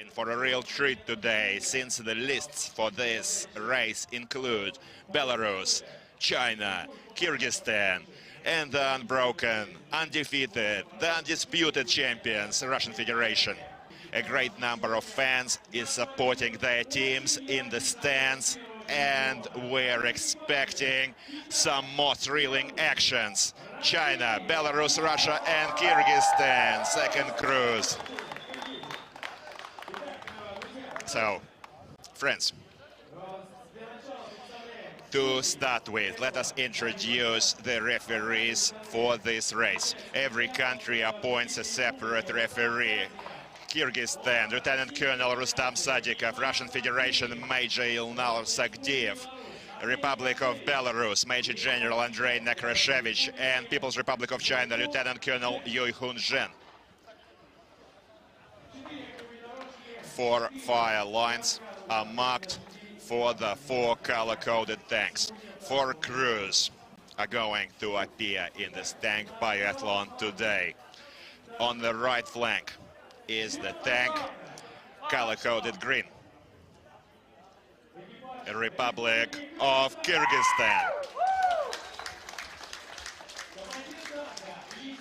In for a real treat today, since the lists for this race include Belarus, China, Kyrgyzstan, and the unbroken, undefeated, the undisputed champions, Russian Federation. A great number of fans is supporting their teams in the stands, and we're expecting some more thrilling actions. China, Belarus, Russia, and Kyrgyzstan, second cruise. So, friends, to start with, let us introduce the referees for this race. Every country appoints a separate referee. Kyrgyzstan, Lieutenant Colonel Rustam Sadikov; Russian Federation, Major Ilnur Sagdiev; Republic of Belarus, Major General Andrei Nekrashevich; and People's Republic of China, Lieutenant Colonel Yui Hun Zhen. 4 fire lines are marked for the 4 color-coded tanks. 4 crews are going to appear in this tank biathlon today. On the right flank is the tank color-coded green, the Republic of Kyrgyzstan.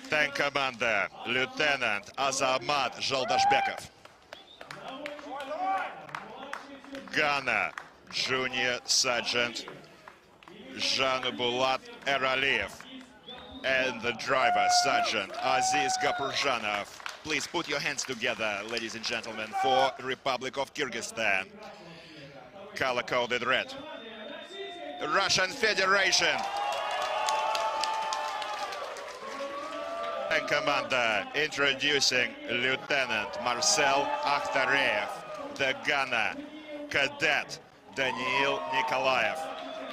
Tank commander, Lieutenant Azamat Zholdashbekov. Gunner, Junior Sergeant Zhanubulat Eraliyev. And the driver, Sergeant Aziz Gapurjanov. Please put your hands together, ladies and gentlemen, for Republic of Kyrgyzstan. Color-coded red. Russian Federation. And commander, introducing Lieutenant Marcel Akhtareyev. The gunner, Cadet Daniil Nikolaev.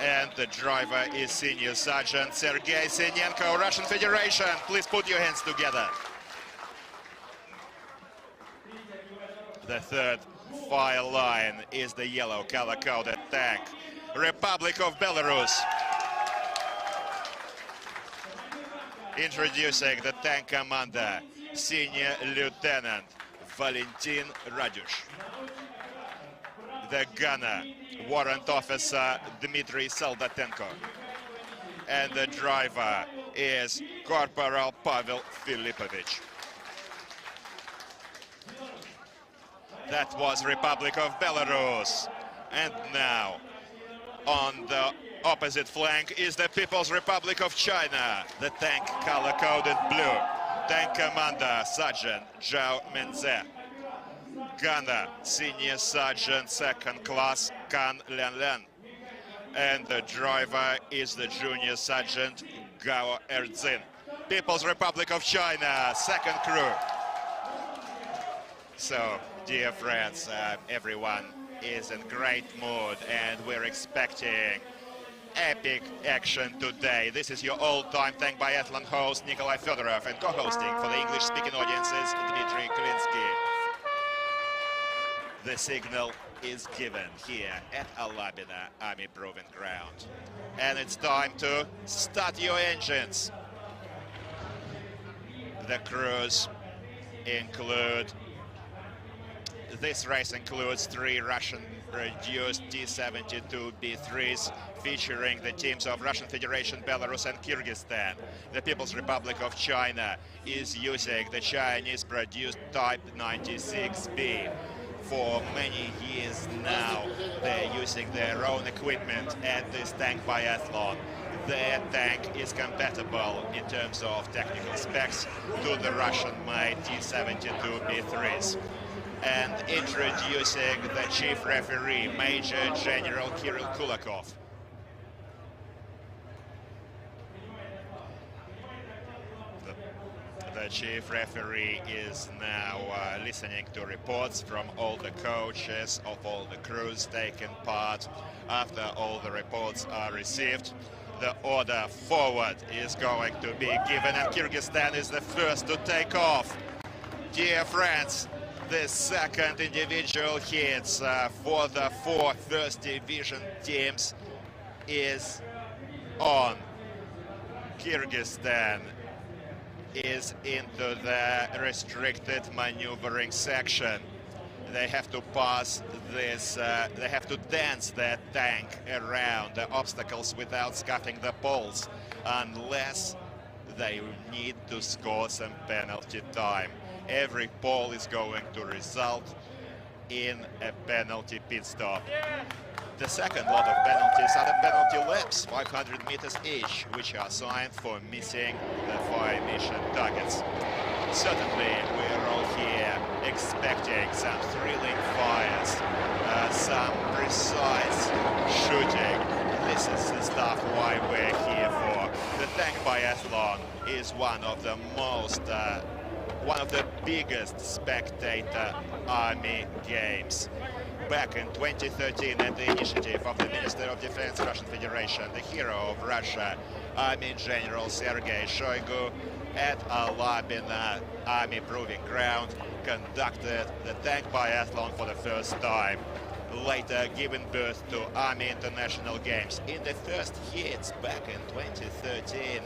And the driver is Senior Sergeant Sergei Sinenko, Russian Federation. Please put your hands together. The third fire line is the yellow color-coded tank, Republic of Belarus. Introducing the tank commander, Senior Lieutenant Valentin Radyush. The gunner, Warrant Officer Dmitry Soldatenko. And the driver is Corporal Pavel Filipovich. That was Republic of Belarus. And now, on the opposite flank is the People's Republic of China, the tank color-coded blue. Tank commander, Sergeant Zhao Menze. Gunner, Senior Sergeant 2nd Class Kan Lianlian. And the driver is the Junior Sergeant Gao Erzin. People's Republic of China, second crew. So, dear friends, everyone is in great mood, and we're expecting epic action today. This is your all-time tank biathlon host, Nikolai Fedorov, and co-hosting for the English-speaking audiences, Dmitry Klinsky. The signal is given here at Alabina Army Proving Ground. And it's time to start your engines. The crews include, this race includes 3 Russian-produced T-72B3s featuring the teams of Russian Federation, Belarus, and Kyrgyzstan. The People's Republic of China is using the Chinese-produced Type 96B. For many years now, they're using their own equipment at this tank biathlon. Their tank is compatible in terms of technical specs to the Russian-made T-72B3s. And introducing the chief referee, Major General Kirill Kulakov. The chief referee is now listening to reports from all the coaches of all the crews taking part. After all the reports are received, the order forward is going to be given, and Kyrgyzstan is the first to take off. Dear friends, the second individual hits for the 4 first division teams is on. Kyrgyzstan is into the restricted maneuvering section. They have to pass this, they have to dance their tank around the obstacles without scuffing the poles, unless they need to score some penalty time. Every pole is going to result in a penalty pit stop. The second lot of penalties are the penalty laps, 500 meters each, which are assigned for missing the 5 mission targets. Certainly, we're all here expecting some thrilling fires, some precise shooting. This is the stuff why we're here for. The tank biathlon is one of the biggest spectator army games. Back in 2013, at the initiative of the Minister of Defense, Russian Federation, the hero of Russia, Army General Sergei Shoigu, at Alabina Army Proving Ground, conducted the tank biathlon for the first time, later giving birth to Army International Games. In the first hits back in 2013,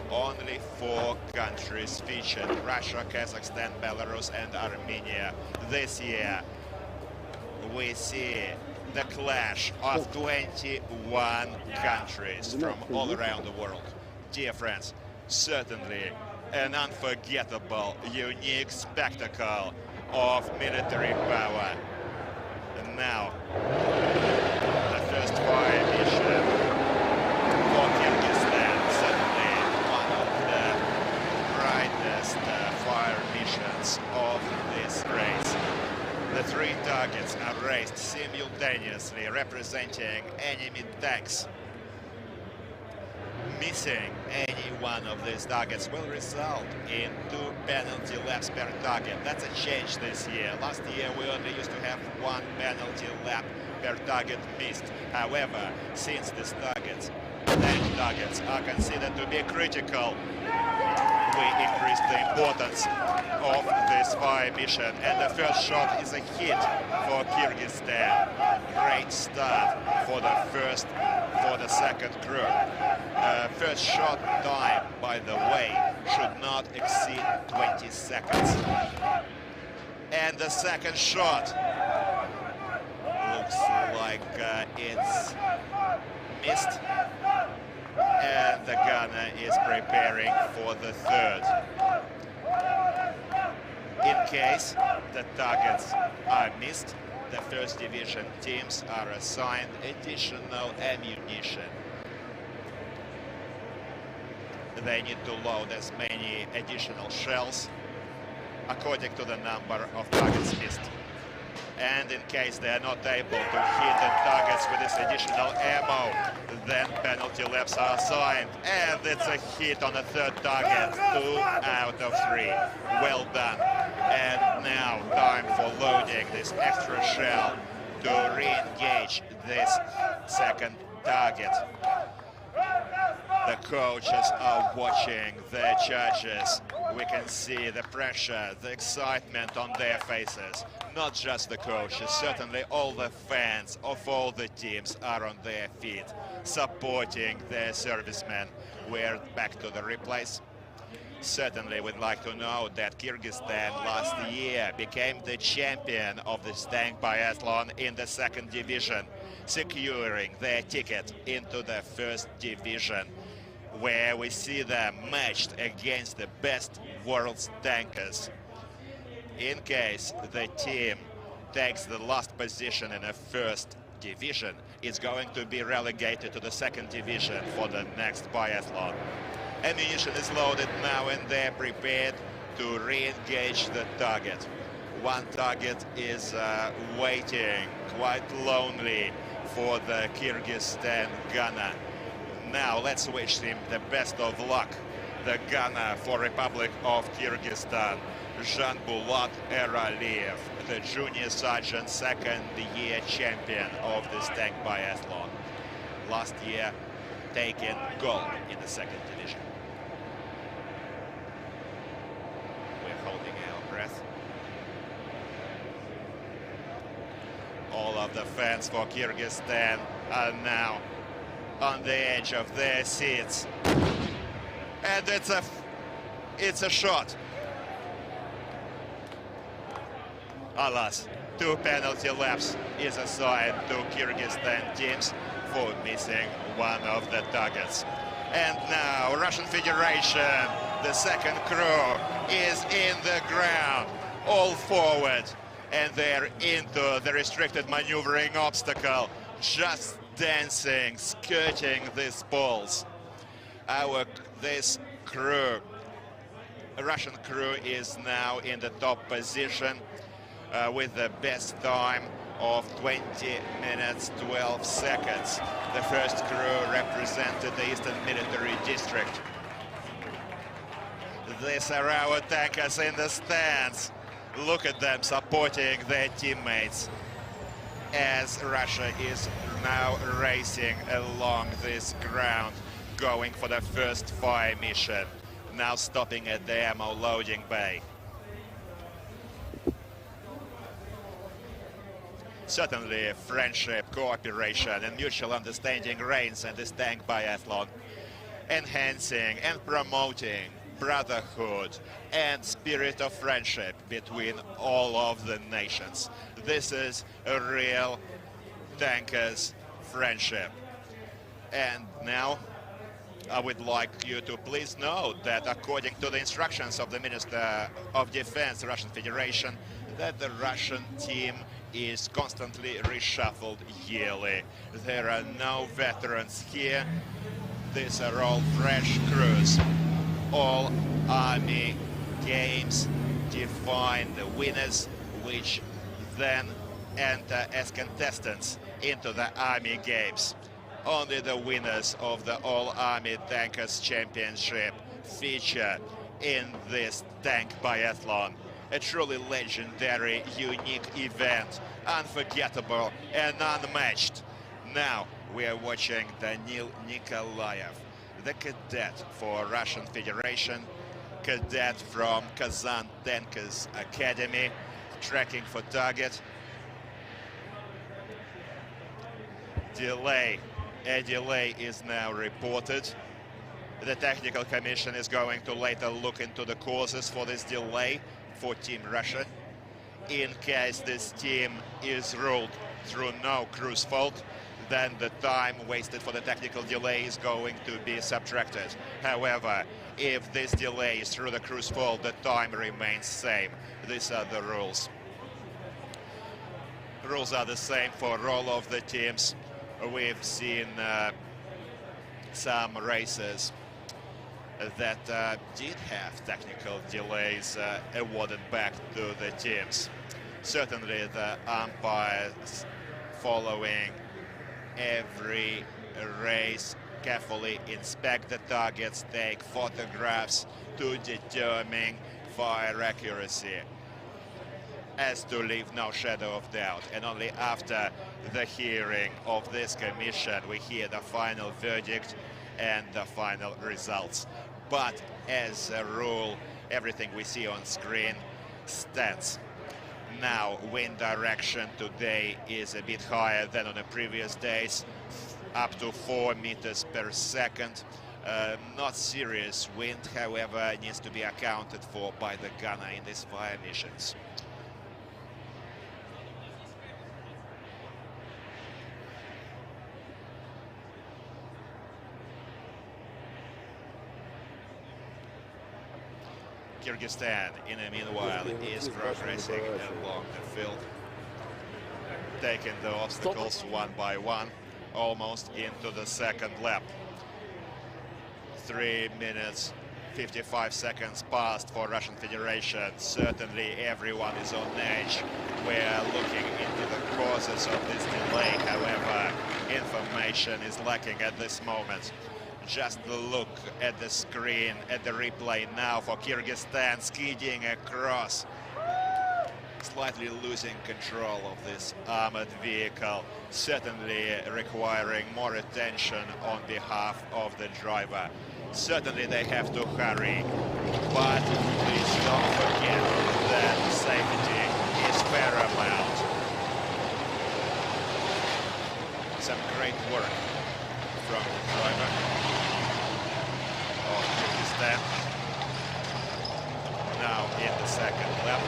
only 4 countries featured: Russia, Kazakhstan, Belarus and Armenia. This year, we see the clash of 21 countries from all around the world. Dear friends, certainly an unforgettable, unique spectacle of military power. And now, the first fire mission for Kyrgyzstan, certainly one of the brightest fire missions of this race. The 3 targets are raised simultaneously, representing enemy tanks. Missing any one of these targets will result in 2 penalty laps per target. That's a change this year. Last year we only used to have 1 penalty lap per target missed. However, since these targets, tank targets, are considered to be critical, we increased the importance of this fire mission, and the first shot is a hit for Kyrgyzstan. Great start for the second group. First shot time, by the way, should not exceed 20 seconds. And the second shot looks like it's missed. And the gunner is preparing for the third. In case the targets are missed, the first division teams are assigned additional ammunition. They need to load as many additional shells according to the number of targets missed. And in case they are not able to hit the targets with this additional ammo, then penalty laps are assigned. And it's a hit on the third target, 2 out of 3. Well done. And now time for loading this extra shell to re-engage this second target. The coaches are watching their judges. We can see the pressure, the excitement on their faces. Not just the coaches, certainly all the fans of all the teams are on their feet, supporting their servicemen. We're back to the replays. Certainly we'd like to know that Kyrgyzstan last year became the champion of this tank biathlon in the 2nd division, securing their ticket into the 1st division, where we see them matched against the best world's tankers. In case the team takes the last position in the 1st division, it's going to be relegated to the 2nd division for the next biathlon. Ammunition is loaded now and they're prepared to re-engage the target. One target is waiting quite lonely for the Kyrgyzstan gunner. Now let's wish him the best of luck. The gunner for Republic of Kyrgyzstan, Janbulat Eraliev, the junior sergeant, 2nd-year champion of this tank biathlon. Last year, taking gold in the 2nd division. We're holding our breath. All of the fans for Kyrgyzstan are now on the edge of their seats. And it's a shot. Alas, 2 penalty laps is assigned to Kyrgyzstan teams for missing one of the targets. And now Russian Federation, the second crew, is in the ground, all forward, and they're into the restricted maneuvering obstacle, just dancing, skirting these balls. This crew, Russian crew, is now in the top position with the best time of 20 minutes 12 seconds. The first crew represented the Eastern Military District. These are our tankers in the stands. Look at them supporting their teammates as Russia is now racing along this ground, going for the first fire mission, now stopping at the ammo loading bay. Certainly friendship, cooperation and mutual understanding reigns in this tank biathlon, enhancing and promoting brotherhood and spirit of friendship between all of the nations. This is a real tankers friendship. And now I would like you to please note that according to the instructions of the Minister of Defense, Russian Federation, that the Russian team is constantly reshuffled yearly. There are no veterans here. These are all fresh crews. All army games define the winners, which then enter as contestants into the army games. Only the winners of the All-Army Tankers Championship feature in this tank biathlon. A truly legendary, unique event, unforgettable and unmatched. Now we are watching Danil Nikolaev, the cadet for Russian Federation, cadet from Kazan Tankers Academy, tracking for target. A delay is now reported. The technical commission is going to later look into the causes for this delay for Team Russia. In case this team is ruled through no crew's fault, then the time wasted for the technical delay is going to be subtracted. However, if this delay is through the crew's fault, the time remains same. These are the rules. Rules are the same for all of the teams. We've seen some races that did have technical delays awarded back to the teams. Certainly the umpires following every race carefully inspect the targets, take photographs to determine fire accuracy, as to leave no shadow of doubt. And only after the hearing of this commission we hear the final verdict and the final results. But as a rule, everything we see on screen stands. Now, wind direction today is a bit higher than on the previous days, up to 4 meters per second. Not serious wind, however, needs to be accounted for by the gunner in these fire missions. Kyrgyzstan, in the meanwhile, is progressing along the field, taking the obstacles one by one, almost into the second lap. 3 minutes, 55 seconds passed for Russian Federation. Certainly everyone is on edge. We're looking into the causes of this delay. However, information is lacking at this moment. Just look at the screen, at the replay now for Kyrgyzstan skidding across, slightly losing control of this armored vehicle, certainly requiring more attention on behalf of the driver. Certainly they have to hurry, but please don't forget that safety is paramount. Some great work from the driver of Kyrgyzstan. Now in the second lap,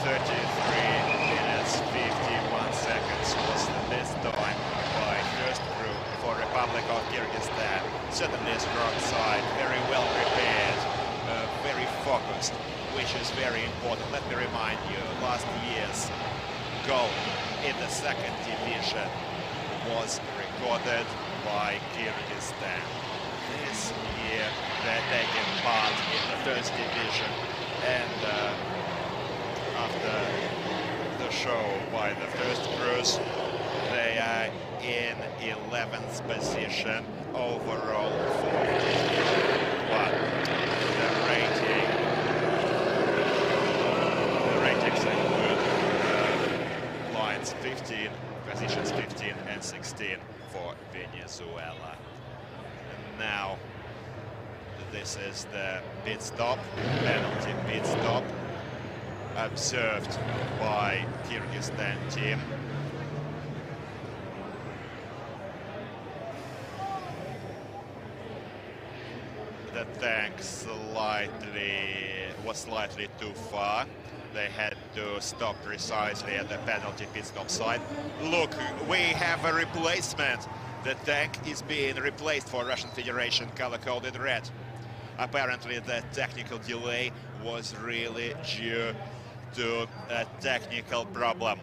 minutes 51 seconds was the best time by first crew for Republic of Kyrgyzstan. Certainly a strong side, very well prepared, very focused, which is very important. Let me remind you, last year's goal in the second division was recorded by Kyrgyzstan. This year they're taking part in the first division, and after the show by the first crews, they are in 11th position overall for what the ratings include lines 15, positions 15 and 16 for Venezuela. And now this is the pit stop, penalty pit stop, observed by Kyrgyzstan team. The tank was slightly too far. They had to stop precisely at the penalty pit stop side. Look, we have a replacement. The tank is being replaced for Russian Federation, color-coded red. Apparently the technical delay was really due to a technical problem.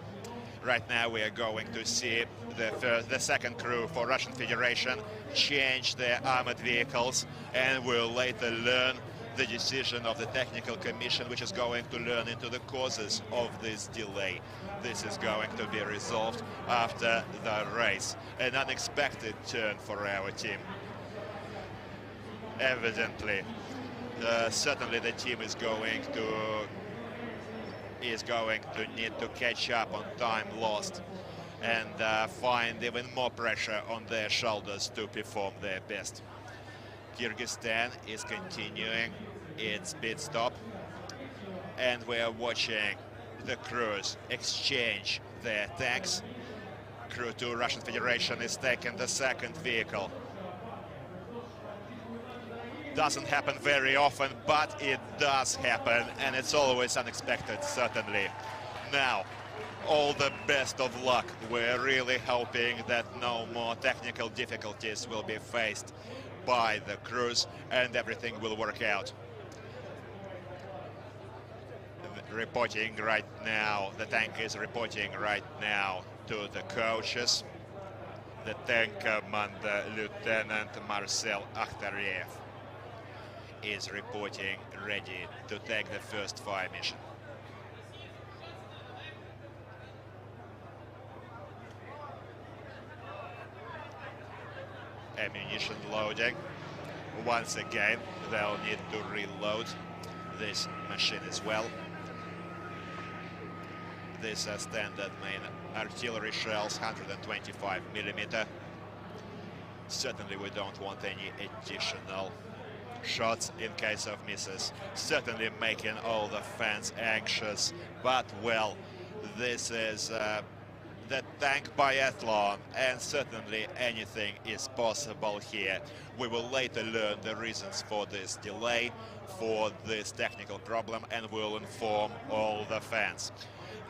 Right now we are going to see the second crew for Russian Federation change their armored vehicles, and we'll later learn the decision of the technical commission, which is going to learn into the causes of this delay. This is going to be resolved after the race. An unexpected turn for our team. Evidently, certainly the team is going to need to catch up on time lost and find even more pressure on their shoulders to perform their best. Kyrgyzstan is continuing its pit stop, and we are watching the crews exchange their tanks. Crew 2 Russian Federation is taking the second vehicle. Doesn't happen very often, but it does happen, and it's always unexpected, certainly. Now, all the best of luck. We're really hoping that no more technical difficulties will be faced by the crews and everything will work out. Reporting right now, the tank is reporting right now to the coaches. The tank commander, Lieutenant Marcel Akhtariev, is reporting ready to take the first fire mission. Ammunition loading. Once again, they'll need to reload this machine as well. These are standard main artillery shells, 125mm. Certainly we don't want any additional shots in case of misses. Certainly making all the fans anxious, but well, this is the tank biathlon, and certainly anything is possible here. We will later learn the reasons for this delay, for this technical problem, and we'll inform all the fans.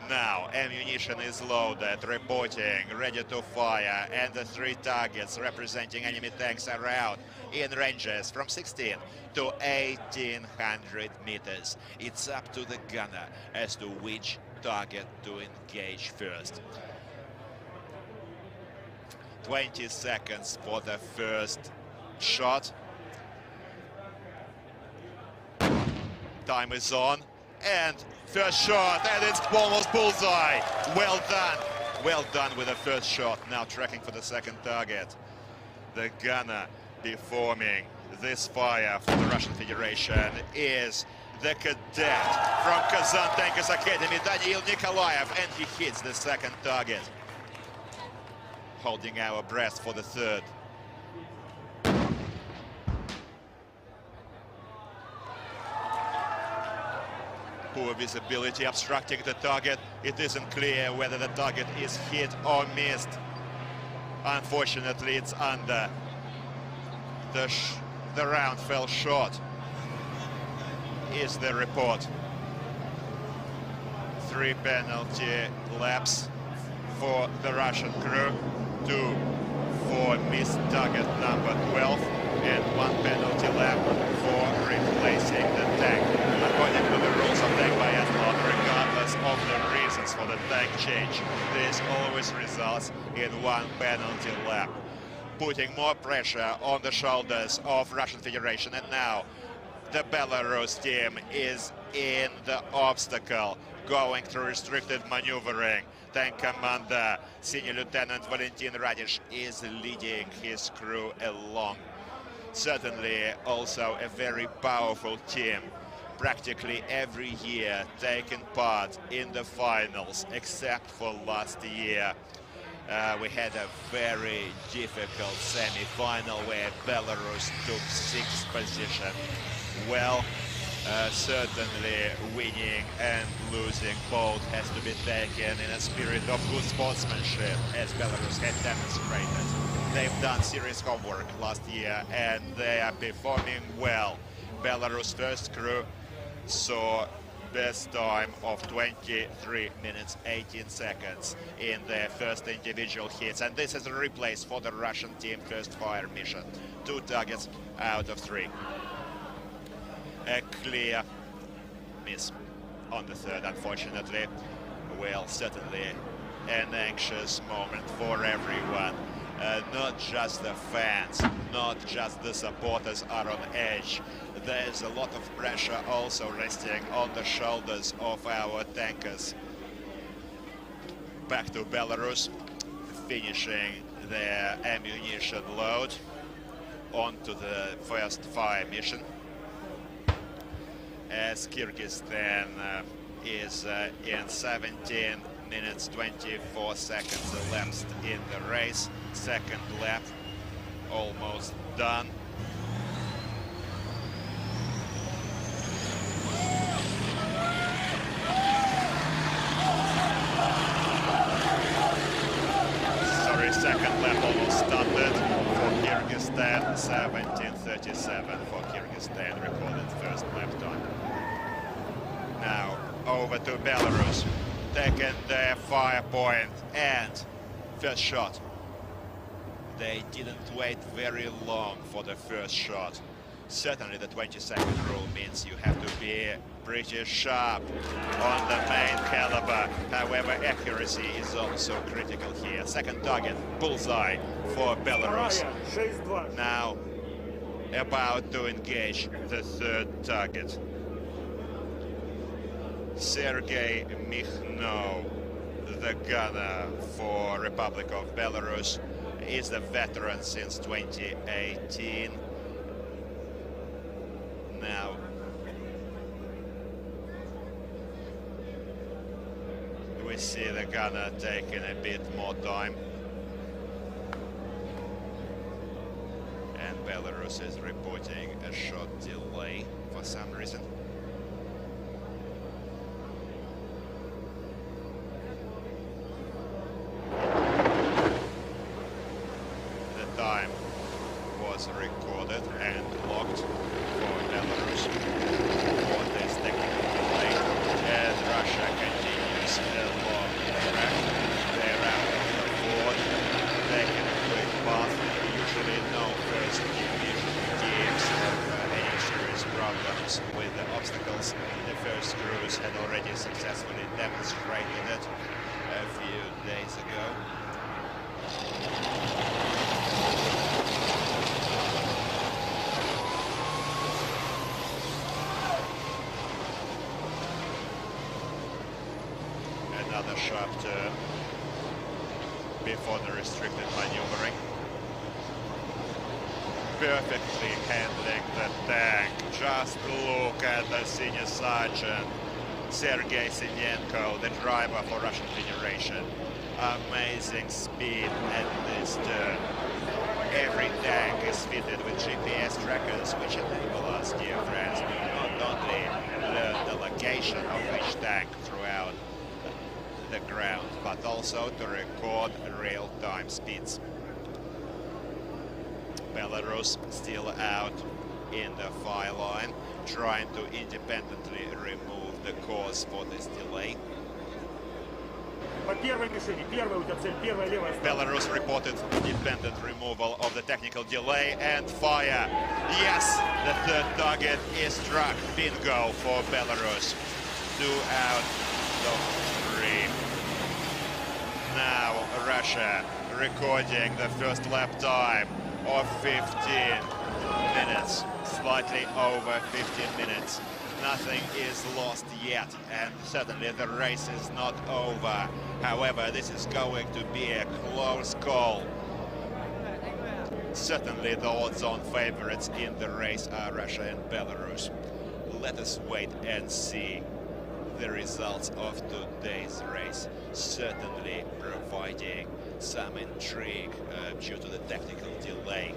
Now, ammunition is loaded, reporting, ready to fire, and the 3 targets representing enemy tanks are out in ranges from 16 to 1800 meters. It's up to the gunner as to which target to engage first. 20 seconds for the first shot. Time is on, and first shot, and it's almost bullseye. Well done with the first shot. Now tracking for the second target. The gunner performing this fire for the Russian Federation is the cadet from Kazan Tankers Academy, Daniil Nikolaev, and he hits the second target. Holding our breath for the third. Poor visibility obstructing the target. It isn't clear whether the target is hit or missed. Unfortunately, it's under. The round fell short, is the report. 3 penalty laps for the Russian crew, 2 for missed target number 12, and 1 penalty lap for replacing the tank. According to the rules of tank biathlon, regardless of the reasons for the tank change, this always results in 1 penalty lap, putting more pressure on the shoulders of Russian Federation. And now the Belarus team is in the obstacle, going through restricted maneuvering. Tank commander, Senior Lieutenant Valentin Radish, is leading his crew along. Certainly also a very powerful team, practically every year taking part in the finals, except for last year. We had a very difficult semi-final where Belarus took 6th position. Well, certainly winning and losing both has to be taken in a spirit of good sportsmanship, as Belarus had demonstrated. They've done serious homework last year and they are performing well. Belarus first crew saw best time of 23 minutes 18 seconds in their first individual hits, and this is a replace for the Russian team first fire mission. 2 targets out of 3. A clear miss on the third, unfortunately. Well, certainly an anxious moment for everyone. Not just the fans, not just the supporters are on edge. There's a lot of pressure also resting on the shoulders of our tankers. Back to Belarus, finishing their ammunition load onto the first fire mission, as Kyrgyzstan is in 17 minutes 24 seconds elapsed in the race. Second lap almost done. Sorry, second lap almost started for Kyrgyzstan. 17:37 for Kyrgyzstan recorded first lap time. Now over to Belarus, taking their fire point and first shot. They didn't wait very long for the first shot. Certainly the 20-second rule means you have to be pretty sharp on the main caliber. However, accuracy is also critical here. Second target, bullseye for Belarus. Now about to engage the third target. Sergei Mikhno, the gunner for Republic of Belarus, is the veteran since 2018. Now we see the gunner taking a bit more time, and Belarus is reporting a shot delay for some reason. Time was recorded and logged for Belarus for this technical delay, as Russia continues along the track. They're out of the board, taking a quick path. Usually no first division teams have any serious problems with the obstacles. The first crews had already successfully demonstrated it a few days ago. Another sharp turn before the restricted maneuvering. Perfectly handling the tank. Just look at the senior sergeant, Sergei Sinenko, the driver for Russian Federation. Amazing speed at this turn. Every tank is fitted with GPS trackers, which enable us, dear friends, to not only learn the location of each tank throughout the ground, but also to record real-time speeds. Belarus still out in the fire line, trying to independently remove the cause for this delay. Belarus reported independent removal of the technical delay and fire. Yes, the third target is struck. Bingo for Belarus. 2 out of 3. Now Russia recording the first lap time of 15 minutes, slightly over 15 minutes. Nothing is lost yet, and certainly the race is not over. However, this is going to be a close call. Certainly the odds-on favorites in the race are Russia and Belarus. Let us wait and see the results of today's race, certainly providing some intrigue due to the technical delay.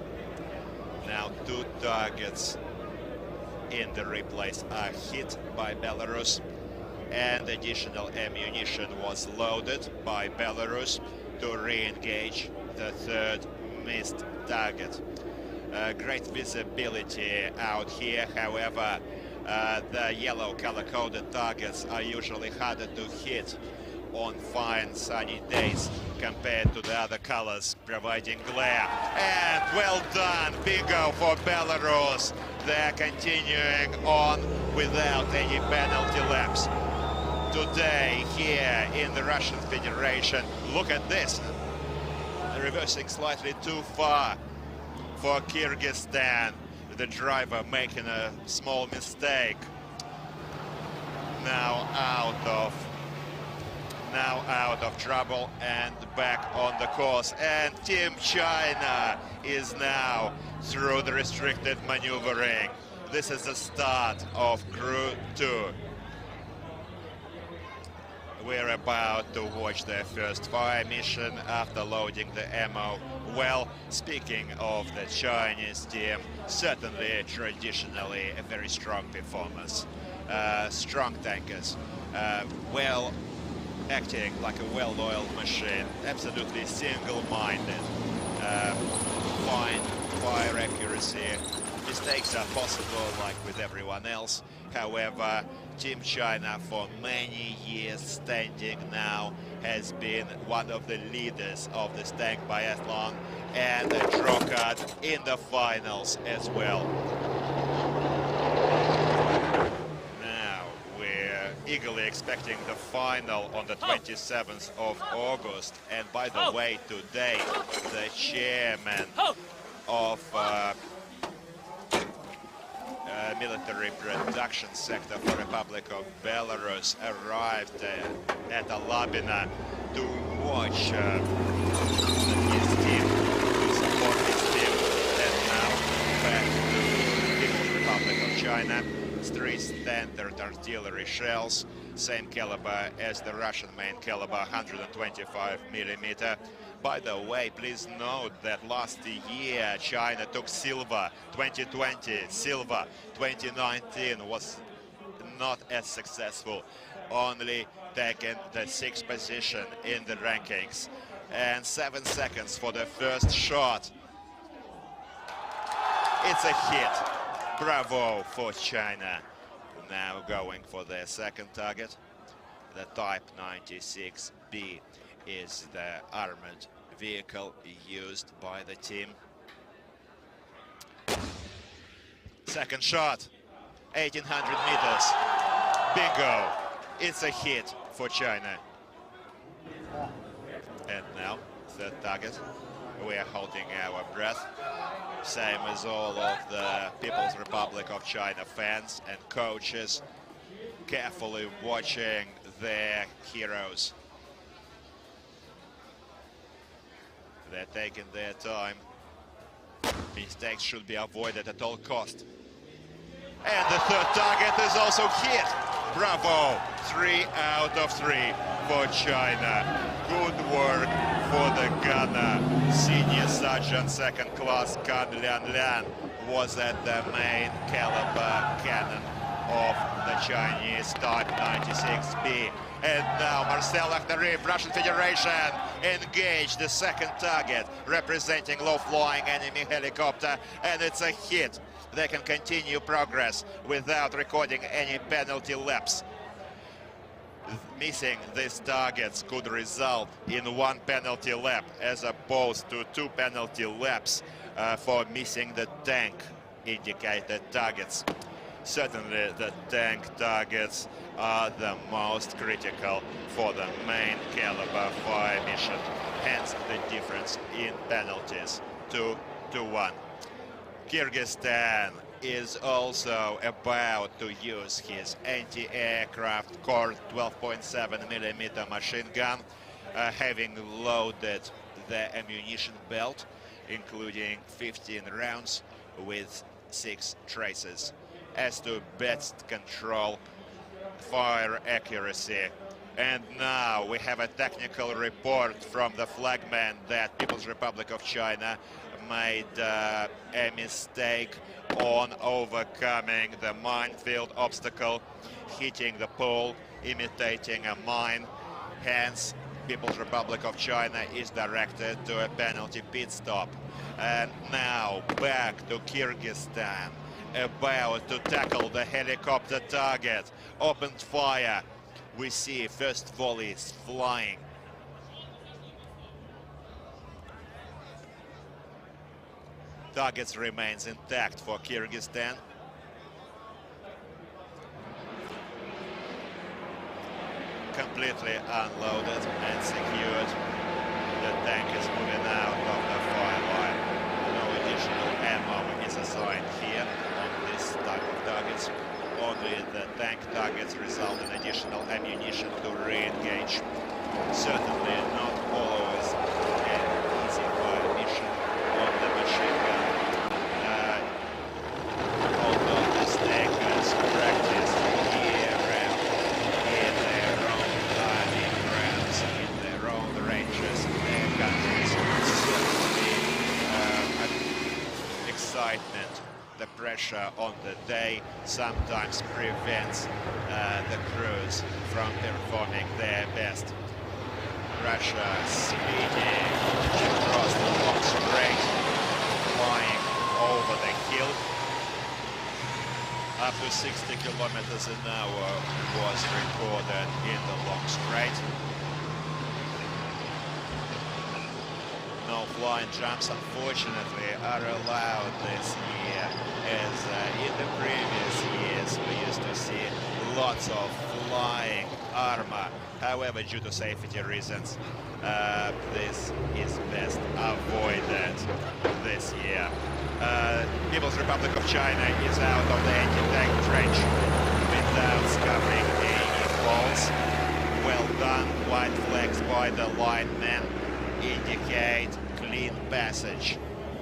Now 2 targets in the replays are hit by Belarus, and additional ammunition was loaded by Belarus to re-engage the third missed target. Great visibility out here, however, the yellow color-coded targets are usually harder to hit on fine sunny days compared to the other colors, providing glare. And well done, bingo for Belarus. They're continuing on without any penalty laps. Today here in the Russian Federation, look at this, reversing slightly too far for Kyrgyzstan. The driver making a small mistake. Now out of trouble and back on the course. And Team China is now through the restricted maneuvering. This is the start of Crew 2. We're about to watch their first fire mission after loading the ammo. Well, speaking of the Chinese team, certainly traditionally a very strong performance. Strong tankers, well acting like a well-oiled machine, absolutely single-minded, fine fire accuracy. Mistakes are possible like with everyone else. However, Team China for many years standing now has been one of the leaders of this tank biathlon and a draw card in the finals as well. Now we're eagerly expecting the final on the 27th of August. And by the way, today the chairman of military production sector for Republic of Belarus arrived at Alabina to watch his team, to support his team, and now back to the People's Republic of China. 3 standard artillery shells, same caliber as the Russian main caliber, 125mm. By the way, please note that last year China took silver, 2020 silver, 2019 was not as successful, only taking the 6th position in the rankings. And 7 seconds for the first shot. It's a hit. Bravo for China. Now going for their second target. The Type 96B is the armored vehicle used by the team. Second shot, 1800 meters. Bingo. It's a hit for China. And now, third target. We are holding our breath. Same as all of the People's Republic of China fans and coaches, carefully watching their heroes. They're taking their time. Mistakes should be avoided at all cost. And the third target is also hit. Bravo! 3 out of 3 for China. Good work for the gunner. Senior Sergeant Second Class Kan Lian was at the main caliber cannon of the Chinese Type 96B. And now Marcel Akhtariev, Russian Federation, engaged the second target, representing low-flying enemy helicopter, and it's a hit. They can continue progress without recording any penalty laps. Missing these targets could result in 1 penalty lap as opposed to 2 penalty laps for missing the tank indicated targets. Certainly the tank targets are the most critical for the main caliber fire mission, hence the difference in penalties 2-1. Kyrgyzstan is also about to use his anti-aircraft core 12.7mm machine gun, having loaded the ammunition belt, including 15 rounds with 6 traces. As to best control fire accuracy. And now we have a technical report from the flagman that People's Republic of China made a mistake on overcoming the minefield obstacle, hitting the pole, imitating a mine. Hence, People's Republic of China is directed to a penalty pit stop. And now back to Kyrgyzstan, about to tackle the helicopter target. Opened fire. We see first volleys flying. Targets remains intact for Kyrgyzstan. Completely unloaded and secured. The tank is moving out of the fire line. No additional ammo is assigned here on this type of targets. Only the tank targets result in additional ammunition to re-engage. Certainly not always an easy fire mission on the machine gun. Although the snakers practice here in their own army grounds, in their own ranges, their countries, certainly excitement. The pressure on the day sometimes prevents the crews from performing their best. Russia speeding across the long straight, flying over the hill. Up to 60 kilometers an hour was recorded in the long straight. No flying jumps, unfortunately, are allowed this year, as in the previous years we used to see lots of flying armor. However, due to safety reasons, this is best avoided this year. People's Republic of China is out of the anti-tank trench without scuffing any falls. Well done, white flags by the linemen indicate clean passage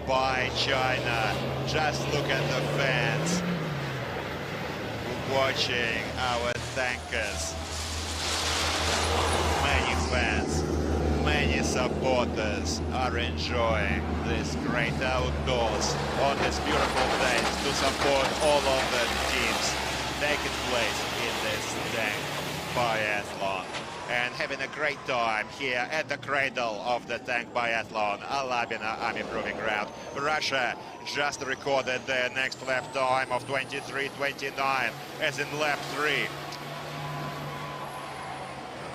by China. Just look at the fans watching our tankers. Many fans, many supporters are enjoying this great outdoors on this beautiful day to support all of the teams taking place in this tank biathlon. And having a great time here at the cradle of the tank biathlon, Alabina Army Proving Ground. Russia just recorded their next lap time of 23:29, as in lap 3.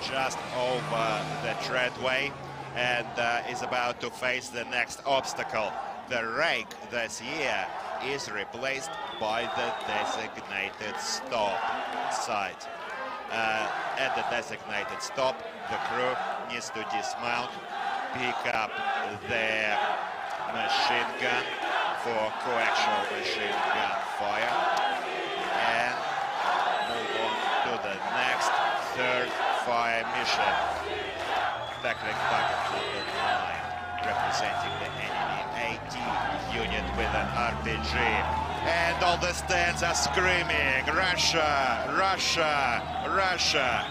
Just over the treadway, and is about to face the next obstacle. The rake this year is replaced by the designated stop site. At the designated stop, the crew needs to dismount, pick up their machine gun for coaxial machine gun fire, and move on to the next, third fire mission. Tackling target number 9, representing the enemy AT unit with an RPG. And all the stands are screaming, Russia, Russia, Russia.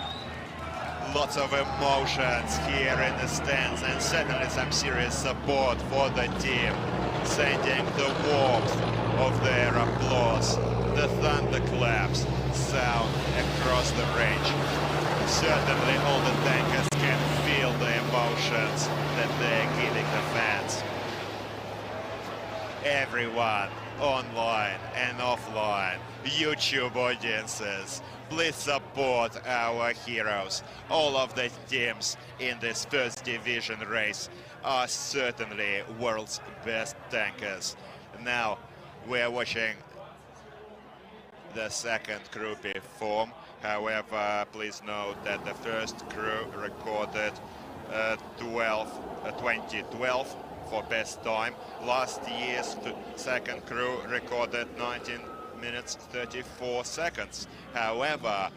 Lots of emotions here in the stands, and certainly some serious support for the team, sending the warmth of their applause. The thunderclaps sound across the range. Certainly all the tankers can feel the emotions that they're giving the fans. Everyone online and offline, YouTube audiences, please support our heroes. All of the teams in this first division race are certainly world's best tankers. Now we're watching the second crew perform. However, please note that the first crew recorded 2012 for best time. Last year's second crew recorded 19 minutes 34 seconds. However,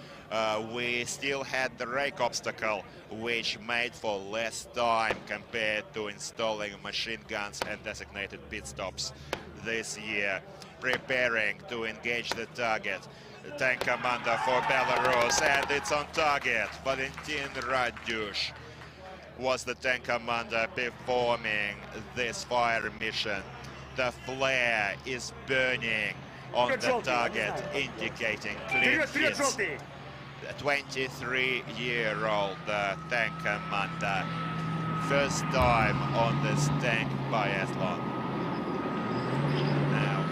we still had the rake obstacle, which made for less time compared to installing machine guns and designated pit stops this year. Preparing to engage the target. The tank commander for Belarus, and it's on target. Valentin Radush was the tank commander performing this fire mission. The flare is burning on the target, indicating clean hits. The 23-year-old tank commander, first time on this tank biathlon. Now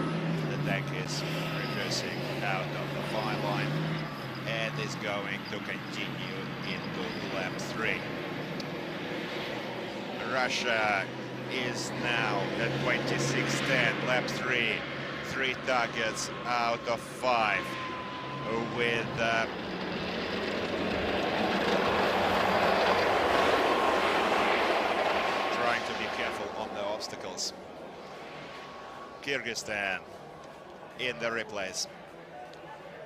the tank is reversing out of the fire line and is going to continue into lap 3. Russia is now at 26:10, lap 3, 3 targets out of 5, with trying to be careful on the obstacles. Kyrgyzstan in the replays.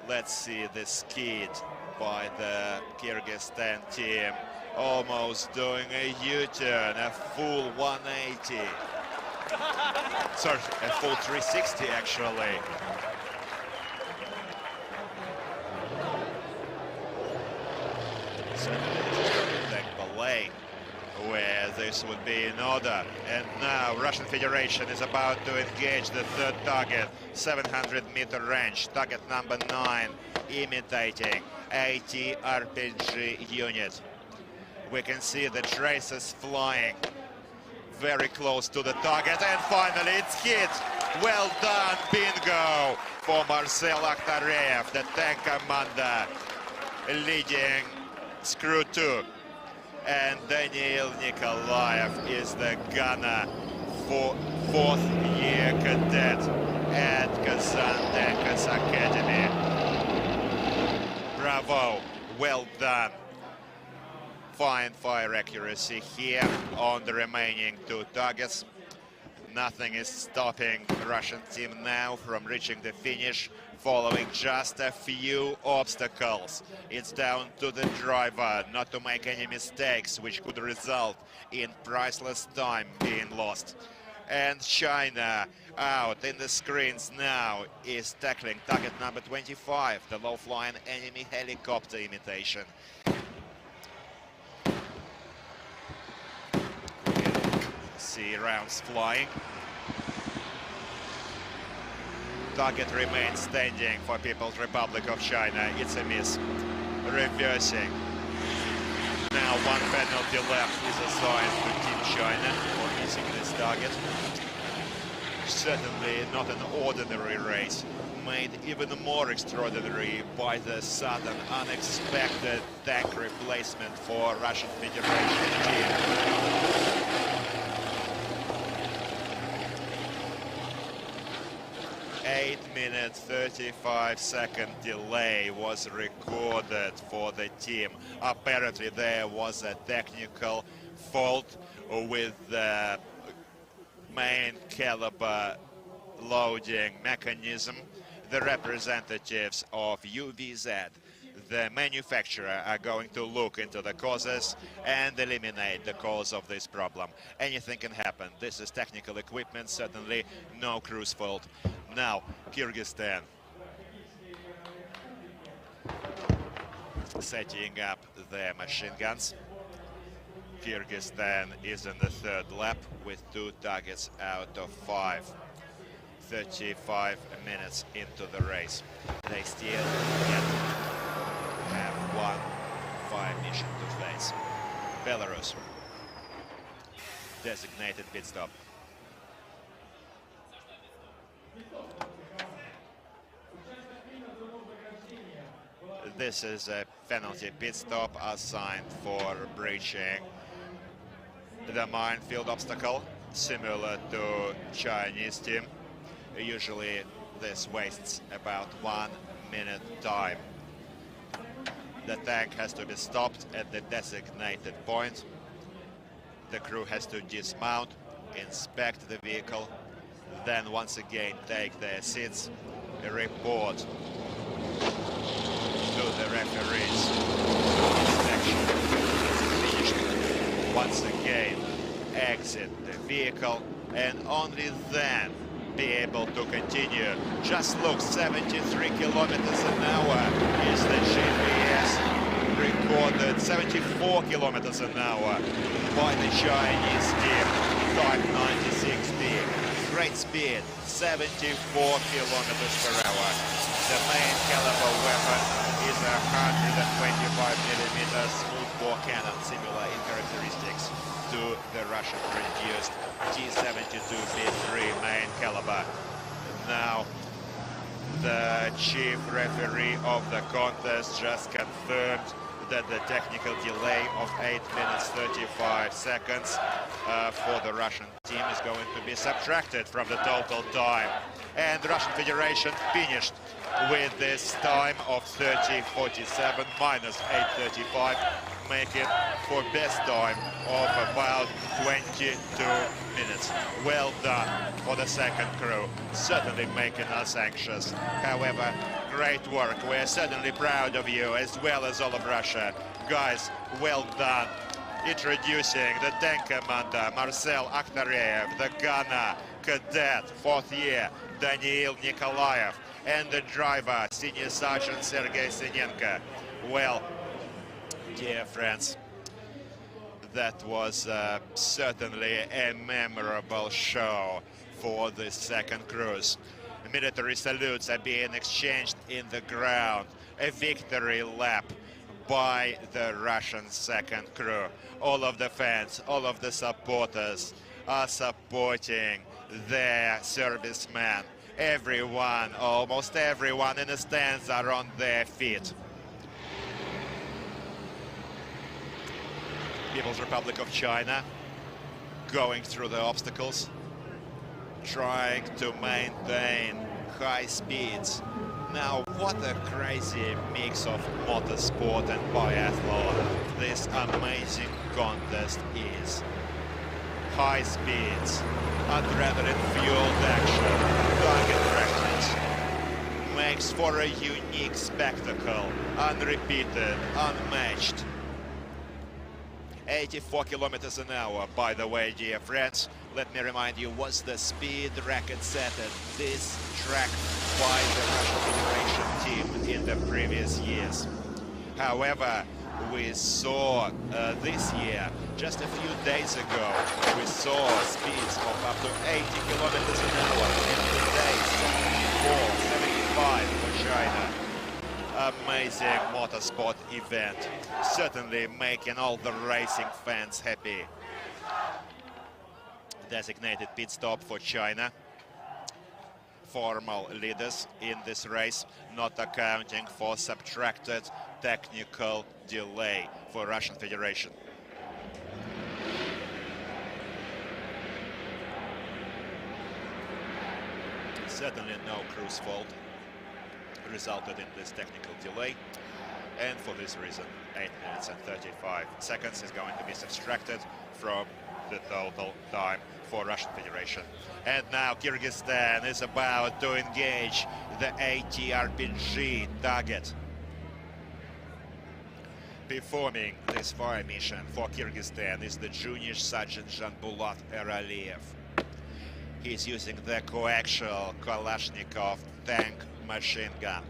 Let's see the skid by the Kyrgyzstan team, almost doing a U-turn, a full 180. Sorry, a full 360 actually. Certainly this is going to take ballet, where this would be in order. And now Russian Federation is about to engage the third target, 700-meter range, target number 9, imitating a TRPG unit. We can see the traces flying very close to the target, and finally it's hit. Well done, bingo, for Marcel Akhtarev, the tank commander, leading Screw 2. And Daniil Nikolaev is the gunner, for fourth-year cadet at Kazan Tankers Academy. Bravo, well done. Fine fire accuracy here on the remaining 2 targets. Nothing is stopping the Russian team now from reaching the finish, following just a few obstacles. It's down to the driver not to make any mistakes, which could result in priceless time being lost. And China, out in the screens now, is tackling target number 25, the low-flying enemy helicopter imitation. See rounds flying. Target remains standing for People's Republic of China. It's a miss. Reversing. Now 1 penalty left is assigned to Team China for missing this target. Certainly not an ordinary race, made even more extraordinary by the sudden, unexpected tank replacement for Russian Federation team. 8-minute 35-second delay was recorded for the team. Apparently there was a technical fault with the main caliber loading mechanism. The representatives of UVZ, the manufacturer, are going to look into the causes and eliminate the cause of this problem. Anything can happen. This is technical equipment, certainly no crew's fault. Now, Kyrgyzstan setting up their machine guns. Kyrgyzstan is in the 3rd lap with 2 targets out of 5. 35 minutes into the race. They still yet have 1 fire mission to face. Belarus. Designated pit stop. This is a penalty pit stop assigned for breaching the minefield obstacle, similar to Chinese team. Usually this wastes about 1 minute time. The tank has to be stopped at the designated point. The crew has to dismount, inspect the vehicle, then once again take their seats, report to the referees. Inspection is finished. Once again, exit the vehicle, and only then be able to continue. Just look, 73 kilometers an hour is the GPS recorded. 74 kilometers an hour by the Chinese team. 596 speed. Great speed, 74 kilometers per hour. The main caliber weapon is a 125mm smoothbore cannon, similar in characteristics to the Russian-produced T-72B3 main caliber. Now, the chief referee of the contest just confirmed that the technical delay of 8 minutes 35 seconds for the Russian team is going to be subtracted from the total time. And the Russian Federation finished with this time of 30:47 minus 8:35, making for best time of about 22 minutes. Well done for the second crew, certainly making us anxious. However, great work. We're certainly proud of you, as well as all of Russia. Guys, well done. Introducing the tank commander, Marcel Akhtareyev, the gunner, cadet, 4th year, Daniil Nikolaev, and the driver, Senior Sergeant Sergei Sinenko. Well, dear friends, that was certainly a memorable show for the second cruise. Military salutes are being exchanged in the ground. A victory lap by the Russian second crew. All of the fans, all of the supporters are supporting their servicemen. Everyone, almost everyone in the stands are on their feet. People's Republic of China going through the obstacles, trying to maintain high speeds. Now, what a crazy mix of motorsport and biathlon this amazing contest is. High speeds, adrenaline-fueled action, target practice, makes for a unique spectacle, unrepeated, unmatched. 84 kilometers an hour, by the way, dear friends. Let me remind you, was the speed record set at this track by the Russian Federation team in the previous years. However, we saw this year, just a few days ago, we saw speeds of up to 80 kilometers an hour, and today 74, 75 for China. Amazing motorsport event, certainly making all the racing fans happy. Designated pit stop for China. Formal leaders in this race, not accounting for subtracted technical delay for Russian Federation. Certainly no crew's fault resulted in this technical delay, and for this reason 8 minutes and 35 seconds is going to be subtracted from the total time for Russian Federation. And now Kyrgyzstan is about to engage the TRbec target. Performing this fire mission for Kyrgyzstan is the junior Sergeant Janbulat Eraliyev. He's using the coaxial Kalashnikov tank machine gun,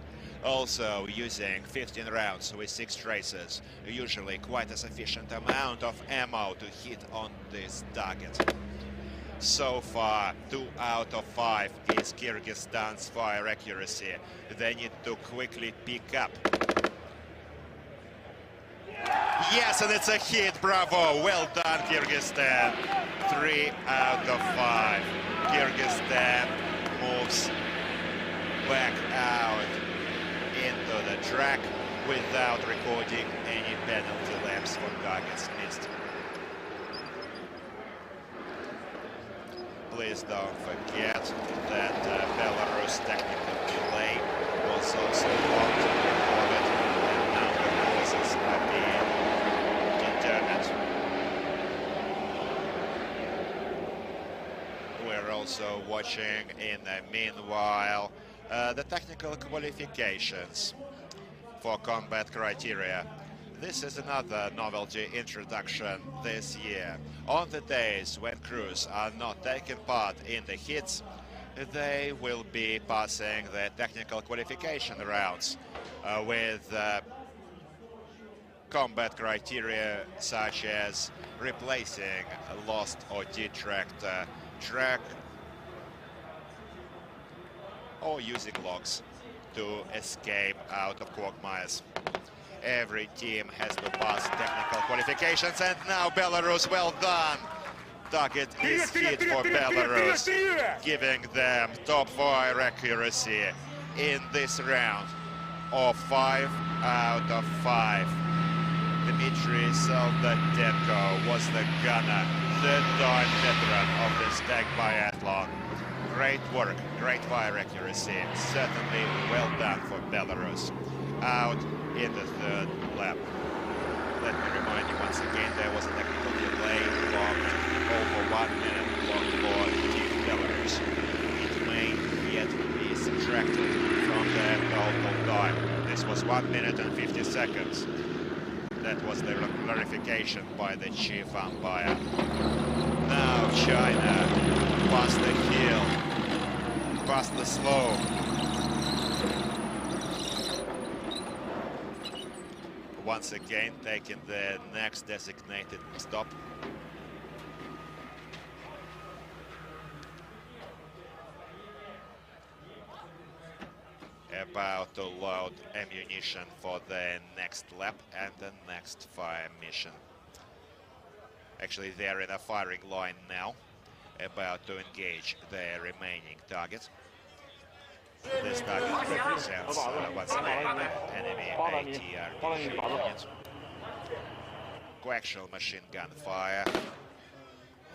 also using 15 rounds with 6 tracers, usually quite a sufficient amount of ammo to hit on this target. So far, 2 out of 5 is Kyrgyzstan's fire accuracy. They need to quickly pick up. Yes, and it's a hit, bravo, well done Kyrgyzstan. 3 out of 5. Kyrgyzstan moves back out into the track. without recording any penalty laps for targets missed. Please don't forget that Belarus technical delay was also logged and recorded, and now the causes are being determined. We're also watching in the meanwhile the technical qualifications for combat criteria. This is another novelty introduction this year. On the days when crews are not taking part in the hits, they will be passing the technical qualification rounds with combat criteria such as replacing lost or detracked track or using logs to escape out of quagmires. Every team has to pass technical qualifications, and now Belarus, well done! Target is hit for Belarus, giving them top 5 accuracy in this round of 5 out of 5. Dmitry Soldatenko was the gunner, third-time veteran of the stag biathlon. Great work, great fire accuracy, certainly well done for Belarus. Out in the third lap. Let me remind you once again, there was a technical delay logged over 1 minute logged for Team Belarus. It may yet be subtracted from the total time. This was 1 minute and 50 seconds. That was the clarification by the chief umpire. Now China past the hill, past the slope. Once again taking the next designated stop. About to load ammunition for the next lap and the next fire mission. Actually, they're in a firing line now, about to engage their remaining target. This target represents once again enemy TRtrebuC unit. Coaxial machine gun fire.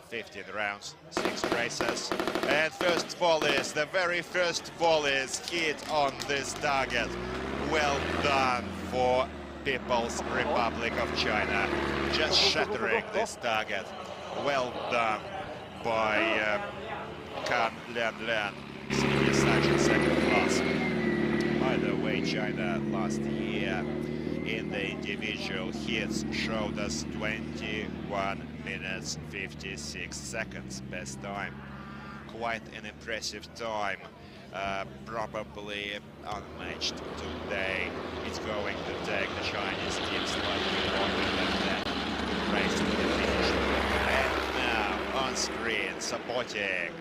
15 rounds, 6 races, and first volleys, the very first volleys hit on this target. Well done for People's Republic of China, just shattering this target. Well done by Kan Lian, senior sergeant, second class. By the way, China last year in the individual hits showed us 21 minutes 56 seconds best time. Quite an impressive time, probably unmatched today. It's going to take the Chinese team slightly longer than that to race to the finish. And now on screen supporting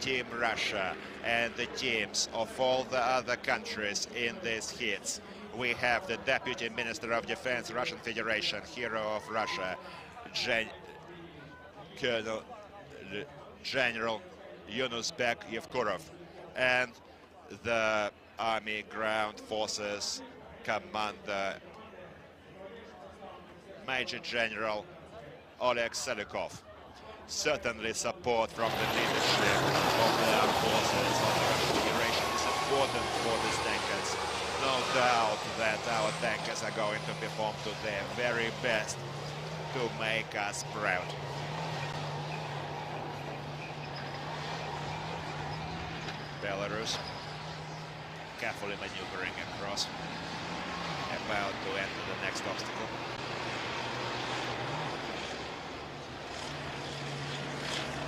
Team Russia and the teams of all the other countries in these hits. We have the Deputy Minister of Defense, Russian Federation, Hero of Russia, Colonel General Yunusbek Yevkurov, and the Army Ground Forces Commander, Major General Oleg Selikov. Certainly support from the leadership of the armed forces of the Russian Federation is important for these tankers. No doubt that our tankers are going to perform to their very best to make us proud. Belarus carefully maneuvering across, about to enter the next obstacle.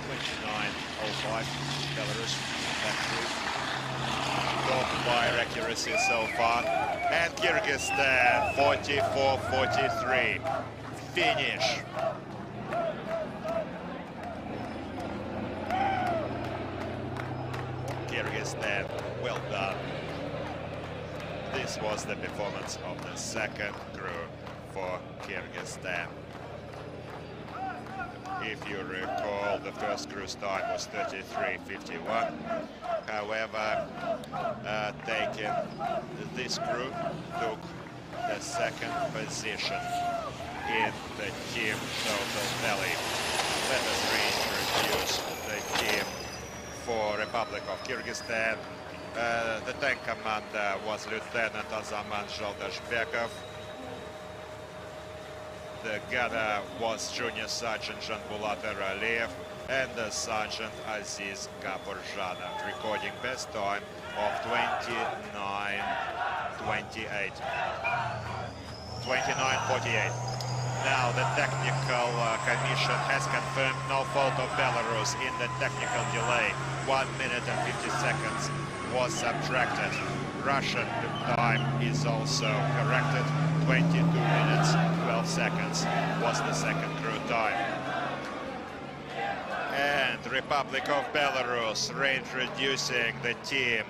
.29.05 Belarus, top fire accuracy so far, and Kyrgyzstan 44.43 finish. Kyrgyzstan, well done. This was the performance of the second crew for Kyrgyzstan. If you recall, the first crew's time was 33.51. However, taking this crew took the second position in the team total tally. Let us reintroduce the team for Republic of Kyrgyzstan. The tank commander was Lieutenant Azaman Zhaldashbekov. The gunner was Junior Sergeant Janbulat Eraliyev and the Sergeant Aziz Gaborjanov, recording best time of 29:28. 29:48. Now the technical commission has confirmed no fault of Belarus in the technical delay. 1 minute and 50 seconds was subtracted. Russian time is also corrected. 22 minutes, 12 seconds was the second crew time. And Republic of Belarus reintroducing the team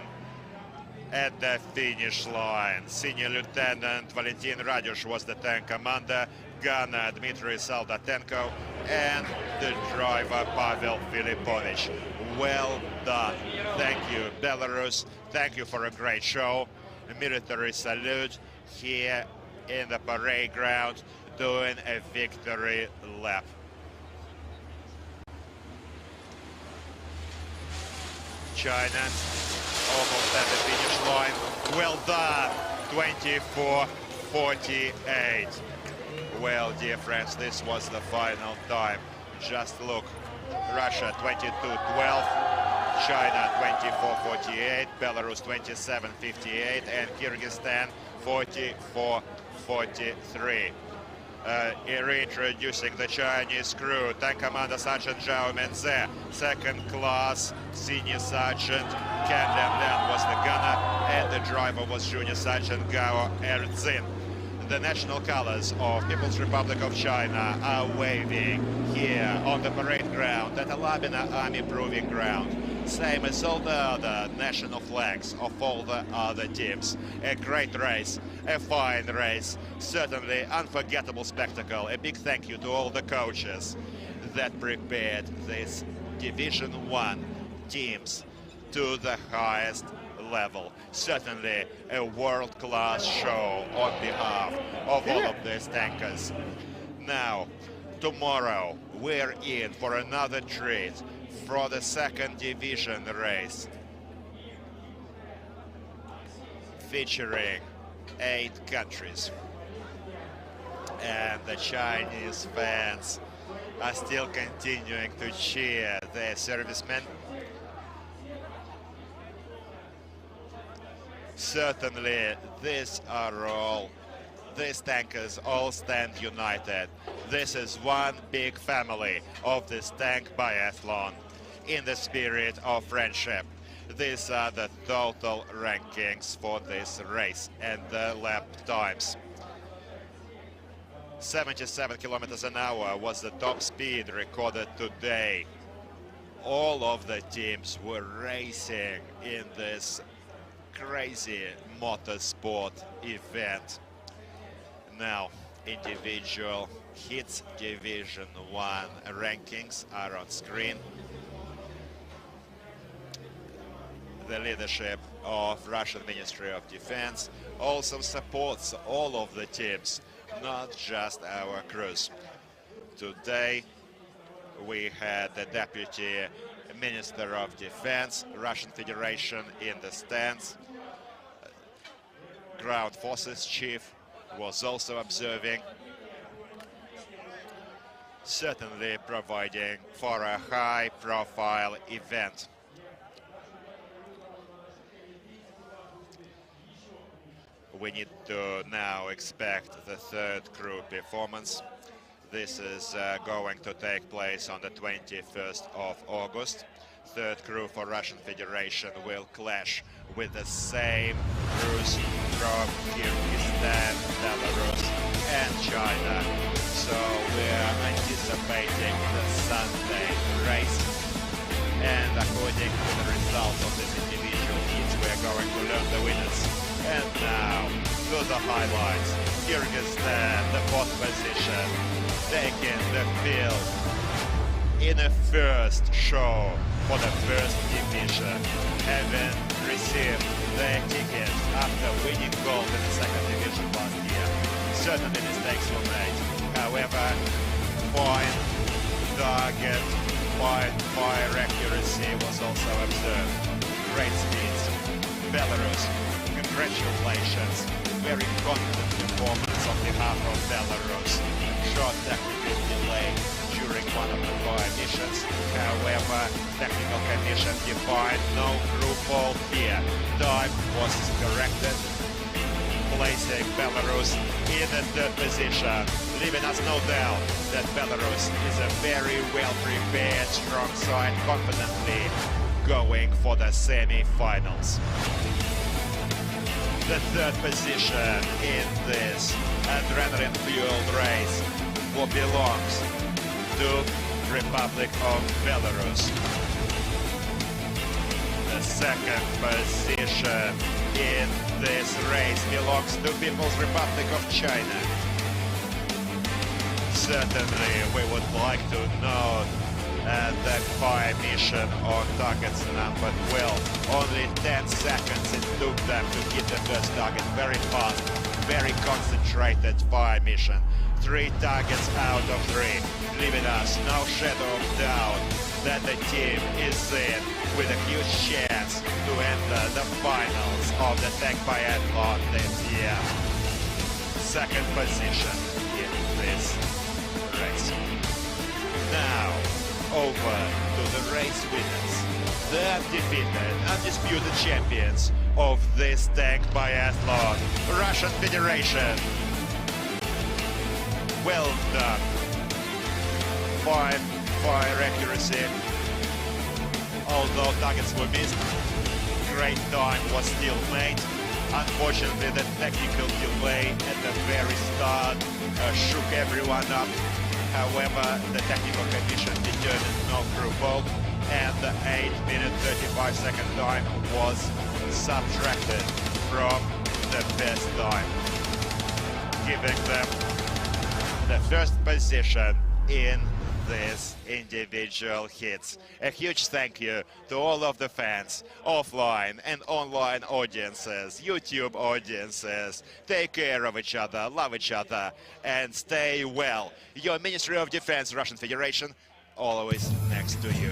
at the finish line. Senior Lieutenant Valentin Radyush was the tank commander, gunner Dmitry Soldatenko, and the driver Pavel Filipovich. Well done. Thank you, Belarus. Thank you for a great show. A military salute here in the parade ground, doing a victory lap. China almost at the finish line. Well done. 24:48. Well, dear friends, this was the final time. Just look. Russia 22:12, China 24:48, Belarus 27:58, and Kyrgyzstan 44:43. Reintroducing the Chinese crew, tank commander Sergeant Zhao Menze, second class senior sergeant Ken Lian was the gunner, and the driver was Junior Sergeant Gao Erzin. The national colors of People's Republic of China are waving here on the parade ground at the Labina Army Proving Ground, same as all the other national flags of all the other teams. A great race, a fine race, certainly unforgettable spectacle. A big thank you to all the coaches that prepared this Division 1 teams to the highest level. Certainly a world-class show on behalf of all of these tankers. Now, tomorrow we're in for another treat for the second division race, featuring 8 countries. And the Chinese fans are still continuing to cheer their servicemen. Certainly, these tankers all stand united. This is one big family of this tank biathlon in the spirit of friendship. These are the total rankings for this race and the lap times. 77 kilometers an hour was the top speed recorded today. All of the teams were racing in this crazy motorsport event. Now, individual hits Division 1 rankings are on screen. The leadership of Russian Ministry of Defense also supports all of the teams, not just our crews. Today we had the Deputy Minister of Defense, Russian Federation, in the stands. Ground Forces Chief was also observing, certainly providing for a high-profile event. We need to now expect the third crew performance. This is going to take place on the 21st of August. Third crew for Russian Federation will clash with the same crews from Kyrgyzstan, Belarus and China. So we're anticipating the Sunday race. And according to the results of this individual heats, we're going to learn the winners. And now to the highlights. Kyrgyzstan, the 4th position, taking the field in a first show for the first division, having received their ticket after winning gold in the second division last year. Certainly mistakes were made. However, fine target, fine fire accuracy was also observed. Great speeds. Belarus, congratulations. Very confident performance on behalf of Belarus. Short technical delay during one of the fire missions. However, technical commission defined no group fault here. Time was corrected, placing Belarus in the third position, leaving us no doubt that Belarus is a very well-prepared, strong side, confidently going for the semi-finals. The third position in this adrenaline-fueled race belongs to Republic of Belarus. The second position in this race belongs to People's Republic of China. Certainly, we would like to note that fire mission on targets number 12. Only 10 seconds it took them to hit the first target. Very fast, very concentrated fire mission. 3 targets out of 3, leaving us no shadow of doubt that the team is in with a huge chance to enter the finals of the Tank Biathlon this year. Second position in this race. Now, over to the race winners, the undefeated, undisputed champions of this Tank Biathlon, Russian Federation. Well done. 5 fire accuracy. Although targets were missed, great time was still made. Unfortunately, the technical delay at the very start shook everyone up. However, the technical commission determined no group fault, and the 8-minute 35-second time was subtracted from the best time, giving them the first position in this individual hits. A huge thank you to all of the fans, offline and online audiences, YouTube audiences. Take care of each other, love each other, and stay well. Your Ministry of Defense, Russian Federation, always next to you.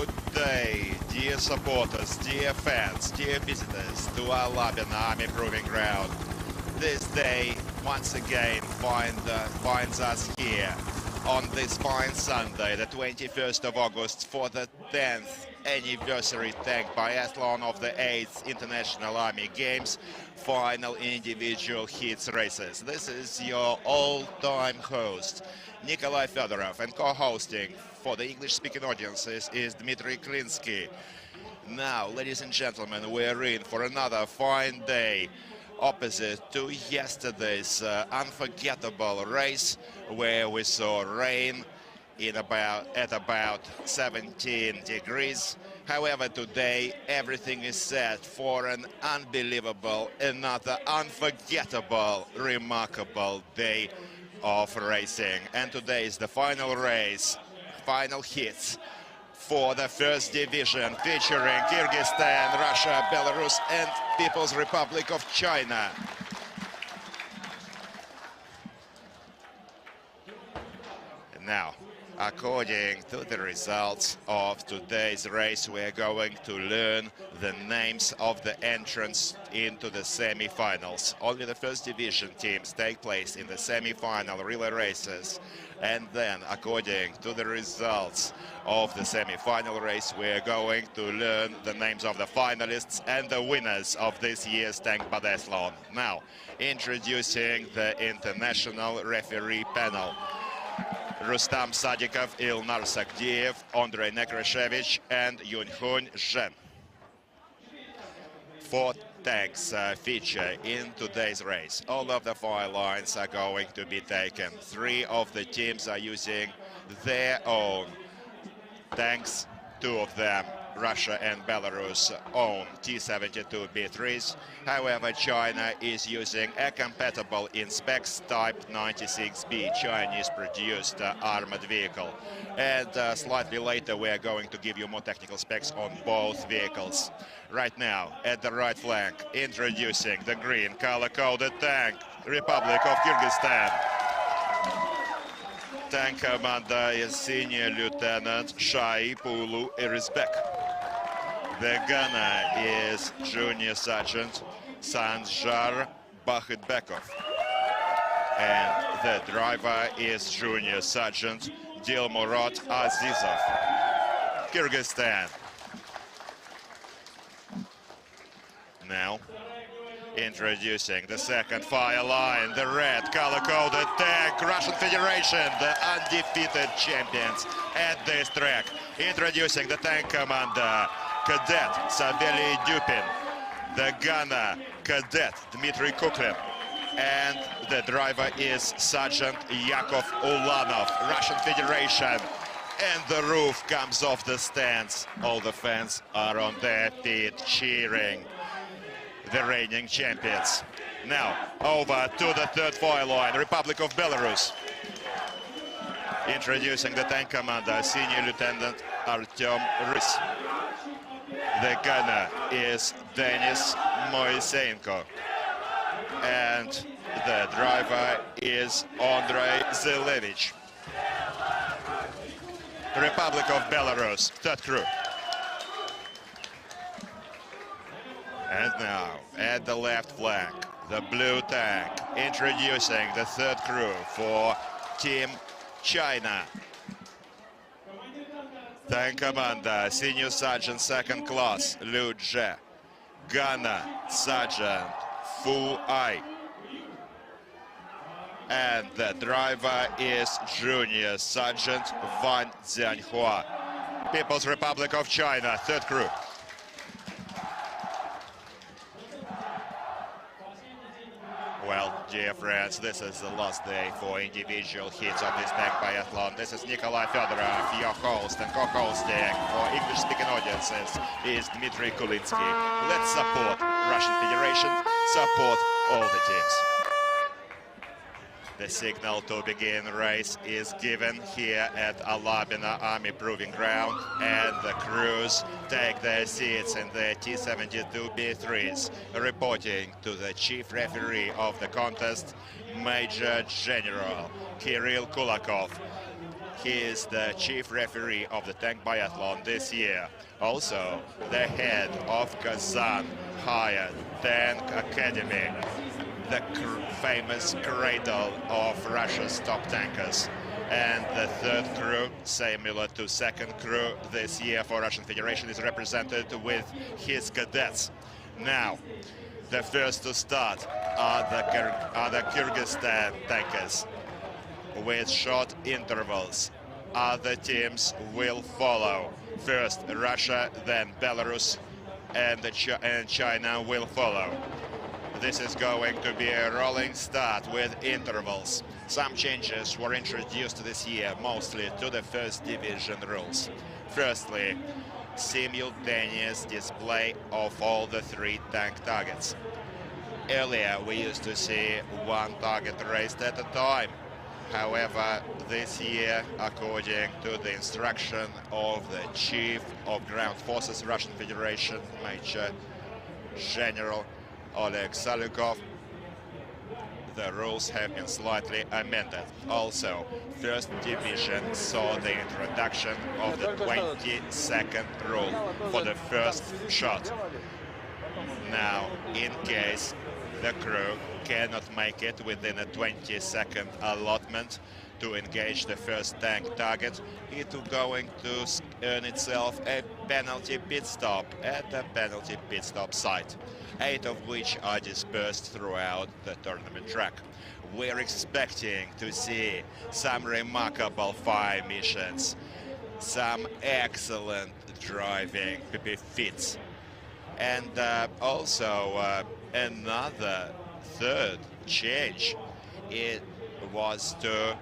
Good day, dear supporters, dear fans, dear visitors to Alabina Army Proving Ground. This day once again finds us here on this fine Sunday, the 21st of August, for the 10th anniversary tank biathlon of the 8th International Army Games final individual heats races. This is your all-time host, Nikolai Fedorov, and co-hosting for the English-speaking audiences is Dmitry Klinsky. Now, ladies and gentlemen, we're in for another fine day, opposite to yesterday's unforgettable race, where we saw rain at about 17 degrees. However, today everything is set for an unbelievable, another unforgettable, remarkable day of racing. And today is the final race, final hits for the first division, featuring Kyrgyzstan, Russia, Belarus, and People's Republic of China. And now, according to the results of today's race, we're going to learn the names of the entrants into the semi-finals. Only the first division teams take place in the semi-final relay races. And then, according to the results of the semi-final race, we're going to learn the names of the finalists and the winners of this year's tank biathlon. Now, introducing the international referee panel. Rustam Sadikov, Ilnar Sakdiev, Andrei Nekrashevich, and Yunhun Zhen. 4 tanks feature in today's race. All of the 5 lines are going to be taken. 3 of the teams are using their own tanks. 2 of them, Russia and Belarus, own T-72B3s. However, China is using a compatible in specs Type 96B Chinese-produced armored vehicle. And slightly later, we are going to give you more technical specs on both vehicles. Right now, at the right flank, introducing the green color-coded tank, Republic of Kyrgyzstan. Tank commander is Senior Lieutenant Shaipulu Irisbek. The gunner is Junior Sergeant Sanjar Bakhitbekov. And the driver is Junior Sergeant Dilmurat Azizov. Kyrgyzstan. Now, introducing the second fire line, the red color-coded tank, Russian Federation, the undefeated champions at this track. Introducing the tank commander, Cadet Savely Dupin, the gunner, Cadet Dmitry Kuklin, and the driver is Sergeant Yakov Ulanov, Russian Federation. And the roof comes off the stands. All the fans are on their feet cheering the reigning champions. Now, over to the third fire line, Republic of Belarus. Introducing the tank commander, Senior Lieutenant Artem Rys. The gunner is Denis Moisenko. And the driver is Andrei Zelevich. Republic of Belarus, third crew. And now, at the left flank, the blue tank, introducing the third crew for Team China. Tank commander, Senior Sergeant Second Class, Liu Zhe. Gunner, Sergeant Fu Ai. And the driver is Junior Sergeant Wang Jianhua. People's Republic of China, third crew. Well, dear friends, this is the last day for individual hits of this tank biathlon. This is Nikolai Fedorov, your host, and co-hosting for English-speaking audiences is Dmitry Kulinsky. Let's support Russian Federation, support all the teams. The signal to begin race is given here at Alabina Army Proving Ground, and the crews take their seats in their T-72B3s. Reporting to the chief referee of the contest, Major General Kirill Kulakov. He is the chief referee of the tank biathlon this year. Also, the head of Kazan Higher Tank Academy, the famous cradle of Russia's top tankers. And the third crew, similar to second crew this year for Russian Federation, is represented with his cadets. Now, the first to start are the Kyrgyzstan tankers with short intervals. Other teams will follow. First Russia, then Belarus, and China will follow. This is going to be a rolling start with intervals. Some changes were introduced this year, mostly to the first division rules. Firstly, simultaneous display of all the 3 tank targets. Earlier, we used to see 1 target raised at a time. However, this year, according to the instruction of the Chief of Ground Forces, Russian Federation, Major General Oleg Salykov, the rules have been slightly amended. Also, first division saw the introduction of the 20-second rule for the first shot. Now, in case the crew cannot make it within a 20-second allotment to engage the first tank target, it is going to earn itself a penalty pit stop at the penalty pit stop site, 8 of which are dispersed throughout the tournament track. We're expecting to see some remarkable fire missions, some excellent driving feats, and also another third change. It was to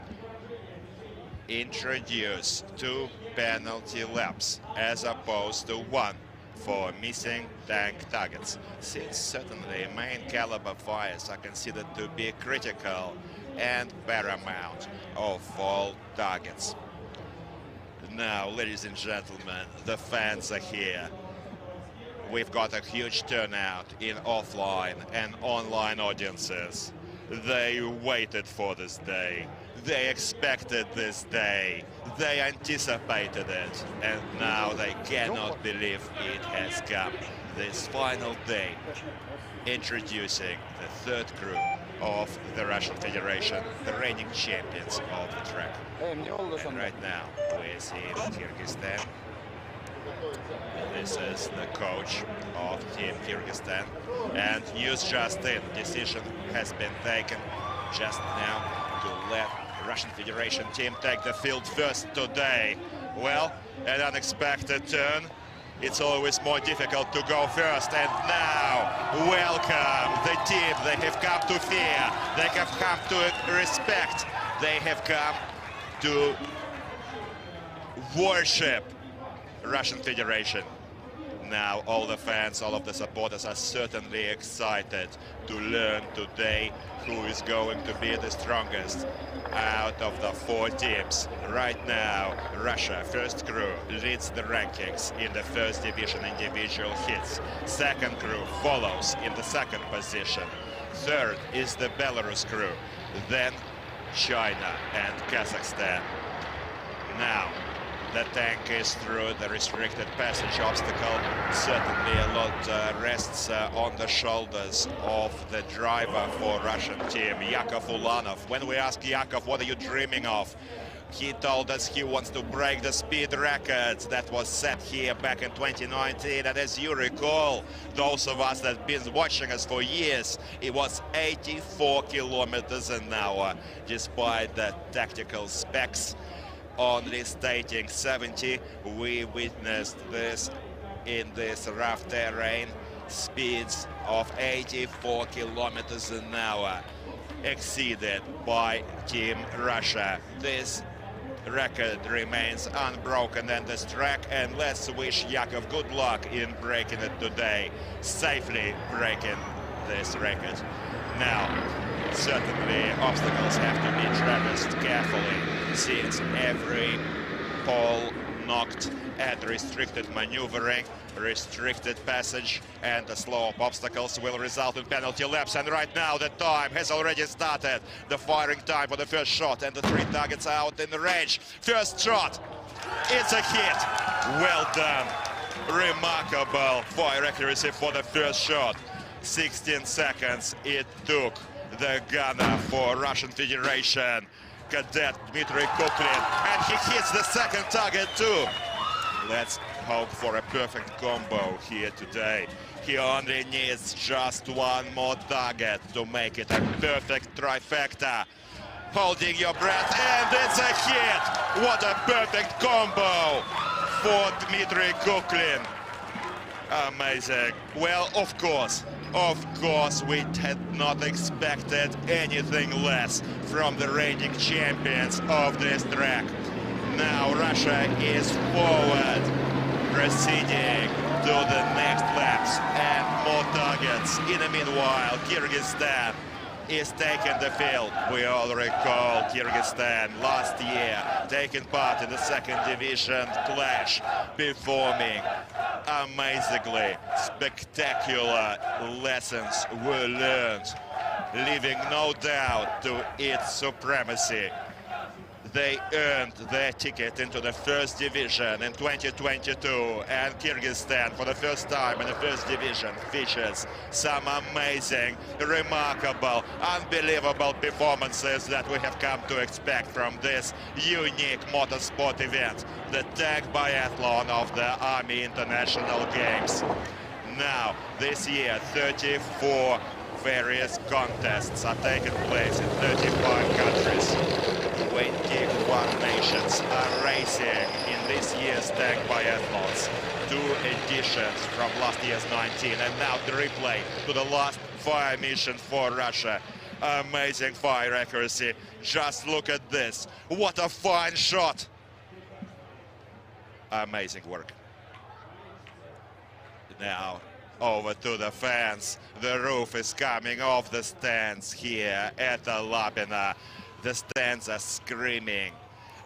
introduce 2 penalty laps as opposed to 1 for missing tank targets, since certainly main caliber fires are considered to be critical and paramount of all targets. Now, ladies and gentlemen, the fans are here. We've got a huge turnout in offline and online audiences. They waited for this day. They expected this day. They anticipated it. And now they cannot believe it has come. This final day, introducing the third crew of the Russian Federation, the reigning champions of the track. And right now, we see Kyrgyzstan. This is the coach of Team Kyrgyzstan. And news just in, decision has been taken just now to let Russian Federation team take the field first today. Well, an unexpected turn. It's always more difficult to go first. And now, welcome the team they have come to fear. They have come to respect. They have come to worship Russian Federation. Now all the fans, all of the supporters are certainly excited to learn today who is going to be the strongest out of the 4 teams. Right now, Russia, first crew, leads the rankings in the first division individual hits. Second crew follows in the second position. Third is the Belarus crew, then China and Kazakhstan. Now, the tank is through the restricted passage obstacle. Certainly a lot rests on the shoulders of the driver for Russian team, Yakov Ulanov. When we asked Yakov, what are you dreaming of? He told us he wants to break the speed record that was set here back in 2019. And as you recall, those of us that have been watching us for years, it was 84 kilometers an hour, despite the tactical specs only stating 70. We witnessed this in this rough terrain. Speeds of 84 kilometers an hour exceeded by Team Russia. This record remains unbroken in this track, and let's wish Yakov good luck in breaking it today, safely breaking this record. Now, certainly obstacles have to be traversed carefully, since every pole knocked at restricted maneuvering, restricted passage, and the slope obstacles will result in penalty laps. And right now the time has already started. The firing time for the first shot, and the 3 targets out in the range. First shot, it's a hit. Well done. Remarkable fire accuracy for the first shot. 16 seconds it took the gunner for Russian Federation, Cadet Dmitry Kuklin, and he hits the second target too. Let's hope for a perfect combo here today. He only needs just one more target to make it a perfect trifecta. Holding your breath, and it's a hit! What a perfect combo for Dmitry Kuklin. Amazing. Well, of course, we had not expected anything less from the reigning champions of this track. Now Russia is forward, proceeding to the next laps and more targets. In the meanwhile, Kyrgyzstan is taking the field. We all recall Kyrgyzstan last year taking part in the second division clash, performing amazingly. Spectacular lessons were learned, leaving no doubt to its supremacy. They earned their ticket into the first division in 2022, and Kyrgyzstan, for the first time in the first division, features some amazing, remarkable, unbelievable performances that we have come to expect from this unique motorsport event, the tag biathlon of the Army International Games. Now, this year, 34 various contests are taking place in 35 countries. 21 nations are racing in this year's tag biathlons. 2 editions from last year's 19, and now the replay to the last fire mission for Russia. Amazing fire accuracy. Just look at this. What a fine shot. Amazing work. Now, over to the fans. The roof is coming off the stands here at the Labina. The stands are screaming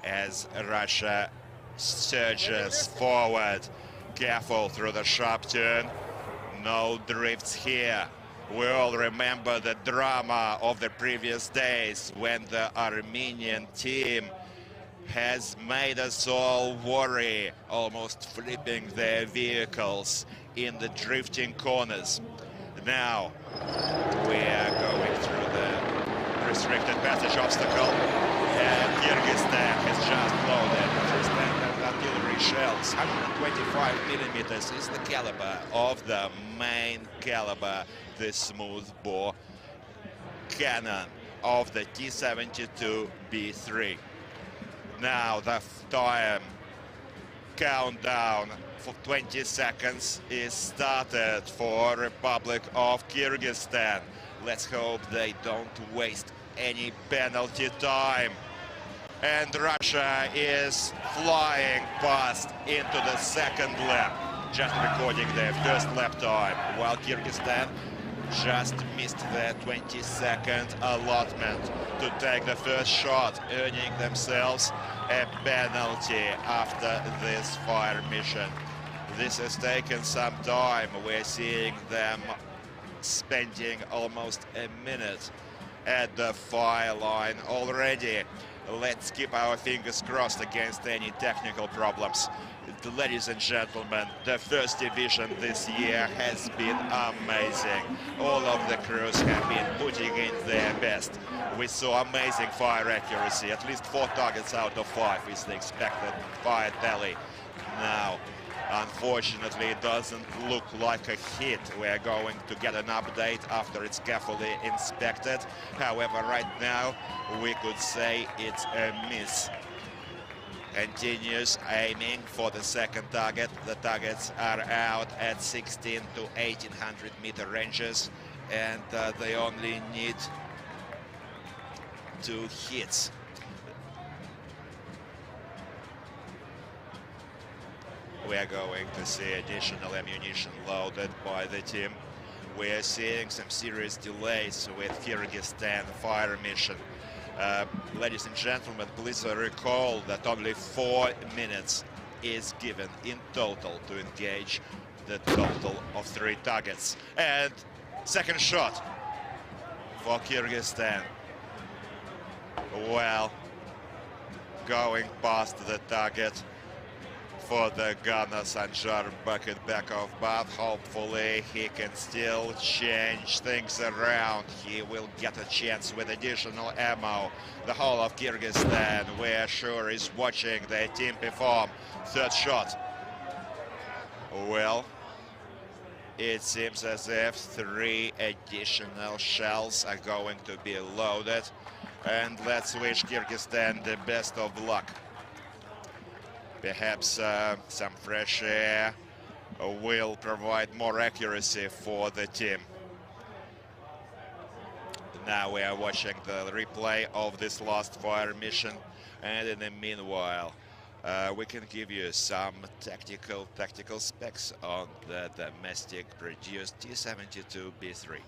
as Russia surges forward. Careful through the sharp turn. No drifts here. We all remember the drama of the previous days when the Armenian team has made us all worry, almost flipping their vehicles in the drifting corners. Now we are going through the restricted passage obstacle, and Kyrgyzstan has just loaded the standard artillery shells. 125 millimeters is the caliber of the main caliber, the smoothbore cannon of the T-72B3. Now the time countdown for 20 seconds is started for Republic of Kyrgyzstan. Let's hope they don't waste any penalty time. And Russia is flying past into the second lap, just recording their first lap time, while Kyrgyzstan just missed their 20-second allotment to take the first shot, earning themselves a penalty after this fire mission. This has taken some time. We're seeing them spending almost a minute at the fire line already. Let's keep our fingers crossed against any technical problems. Ladies and gentlemen, the first division this year has been amazing. All of the crews have been putting in their best. We saw amazing fire accuracy. At least 4 targets out of 5 is the expected fire tally. Now, unfortunately, it doesn't look like a hit. We're going to get an update after it's carefully inspected. However, right now, we could say it's a miss. Continues aiming for the second target. The targets are out at 16 to 1800 meter ranges, and they only need 2 hits. We are going to see additional ammunition loaded by the team. We are seeing some serious delays with Kyrgyzstan fire mission. Ladies and gentlemen, please recall that only 4 minutes is given in total to engage the total of 3 targets. And second shot for Kyrgyzstan. Well, going past the target for the gunner Sanjar bucket back off, but hopefully he can still change things around. He will get a chance with additional ammo. The whole of Kyrgyzstan, we're sure, is watching their team perform. Third shot. Well, it seems as if 3 additional shells are going to be loaded. And let's wish Kyrgyzstan the best of luck. Perhaps some fresh air will provide more accuracy for the team. Now we are watching the replay of this last fire mission, and in the meanwhile we can give you some tactical specs on the domestic produced T-72B3.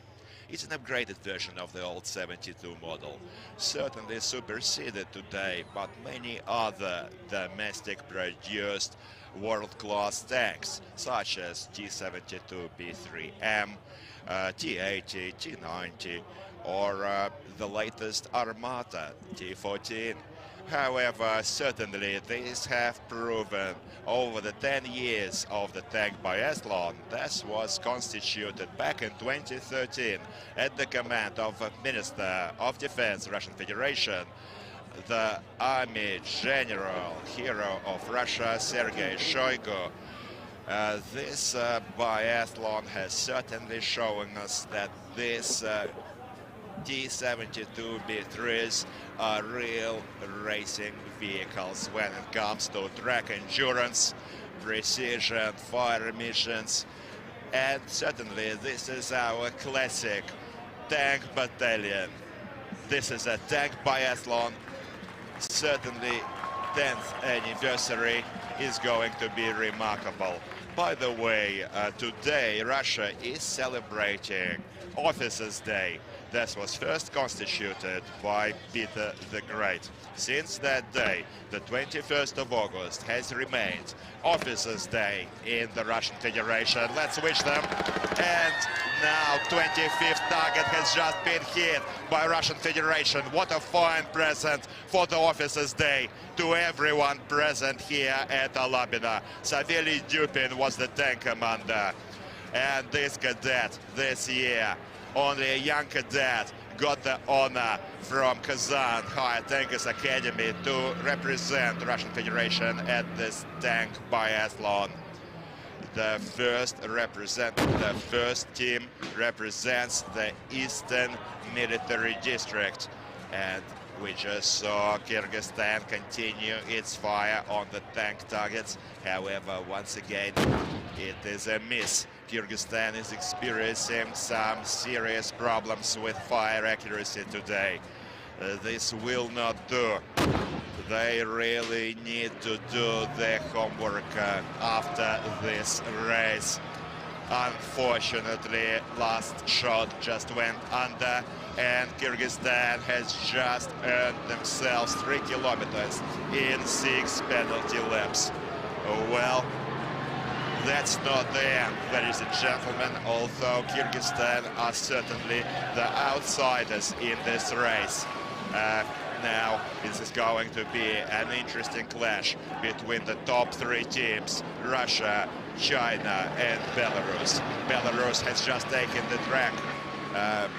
It's an upgraded version of the old 72 model, certainly superseded today, but many other domestic-produced world-class tanks, such as T-72B3M, T-80, T-90, or the latest Armata, T-14. However, certainly these have proven over the 10 years of the tank biathlon. This was constituted back in 2013 at the command of Minister of Defense, Russian Federation, the Army General, hero of Russia, Sergei Shoigu. This biathlon has certainly shown us that this T-72B3s are real racing vehicles when it comes to track endurance, precision, fire missions, and certainly this is our classic tank battalion. This is a tank biathlon. Certainly 10th anniversary is going to be remarkable. By the way, today Russia is celebrating Officers' Day. This was first constituted by Peter the Great. Since that day, the 21st of August has remained Officers' Day in the Russian Federation. Let's wish them. And now 25th target has just been hit by Russian Federation. What a fine present for the Officers' Day to everyone present here at Alabina. Savely Dupin was the tank commander. And this cadet this year, only a young cadet, got the honor from Kazan High Tankers Academy to represent the Russian Federation at this tank biathlon. The first team represents the Eastern Military District, and we just saw Kyrgyzstan continue its fire on the tank targets. However, once again, it is a miss. Kyrgyzstan is experiencing some serious problems with fire accuracy today. This will not do. They really need to do their homework after this race. Unfortunately, last shot just went under, and Kyrgyzstan has just earned themselves 3 kilometers in 6 penalty laps. Well, that's not the end, ladies and gentlemen, although Kyrgyzstan are certainly the outsiders in this race. Now, this is going to be an interesting clash between the top 3 teams, Russia, China, and Belarus. Belarus has just taken the track.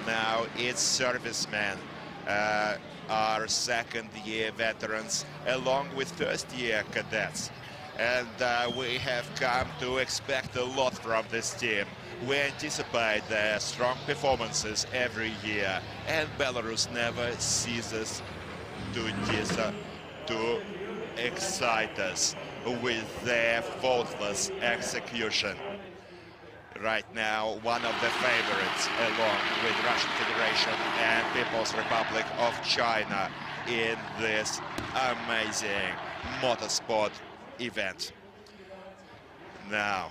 Now, its servicemen are second-year veterans, along with first-year cadets. And we have come to expect a lot from this team. We anticipate their strong performances every year, and Belarus never ceases to excite us with their faultless execution. Right now, one of the favorites, along with Russian Federation and People's Republic of China, in this amazing motorsport event. Now,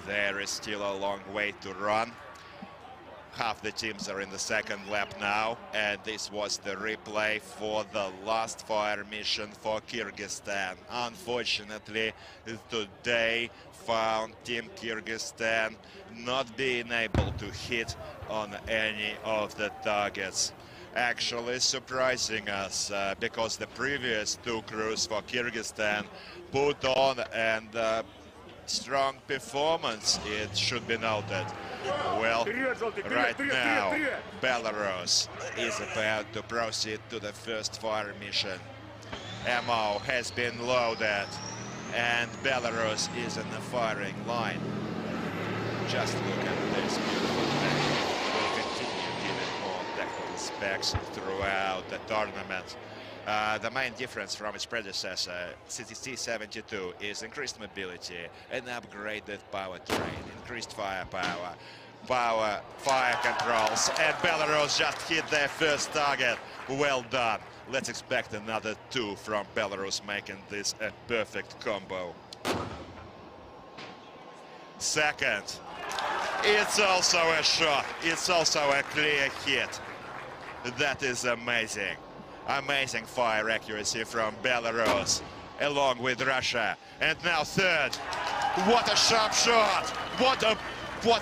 there is still a long way to run. half the teams are in the second lap now, and this was the replay for the last fire mission for Kyrgyzstan. Unfortunately, today found Team Kyrgyzstan not being able to hit on any of the targets. Actually surprising us because the previous two crews for Kyrgyzstan put on and strong performance, it should be noted. Well, right now, Belarus is about to proceed to the first fire mission. Ammo has been loaded, and Belarus is in the firing line. Just look at this beautiful thing. We'll continue giving more technical specs throughout the tournament. The main difference from its predecessor, T-72, is increased mobility, an upgraded powertrain, increased firepower, fire controls, and Belarus just hit their first target. Well done. Let's expect another two from Belarus, making this a perfect combo. Second, it's also a shot. It's also a clear hit. That is amazing. Amazing fire accuracy from Belarus, along with Russia. And now third. What a sharp shot! What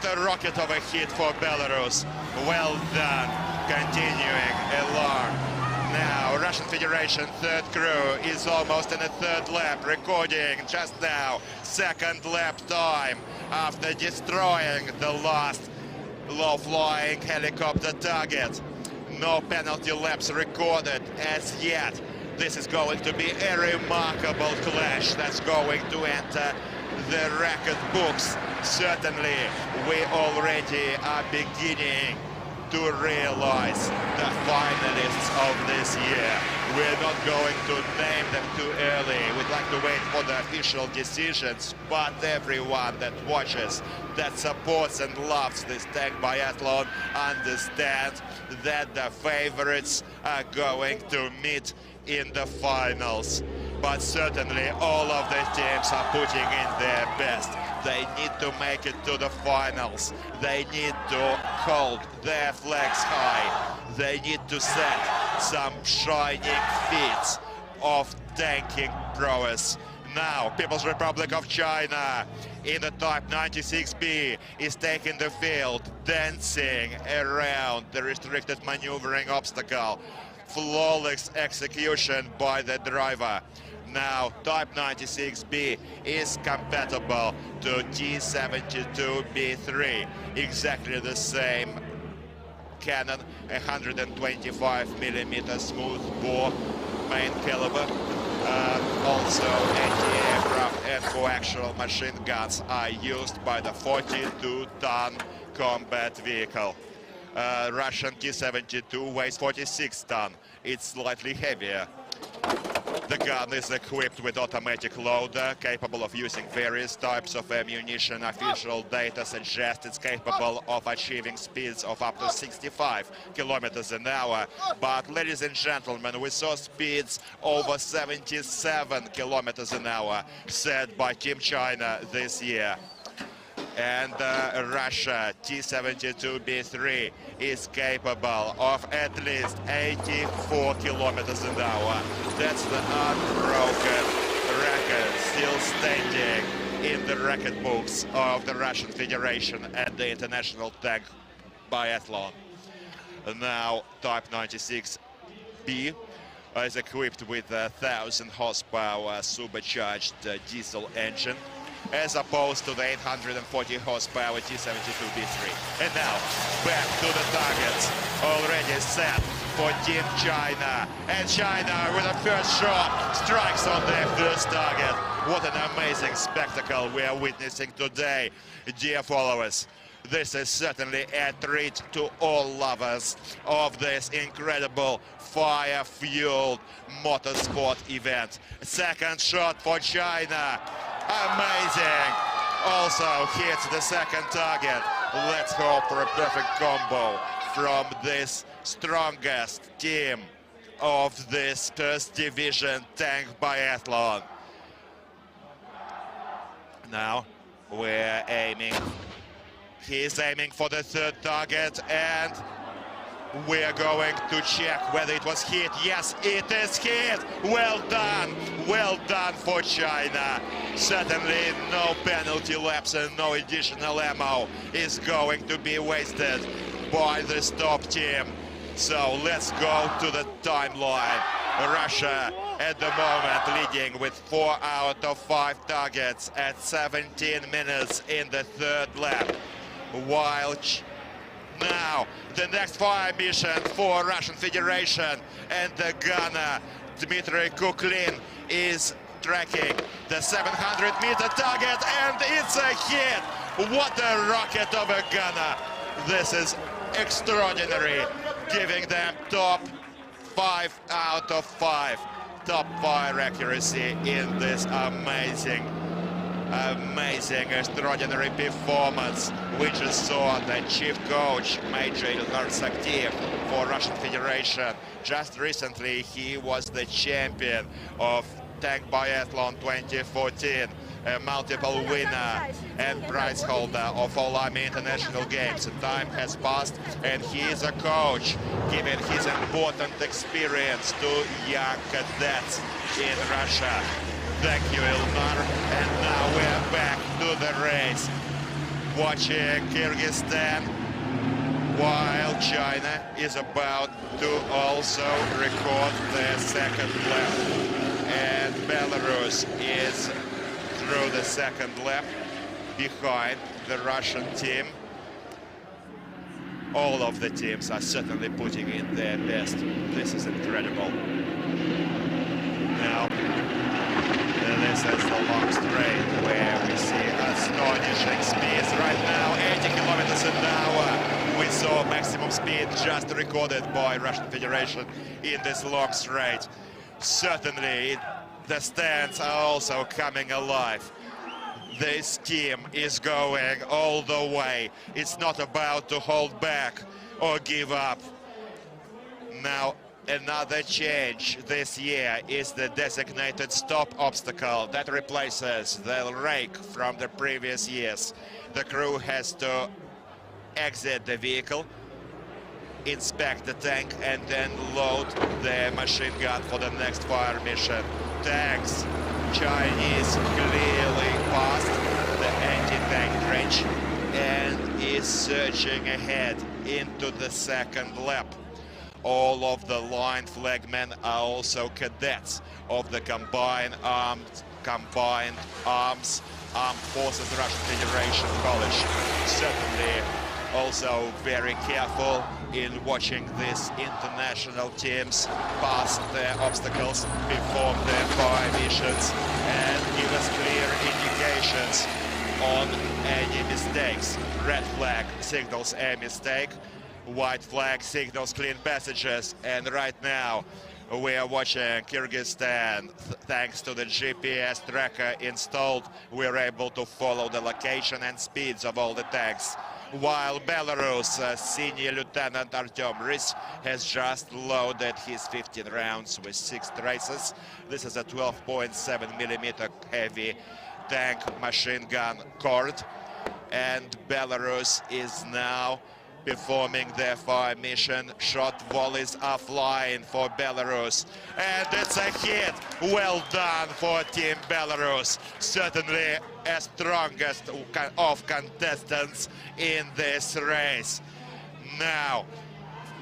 a rocket of a hit for Belarus. Well done. Continuing along. Now, Russian Federation third crew is almost in the third lap, recording just now second lap time after destroying the last low-flying helicopter target. No penalty laps recorded as yet. This is going to be a remarkable clash that's going to enter the record books. Certainly, we already are beginning to realize the finalists of this year. We're not going to name them too early. We'd like to wait for the official decisions, but everyone that watches, that supports and loves this tank biathlon understands that the favorites are going to meet in the finals. But certainly all of the teams are putting in their best. They need to make it to the finals. They need to hold their flags high. They need to set some shining feats of tanking prowess. Now, People's Republic of China in the Type 96B is taking the field, dancing around the restricted maneuvering obstacle. Flawless execution by the driver. Now, Type 96B is compatible to T-72B3, exactly the same cannon, 125mm smooth bore main caliber. Also, anti-aircraft and coaxial machine guns are used by the 42-ton combat vehicle. Russian T-72 weighs 46 tons. It's slightly heavier. The gun is equipped with automatic loader, capable of using various types of ammunition. Official data suggests it's capable of achieving speeds of up to 65 kilometers an hour. But, ladies and gentlemen, we saw speeds over 77 kilometers an hour set by Team China this year. And Russia T-72B3 is capable of at least 84 kilometers an hour. That's the unbroken record still standing in the record books of the Russian Federation and the International Tank Biathlon. Now, Type 96B is equipped with a 1,000 horsepower supercharged diesel engine, as opposed to the 840 horsepower T-72B3. And now, back to the targets, already set for Team China. And China, with a first shot, strikes on their first target. What an amazing spectacle we are witnessing today, dear followers. This is certainly a treat to all lovers of this incredible fire-fueled motorsport event. Second shot for China. Amazing. Also hits the second target. Let's hope for a perfect combo from this strongest team of this first division tank biathlon. Now we're aiming He is aiming for the third target, and we are going to check whether it was hit. Yes, it is hit. Well done for China. Certainly no penalty laps and no additional ammo is going to be wasted by this top team. So let's go to the timeline. Russia at the moment leading with 4 out of 5 targets at 17 minutes in the third lap. While now the next fire mission for Russian Federation, and the gunner Dmitry Kuklin is tracking the 700-meter target, and it's a hit. What a rocket of a gunner. This is extraordinary, giving them top 5 out of 5 top fire accuracy in this amazing, extraordinary performance. We just saw the chief coach, Major TRtrebuC for Russian Federation. Just recently, he was the champion of Tank Biathlon 2014, a multiple winner and prize holder of all Army International Games. Time has passed, and he is a coach, giving his important experience to young cadets in Russia. Thank you, Ilmar. And now we're back to the race, watching Kyrgyzstan, while China is about to also record their second lap. And Belarus is through the second lap behind the Russian team. All of the teams are certainly putting in their best. This is incredible. Now, this is the long straight where we see astonishing speeds. Right now, 80 kilometers an hour. We saw maximum speed just recorded by Russian Federation in this long straight. Certainly, the stands are also coming alive. This team is going all the way. It's not about to hold back or give up. Now, another change this year is the designated stop obstacle that replaces the rake from the previous years. The crew has to exit the vehicle, inspect the tank, and then load the machine gun for the next fire mission. Tanks, Chinese clearly passed the anti-tank trench and is surging ahead into the second lap. All of the line flagmen are also cadets of the Combined Armed Forces Russian Federation College. Certainly also very careful in watching these international teams pass their obstacles, perform their fire missions, and give us clear indications on any mistakes. Red flag signals a mistake, white flag signals clean passages, and right now we are watching Kyrgyzstan. Thanks to the GPS tracker installed, we're able to follow the location and speeds of all the tanks. While Belarus, Senior Lieutenant Artyom Rys has just loaded his 15 rounds with 6 traces. This is a 12.7mm heavy tank machine gun cord, and Belarus is now performing their fire mission. Shot volleys are flying for Belarus, and it's a hit. Well done for Team Belarus. Certainly a strongest of contestants in this race. Now,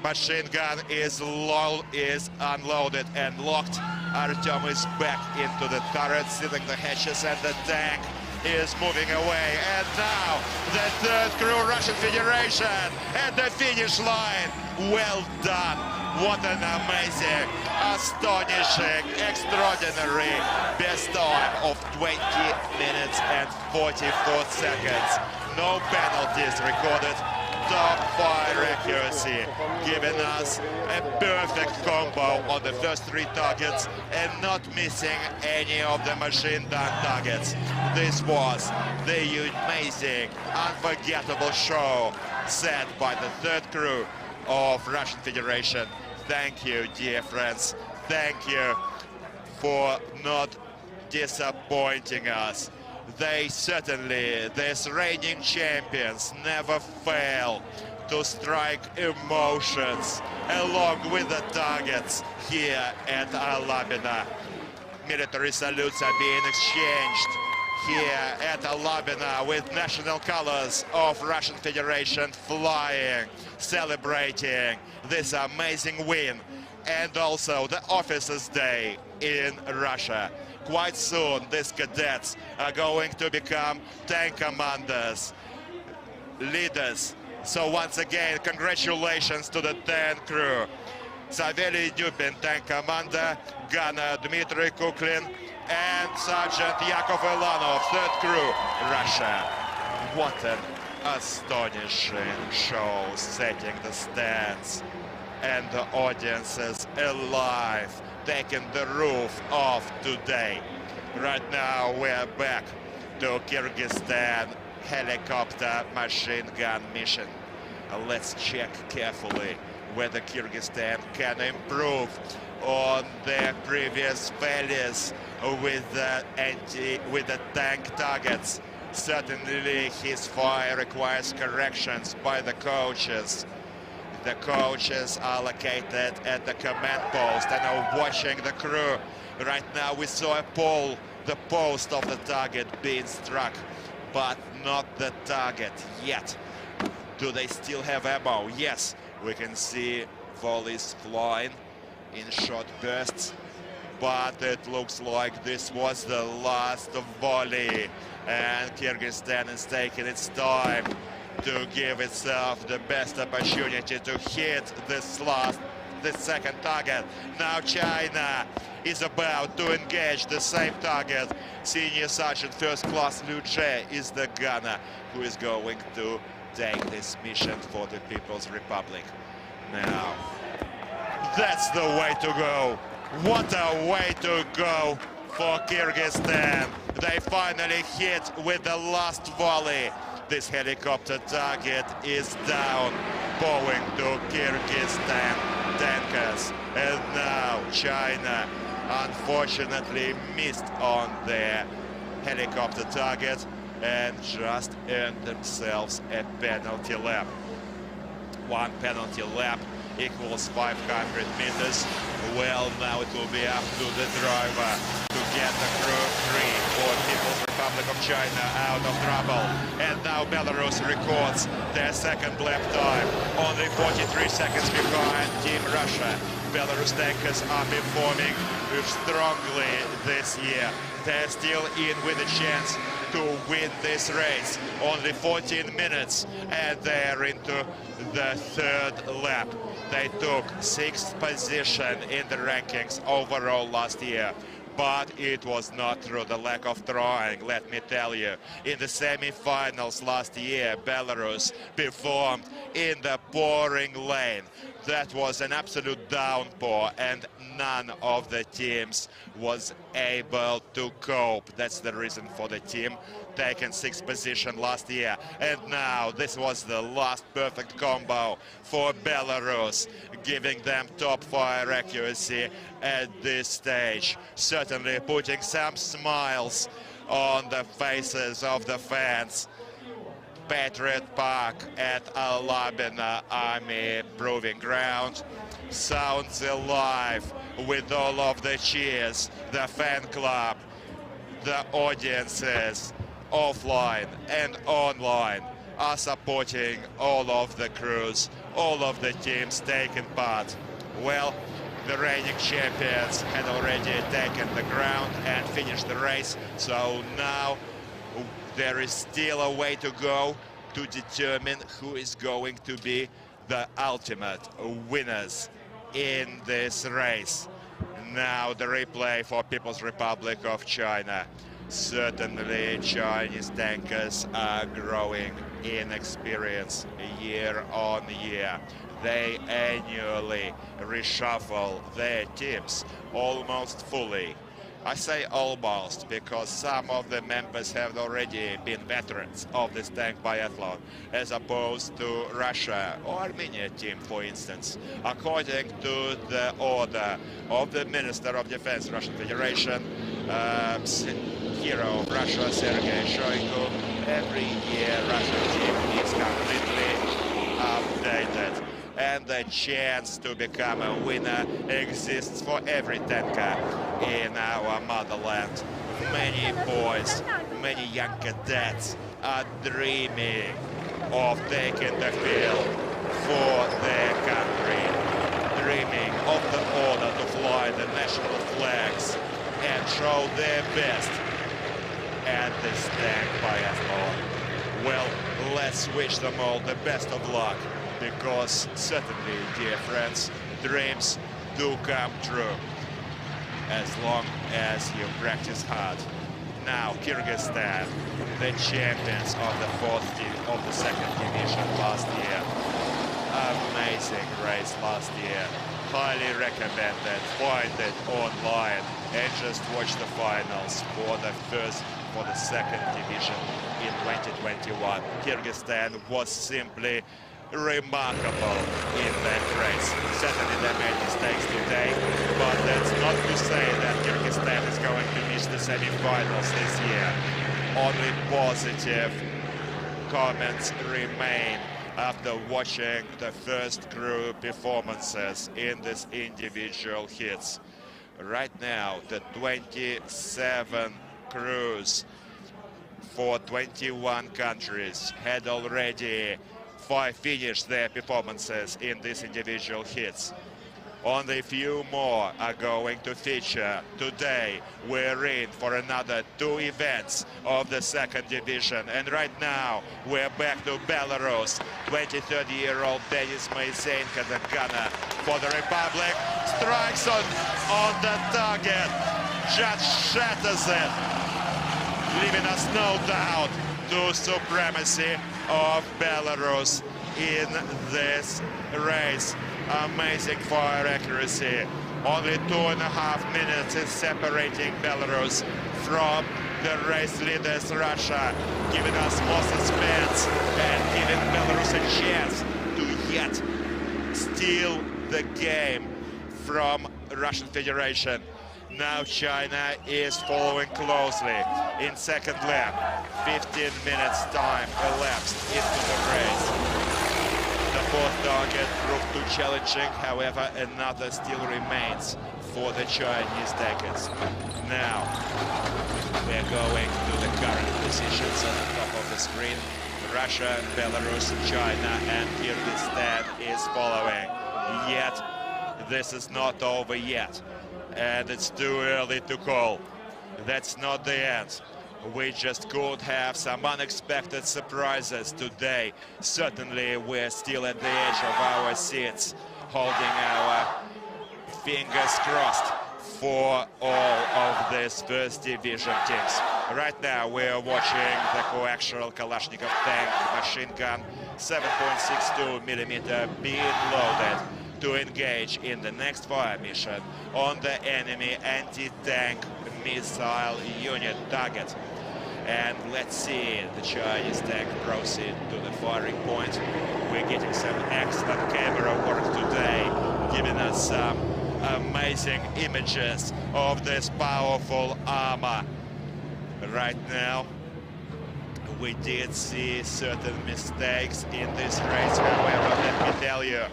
machine gun is unloaded and locked. Artyom is back into the turret, sealing the hatches, and the tank is moving away. And now the third crew, Russian Federation, at the finish line. Well done. What an amazing, astonishing, extraordinary best time of 20 minutes and 44 seconds. No penalties recorded. Top fire accuracy, giving us a perfect combo on the first 3 targets and not missing any of the machine-gun targets. This was the amazing, unforgettable show set by the third crew of Russian Federation. Thank you, dear friends. Thank you for not disappointing us. They certainly, these reigning champions, never fail to strike emotions along with the targets here at Alabina. Military salutes are being exchanged here at Alabina with national colors of Russian Federation flying, celebrating this amazing win, and also the Officers' Day in Russia. Quite soon, these cadets are going to become tank commanders, leaders. So once again, congratulations to the 10 crew. Savely Dupin, tank commander, gunner Dmitry Kuklin, and Sergeant Yakov Ilanov, 3rd crew, Russia. What an astonishing show, setting the stands and the audiences alive, taking the roof off today. Right now we're back to Kyrgyzstan helicopter machine gun mission. Let's check carefully whether Kyrgyzstan can improve on their previous failures with the tank targets. Certainly his fire requires corrections by the coaches. The coaches are located at the command post and are watching the crew. Right now we saw a pole, the post of the target being struck, but not the target yet. Do they still have ammo? Yes, we can see volleys flying in short bursts, but it looks like this was the last volley, and Kyrgyzstan is taking its time to give itself the best opportunity to hit the second target. Now China is about to engage the same target. Senior Sergeant First Class Liu Zhe is the gunner who is going to take this mission for the People's Republic. Now, that's the way to go. What a way to go for Kyrgyzstan. They finally hit with the last volley. This helicopter target is down, bowing to Kyrgyzstan tankers. And now China unfortunately missed on their helicopter target and just earned themselves a penalty lap. One penalty lap equals 500 meters. Well, now it will be up to the driver to get the crew free for People's Republic of China out of trouble. And now Belarus records their second lap time, only 43 seconds behind Team Russia. Belarus tankers are performing strongly this year. They're still in with a chance to win this race. Only 14 minutes and they're into the third lap. They took 6th position in the rankings overall last year, but it was not through the lack of trying, let me tell you. In the semi-finals last year, Belarus performed in the pouring rain. That was an absolute downpour, and none of the teams was able to cope. That's the reason for the team taking 6th position last year. And now this was the last perfect combo for Belarus, giving them top fire accuracy at this stage. Certainly putting some smiles on the faces of the fans. Patriot Park at Alabina Army Proving Ground sounds alive with all of the cheers. The fan club, the audiences, offline and online, are supporting all of the crews, all of the teams taking part. Well, the reigning champions had already taken the ground and finished the race, so now there is still a way to go to determine who is going to be the ultimate winners in this race. Now the replay for People's Republic of China. Certainly Chinese tankers are growing in experience year on year. They annually reshuffle their teams almost fully. I say almost because some of the members have already been veterans of this tank biathlon, as opposed to Russia or Armenia team, for instance. According to the order of the Minister of Defense, Russian Federation, hero of Russia, Sergei Shoigu, every year Russian team is completely updated, and the chance to become a winner exists for every tanker in our motherland. Many boys, many young cadets are dreaming of taking the field for their country, dreaming of the honor to fly the national flags and show their best at this tank biathlon. Well, let's wish them all the best of luck, because certainly, dear friends, dreams do come true as long as you practice hard. Now, Kyrgyzstan, the champions of the second division last year. Amazing race last year. Highly recommended. Find it online and just watch the finals for the second division in 2021. Kyrgyzstan was simply remarkable in that race. Certainly they made mistakes today, but that's not to say that Kyrgyzstan is going to miss the semi-finals this year. Only positive comments remain after watching the first crew performances in this individual hits. Right now, the 27 crews for 21 countries had already finished their performances in these individual hits. Only a few more are going to feature today. We're in for another 2 events of the second division. And right now, we're back to Belarus. 23-year-old Denis Moisenko, the gunner for the Republic, strikes on the target, just shatters it, leaving us no doubt to supremacy of Belarus in this race. Amazing fire accuracy. Only 2.5 minutes is separating Belarus from the race leaders Russia, giving us more suspense and giving Belarus a chance to yet steal the game from the Russian Federation. Now China is following closely in second lap. 15 minutes time elapsed into the race. The fourth target proved too challenging, however, another still remains for the Chinese tankers. Now, we're going to the current positions on the top of the screen. Russia, Belarus, China, and Kyrgyzstan is following. Yet, this is not over yet, and it's too early to call. That's not the end. We just could have some unexpected surprises today. Certainly, we're still at the edge of our seats, holding our fingers crossed for all of these first division teams. Right now, we're watching the coaxial Kalashnikov tank machine gun 7.62mm being loaded to engage in the next fire mission on the enemy anti-tank missile unit target. And let's see the Chinese tank proceed to the firing point. We're getting some excellent camera work today, giving us some amazing images of this powerful armor. Right now, we did see certain mistakes in this race. However, let me tell you,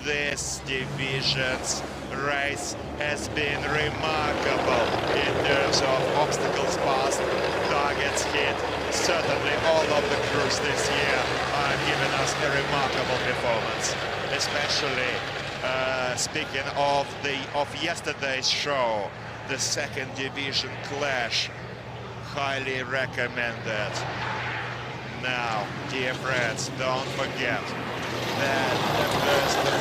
this division's race has been remarkable in terms of obstacles passed, targets hit. Certainly all of the crews this year are giving us a remarkable performance, especially speaking of yesterday's show, the second division clash. Highly recommended. Now, dear friends, don't forget that the 1st of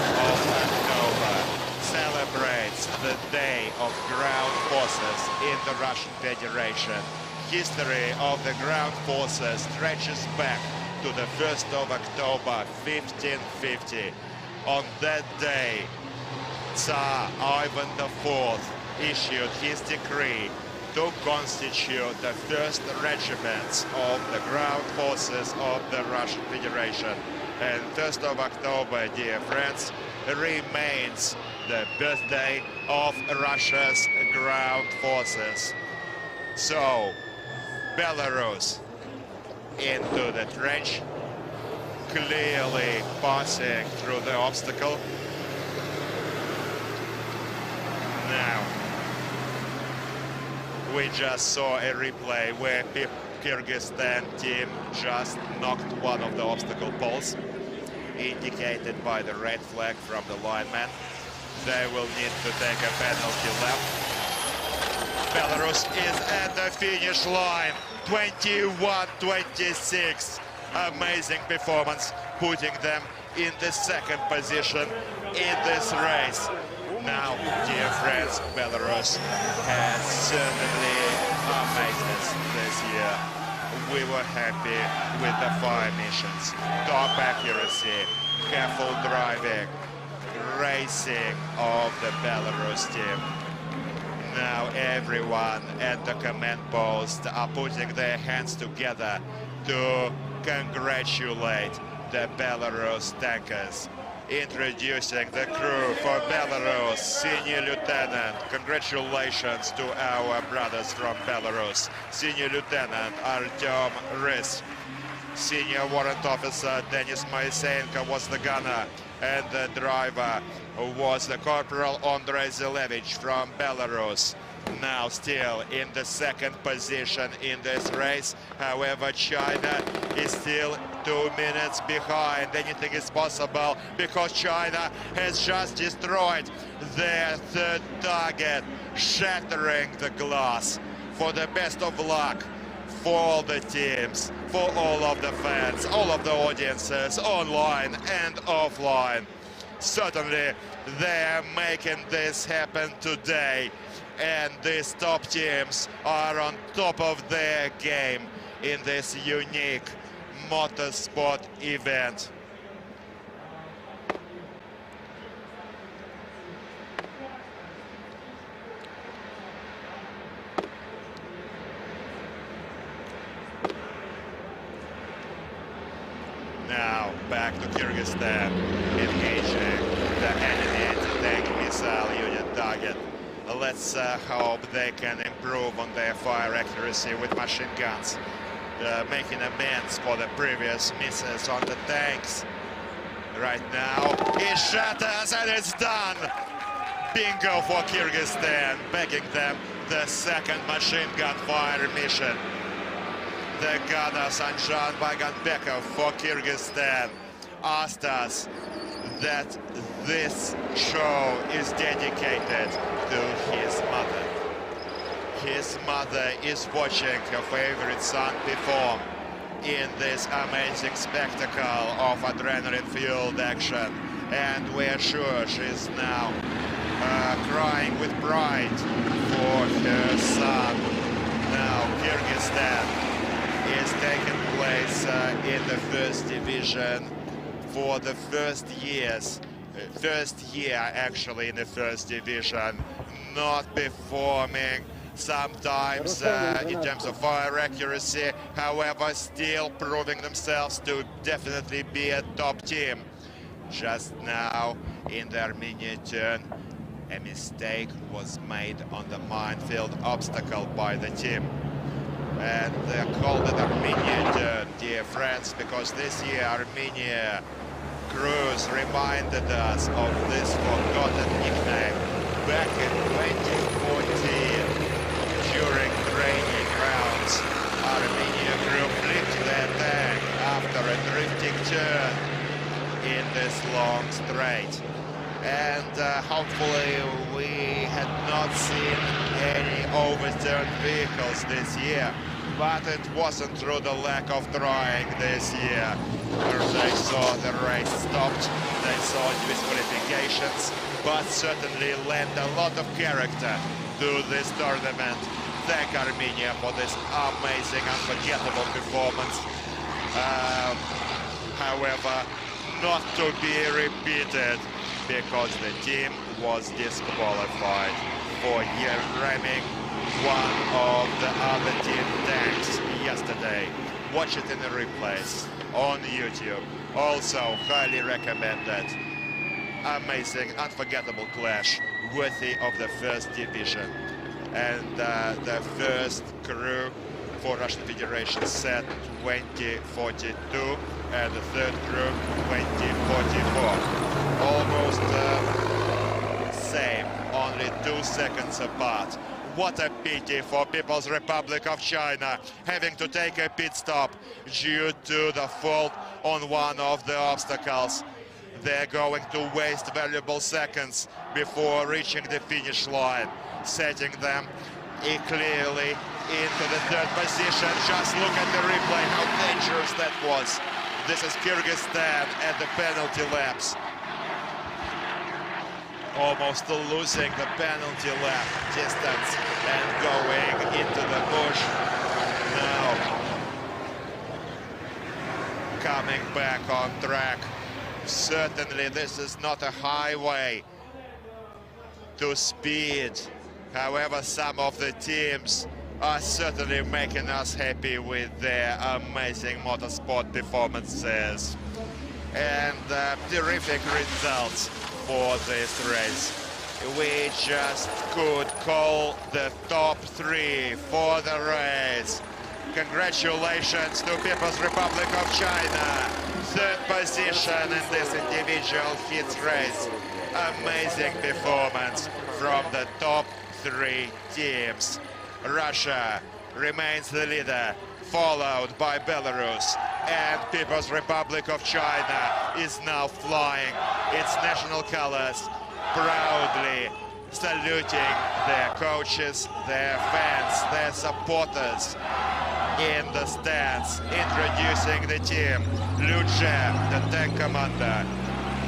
October celebrates the Day of Ground Forces in the Russian Federation. History of the ground forces stretches back to the 1st of October 1550. On that day, Tsar Ivan IV issued his decree to constitute the first regiments of the ground forces of the Russian Federation. And 1st of October, dear friends, remains the birthday of Russia's ground forces. So, Belarus into the trench, clearly passing through the obstacle. Now, we just saw a replay where Kyrgyzstan team just knocked one of the obstacle poles, indicated by the red flag from the lineman. They will need to take a penalty lap. Belarus is at the finish line, 21-26. Amazing performance, putting them in the second position in this race. Now, dear friends, Belarus has certainly amazed us this year. We were happy with the 5 missions. Top accuracy, careful driving, racing of the Belarus team. Now everyone at the command post are putting their hands together to congratulate the Belarus tankers. Introducing the crew for Belarus, Senior Lieutenant. Congratulations to our brothers from Belarus. Senior Lieutenant Artyom Rys. Senior Warrant Officer Denis Moisenko was the gunner, and the driver was the Corporal Andrei Zelevich from Belarus. Now still in the second position in this race. However, China is still 2 minutes behind. Anything is possible because China has just destroyed their third target, shattering the glass. For the best of luck for all the teams, for all of the fans, all of the audiences, online and offline. Certainly, they're making this happen today. And these top teams are on top of their game in this unique motorsport event. Now back to Kyrgyzstan, engaging the enemy anti-tank missile unit target. Let's hope they can improve on their fire accuracy with machine guns, making amends for the previous misses on the tanks. Right now, he shatters and it's done! Bingo for Kyrgyzstan, begging them the second machine gun fire mission. The gunner Sanjan Baganbekov for Kyrgyzstan asked us that this show is dedicated to his mother. His mother is watching her favorite son perform in this amazing spectacle of adrenaline-fueled action, and we're sure she's now crying with pride for her son. Now Kyrgyzstan is taking place in the first division for the first year actually in the first division, not performing sometimes in terms of fire accuracy, however still proving themselves to definitely be a top team. Just now in the Armenian turn, a mistake was made on the minefield obstacle by the team. And they called it Armenian turn, dear friends, because this year Armenia crews reminded us of this forgotten nickname. Back in 2014, during training rounds, Armenia crew flipped their tank after a drifting turn in this long straight. And hopefully we had not seen any overturned vehicles this year. But it wasn't through the lack of trying this year. They saw the race stopped, they saw disqualifications, but certainly lent a lot of character to this tournament. Thank Armenia for this amazing, unforgettable performance. However, not to be repeated, because the team was disqualified for ramming one of the other team tanks yesterday. Watch it in the replays on YouTube. Also, highly recommended. Amazing, unforgettable clash, worthy of the first division. And the first crew for Russian Federation set 2042, and the third crew 2044. Almost same, only 2 seconds apart. What a pity for People's Republic of China, having to take a pit stop due to the fault on one of the obstacles. They're going to waste valuable seconds before reaching the finish line, setting them clearly into the third position. Just look at the replay, how dangerous that was. This is Kyrgyzstan at the penalty laps. Almost losing the penalty lap distance and going into the bush. Now coming back on track. Certainly this is not a highway to speed. However, some of the teams are certainly making us happy with their amazing motorsport performances and terrific results for this race. We just could call the top 3 for the race. Congratulations to People's Republic of China. 3rd position in this individual heats race. Amazing performance from the top 3 teams. Russia remains the leader, followed by Belarus, and People's Republic of China is now flying its national colors, proudly saluting their coaches, their fans, their supporters in the stands, introducing the team. Liu Zhe, the tank commander,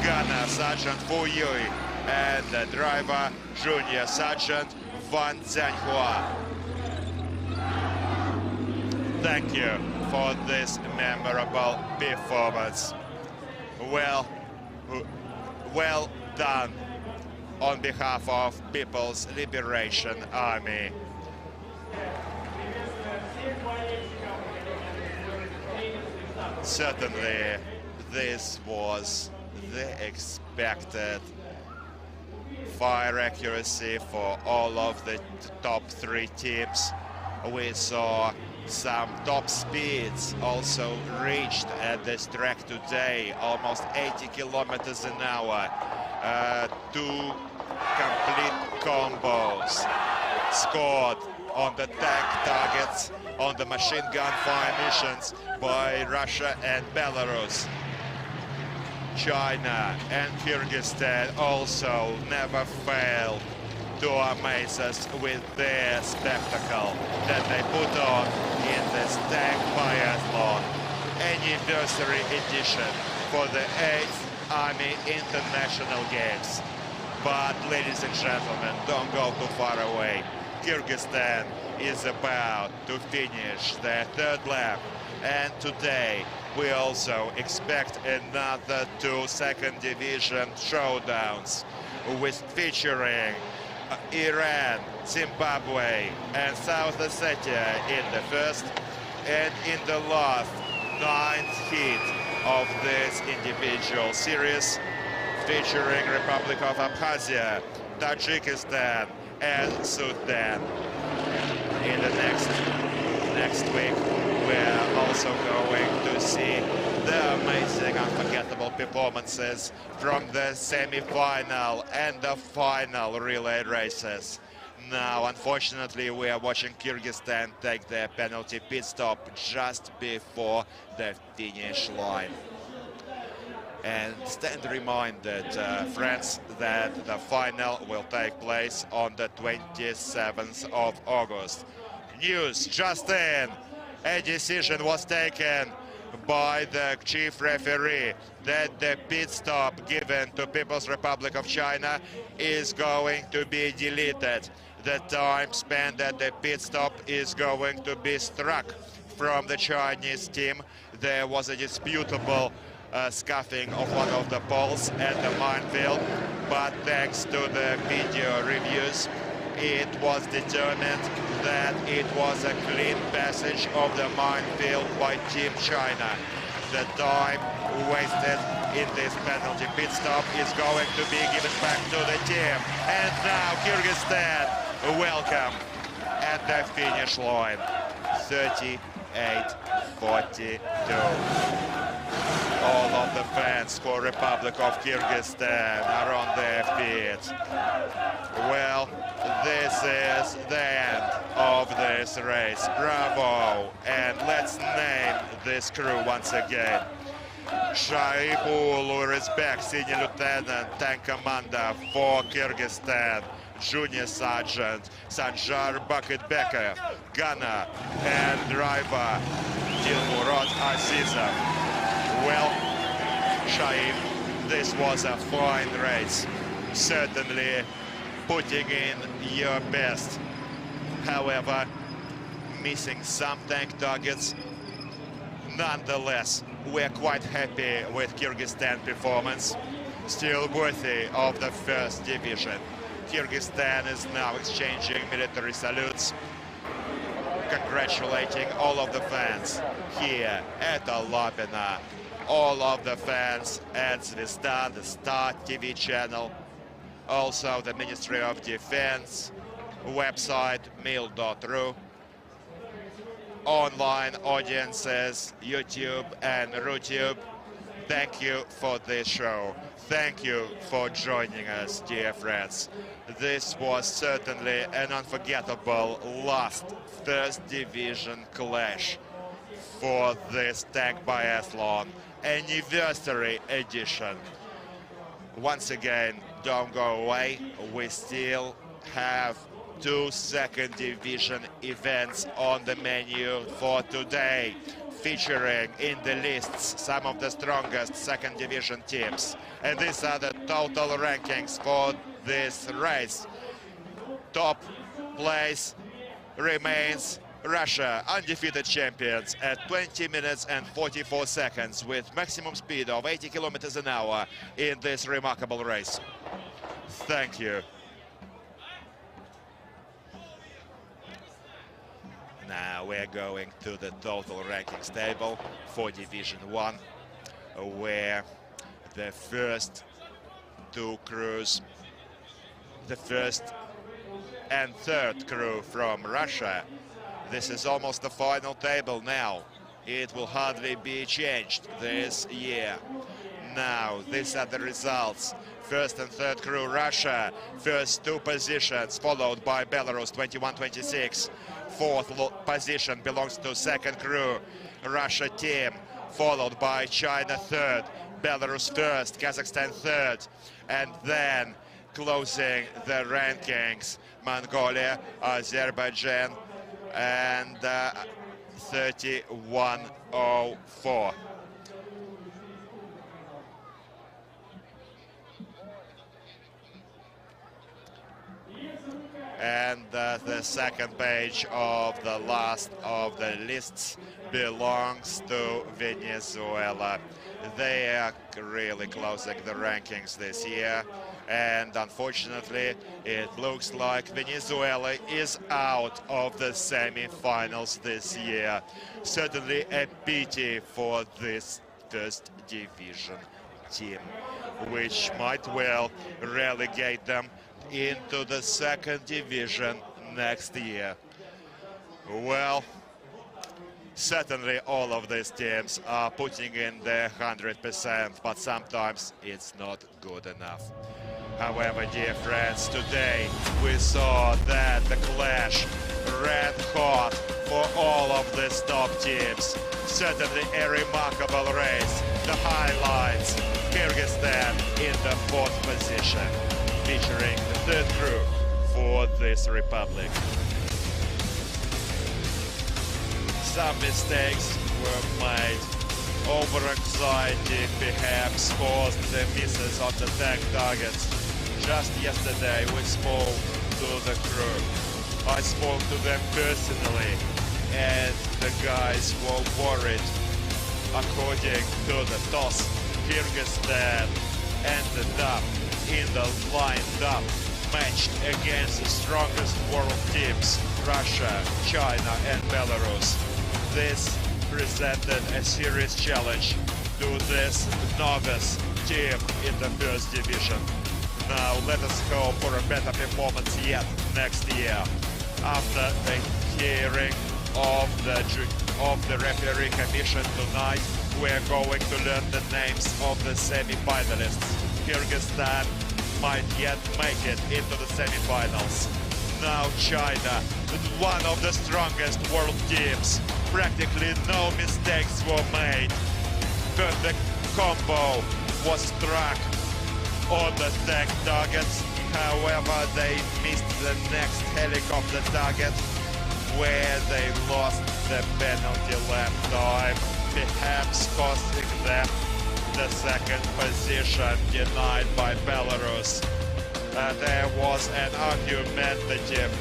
gunner Sergeant Fu Yui, and the driver Junior Sergeant Van Zhanhua. Thank you for this memorable performance. Well done on behalf of People's Liberation Army. Certainly, this was the expected fire accuracy for all of the top 3 teams. We saw some top speeds also reached at this track today, almost 80 kilometers an hour. 2 complete combos scored on the tank targets, on the machine gun fire missions by Russia and Belarus. China and Kyrgyzstan also never failed to amaze us with their spectacle that they put on in this tank biathlon anniversary edition for the 8th Army International Games. But ladies and gentlemen, don't go too far away. Kyrgyzstan is about to finish their 3rd lap, and today we also expect another 2 second division showdowns featuring Iran, Zimbabwe and South Ossetia in the first, and in the last 9th heat of this individual series, featuring Republic of Abkhazia, Tajikistan and Sudan. In the next week, we're also going to see the amazing, unforgettable performances from the semi-final and the final relay races. Now, unfortunately, we are watching Kyrgyzstan take their penalty pit stop just before the finish line. And stand reminded, friends, that the final will take place on the 27th of August. News just in: a decision was taken by the chief referee that the pit stop given to People's Republic of China is going to be deleted. The time spent at the pit stop is going to be struck from the Chinese team. There was a disputable scuffing of one of the poles at the minefield, but thanks to the video reviews, it was determined that it was a clean passage of the minefield by Team China. The time wasted in this penalty pit stop is going to be given back to the team. And now Kyrgyzstan, welcome at the finish line. 38-42. All of the fans for Republic of Kyrgyzstan are on their feet. Well, this is the end of this race. Bravo! And let's name this crew once again. Shaipul is back, Senior Lieutenant, Tank Commander for Kyrgyzstan. Junior Sergeant Sanjar Bucketbecker, gunner and driver Dilmurod Azizov. Well, Shaib, this was a fine race. Certainly putting in your best. However, missing some tank targets. Nonetheless, we're quite happy with Kyrgyzstan performance. Still worthy of the first division. Kyrgyzstan is now exchanging military salutes, congratulating all of the fans here at Alabina, all of the fans at Zvezda, the Star TV channel, also the Ministry of Defense, website mil.ru, online audiences, YouTube and RuTube. Thank you for this show. Thank you for joining us, dear friends. This was certainly an unforgettable last first division clash for this tank biathlon anniversary edition. Once again, don't go away. We still have 2 second division events on the menu for today, featuring in the lists some of the strongest second division teams. And these are the total rankings for this race. Top place remains Russia, undefeated champions, at 20 minutes and 44 seconds with maximum speed of 80 kilometers an hour in this remarkable race. Thank you. Now we're going to the total rankings table for Division 1, where the first 2 crews, the first and third crew from Russia, this is almost the final table now. It will hardly be changed this year. Now, these are the results. First and third crew, Russia, first 2 positions, followed by Belarus, 21-26. Fourth position belongs to second crew, Russia team, followed by China third, Belarus first, Kazakhstan third, and then closing the rankings, Mongolia, Azerbaijan, and 31-04. And the second page of the last of the lists belongs to Venezuela. They are really closing the rankings this year, and unfortunately it looks like Venezuela is out of the semi-finals this year. Certainly a pity for this first division team, which might well relegate them into the second division next year. Well, certainly all of these teams are putting in their 100%, but sometimes it's not good enough. However, dear friends, today we saw that the clash ran hot for all of these top teams. Certainly a remarkable race. The highlights, Kyrgyzstan in the 4th position, featuring the third crew for this republic. Some mistakes were made. Over-anxiety perhaps caused the misses on the tank targets. Just yesterday we spoke to the crew. I spoke to them personally, and the guys were worried. According to the TOS, Kyrgyzstan ended up in the lined-up match against the strongest world teams, Russia, China and Belarus. This presented a serious challenge to this novice team in the first division. Now let us hope for a better performance yet next year. After the hearing of the referee commission tonight, we're going to learn the names of the semi-finalists. Kyrgyzstan might yet make it into the semi-finals. Now China, one of the strongest world teams. Practically no mistakes were made. Perfect combo was struck on the tank targets. However, they missed the next helicopter target where they lost the penalty lap time, perhaps costing them the second position denied by Belarus. There was an argumentative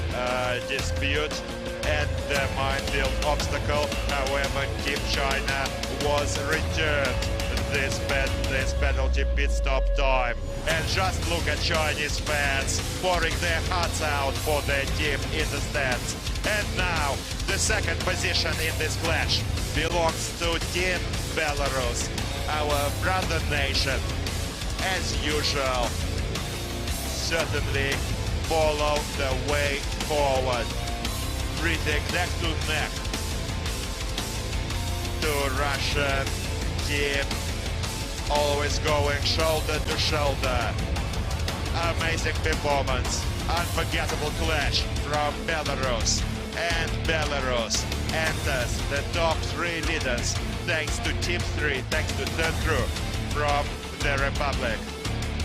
dispute and the minefield obstacle. However, Team China was returned this penalty pit stop time. And just look at Chinese fans pouring their hearts out for their team in the stands. And now, the second position in this clash belongs to Team Belarus, our brother nation. As usual, certainly follow the way forward, breathing neck to neck to Russian team, always going shoulder to shoulder. Amazing performance, unforgettable clash from Belarus, and Belarus enters the top 3 leaders thanks to Team 3, thanks to third crew from the Republic.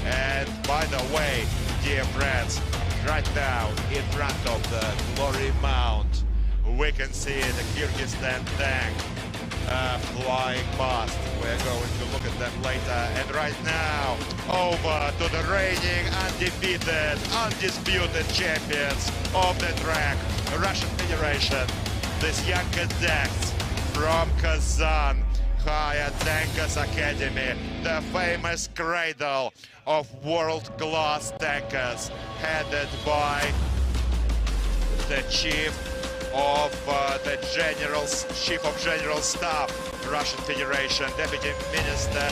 And by the way, dear friends, right now in front of the Glory Mount, we can see the Kyrgyzstan tank flying past. We're going to look at them later. And right now, over to the reigning, undefeated, undisputed champions of the track, Russian Federation. This young cadets from Kazan Higher Tankers Academy, the famous cradle of world-class tankers, headed by the chief of General Staff, Russian Federation, Deputy Minister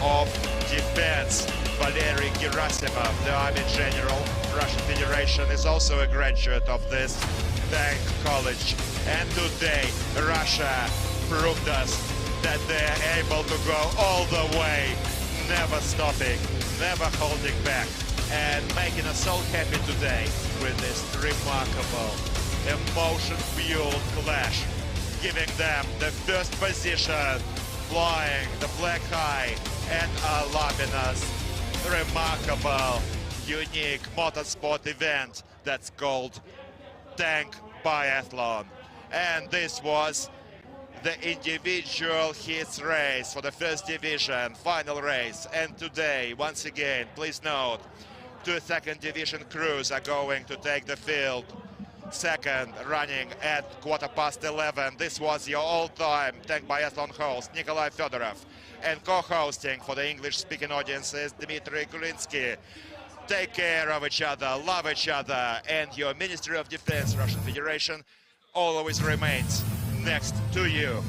of Defense, Valery Gerasimov, the Army General. Russian Federation is also a graduate of this tank college. And today, Russia proved us that they're able to go all the way, never stopping, never holding back, and making us all happy today with this remarkable, emotion-fueled clash, giving them the first position, flying the flag high, and allowing us remarkable, unique motorsport event that's called Tank Biathlon. And this was the individual heats race for the first division, final race. And today, once again, please note, 2 second division crews are going to take the field. Second, running at 11:15. This was your all-time Tank Biathlon host, Nikolai Fedorov. And co-hosting for the English-speaking audiences, Dmitry Kulinsky. Take care of each other, love each other, and your Ministry of Defense, Russian Federation, always remains next to you.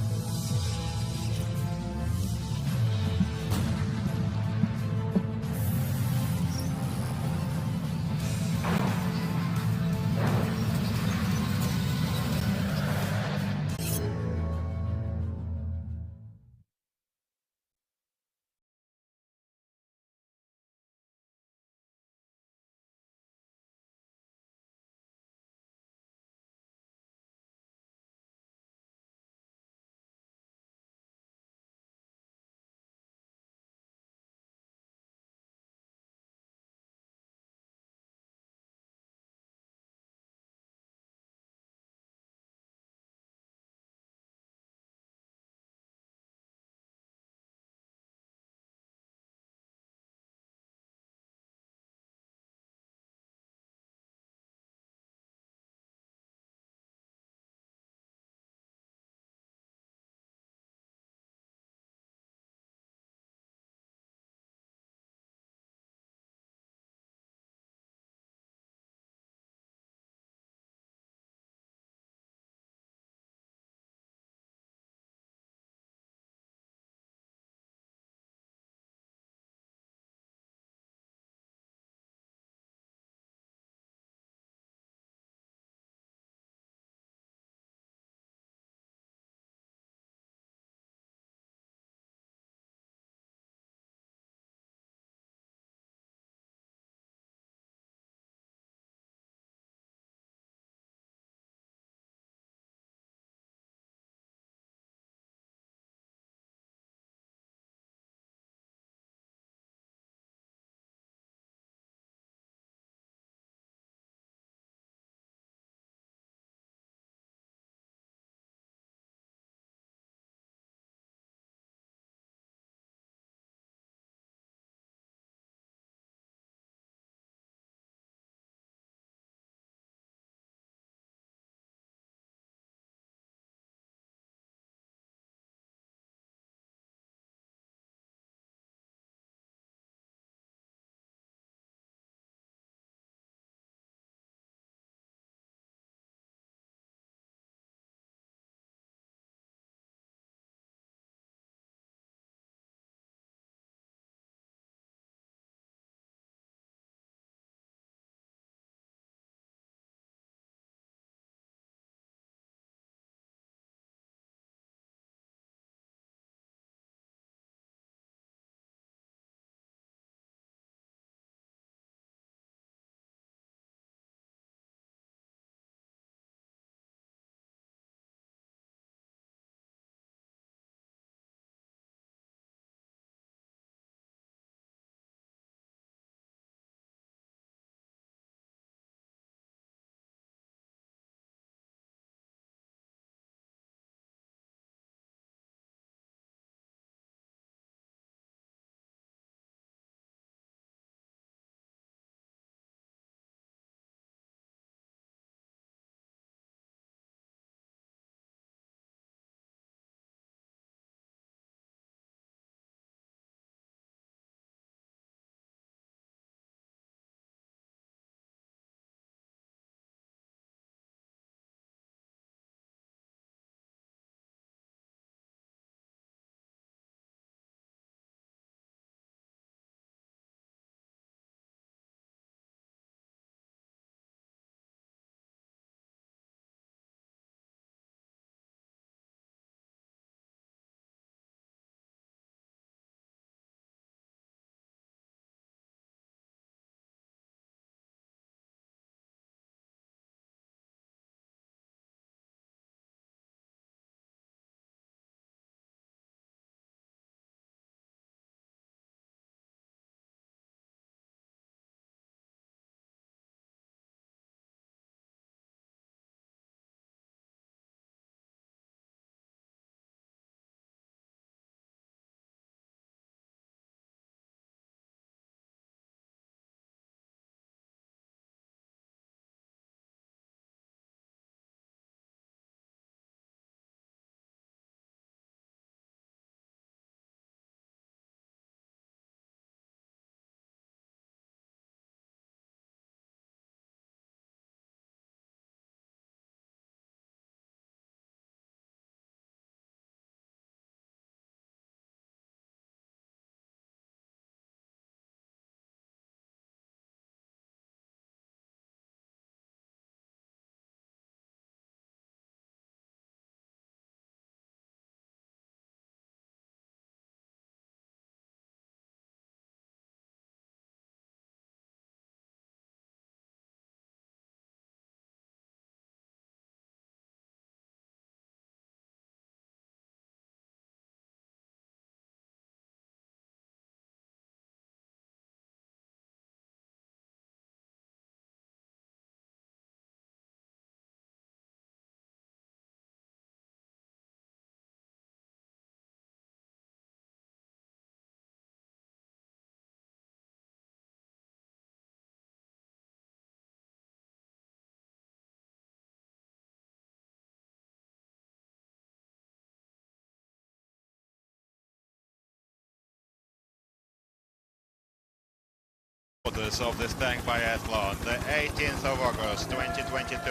Of this tank biathlon, the 18th of August 2022.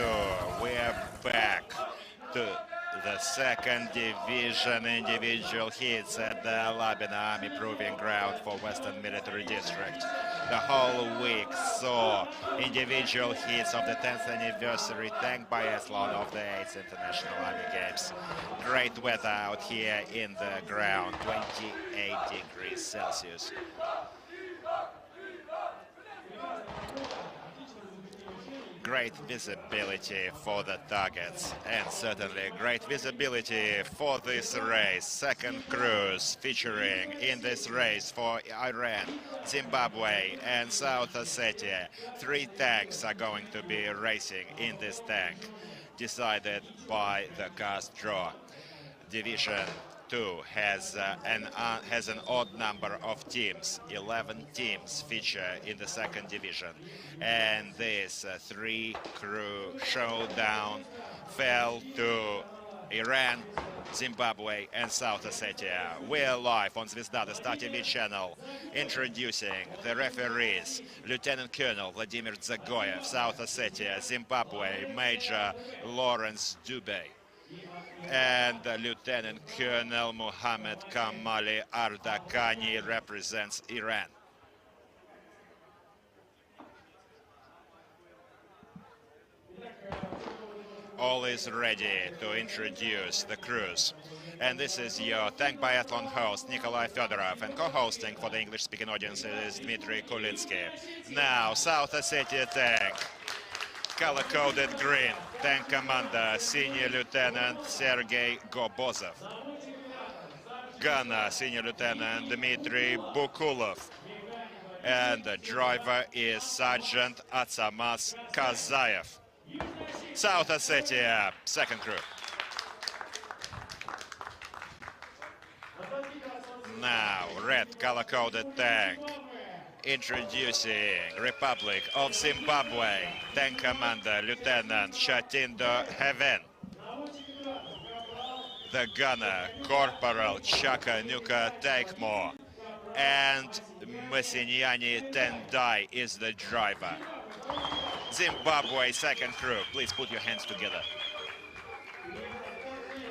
We are back to the second division individual hits at the Labina Army Proving Ground for Western Military District. The whole week saw individual hits of the 10th anniversary tank biathlon of the 8th International Army Games. Great weather out here in the ground, 28 degrees Celsius. Great visibility for the targets, and certainly great visibility for this race. Second cruise featuring in this race for Iran, Zimbabwe and South Ossetia. 3 tanks are going to be racing in this tank, decided by the cast draw. Division 2 has an odd number of teams. 11 teams feature in the second division, and this 3-crew showdown fell to Iran, Zimbabwe and South Ossetia. We're live on Zvezda, the Star TV channel, introducing the referees: Lieutenant Colonel Vladimir Dzagoyev, South Ossetia; Zimbabwe, Major Lawrence Dubey; and Lieutenant Colonel Muhammad Kamali Ardakani represents Iran. All is ready to introduce the crews. And this is your tank biathlon host, Nikolai Fedorov, and co-hosting for the English-speaking audience is Dmitry Kulitsky. Now, South Ossetia tank. Color-coded green, tank commander, Senior Lieutenant Sergei Gobozov. Gunner, Senior Lieutenant Dmitry Bukulov. And the driver is Sergeant Atsamas Kazayev. South Ossetia, second crew. Now, red color-coded tank. Introducing Republic of Zimbabwe, tank commander Lieutenant Chatindo Heaven. The gunner, Corporal Chakanuka Taikmo, and Masinyani Tendai is the driver. Zimbabwe second crew, please put your hands together.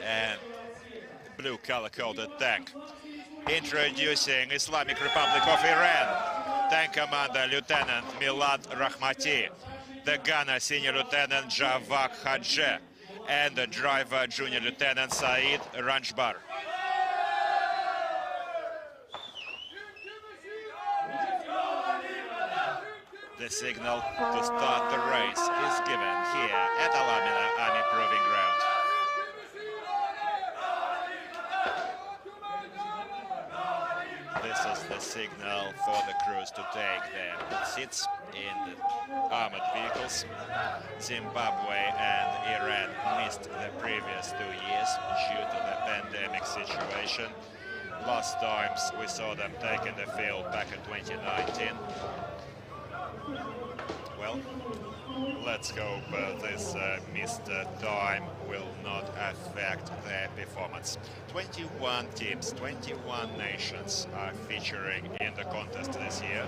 And blue color-coded tank. Introducing Islamic Republic of Iran. Tank commander Lieutenant Milad Rahmati, the gunner Senior Lieutenant Javak Hadje, and the driver Junior Lieutenant Said Ranjbar. The signal to start the race is given here at Alamina Army Proving Ground. This is the signal for the crews to take their seats in the armored vehicles. Zimbabwe and Iran missed the previous 2 years due to the pandemic situation. Last times we saw them taking the field back in 2019. Well, let's hope this missed time will not affect their performance. 21 teams, 21 nations are featuring in the contest this year.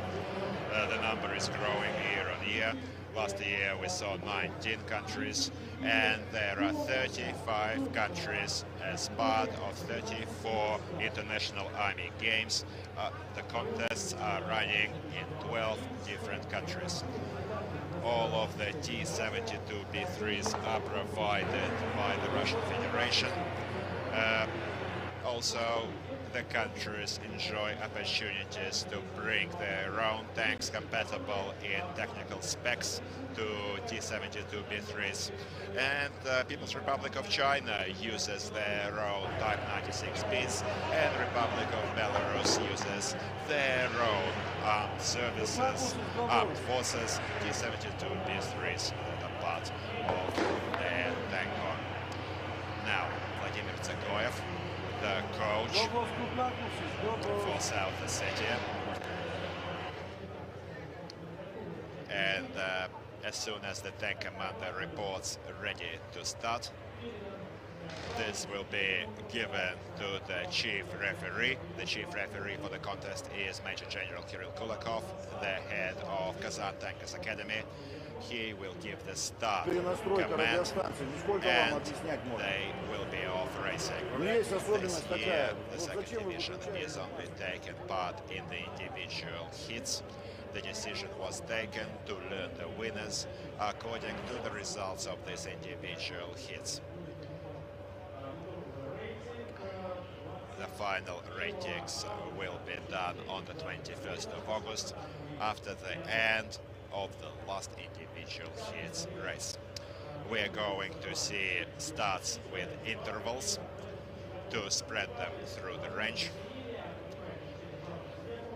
The number is growing year on year. Last year we saw 19 countries, and there are 35 countries as part of 34 International Army Games. The contests are running in 12 different countries. All of the T-72B3s are provided by the Russian Federation. Also, the countries enjoy opportunities to bring their own tanks compatible in technical specs to T-72B3s. And the People's Republic of China uses their own Type 96Bs, and Republic of Belarus uses their own armed services, armed forces, T-72B3s that are part of their tank corps. Now, Vladimir Dzagoyev, the coach for South Ossetia. And as soon as the tank commander reports ready to start, this will be given to the chief referee. The chief referee for the contest is Major General Kirill Kulakov, the head of Kyrgyzstan Tankers Academy. He will give the start command, and they will be off racing. This year, the second division is only taken part in the individual hits. The decision was taken to learn the winners according to the results of these individual hits. The final ratings will be done on the 21st of August after the end of the last individual hits race. We are going to see starts with intervals to spread them through the range.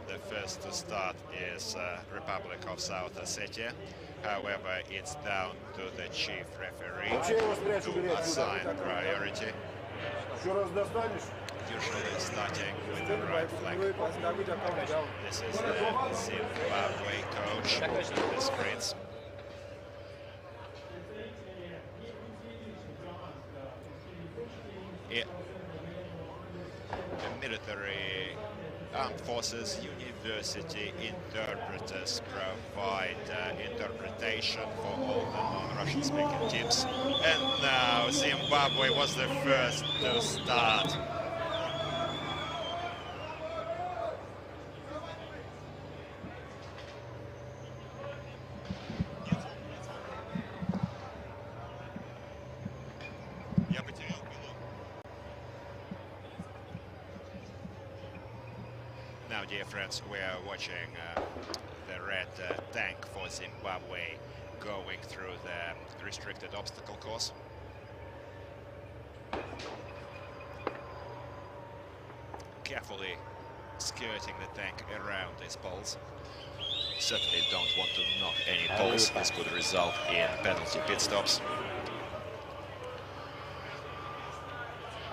The first to start is Republic of South Ossetia. However, it's down to the chief referee to assign priority. Usually starting with the right flag. This is the Zimbabwe coach on the screens. The military armed forces university interpreters provide interpretation for all the non-Russian speaking teams. And now Zimbabwe was the first to start. Now, dear friends, we are watching the red tank for Zimbabwe going through the restricted obstacle course. Carefully skirting the tank around these poles. Certainly don't want to knock any poles. This could result in penalty pit stops.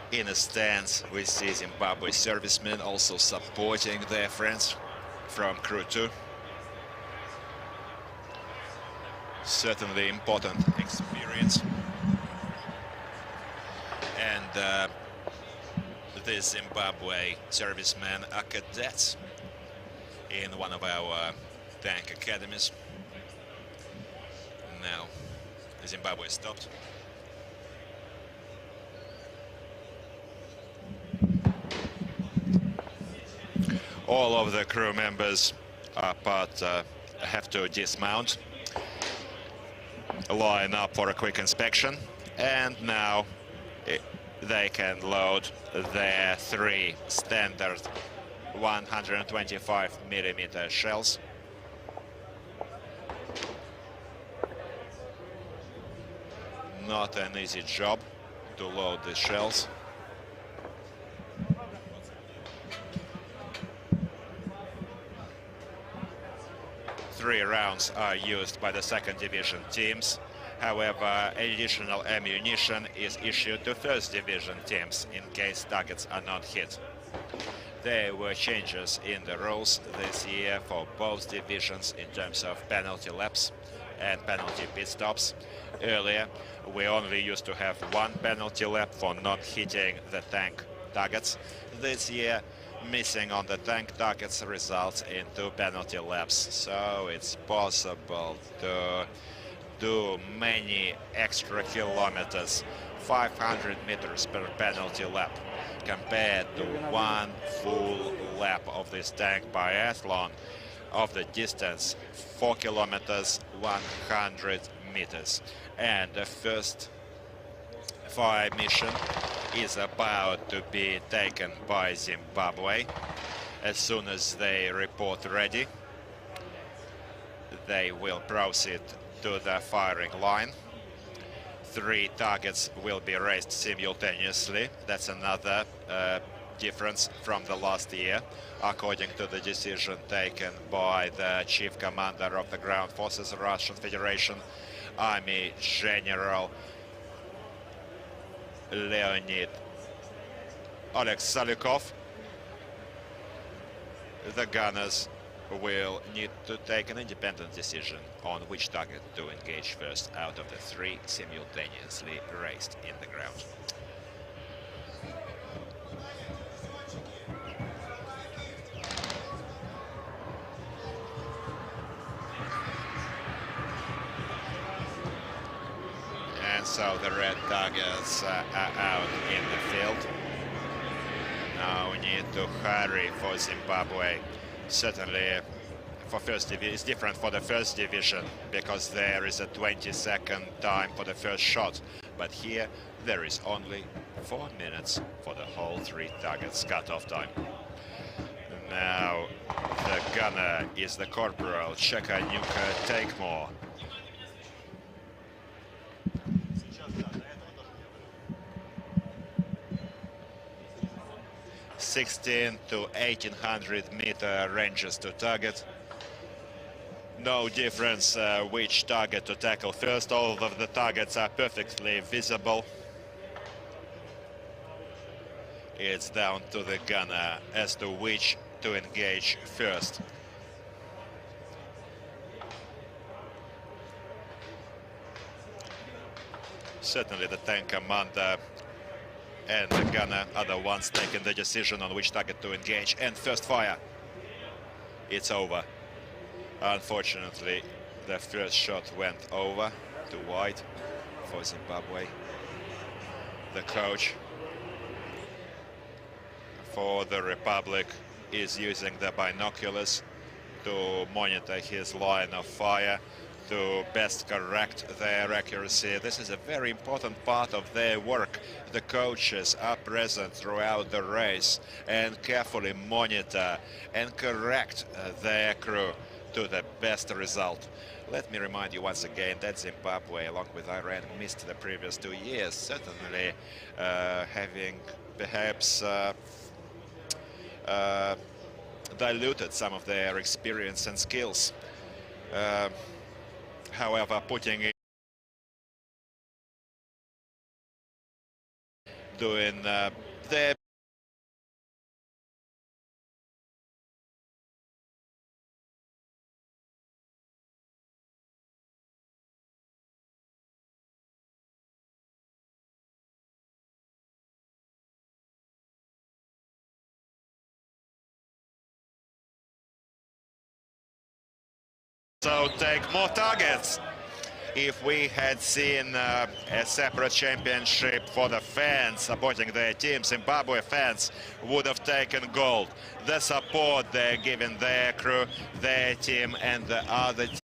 In a stance, we see Zimbabwe servicemen also supporting their friends from Crew 2. Certainly important experience. And these Zimbabwe servicemen are cadets in one of our tank academies. Now, Zimbabwe stopped. All of the crew members have to dismount, line up for a quick inspection, and now they can load their 3 standard 125mm shells. Not an easy job to load the shells. Three rounds are used by the second division teams. However, additional ammunition is issued to first division teams in case targets are not hit. There were changes in the rules this year for both divisions in terms of penalty laps and penalty pit stops. Earlier, we only used to have 1 penalty lap for not hitting the tank targets. This year, missing on the tank targets results in 2 penalty laps, so it's possible to do many extra kilometers, 500 meters per penalty lap, compared to 1 full lap of this tank biathlon of the distance 4 kilometers, 100 meters. And the first fire mission is about to be taken by Zimbabwe. As soon as they report ready, they will proceed to the firing line. 3 targets will be raised simultaneously. That's another difference from the last year, according to the decision taken by the chief commander of the ground forces of Russian Federation, Army General Leonid Alexalikov. The gunners will need to take an independent decision on which target to engage first out of the 3 simultaneously raised in the ground. So the red targets are out in the field. Now we need to hurry for Zimbabwe. Certainly for first division, it's different for the first division because there is a 20-second time for the first shot. But here there is only 4 minutes for the whole 3 targets cut-off time. Now the gunner is the corporal, Cheka Nuka Take More. 16 to 1800 meter ranges to target. No difference which target to tackle first. All of the targets are perfectly visible. It's down to the gunner as to which to engage first. Certainly the tank commander and the gunner are the ones taking the decision on which target to engage. And first fire. It's over. Unfortunately, the first shot went over to wide for Zimbabwe. The coach for the Republic is using the binoculars to monitor his line of fire to best correct their accuracy. This is a very important part of their work. The coaches are present throughout the race and carefully monitor and correct their crew to the best result. Let me remind you once again that Zimbabwe, along with Iran, missed the previous 2 years, certainly having perhaps diluted some of their experience and skills. However, putting in doing their so take more targets. If we had seen a separate championship for the fans supporting their team, Zimbabwe fans would have taken gold. The support they're giving their crew, their team, and the other team.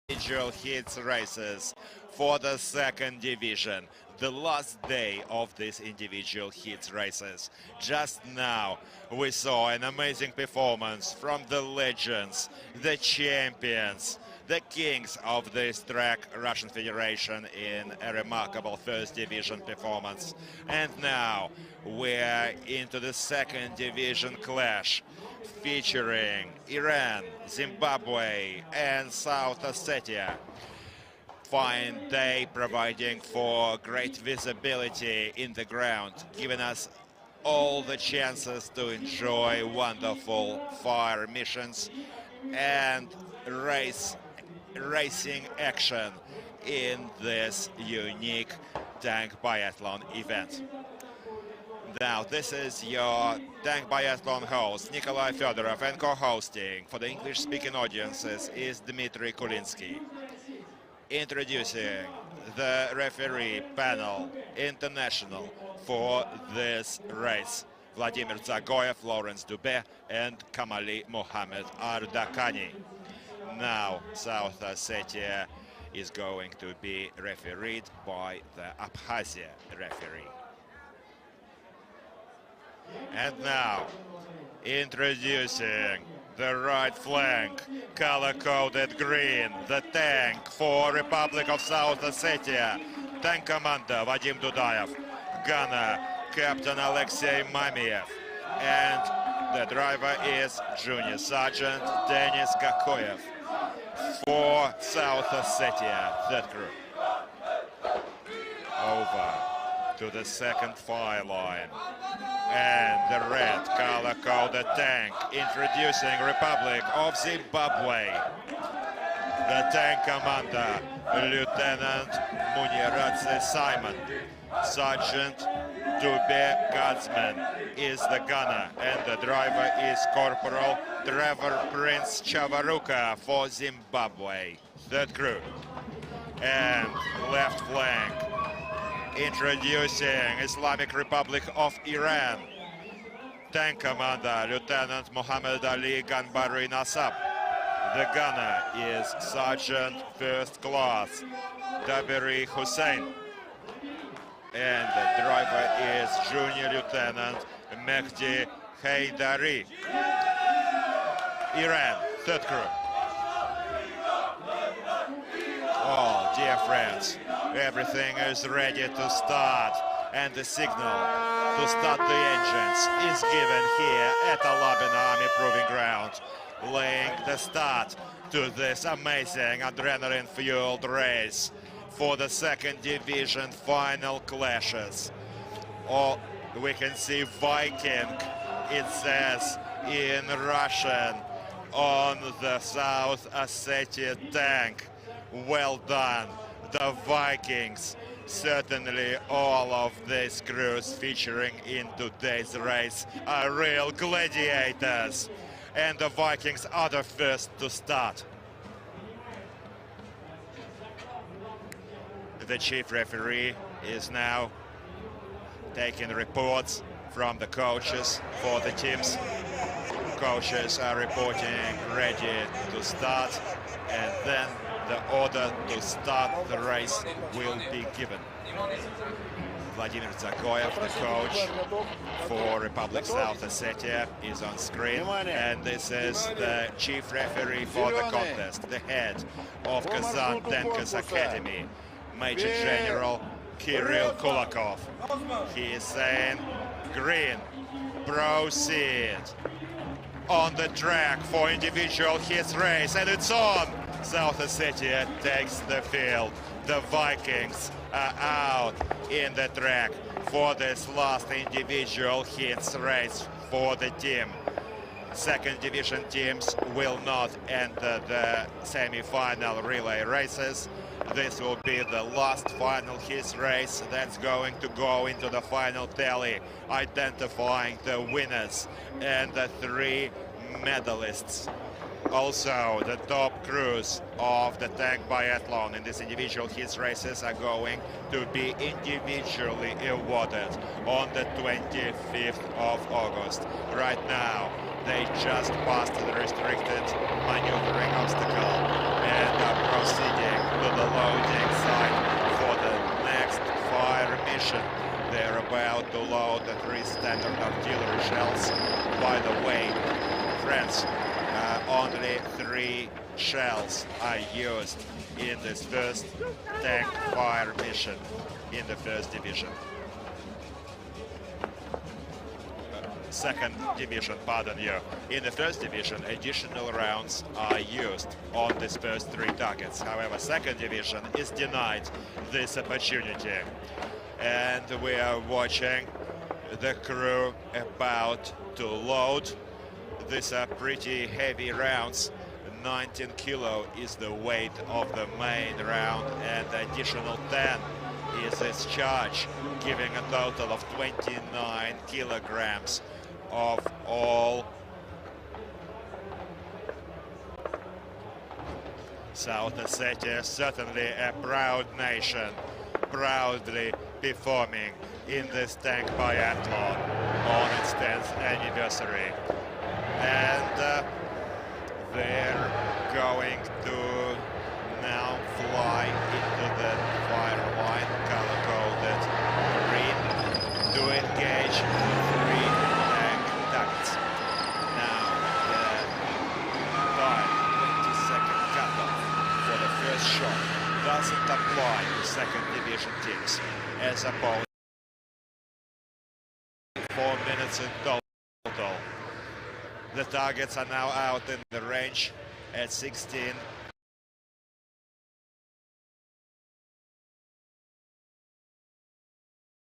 Individual hits races for the second division. The last day of these individual hits races. Just now we saw an amazing performance from the legends, the champions, the kings of this track, Russian Federation, in a remarkable first division performance. And now we're into the second division clash, featuring Iran, Zimbabwe, and South Ossetia. Fine day providing for great visibility in the ground, giving us all the chances to enjoy wonderful fire missions and racing action in this unique tank biathlon event. Now, this is your tank biathlon host, Nikolai Fedorov, and co-hosting for the English-speaking audiences is Dmitry Kulinsky. Introducing the referee panel international for this race, Vladimir Zagoyev, Lawrence Dubé, and Kamali Mohamed Ardakani. Now, South Ossetia is going to be refereed by the Abkhazia referee. And now, introducing the right flank, color-coded green, the tank for Republic of South Ossetia, tank commander Vadim Dudayev, gunner Captain Alexei Mamiev, and the driver is Junior Sergeant Denis Kakoyev for South Ossetia, that group. Over to the second fire line. And the red color-coded tank introducing Republic of Zimbabwe. The tank commander, Lieutenant Muniradze Simon. Sergeant Dube Guardsman is the gunner, and the driver is Corporal Trevor Prince Chavaruka for Zimbabwe. Third crew. And left flank, introducing Islamic Republic of Iran. Tank commander, Lieutenant Mohammed Ali Ganbari Nasab. The gunner is Sergeant First Class Dabiri Hussein. And the driver is Junior Lieutenant Mehdi Haydari. Iran, third crew. Oh, dear friends, everything is ready to start, and the signal to start the engines is given here at Alabina Army Proving Ground, laying the start to this amazing adrenaline-fueled race for the second division final clashes. Oh, we can see Viking, it says in Russian, on the South Ossetia tank. Well done, the Vikings. Certainly all of these crews featuring in today's race are real gladiators. And the Vikings are the first to start. The chief referee is now taking reports from the coaches for the teams. Coaches are reporting ready to start, and then the order to start the race will be given. Vladimir Zagoyev, the coach for Republic South Ossetia, is on screen, and this is the chief referee for the contest, the head of Kazan Tankers Academy, Major General Kirill Kulakov. He is saying, green, proceed. On the track for individual his race, and it's on. South Ossetia takes the field. The Vikings are out in the track for this last individual hits race for the team. Second division teams will not enter the semi-final relay races. This will be the last final hits race that's going to go into the final tally, identifying the winners and the three medalists. Also, the top crews of the tank biathlon in these individual hits races are going to be individually awarded on the 25th of August. Right now, they just passed the restricted maneuvering obstacle and are proceeding to the loading site for the next fire mission. They're about to load the 3 standard artillery shells. By the way, friends, only 3 shells are used in this first tank fire mission in the first division. Second division, pardon you. In the first division, additional rounds are used on these first 3 targets. However, second division is denied this opportunity. And we are watching the crew about to load. These are pretty heavy rounds. 19 kilo is the weight of the main round, and additional 10 is its charge, giving a total of 29 kilograms of all. South Ossetia, certainly a proud nation, proudly performing in this tank biathlon on its 10th anniversary. And they're going to now fly into the fire line, color-coded green, to engage the 3 tank targets. Now the time, 20-second cutoff for the first shot, doesn't apply to second division teams, as opposed to 4 minutes in total. The targets are now out in the range at 16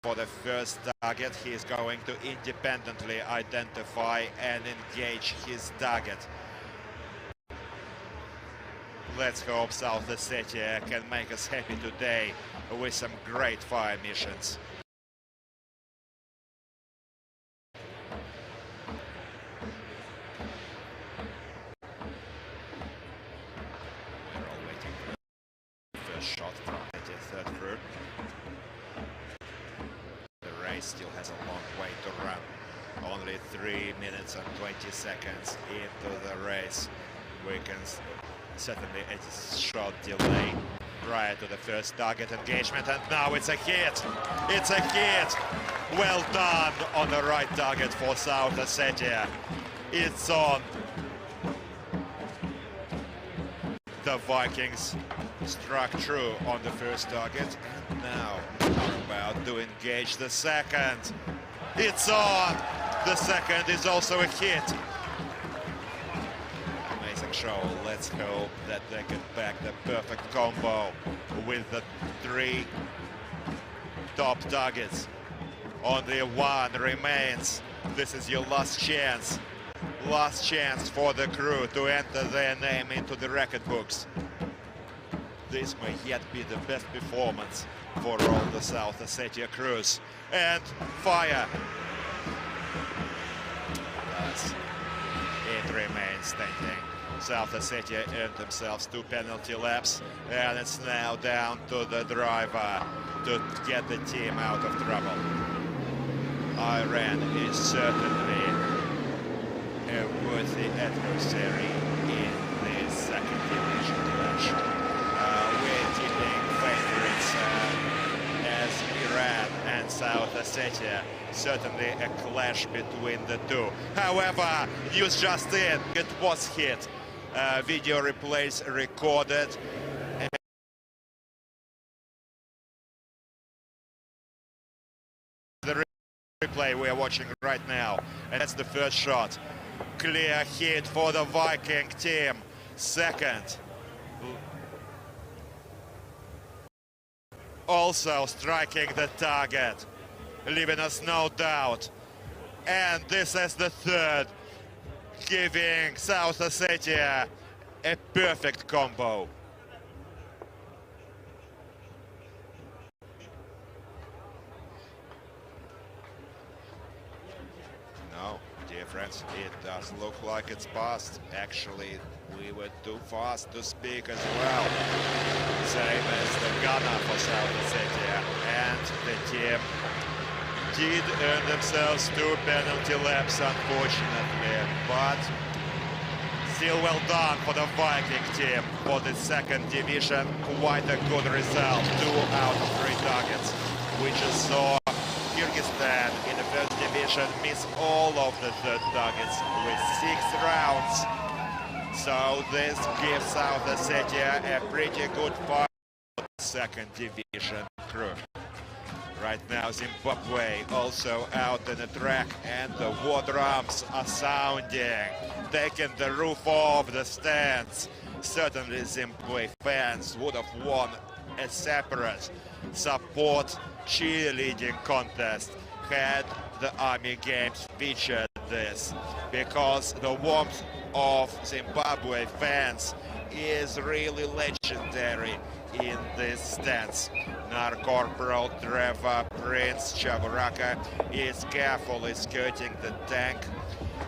for the first target. He is going to independently identify and engage his target. Let's hope South Ossetia can make us happy today with some great fire missions. We're all waiting for the first shot from the third crew. The race still has a long way to run. Only 3 minutes and 20 seconds into the race. We can certainly a short delay prior to the first target engagement, and now it's a hit. It's a hit. Well done on the right target for South Ossetia. It's on. The Vikings struck true on the first target, and now are about to engage the second. It's on. The second is also a hit. Show. Let's hope that they get back the perfect combo with the 3 top targets. Only 1 remains. This is your last chance. Last chance for the crew to enter their name into the record books. This may yet be the best performance for all the South Ossetia crews. And fire. Thus, it remains standing. South Ossetia earned themselves 2 penalty laps, and it's now down to the driver to get the team out of trouble. Iran is certainly a worthy adversary in this second division match. We're tipping favorites as Iran and South Ossetia. Certainly a clash between the two. However, news just in, it was hit. Video replays recorded. The replay we are watching right now, and that's the first shot. Clear hit for the Viking team. Second. Also striking the target, leaving us no doubt. And this is the third, giving South Ossetia a perfect combo. No, dear friends, it does look like it's passed. Actually, we were too fast to speak as well. Same as the gunner for South Ossetia, and the team did earn themselves 2 penalty laps, unfortunately, but still well done for the Viking team for the second division. Quite a good result, 2 out of 3 targets. We just saw Kyrgyzstan in the first division miss all of the third targets with 6 rounds. So this gives South Ossetia a pretty good fight for the second division crew. Right now, Zimbabwe also out in the track, and the war drums are sounding, taking the roof off the stands. Certainly, Zimbabwe fans would have won a separate support cheerleading contest had the Army Games featured this, because the warmth of Zimbabwe fans is really legendary in this stance. Corporal Trevor Prince Chavaraka is carefully skirting the tank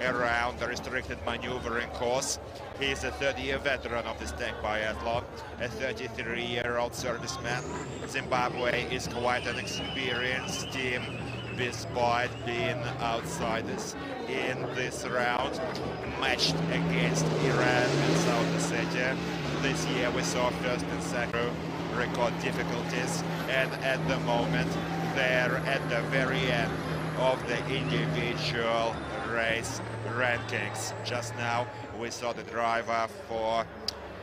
around the restricted maneuvering course. He's a 30-year veteran of this tank biathlon, a 33-year-old serviceman. Zimbabwe is quite an experienced team, despite being outsiders in this round, matched against Iran and South Ossetia. This year we saw first and second record difficulties, and at the moment they're at the very end of the individual race rankings. Just now we saw the driver for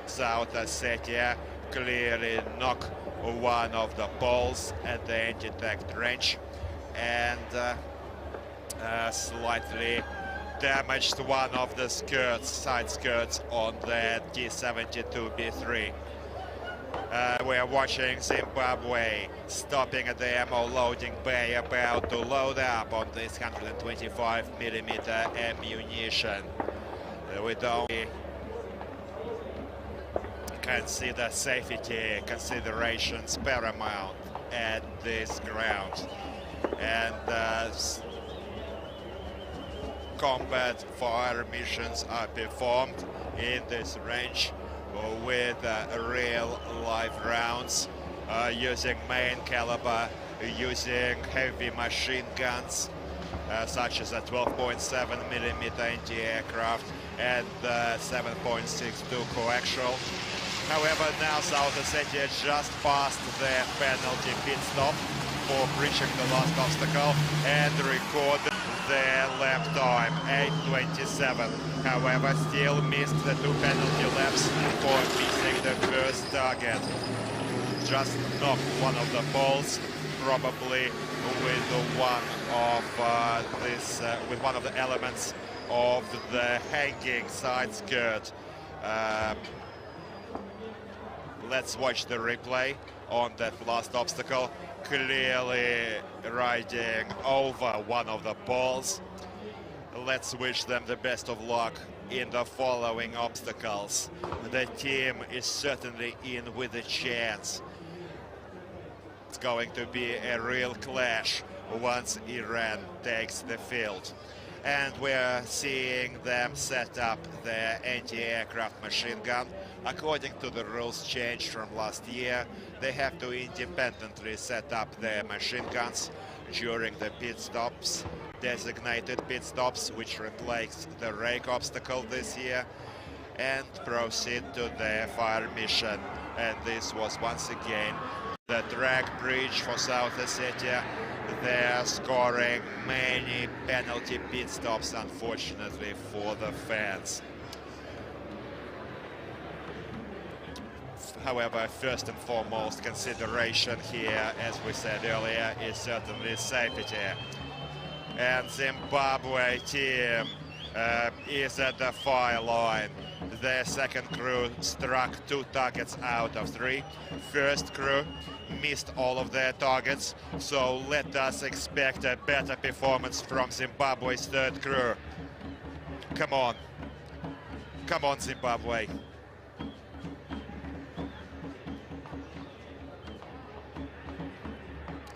South Ossetia clearly knock one of the poles at the anti-tank trench, and slightly damaged one of the skirts, side skirts on the T-72B3. We are watching Zimbabwe stopping at the ammo loading bay, about to load up on this 125mm ammunition. We don't consider safety considerations paramount at this ground, and combat fire missions are performed in this range with real live rounds, using main caliber, using heavy machine guns such as a 12.7mm anti-aircraft and 7.62 coaxial. However, now South Ossetia just passed their penalty pit stop for breaching the last obstacle and recorded their lap time, 8:27. However, still missed the 2 penalty laps for missing the first target. Just knocked one of the balls, probably with one of the elements of the hanging side skirt. Let's watch the replay on that last obstacle. Clearly riding over one of the balls. Let's wish them the best of luck in the following obstacles. The team is certainly in with a chance. It's going to be a real clash once Iran takes the field. And we're seeing them set up their anti-aircraft machine gun. According to the rules changed from last year, they have to independently set up their machine guns during the pit stops, designated pit stops, which replace the rake obstacle this year, and proceed to their fire mission. And this was once again the drag bridge for South Ossetia. They're scoring many penalty pit stops, unfortunately, for the fans. However, first and foremost consideration here, as we said earlier, is certainly safety. And Zimbabwe team is at the fire line. Their second crew struck 2 targets out of 3. First crew missed all of their targets, so let us expect a better performance from Zimbabwe's third crew. Come on. Come on, Zimbabwe.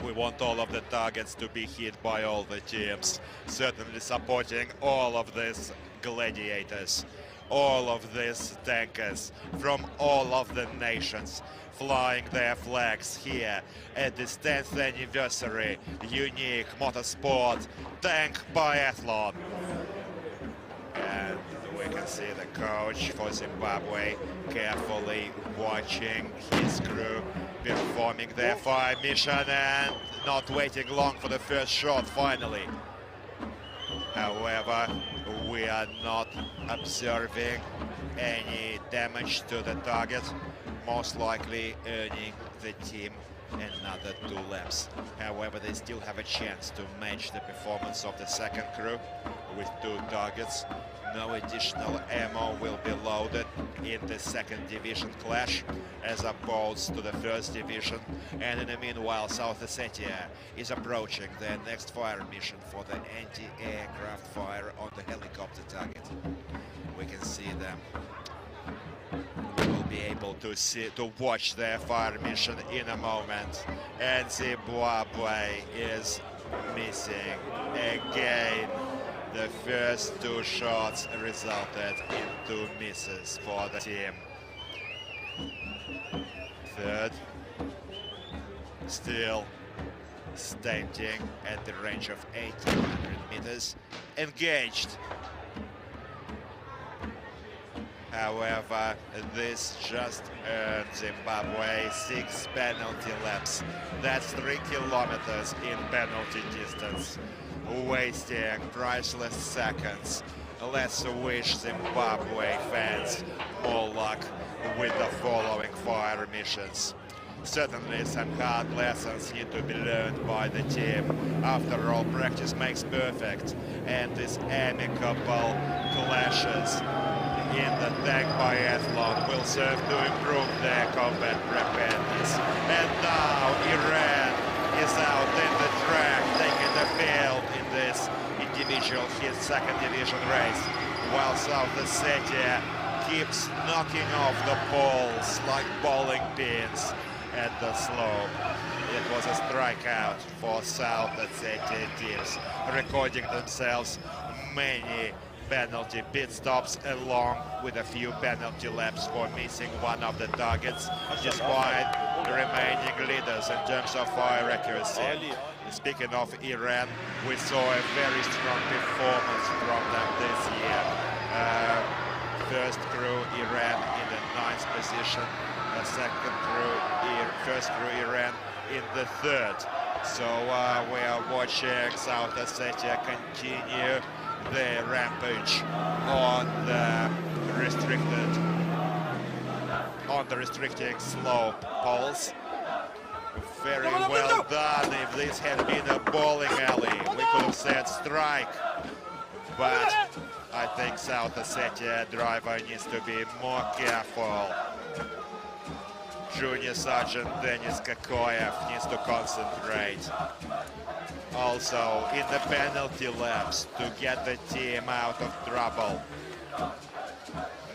We want all of the targets to be hit by all the teams, certainly supporting all of these gladiators, all of these tankers from all of the nations, flying their flags here at this 10th anniversary unique motorsport tank biathlon. And we can see the coach for Zimbabwe carefully watching his crew performing their fire mission and not waiting long for the first shot finally. However, we are not observing any damage to the target, most likely earning the team another 2 laps. However, they still have a chance to match the performance of the second crew with 2 targets. No additional ammo will be loaded in the second division clash as opposed to the first division. And in the meanwhile, South Ossetia is approaching their next fire mission for the anti-aircraft fire on the helicopter target. We can see them. We will be able to watch their fire mission in a moment. And Zimbabwe is missing again. The first 2 shots resulted in 2 misses for the team. Third, still standing at the range of 1800 meters, engaged. However, this just earned Zimbabwe 6 penalty laps. That's 3 kilometers in penalty distance, wasting priceless seconds. Let's wish Zimbabwe fans more luck with the following fire missions. Certainly some hard lessons need to be learned by the team. After all, practice makes perfect, and these amicable clashes in the tank biathlon will serve to improve their combat preparedness. And now Iran is out in the track, taking the field in this individual his second division race, while South Ossetia keeps knocking off the balls like bowling pins at the slope. It was a strikeout for South Ossetia teams, recording themselves many penalty pit stops along with a few penalty laps for missing one of the targets, despite remaining leaders in terms of fire accuracy. Speaking of Iran, we saw a very strong performance from them this year. First crew Iran in the 9th position, first crew Iran in the 3rd. So we are watching South Ossetia continue their rampage on the restricting slope poles. Very well done. If this had been a bowling alley, we could have said strike. But I think South Ossetia driver needs to be more careful. Junior Sergeant Denis Kakoyev needs to concentrate. Also in the penalty laps to get the team out of trouble.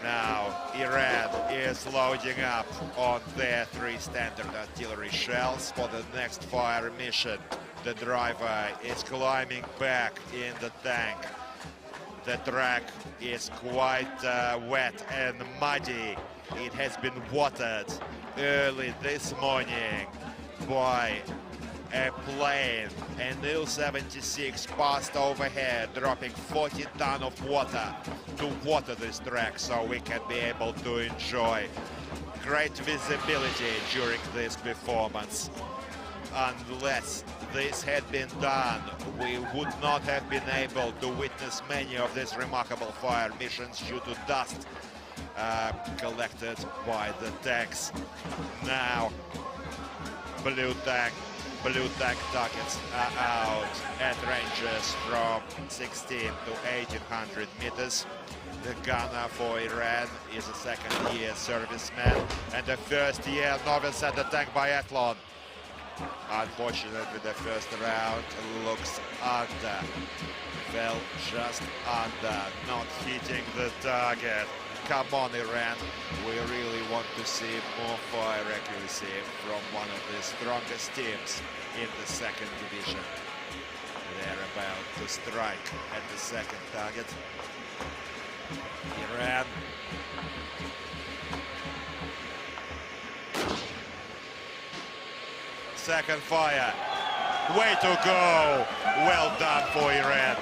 Now Iran is loading up on their 3 standard artillery shells for the next fire mission. The driver is climbing back in the tank. The track is quite wet and muddy. It has been watered early this morning by a plane. An Il-76 passed overhead, dropping 40 tons of water to water this track so we can be able to enjoy great visibility during this performance. Unless this had been done, we would not have been able to witness many of these remarkable fire missions due to dust collected by the tanks. Now, blue tank targets are out at ranges from 16 to 1800 meters. The gunner for Iran is a second-year serviceman and a first-year novice at the tank biathlon. Unfortunately, the first round looks under. Fell just under, not hitting the target. Come on, Iran. We really want to see more fire accuracy from one of the strongest teams in the second division. They're about to strike at the second target. Iran. Second fire. Way to go. Well done for Iran.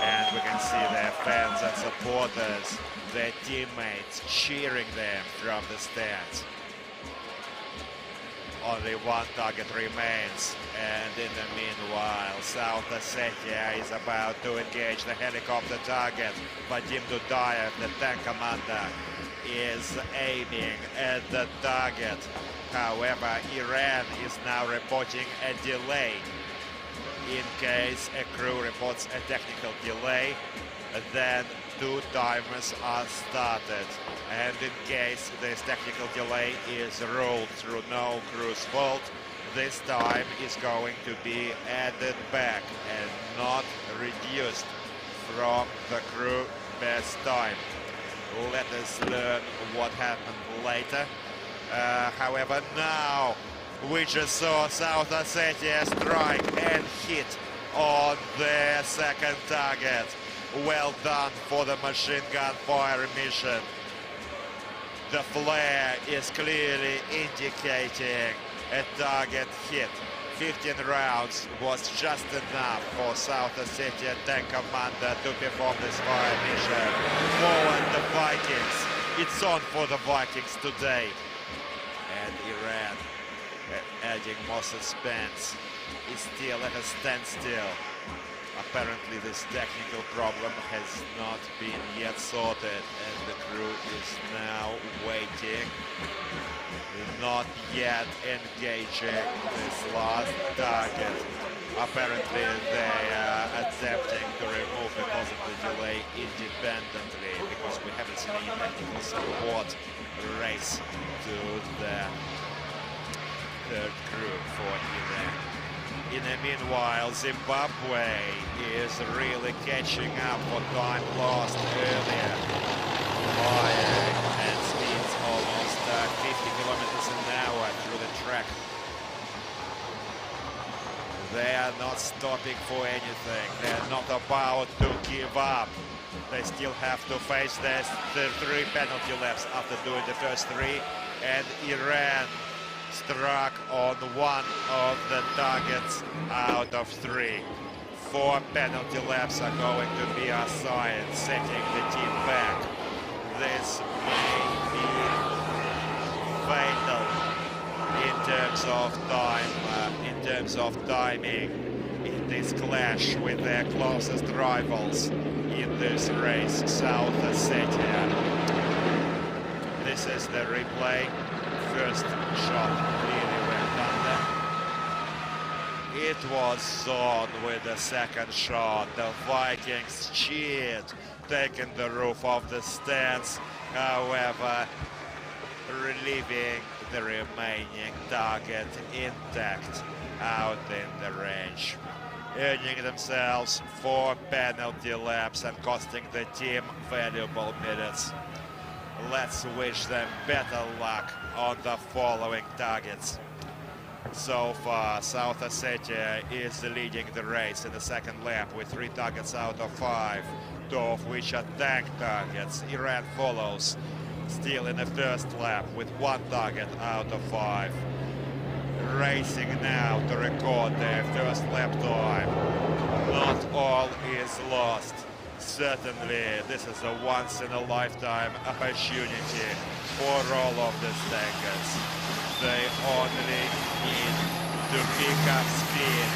And we can see their fans and supporters, their teammates cheering them from the stands. Only one target remains, and in the meanwhile, South Ossetia is about to engage the helicopter target. Vadim Dudayev, the tank commander, is aiming at the target. However, Iran is now reporting a delay. In case a crew reports a technical delay, then 2 timers are started. And in case this technical delay is ruled through no crew's fault, this time is going to be added back and not reduced from the crew best time. Let us learn what happened later. However, now we just saw South Ossetia strike and hit on their second target. Well done for the machine gun fire mission. The flare is clearly indicating a target hit. 15 rounds was just enough for South Ossetia tank commander to perform this fire mission. Forward the Vikings. It's on for the Vikings today. And Iran, adding more suspense, is still at a standstill. Apparently this technical problem has not been yet sorted, and the crew is now waiting, not yet engaging this last target. Apparently they are attempting to remove, because of the delay, play independently because we haven't seen any technical support race to the third group for Iran. In the meanwhile, Zimbabwe is really catching up for time lost earlier. Flying and speeds almost 50 kilometers an hour through the track. They are not stopping for anything. They're not about to give up. They still have to face the 3 penalty laps after doing the first 3. And Iran struck on one of the targets out of 3. 4 penalty laps are going to be assigned, setting the team back. This may be fatal in terms of time, in terms of timing, in this clash with their closest rivals in this race, South Ossetia. This is the replay. First shot really went under. It was on with the second shot. The Vikings cheered, taking the roof of the stands, however, leaving the remaining target intact out in the range, earning themselves 4 penalty laps and costing the team valuable minutes. Let's wish them better luck on the following targets. So far, South Ossetia is leading the race in the second lap with 3 targets out of 5, 2 of which are tank targets. Iran follows, still in the first lap with 1 target out of 5. Racing now to record their first lap time. Not all is lost. Certainly, this is a once-in-a-lifetime opportunity for all of the tankers. They only need to pick up speed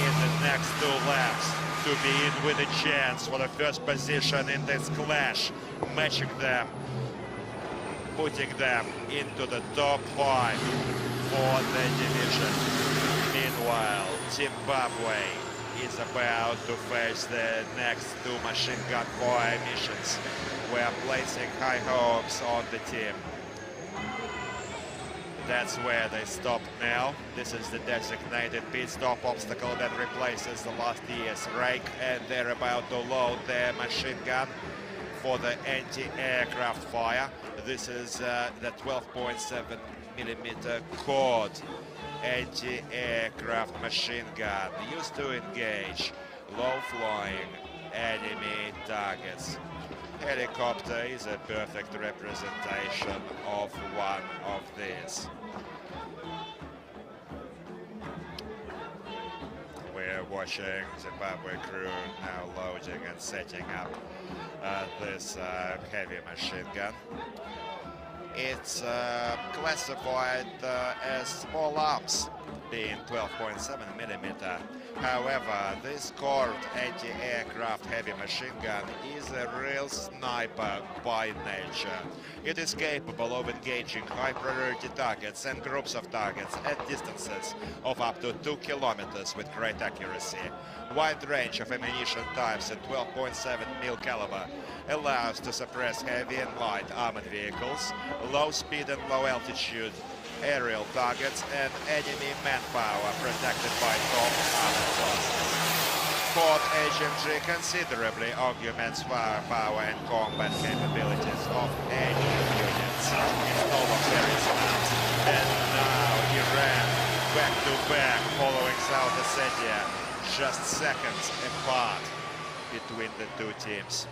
in the next 2 laps to be in with a chance for the first position in this clash, matching them, putting them into the top 5 for the division. Meanwhile, Zimbabwe is about to face the next 2 machine gun fire missions. We are placing high hopes on the team. That's where they stop now. This is the designated pit stop obstacle that replaces the last year's rake, and they're about to load their machine gun for the anti-aircraft fire. This is the 12.7mm quad anti-aircraft machine gun used to engage low-flying enemy targets. Helicopter is a perfect representation of one of these. We're watching Zimbabwe crew now loading and setting up this heavy machine gun. It's classified as small arms, being 12.7mm. However, this curved anti-aircraft heavy machine gun is a real sniper by nature. It is capable of engaging high-priority targets and groups of targets at distances of up to 2 kilometers with great accuracy. Wide range of ammunition types at 12.7mm caliber allows to suppress heavy and light armored vehicles, low speed and low altitude aerial targets, and enemy manpower protected by top armored forces. Quad HMG considerably augments firepower and combat capabilities of any units installed on various maps. And now Iran back to back following South Ossetia, just seconds apart between the 2 teams.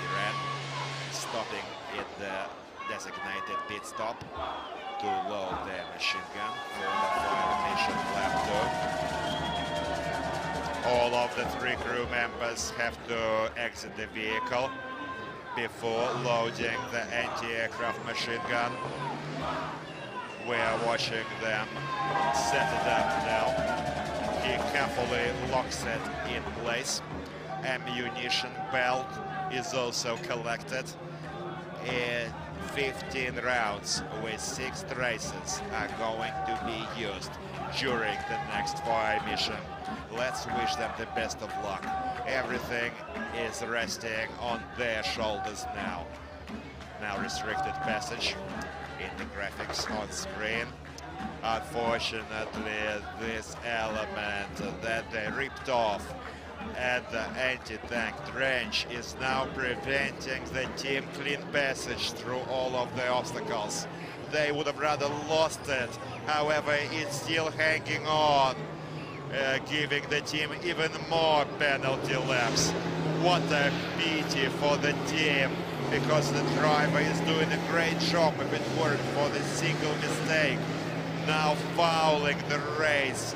Iran stopping in the designated pit stop to load their machine gun for the final mission lap 2. All of the 3 crew members have to exit the vehicle before loading the anti-aircraft machine gun. We are watching them set it up now. He carefully locks it in place. Ammunition belt is also collected. 15 rounds with 6 traces are going to be used during the next fire mission. Let's wish them the best of luck. Everything is resting on their shoulders now. Now restricted passage in the graphics on screen. Unfortunately, this element that they ripped off at the anti-tank trench is now preventing the team clean passage through all of the obstacles. They would have rather lost it, however, it's still hanging on, giving the team even more penalty laps. What a pity for the team, because the driver is doing a great job if it weren't for the single mistake. Now fouling the race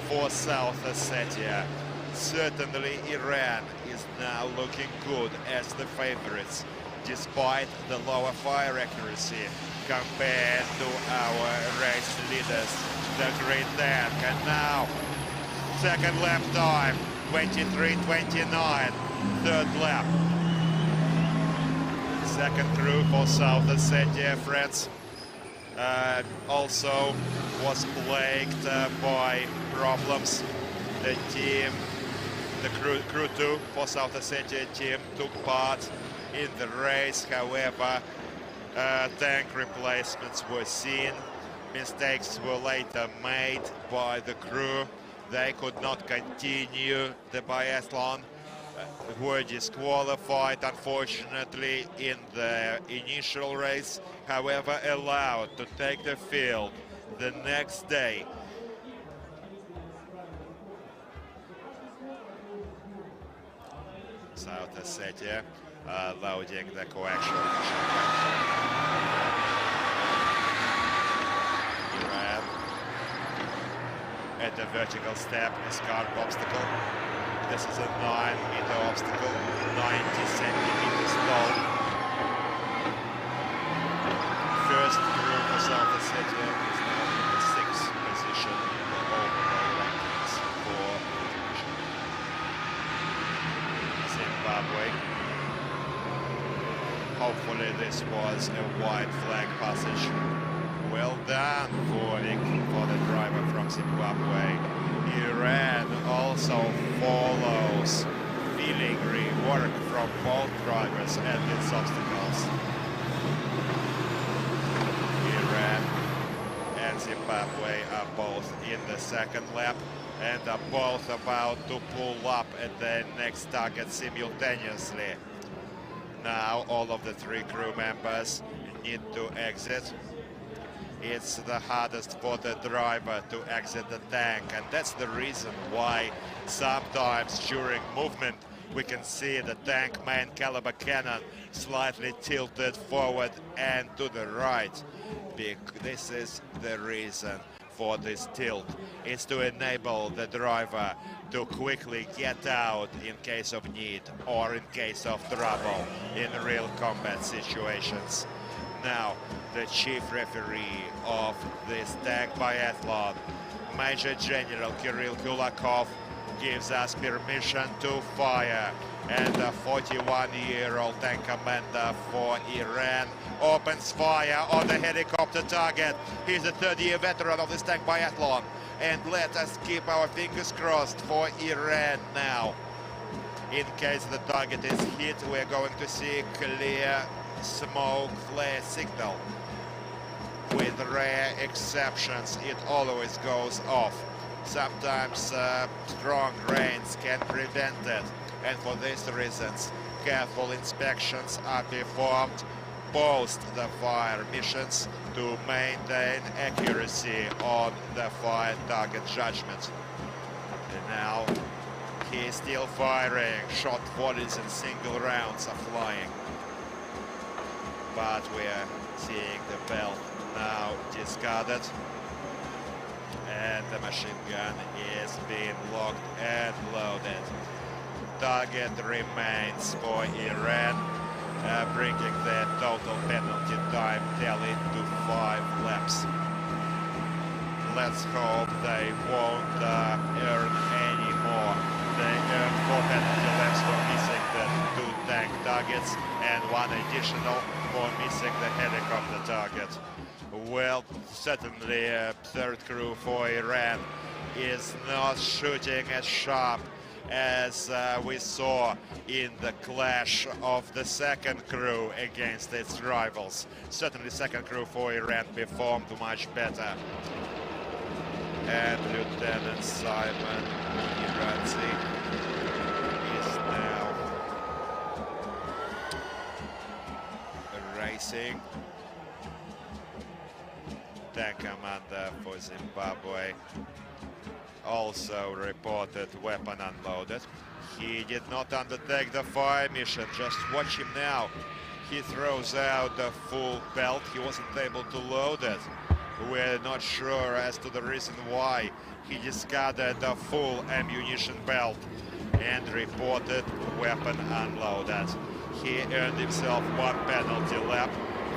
for South Ossetia. Certainly Iran is now looking good as the favorites, despite the lower fire accuracy compared to our race leaders, the Green Tank. And now, second lap time, 23:29, third lap. Second crew for South Ossetia, friends, also was plagued by problems. The team, the crew 2 for South Ossetia team took part in the race. However, tank replacements were seen. Mistakes were later made by the crew. They could not continue the biathlon. Were disqualified, unfortunately, in the initial race. However, allowed to take the field the next day. South Ossetia loading the coaxial Iran at the vertical step is carved obstacle. This is a 9-meter obstacle, 90 centimeters long. First crew for South Ossetia is now in the 6th position in the overall rankings for the division. Zimbabwe. Hopefully this was a white flag passage. Well done for the driver from Zimbabwe. Iran also follows filigree work from both drivers at these obstacles. Iran and Zimbabwe are both in the second lap and are both about to pull up at the next target simultaneously. Now all of the 3 crew members need to exit. It's the hardest for the driver to exit the tank, and that's the reason why sometimes during movement we can see the tank main caliber cannon slightly tilted forward and to the right. This is the reason for this tilt. It's to enable the driver to quickly get out in case of need or in case of trouble in real combat situations. Now, the chief referee of this tank biathlon, Major General Kirill Kulakov, gives us permission to fire, and the 41-year-old tank commander for Iran opens fire on the helicopter target. He's a 30-year veteran of this tank biathlon, and let us keep our fingers crossed for Iran now. In case the target is hit, we're going to see clear smoke flare signal. With rare exceptions, it always goes off. Sometimes strong rains can prevent it, and for these reasons careful inspections are performed post the fire missions to maintain accuracy on the fire target judgment. And now he is still firing. Shot volleys and single rounds are flying, but we are seeing the belt now discarded, and the machine gun is being locked and loaded. Target remains for Iran, bringing the total penalty time tally to 5 laps. Let's hope they won't earn any more. They earned 4 penalty laps for missing the 2 tank targets and 1 additional for missing the helicopter target. Well, certainly third crew for Iran is not shooting as sharp as we saw in the clash of the second crew against its rivals. Certainly second crew for Iran performed much better. And Lieutenant Simon Iradzi is now racing. Tank commander for Zimbabwe also reported weapon unloaded. He did not undertake the fire mission. Just watch him now. He throws out the full belt. He wasn't able to load it. We're not sure as to the reason why. He discarded the full ammunition belt and reported weapon unloaded. He earned himself 1 penalty lap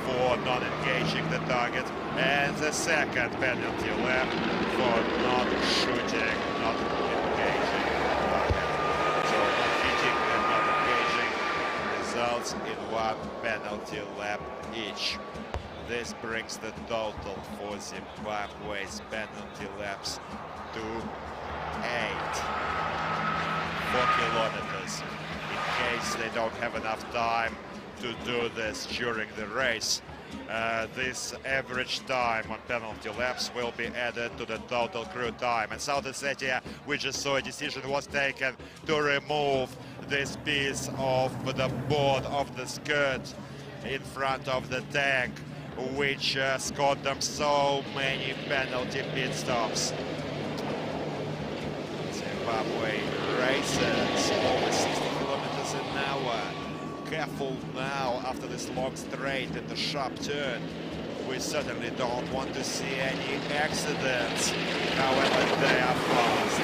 for not engaging the target and the second penalty lap for not shooting, not engaging the target. So not hitting and not engaging results in 1 penalty lap each. This brings the total for Zimbabwe's penalty laps to 8. 4 kilometers. In case they don't have enough time to do this during the race, this average time on penalty laps will be added to the total crew time. And South Ossetia, we just saw a decision was taken to remove this piece of the board of the skirt in front of the tank, which scored them so many penalty pit stops. Zimbabwe races over 60 kilometers an hour. Careful now after this long straight and the sharp turn. We certainly don't want to see any accidents, however they are fast.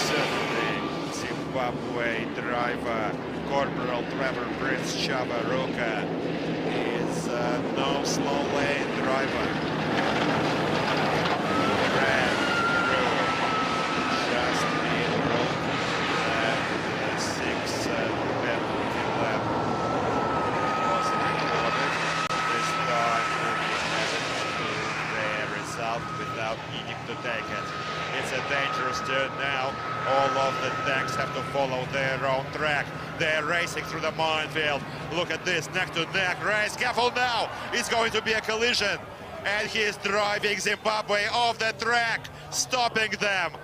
Certainly Zimbabwe driver Corporal Trevor Prince Chavaruka is no slow lane driver. Ran through just mid-road and the 6th penalty lap was recorded. This time will be added to their result without needing to take it. It's a dangerous turn now. All of the tanks have to follow their own track. They're racing through the minefield. Look at this, neck-to-neck race. Careful now, it's going to be a collision. And he's driving Zimbabwe off the track, stopping them.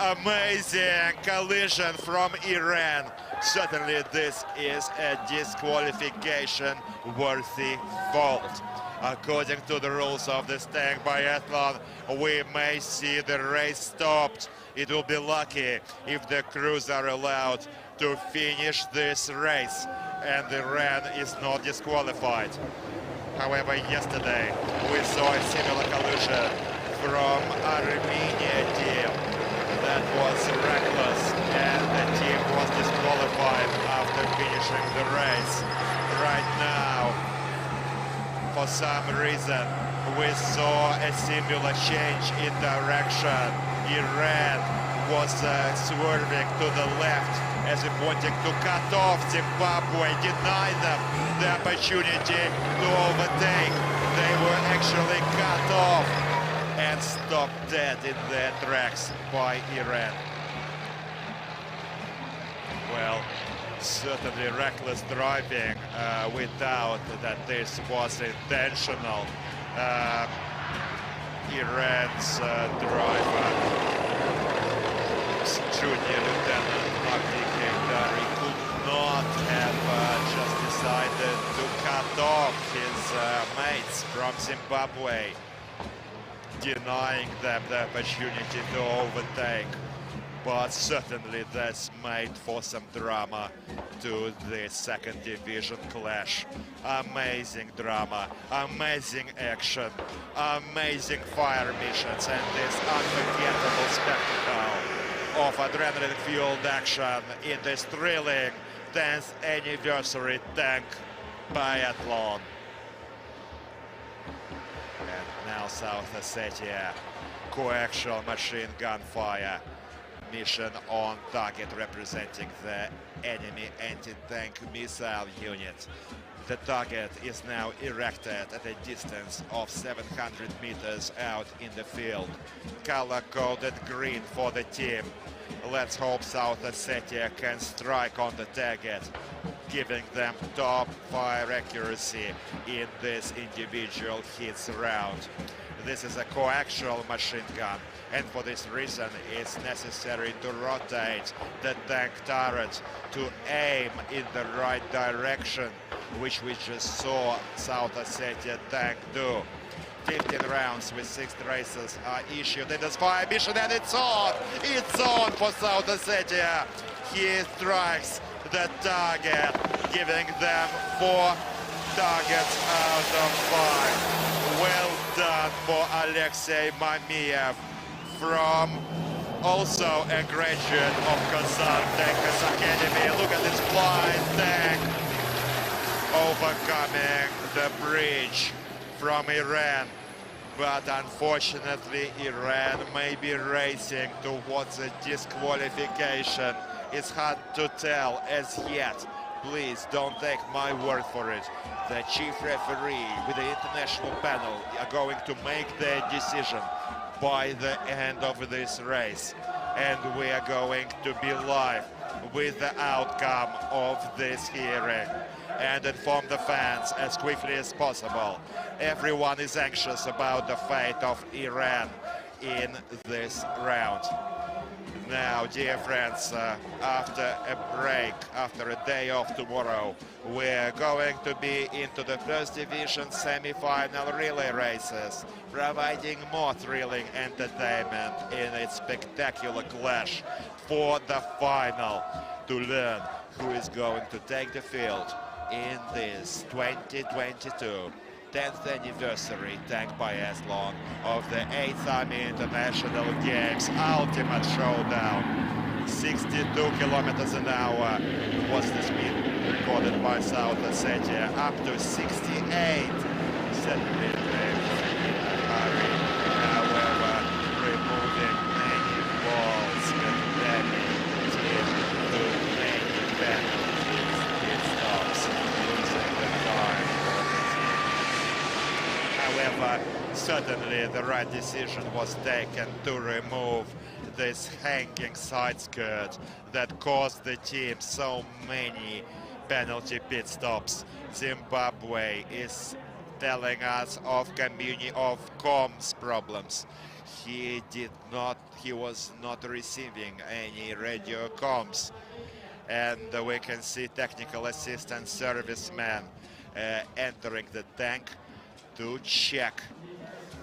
Amazing collision from Iran. Certainly this is a disqualification-worthy fault. According to the rules of this tank biathlon, we may see the race stopped. It will be lucky if the crews are allowed to finish this race and Iran is not disqualified. However, yesterday we saw a similar collision from Armenia team that was reckless and the team was disqualified after finishing the race. Right now, for some reason, we saw a similar change in direction. Iran was swerving to the left as if wanting to cut off Zimbabwe, deny them the opportunity to overtake. They were actually cut off and stopped dead in their tracks by Iran. Well, certainly reckless driving. We doubt that this was intentional. Iran's driver, Junior Lieutenant could not have just decided to cut off his mates from Zimbabwe, denying them the opportunity to overtake. But certainly that's made for some drama to the second division clash. Amazing drama, amazing action, amazing fire missions, and this unforgettable spectacle of adrenaline-fueled action in this thrilling 10th anniversary tank biathlon. And now South Ossetia, coaxial machine gun fire mission on target representing the enemy anti-tank missile unit. The target is now erected at a distance of 700 meters out in the field. Color-coded green for the team. Let's hope South Ossetia can strike on the target, giving them top fire accuracy in this individual hits round. This is a coaxial machine gun, and for this reason it's necessary to rotate the tank turret to aim in the right direction, which we just saw South Ossetia tank do. 15 rounds with 6 races are issued in this fire mission, and it's on! It's on for South Ossetia! He strikes the target, giving them 4 targets out of 5. Well done for Alexei Mamiev, from also a graduate of Kazan Tankers Academy. Look at this flying tank overcoming the bridge from Iran. But unfortunately, Iran may be racing towards a disqualification. It's hard to tell as yet. Please don't take my word for it. The chief referee with the international panel are going to make their decision by the end of this race. And we are going to be live with the outcome of this hearing and inform the fans as quickly as possible. Everyone is anxious about the fate of Iran in this round. Now, dear friends, after a break, after a day off tomorrow, we're going to be into the first division semi-final relay races, providing more thrilling entertainment in its spectacular clash for the final, to learn who is going to take the field in this 2022 10th anniversary tank biathlon of the 8th Army International Games ultimate showdown. 62 kilometers an hour was the speed recorded by South Ossetia, up to 68. Certainly hurry, however, removing many balls, condemning the team to many penalties. It stops losing the time for the team. However, certainly the right decision was taken to remove this hanging side skirt that caused the team so many penalty pit stops. Zimbabwe is telling us of comms problems. He was not receiving any radio comms, and we can see technical assistant servicemen entering the tank to check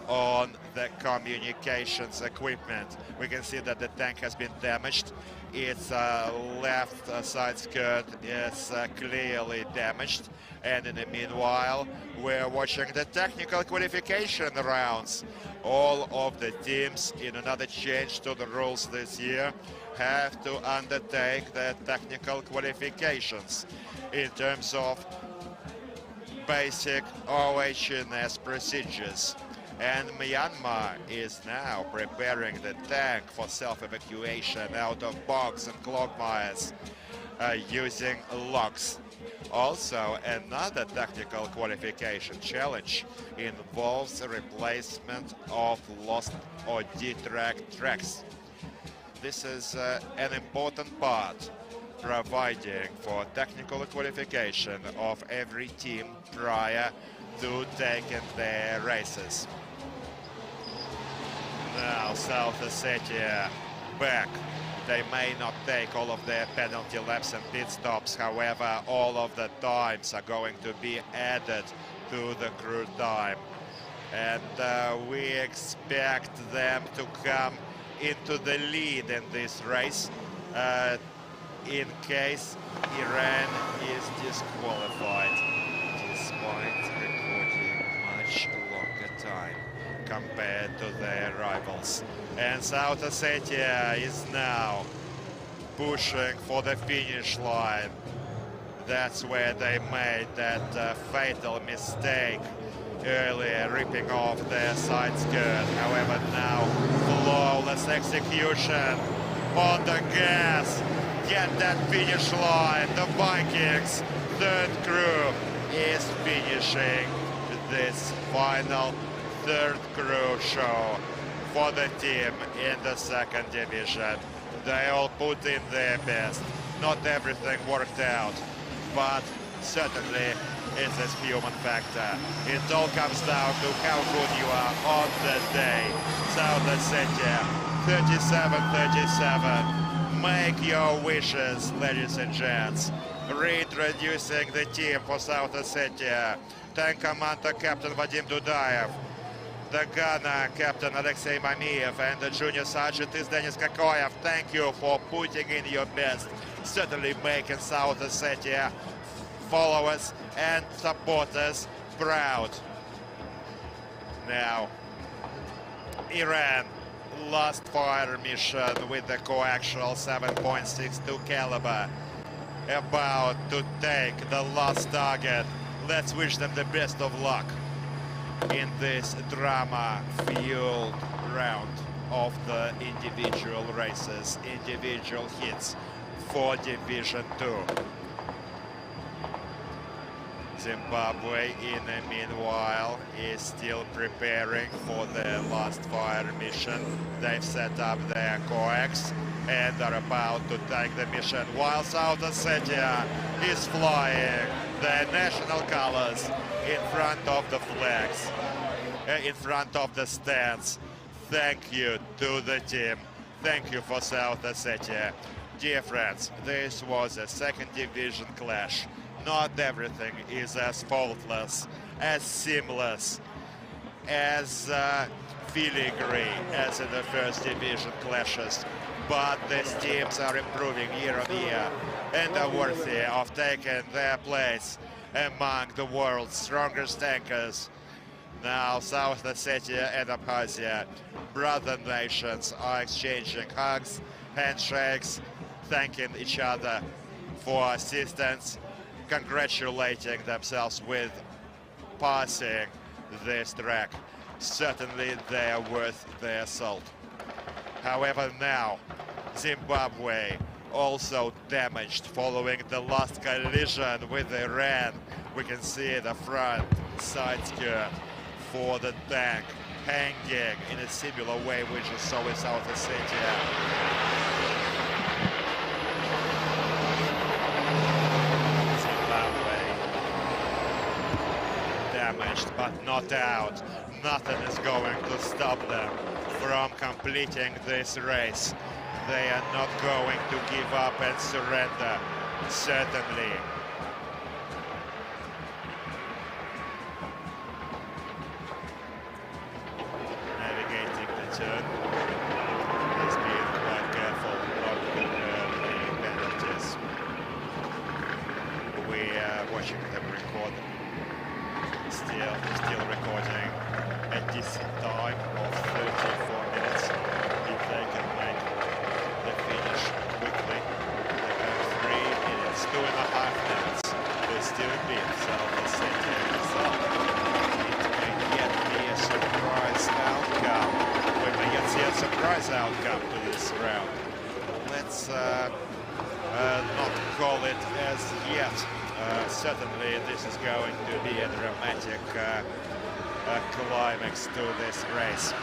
on the communications equipment. We can see that the tank has been damaged. Its left side skirt is clearly damaged, and in the meanwhile we're watching the technical qualification rounds. All of the teams, in another change to the rules this year, have to undertake the technical qualifications in terms of basic OHS procedures. And Myanmar is now preparing the tank for self-evacuation out of bogs and quagmires using locks. Also, another technical qualification challenge involves a replacement of lost or detracked tracks. This is an important part, providing for technical qualification of every team prior to taking their races. Now South Ossetia back. They may not take all of their penalty laps and pit stops, however, all of the times are going to be added to the crew time. And we expect them to come into the lead in this race in case Iran is disqualified, despite recording much longer time compared to their rivals. And South Ossetia is now pushing for the finish line. That's where they made that fatal mistake earlier, ripping off their side skirt. However, now flawless execution on the gas, get that finish line. The Vikings third crew is finishing this final third crew show for the team in the second division. They all put in their best. Not everything worked out, but certainly it's a human factor. It all comes down to how good you are on the day. South Ossetia, 37-37. Make your wishes, ladies and gents. Reintroducing the team for South Ossetia. Tank Commander Captain Vadim Dudayev. The gunner Captain Alexei Mamiev, and the junior sergeant is Denis Kokoyev. Thank you for putting in your best. Certainly making South Ossetia followers and supporters proud. Now, Iran, last fire mission with the coaxial 7.62 caliber, about to take the last target. Let's wish them the best of luck in this drama-fueled round of the individual races, individual hits for Division 2. Zimbabwe, in the meanwhile, is still preparing for their last fire mission. They've set up their coax and are about to take the mission, while South Ossetia is flying their national colors in front of the flags, in front of the stands. Thank you to the team. Thank you for South Ossetia. Dear friends, this was a second division clash. Not everything is as faultless, as seamless, as filigree as in the first division clashes. But these teams are improving year on year and are worthy of taking their place among the world's strongest tankers. Now South Ossetia and Abkhazia, brother nations, are exchanging hugs, handshakes, thanking each other for assistance, congratulating themselves with passing this track. Certainly they are worth their salt. However, now Zimbabwe also damaged following the last collision with Iran. We can see the front side skirt for the tank hanging in a similar way which we saw in South Ossetia. Damaged but not out. Nothing is going to stop them from completing this race. They are not going to give up and surrender, certainly. Navigating the turn. He's being quite careful not to any penalties. We are watching them record. Still recording a decent time of 34 minutes. If they can make the finish quickly, they have 3 minutes, 2.5 minutes to still beat South Ossetia result. It may yet be a surprise outcome. We may yet see a surprise outcome to this round. Let's not call it as yet. Certainly this is going to be a dramatic climax to this race.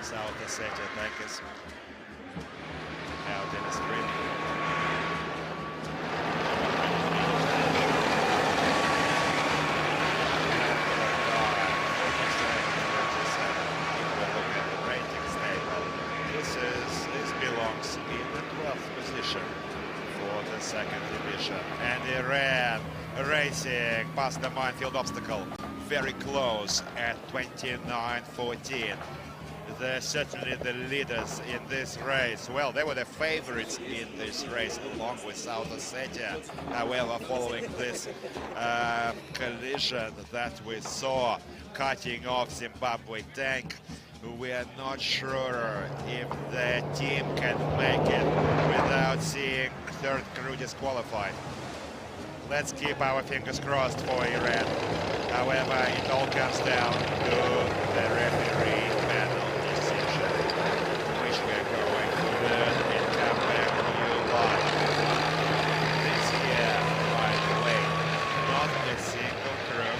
South Ossetia tankers out in the street. Belongs in the 12th position for the second division. And Iran racing past the minefield obstacle, very close at 29-14. They're certainly the leaders in this race. Well, they were the favorites in this race along with South Ossetia. However, following this collision that we saw cutting off Zimbabwe tank, we are not sure if the team can make it without seeing third crew disqualified. Let's keep our fingers crossed for Iran. However, it all comes down to the referee panel decision, which we're going to learn and come back to you live. This year, by the way, not a single crew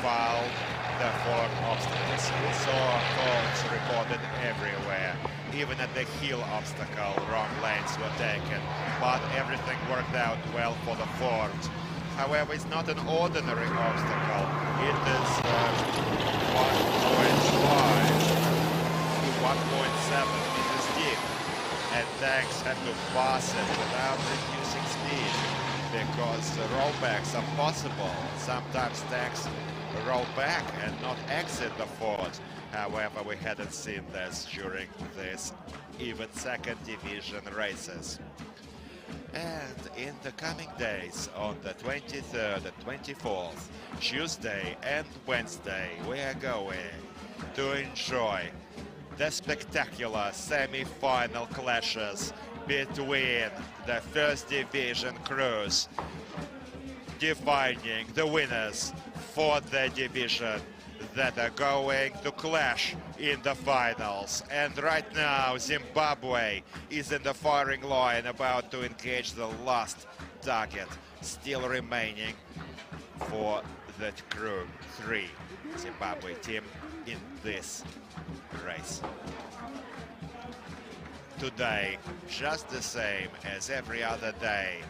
fouled the 4 obstacles. We saw faults reported everywhere. Even at the hill obstacle, wrong lanes were taken, but everything worked out well for the Ford. However, it's not an ordinary obstacle. It is 1.5 to 1.7 meters deep, and tanks have to pass it without reducing speed, because rollbacks are possible. Sometimes tanks roll back and not exit the fort. However, we hadn't seen this during this even second division races. And in the coming days, on the 23rd and 24th, Tuesday and Wednesday, we are going to enjoy the spectacular semi-final clashes between the first division crews, defining the winners for the division that are going to clash in the finals. And right now, Zimbabwe is in the firing line, about to engage the last target, still remaining for the crew 3 Zimbabwe team in this race. Today, just the same as every other day,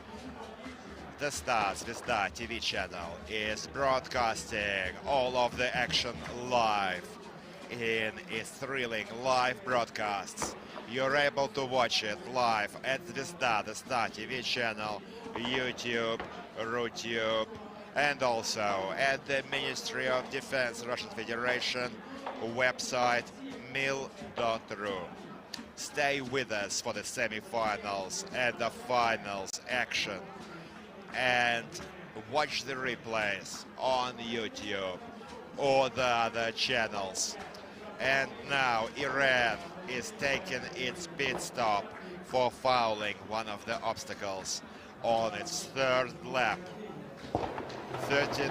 the TRspodSvizda TV channel is broadcasting all of the action live in its thrilling live broadcasts. You're able to watch it live at Zvizda, the Star TV channel, YouTube, RuTube, and also at the Ministry of Defense Russian Federation website mil.ru. Stay with us for the semi-finals and the finals action, and watch the replays on YouTube or the other channels. And now Iran is taking its pit stop for fouling one of the obstacles on its 3rd lap. 32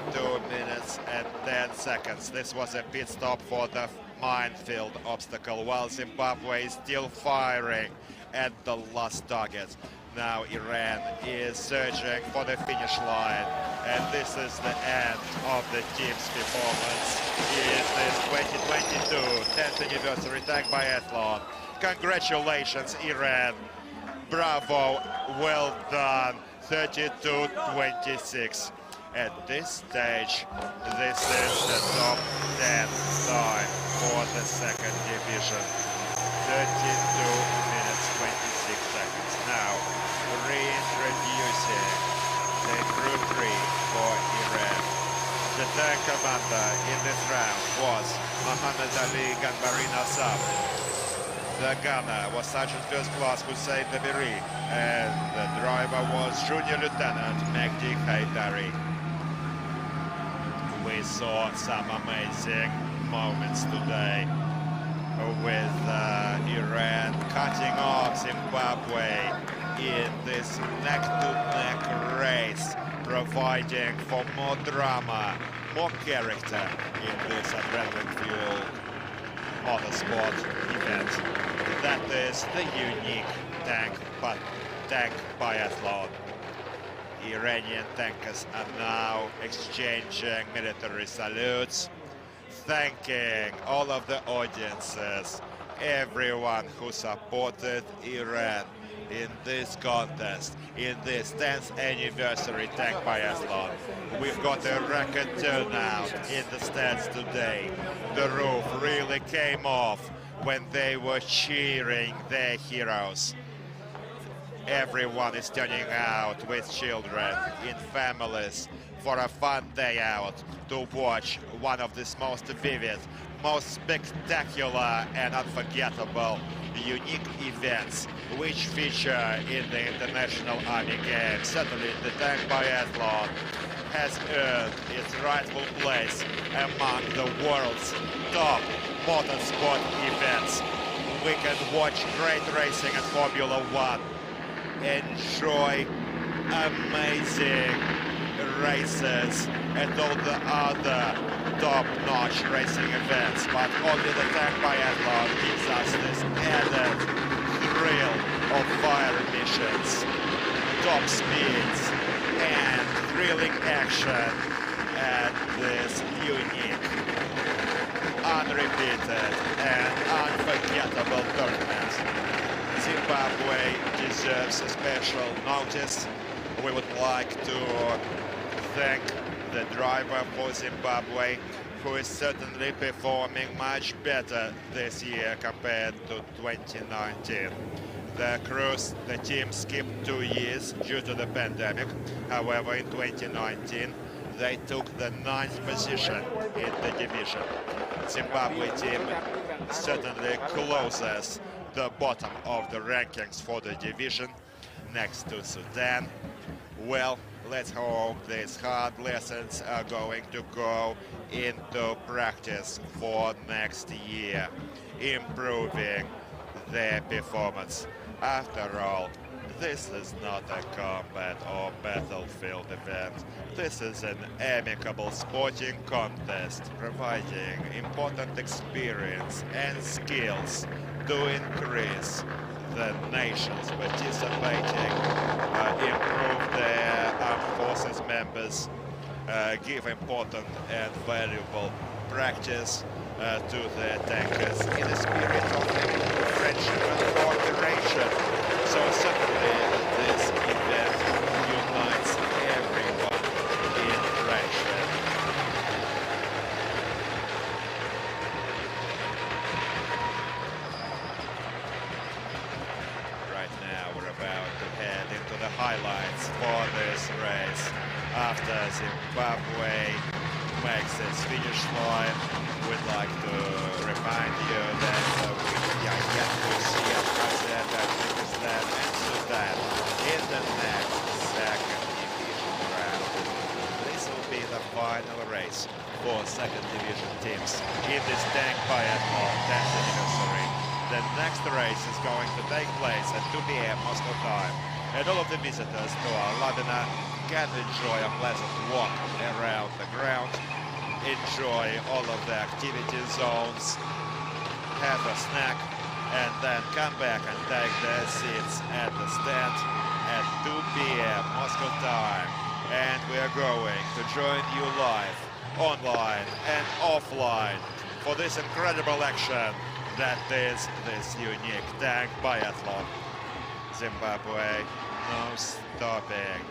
minutes and 10 seconds. This was a pit stop for the minefield obstacle, while Zimbabwe is still firing at the last target. Now Iran is searching for the finish line, and this is the end of the team's performance in this 2022 10th anniversary Tang biathlon. Congratulations, Iran. Bravo, well done, 32-26. At this stage, this is the top 10 time for the 2nd division. 32 minutes, 26 seconds. Now, reintroducing the crew 3 for Iran. The tank commander in this round was Mohammed Ali Ganbarin Assab. The gunner was Sergeant First Class Hussein Nabiri, and the driver was Junior Lieutenant Magdi Haidari. We saw some amazing moments today with Iran cutting off Zimbabwe in this neck-to-neck race, providing for more drama, more character in this adrenaline-fueled motorsport event. That is the unique tank biathlon. Iranian tankers are now exchanging military salutes, thanking all of the audiences, everyone who supported Iran in this contest, in this 10th anniversary tank biathlon. We've got a record turnout in the stands today. The roof really came off when they were cheering their heroes. Everyone is turning out with children, in families, for a fun day out to watch one of the most vivid, most spectacular and unforgettable unique events which feature in the International Army Games. Certainly the tank biathlon has earned its rightful place among the world's top motorsport events. We can watch great racing at Formula One, enjoy amazing races and all the other top-notch racing events, but only the tank biathlon gives us this added thrill of fire emissions, top speeds, and thrilling action at this unique, unrepeated, and unforgettable tournament. Zimbabwe deserves a special notice. We would like to thank the driver for Zimbabwe, who is certainly performing much better this year compared to 2019. The team skipped 2 years due to the pandemic. However, in 2019, they took the 9th position in the division. Zimbabwe team certainly closes the bottom of the rankings for the division, next to Sudan. Well, let's hope these hard lessons are going to go into practice for next year, improving their performance. After all, this is not a combat or battlefield event. This is an amicable sporting contest, providing important experience and skills to increase the nations participating, improve their armed forces members, give important and valuable practice to the tankers in a spirit of friendship and cooperation. So certainly this event unites everyone in friendship. Right now we're about to head into the highlights for this race. After Zimbabwe makes its finish line, we'd like to remind you that we are yet to see a president at Kyrgyzstan and Sudan in the next second division round. This will be the final race for second division teams in this tank biathlon 10th anniversary. The next race is going to take place at 2 p.m. Moscow time, and all of the visitors to our Lavina can enjoy a pleasant walk around the ground, enjoy all of the activity zones, have a snack, and then come back and take their seats at the stand at 2 p.m. Moscow time. And we are going to join you live, online and offline for this incredible action that is this unique tank biathlon. Zimbabwe, no stopping.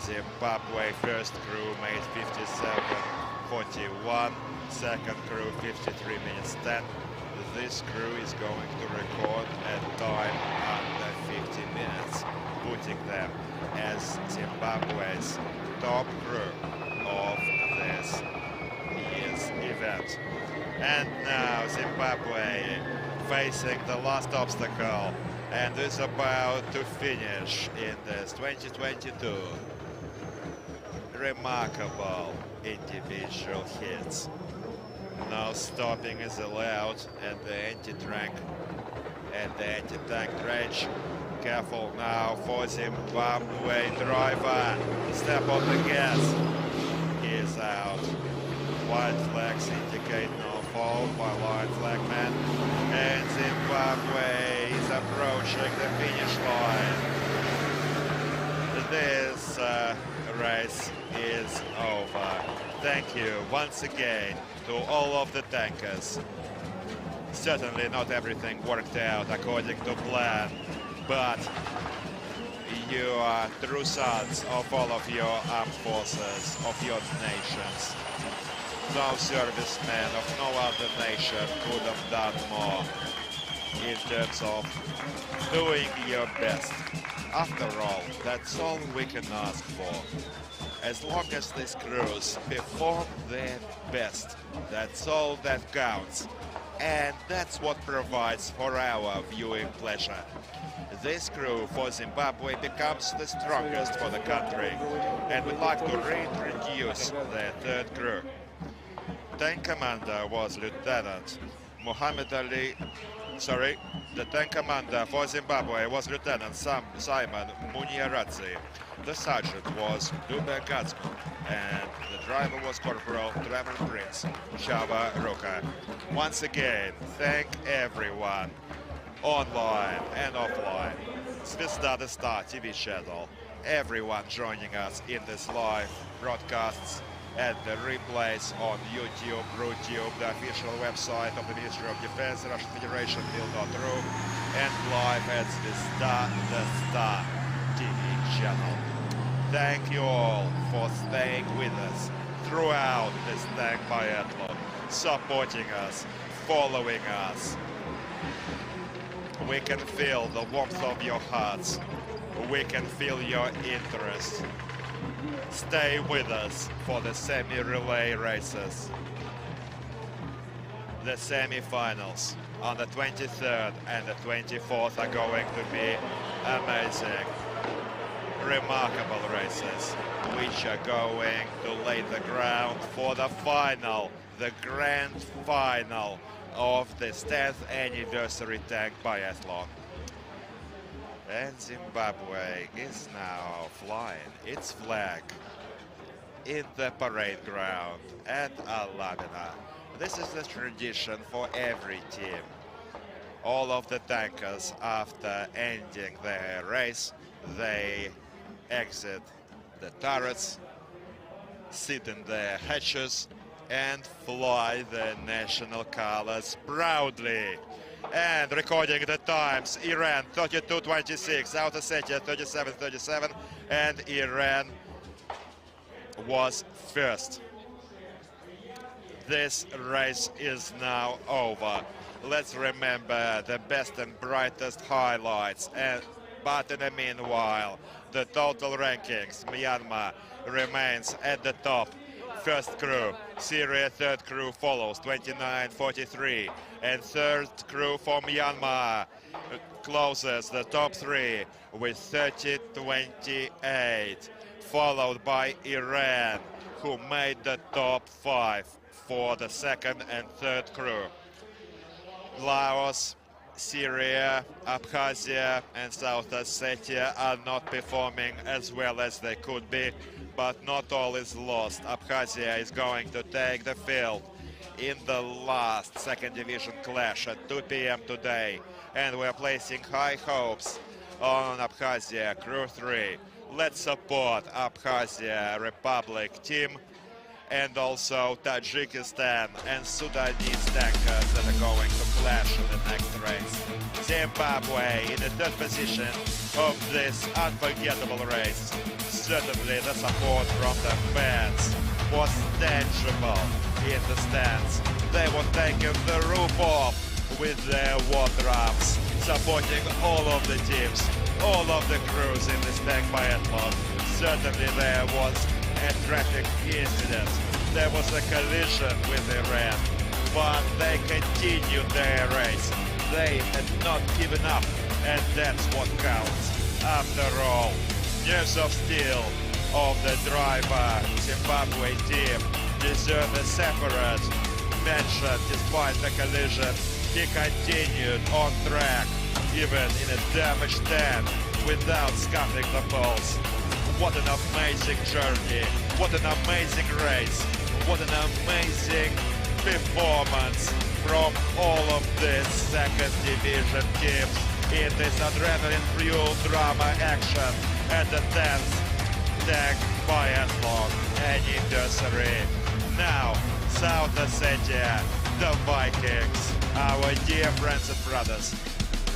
Zimbabwe first crew made 57:41, second crew 53 minutes 10. This crew is going to record a time under 50 minutes, putting them as Zimbabwe's top crew of this year's event. And now Zimbabwe facing the last obstacle and is about to finish in this 2022 remarkable individual hits. No stopping is allowed, and the anti-tank dredge. Careful now for Zimbabwe driver. Step on the gas. He is out. White flags indicate no fall by line flagman. And Zimbabwe is approaching the finish line. This race is over. Thank you once again to all of the tankers. Certainly not everything worked out according to plan, but you are true sons of all of your armed forces, of your nations. No serviceman of no other nation could have done more in terms of doing your best. After all, that's all we can ask for. As long as these crews perform their best, that's all that counts. And that's what provides for our viewing pleasure. This crew for Zimbabwe becomes the strongest for the country. And we'd like to reintroduce their third crew. Tank commander was Lieutenant Muhammad Ali The tank commander for Zimbabwe was Lieutenant Simon Muniaradze. The sergeant was Dube Gatsman, and the driver was Corporal Trevor Prince Shava Ruka. Once again, thank everyone, online and offline, Zvezda the Star TV channel, everyone joining us in this live broadcasts and the replays on YouTube, RuTube, the official website of the Ministry of Defense, Russian Federation, Bill.ru, and live at Zvezda the Star TV channel. Thank you all for staying with us throughout this tank biathlon, supporting us, following us. We can feel the warmth of your hearts. We can feel your interest. Stay with us for the semi-relay races. The semi-finals on the 23rd and the 24th are going to be amazing, remarkable races, which are going to lay the ground for the final, the grand final of the 10th anniversary tank biathlon. And Zimbabwe is now flying its flag in the parade ground at Alamina. This is the tradition for every team. All of the tankers, after ending their race, they exit the turrets, sit in their hatches, and fly the national colors proudly. And recording the times, Iran 32:26, South Ossetia 37:37, and Iran was first. This race is now over. Let's remember the best and brightest highlights. But in the meanwhile, the total rankings, Myanmar remains at the top. First crew, Syria third crew follows, 29:43, and third crew for Myanmar closes the top three with 30:28, followed by Iran, who made the top five for the second and third crew. Laos, Syria, Abkhazia and South Ossetia are not performing as well as they could be, but not all is lost. Abkhazia is going to take the field in the last second division clash at 2 p.m. today, and we're placing high hopes on Abkhazia Crew 3. Let's support Abkhazia Republic team and also Tajikistan and Sudanese tankers that are going to clash in the next race. Zimbabwe in the third position of this unforgettable race. Certainly the support from the fans was tangible in the stands. They were taking the roof off with their war drums, supporting all of the teams, all of the crews in this tank biathlon. Certainly there was a traffic incident. There was a collision with Iran, but they continued their race. They had not given up, and that's what counts. After all, nerves of steel of the driver Zimbabwe team deserve a separate mention. Despite the collision, he continued on track, even in a damaged stand, without scuffing the poles. What an amazing journey, what an amazing race, what an amazing performance from all of these second division teams in this adrenaline-fueled drama action at the 10th tank biathlon anniversary. Now, South Ossetia, the Vikings, our dear friends and brothers,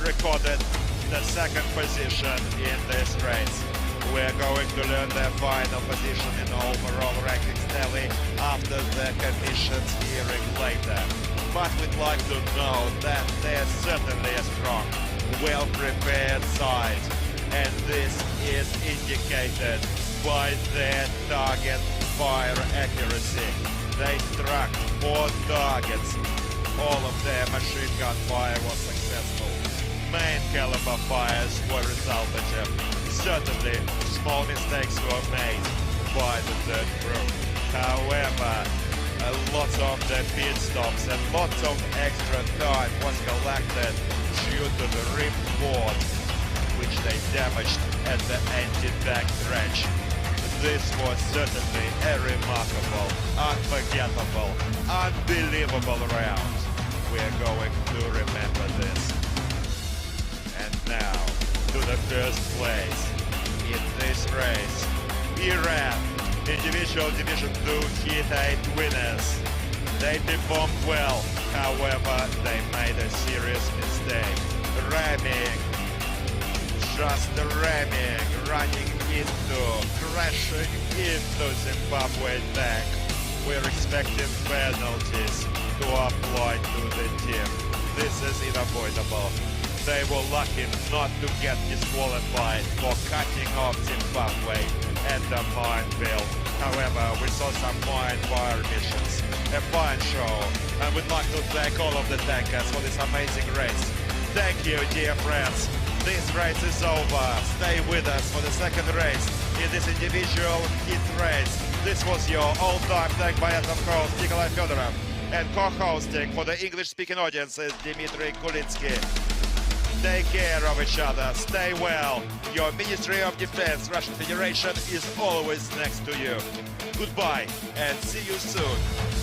recorded the second position in this race. We're going to learn their final position in the overall rankings tally after the commission's hearing later. But we'd like to know that they're certainly a strong, well-prepared side, and this is indicated by their target fire accuracy. They struck 4 targets. All of their machine gun fire was successful. Main caliber fires were resultative. Certainly, small mistakes were made by the third crew. However, lots of the pit stops and lots of extra time was collected due to the rim board, which they damaged at the anti-tank trench. This was certainly a remarkable, unforgettable, unbelievable round. We are going to remember this. And now, to the first place in this race, Iran, individual Division 2 Heat 8 winners. They performed well, however, they made a serious mistake. Ramming, just ramming, running into, crashing into Zimbabwe tank. We're expecting penalties to apply to the team. This is unavoidable. They were lucky not to get disqualified for cutting off Zimbabwe at the minefield. However, we saw some mine fire missions, a fine show, and we'd like to thank all of the tankers for this amazing race. Thank you, dear friends. This race is over. Stay with us for the second race in this individual heat race. This was your all-time tank biathlon host, Nikolai Fedorov, and co-hosting for the English-speaking audience is Dmitry Kulinsky. Take care of each other, stay well. Your Ministry of Defense, Russian Federation, is always next to you. Goodbye and see you soon.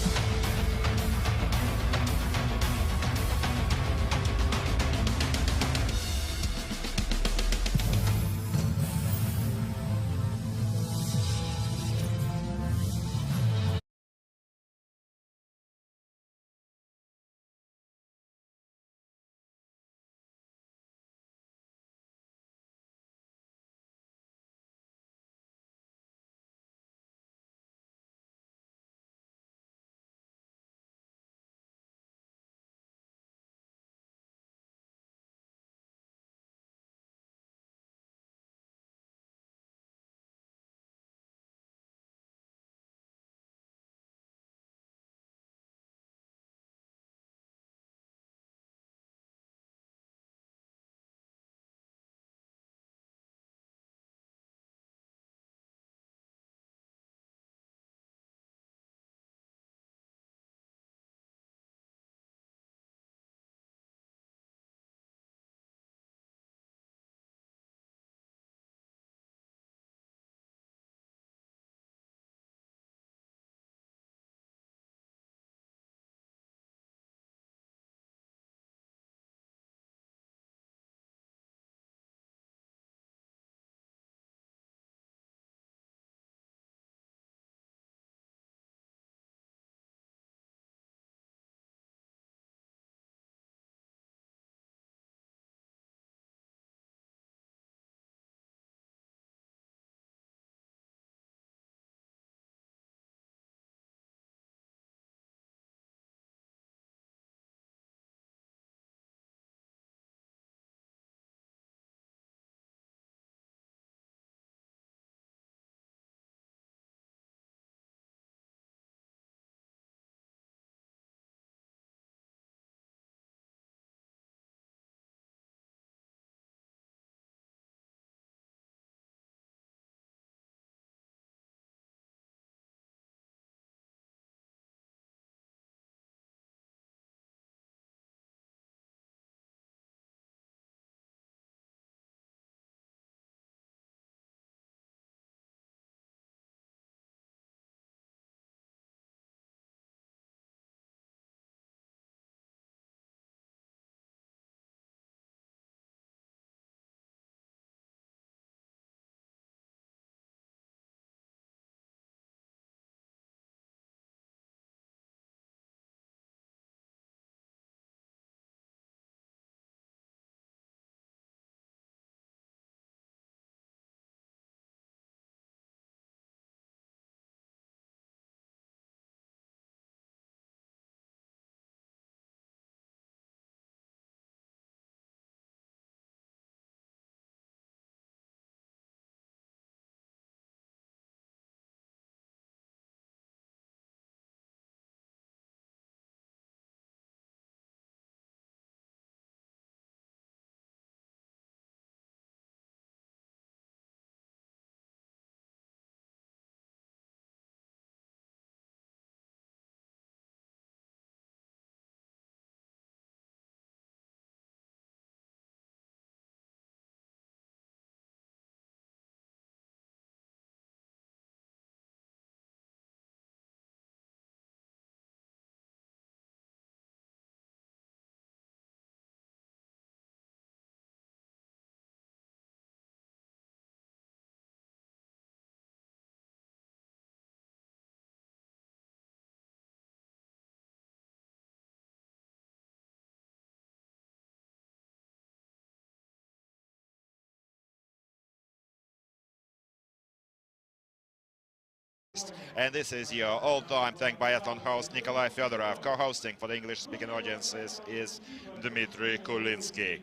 next. And this is your all-time tank biathlon host, Nikolai Fedorov. Co-hosting for the English-speaking audiences is Dmitry Kulinsky.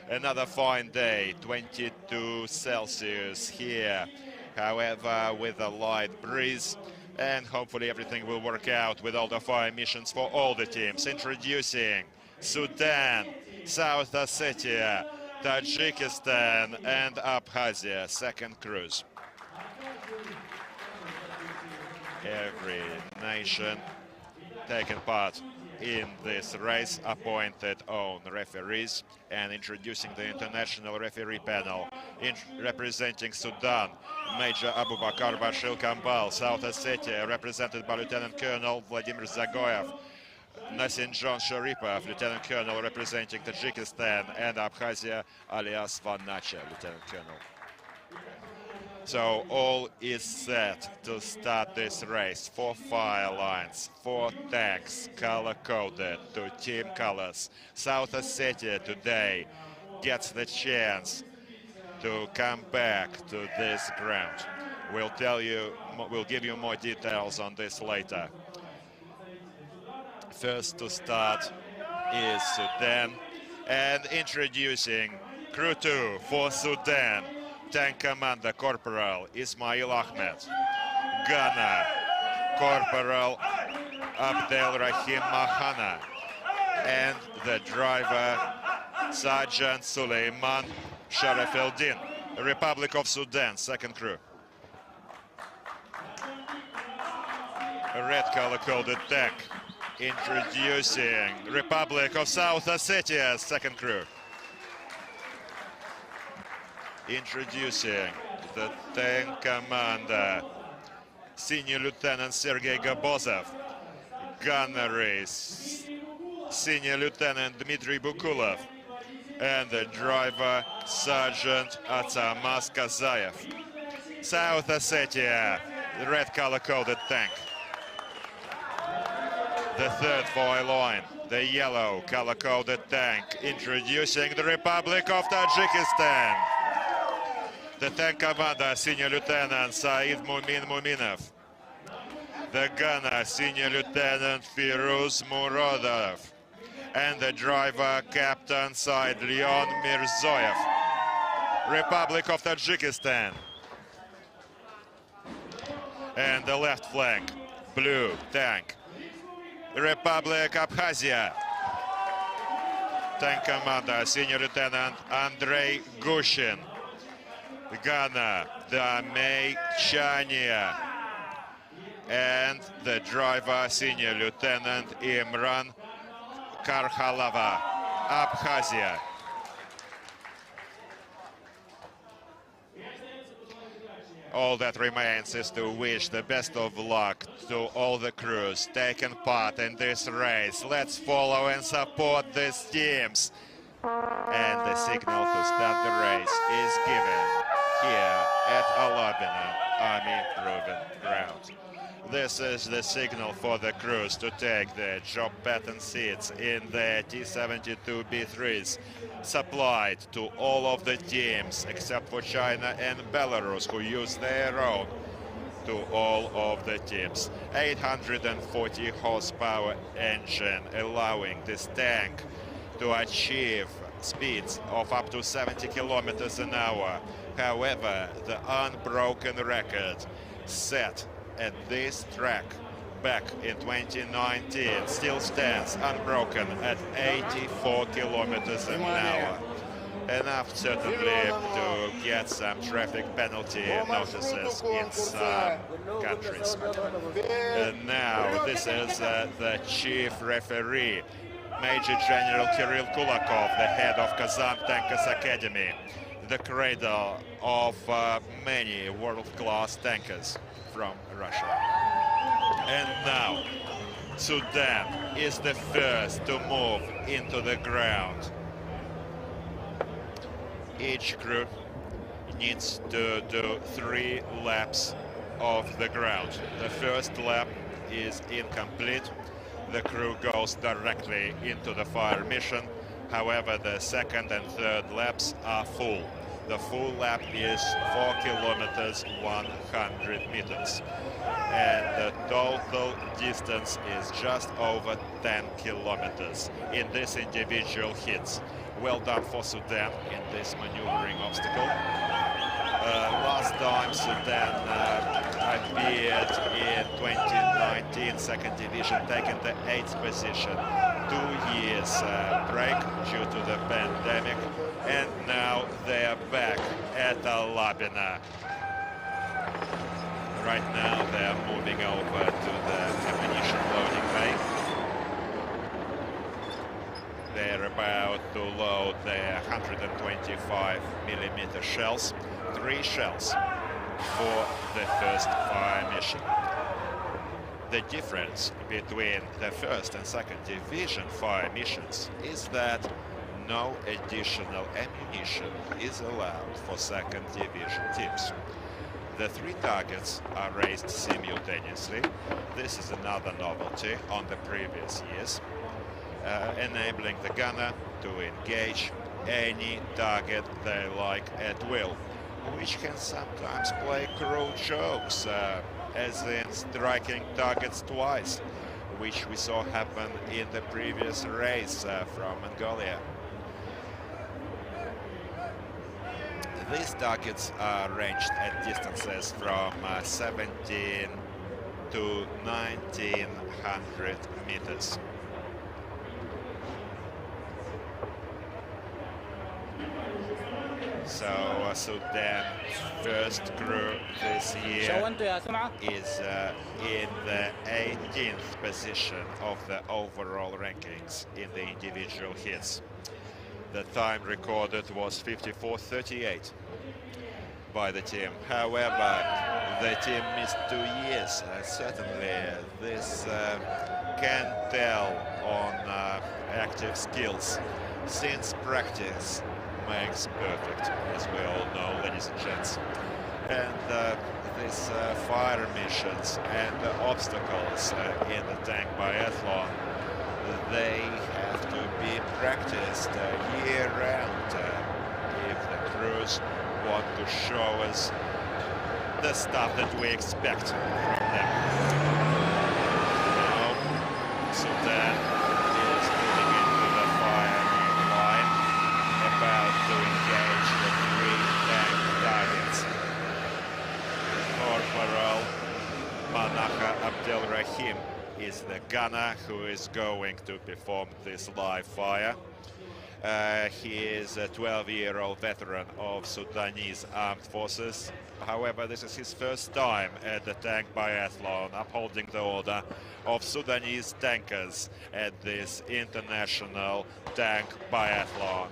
Another fine day, 22 Celsius here, however, with a light breeze. And hopefully everything will work out with all the fire missions for all the teams. Introducing Sudan, South Ossetia, Tajikistan and Abkhazia, second cruise. Every nation taking part in this race appointed own referees, and introducing the international referee panel. Representing Sudan, Major Abubakar Bashir Kambal. South Ossetia represented by Lieutenant Colonel Vladimir Zagoyev. Nasinjon Sharipov, Lieutenant Colonel representing Tajikistan, and Abkhazia, alias Vanache, Lieutenant Colonel. So all is set to start this race. 4 fire lines, 4 tanks color-coded to team colors. South Ossetia today gets the chance to come back to this ground. We'll give you more details on this later. First to start is Sudan, and introducing crew 2 for Sudan, Tank Commander Corporal Ismail Ahmed, Gunner Corporal Abdel Rahim Mahana, and the driver Sergeant Suleiman Sharaf Eldin, Republic of Sudan, second crew. A red color-coded tank. Introducing Republic of South Ossetia, second crew. Introducing the tank commander, Senior Lieutenant Sergei Gabozov. Gunnery, Senior Lieutenant Dmitry Bukulov. And the driver, Sergeant Atsamas Kazayev. South Ossetia, the red color-coded tank. The third fire line, the yellow color-coded tank, introducing the Republic of Tajikistan. The tank commander, Senior Lieutenant Said Mumin Muminov. The gunner, Senior Lieutenant Firuz Murodov. And the driver, Captain Said Leon Mirzoyev. Republic of Tajikistan. And the left flank, blue tank, Republic Abkhazia. Tank commander, Senior Lieutenant Andrei Gushin. Gunner, Damei Chania. And the driver, Senior Lieutenant Imran Karhalava, Abkhazia. All that remains is to wish the best of luck to all the crews taking part in this race. Let's follow and support these teams. And the signal to start the race is given here at Alabina Army Proving Ground. This is the signal for the crews to take their job pattern seats in the T-72B3s, supplied to all of the teams except for China and Belarus, who use their own, to all of the teams. 840 horsepower engine, allowing this tank to achieve speeds of up to 70 kilometers an hour. However, the unbroken record set at this track back in 2019 still stands unbroken at 84 kilometers an hour. Enough certainly to get some traffic penalty notices in some countries. And now this is the chief referee, Major General Kirill Kulakov, the head of Kazan Tankers Academy, the cradle of many world-class tankers from Russia. And now Sudan is the first to move into the ground. Each crew needs to do 3 laps of the ground. The first lap is incomplete. The crew goes directly into the fire mission. However, the second and third laps are full. The full lap is 4 kilometers 100 meters, and the total distance is just over 10 kilometers in this individual hits. Well done for Sudan in this maneuvering obstacle. Last time Sudan appeared in 2019 second division, taking the 8th position. 2 years break due to the pandemic, and now they are back at Labina. Right now they are moving over to the ammunition loading bay. They're about to load their 125mm shells. 3 shells for the first fire mission. The difference between the first and second division fire missions is that no additional ammunition is allowed for second division teams. The 3 targets are raised simultaneously. This is another novelty on the previous years, enabling the gunner to engage any target they like at will, which can sometimes play cruel jokes, as in striking targets twice, which we saw happen in the previous race from Mongolia. These targets are ranged at distances from 17 to 1900 meters. So Sudan's first crew this year is in the 18th position of the overall rankings in the individual hits. The time recorded was 54:38 by the team. However, the team missed 2 years. Certainly this can tell on active skills, since practice makes perfect, as we all know, ladies and gents. And these fire missions and obstacles in the tank biathlon, they have to be practiced year-round if the crews want to show us the stuff that we expect from them. Now, Sudan is moving into the firing line, about to engage the 3 tank targets. Corporal Manaha Abdelrahim is the gunner who is going to perform this live fire. He is a 12-year-old veteran of Sudanese armed forces. However, this is his first time at the tank biathlon, upholding the order of Sudanese tankers at this international tank biathlon.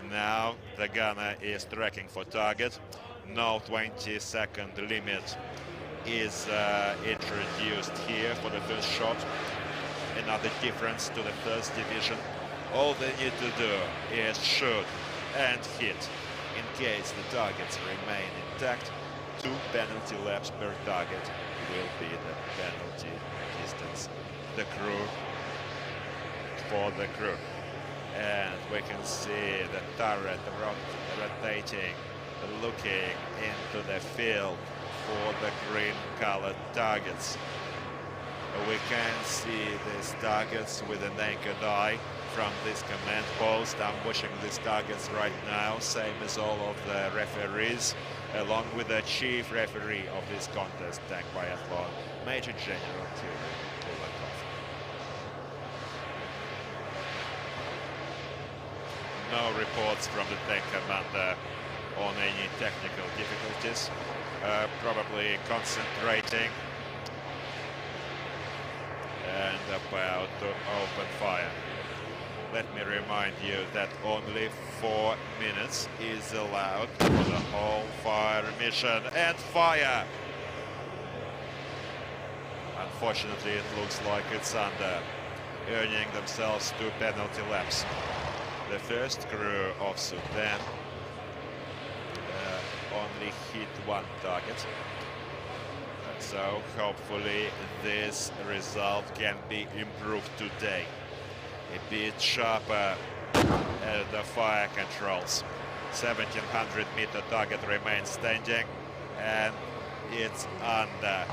Now the gunner is tracking for target. No 20-second limit is introduced here for the first shot. Another difference to the first division. All they need to do is shoot and hit. In case the targets remain intact, 2 penalty laps per target will be the penalty distance. The crew for the crew. And we can see the turret rotating, looking into the field for the green-colored targets. We can see these targets with the naked eye from this command post. I'm watching these targets right now, same as all of the referees, along with the chief referee of this contest, tank biathlon, Major General Kulakov. No reports from the tank commander on any technical difficulties. Probably concentrating and about to open fire. Let me remind you that only 4 minutes is allowed for the whole fire mission. And fire! Unfortunately, it looks like it's under, earning themselves 2 penalty laps. The first crew of Sudan only hit 1 target. So hopefully this result can be improved today. A bit sharper the fire controls. 1700-meter target remains standing, and it's under.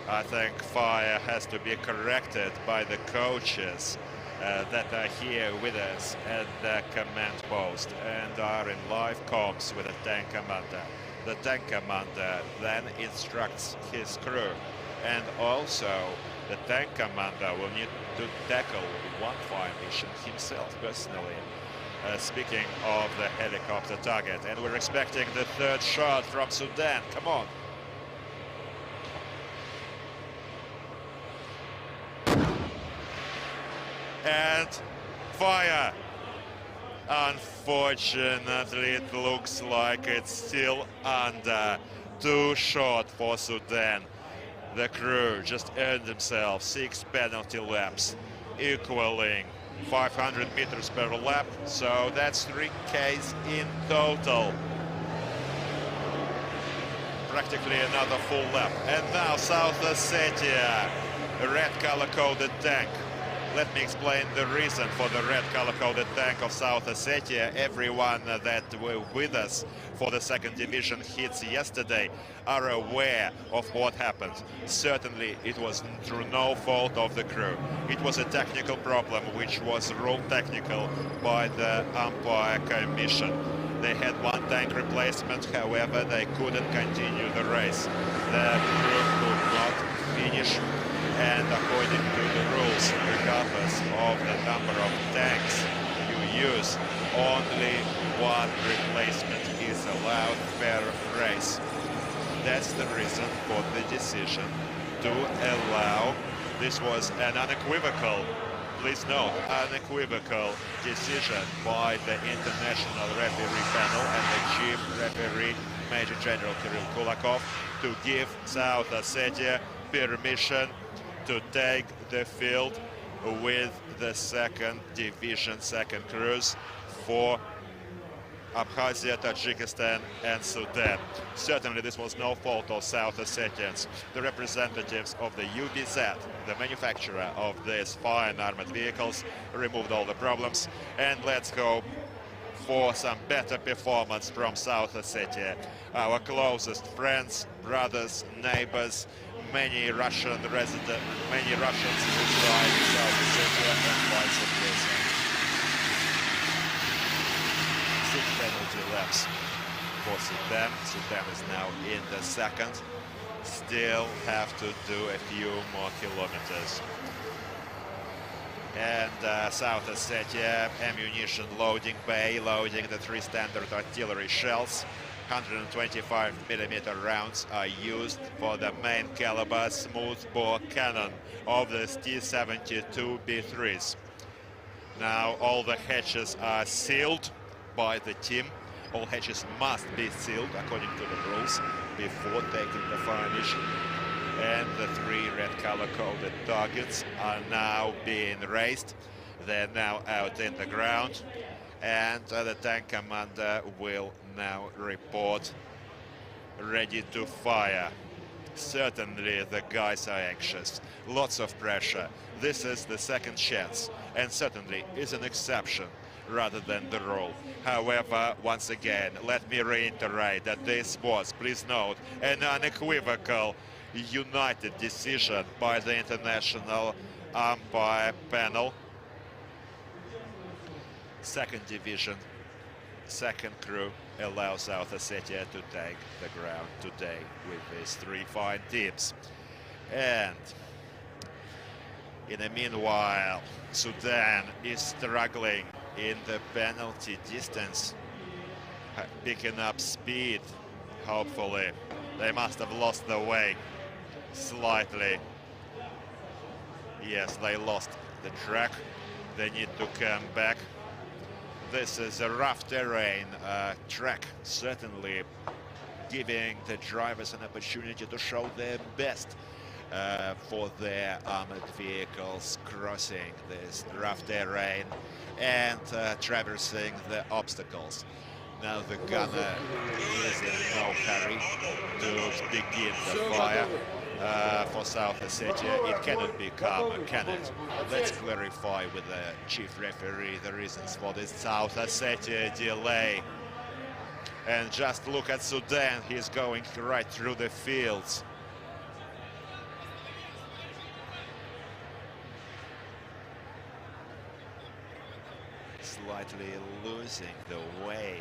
I think fire has to be corrected by the coaches that are here with us at the command post and are in live comms with the tank commander. The tank commander then instructs his crew, and also the tank commander will need to tackle one fire mission himself personally. Speaking of the helicopter target, and we're expecting the third shot from Sudan. Come on. And fire. Unfortunately, it looks like it's still under. Too short for Sudan. The crew just earned themselves 6 penalty laps, equaling 500 meters per lap, so that's 3Ks in total. Practically another full lap. And now South Ossetia, a red color-coded tank. Let me explain the reason for the red color-coded tank of South Ossetia. Everyone that were with us for the second division hits yesterday are aware of what happened. Certainly it was through no fault of the crew. It was a technical problem which was ruled technical by the umpire commission. They had one tank replacement, however they couldn't continue the race. The crew could not finish, and according to the rules, regardless of the number of tanks you use, only one replacement is allowed per race. That's the reason for the decision to allow. This was an unequivocal, please note, unequivocal decision by the international referee panel and the chief referee, Major General Kirill Kulakov, to give South Ossetia permission to take the field with the second division, second cruise for Abkhazia, Tajikistan and Sudan. Certainly this was no fault of South Ossetians. The representatives of the UBZ, the manufacturer of these fine armored vehicles, removed all the problems, and let's hope for some better performance from South Ossetia. Our closest friends, brothers, neighbors, many Russians reside in South Ossetia and vice versa. 6 penalty laps for Sudan. Sudan is now in the second. Still have to do a few more kilometers. And South Ossetia ammunition loading bay, loading the 3 standard artillery shells. 125mm rounds are used for the main caliber smoothbore cannon of the T-72B3s. Now all the hatches are sealed by the team. All hatches must be sealed according to the rules before taking the fire mission. And the 3 red color-coded targets are now being raised. They're now out in the ground, and the tank commander will now report ready to fire. Certainly the guys are anxious, lots of pressure. This is the second chance, and certainly is an exception rather than the rule. However, once again, let me reiterate that this was, please note, an unequivocal, united decision by the international umpire panel. Second division, second crew allows South Ossetia to take the ground today with these 3 fine teams. And in the meanwhile, Sudan is struggling in the penalty distance, picking up speed, hopefully. They must have lost the way slightly. Yes, they lost the track. They need to come back. This is a rough terrain track, certainly giving the drivers an opportunity to show their best for their armored vehicles crossing this rough terrain and traversing the obstacles. Now the gunner is in no hurry to begin the fire for South Ossetia. It cannot be calmer, can it? Let's clarify with the chief referee the reasons for this South Ossetia delay. And just look at Sudan, he's going right through the fields. Slightly losing the way.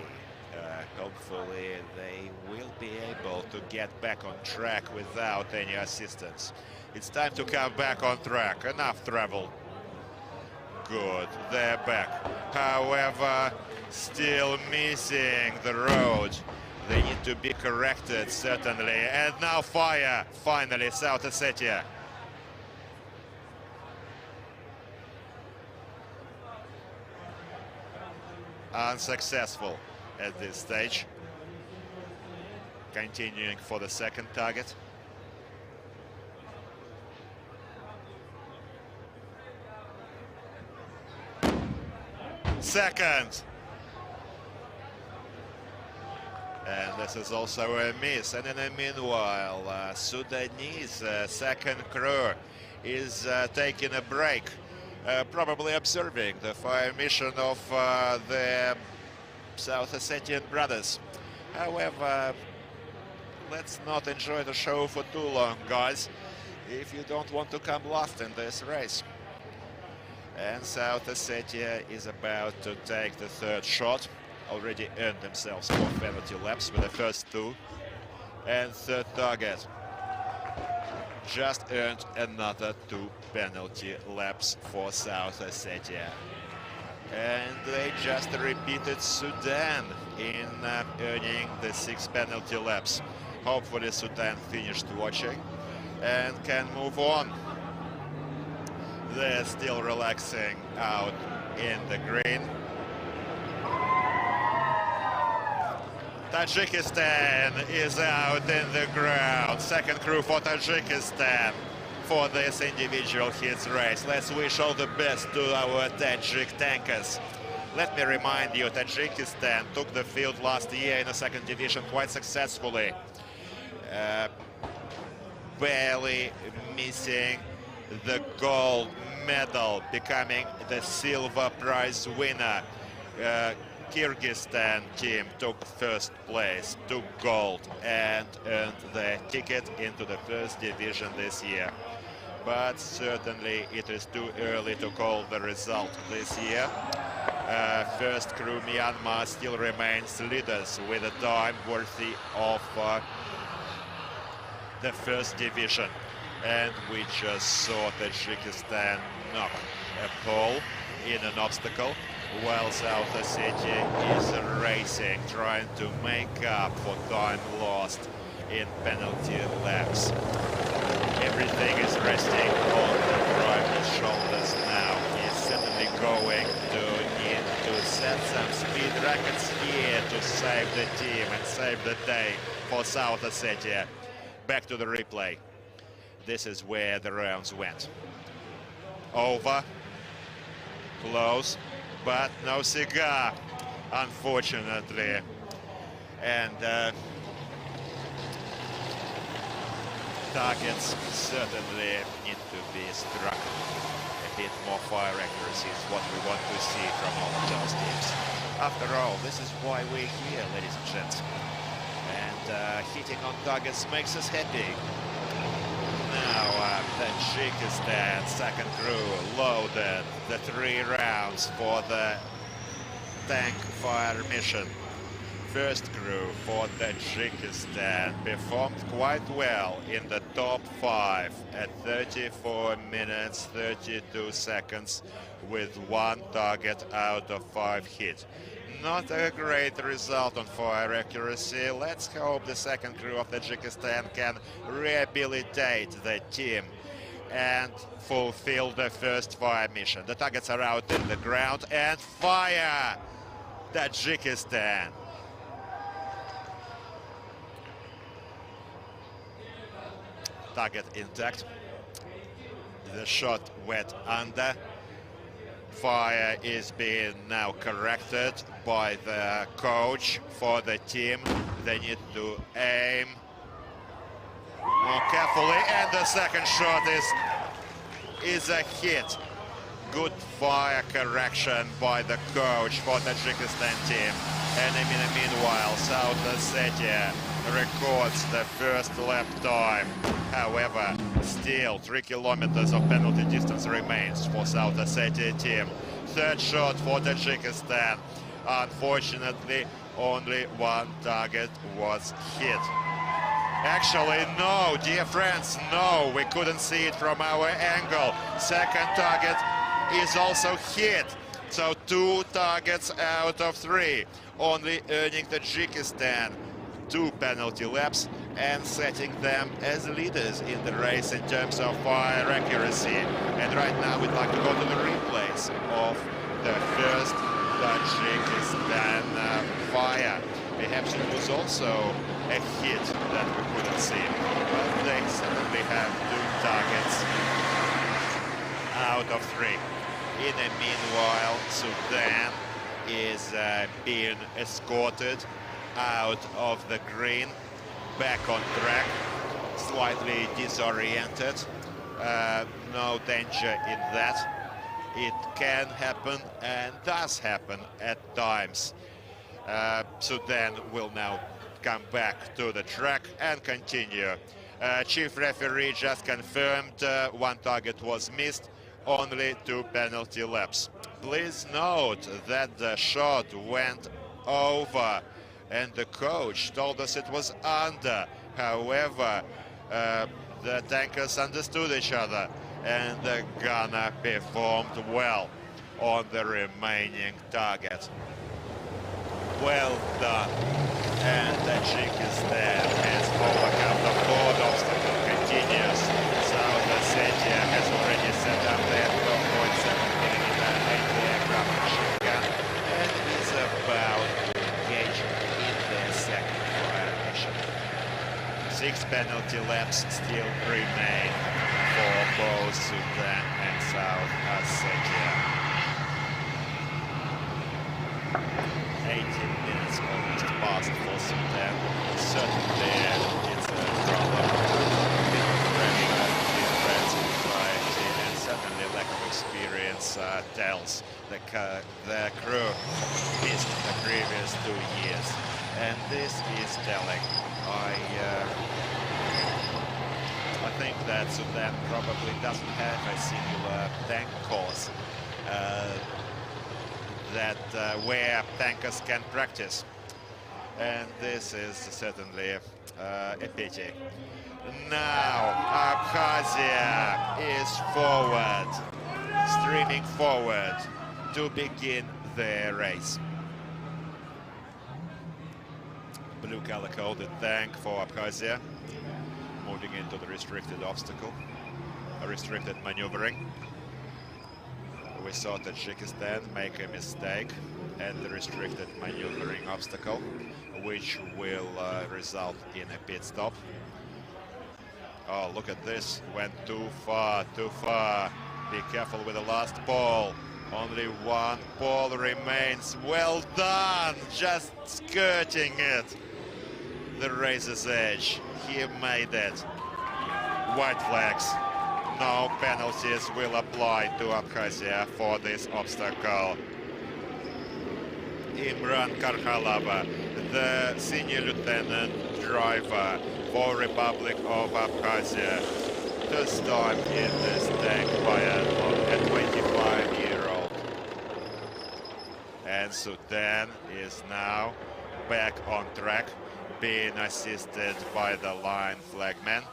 Hopefully they will be able to get back on track without any assistance. It's time to come back on track. Enough travel. Good, they're back. However, still missing the road. They need to be corrected, certainly. And now fire, finally, South Ossetia. Unsuccessful at this stage. Continuing for the second target. Second. And this is also a miss. And in the meanwhile, Sudanese second crew is taking a break, probably observing the fire mission of the South Ossetian brothers. However, let's not enjoy the show for too long, guys, if you don't want to come last in this race. And South Ossetia is about to take the third shot. Already earned themselves 4 penalty laps with the first 2. And third target. Just earned another 2 penalty laps for South Ossetia. And they just repeated Sudan in earning the 6 penalty laps. Hopefully Sudan finished watching and can move on. They're still relaxing out in the green. Tajikistan is out in the ground. Second crew for Tajikistan for this individual hits race. Let's wish all the best to our Tajik tankers. Let me remind you, Tajikistan took the field last year in the second division quite successfully. Barely missing the gold medal, becoming the silver prize winner. Kyrgyzstan team took first place, took gold, and earned the ticket into the first division this year. But certainly it is too early to call the result this year. First crew Myanmar still remains leaders with a time worthy of the first division. And we just saw Tajikistan knock a pole in an obstacle, while South Ossetia is racing, trying to make up for time lost in penalty laps. Everything is resting on the driver's shoulders now. He's certainly going to need to set some speed records here to save the team and save the day for South Ossetia. Back to the replay. This is where the rounds went. Over, close, but no cigar, unfortunately. And targets certainly need to be struck. A bit more fire accuracy is what we want to see from all of those teams. After all, this is why we're here, ladies and gents. And hitting on targets makes us happy. Now Tajikistan second crew loaded the 3 rounds for the tank fire mission. First crew for Tajikistan performed quite well in the top 5 at 34 minutes 32 seconds with 1 target out of 5 hit. Not a great result on fire accuracy. Let's hope the second crew of Tajikistan can rehabilitate the team and fulfill the first fire mission. The targets are out in the ground and fire! Tajikistan. Target intact. The shot went under. Fire is being now corrected by the coach for the team. They need to aim more carefully, and the second shot is a hit. Good fire correction by the coach for the Tajikistan team. And in the meanwhile, South Ossetia records the first lap time. However, still 3 kilometers of penalty distance remains for South Ossetia team. Third shot for Tajikistan. Unfortunately, only one target was hit. Actually, no, dear friends, no, we couldn't see it from our angle. Second target is also hit. So 2 targets out of 3, only earning Tajikistan 2 penalty laps and setting them as leaders in the race in terms of fire accuracy. And right now we'd like to go to the replays of the first Tajikistan fire. Perhaps it was also a hit that we couldn't see, but they certainly have 2 targets out of 3. In the meanwhile, Sudan is being escorted out of the green, back on track, slightly disoriented. No danger in that. It can happen and does happen at times. Sudan will now come back to the track and continue. Chief referee just confirmed 1 target was missed, only 2 penalty laps. Please note that the shot went over and the coach told us it was under. However, the tankers understood each other and the gunner performed well on the remaining target. Well done. And Tajikistan has overcome the board obstacle, continues. South Ossetia has already set up their 12.7mm anti-aircraft machine gun and is about to engage in their second fire mission. 6 penalty laps still remain for both Sudan and South Ossetia. 18 minutes almost passed for Sudan. Certainly it's a problem with pressure, difference in variety, and certainly lack of experience tells the crew missed the previous 2 years. And this is telling. I think that Sudan probably doesn't have a singular tank course where tankers can practice, and this is certainly a pity. Now Abkhazia is forward, streaming forward to begin their race. Blue color coded tank for Abkhazia, moving into the restricted obstacle, a restricted maneuvering. We saw Tajikistan make a mistake at the restricted maneuvering obstacle, which will result in a pit stop. Oh, look at this, went too far, too far. Be careful with the last pole. Only 1 pole remains. Well done, just skirting it. The racer's edge, he made it. White flags. No penalties will apply to Abkhazia for this obstacle. Imran Karkhalava, the senior lieutenant driver for Republic of Abkhazia, first time in this tank biathlon, a 25-year-old. And Sudan is now back on track, being assisted by the line flagman.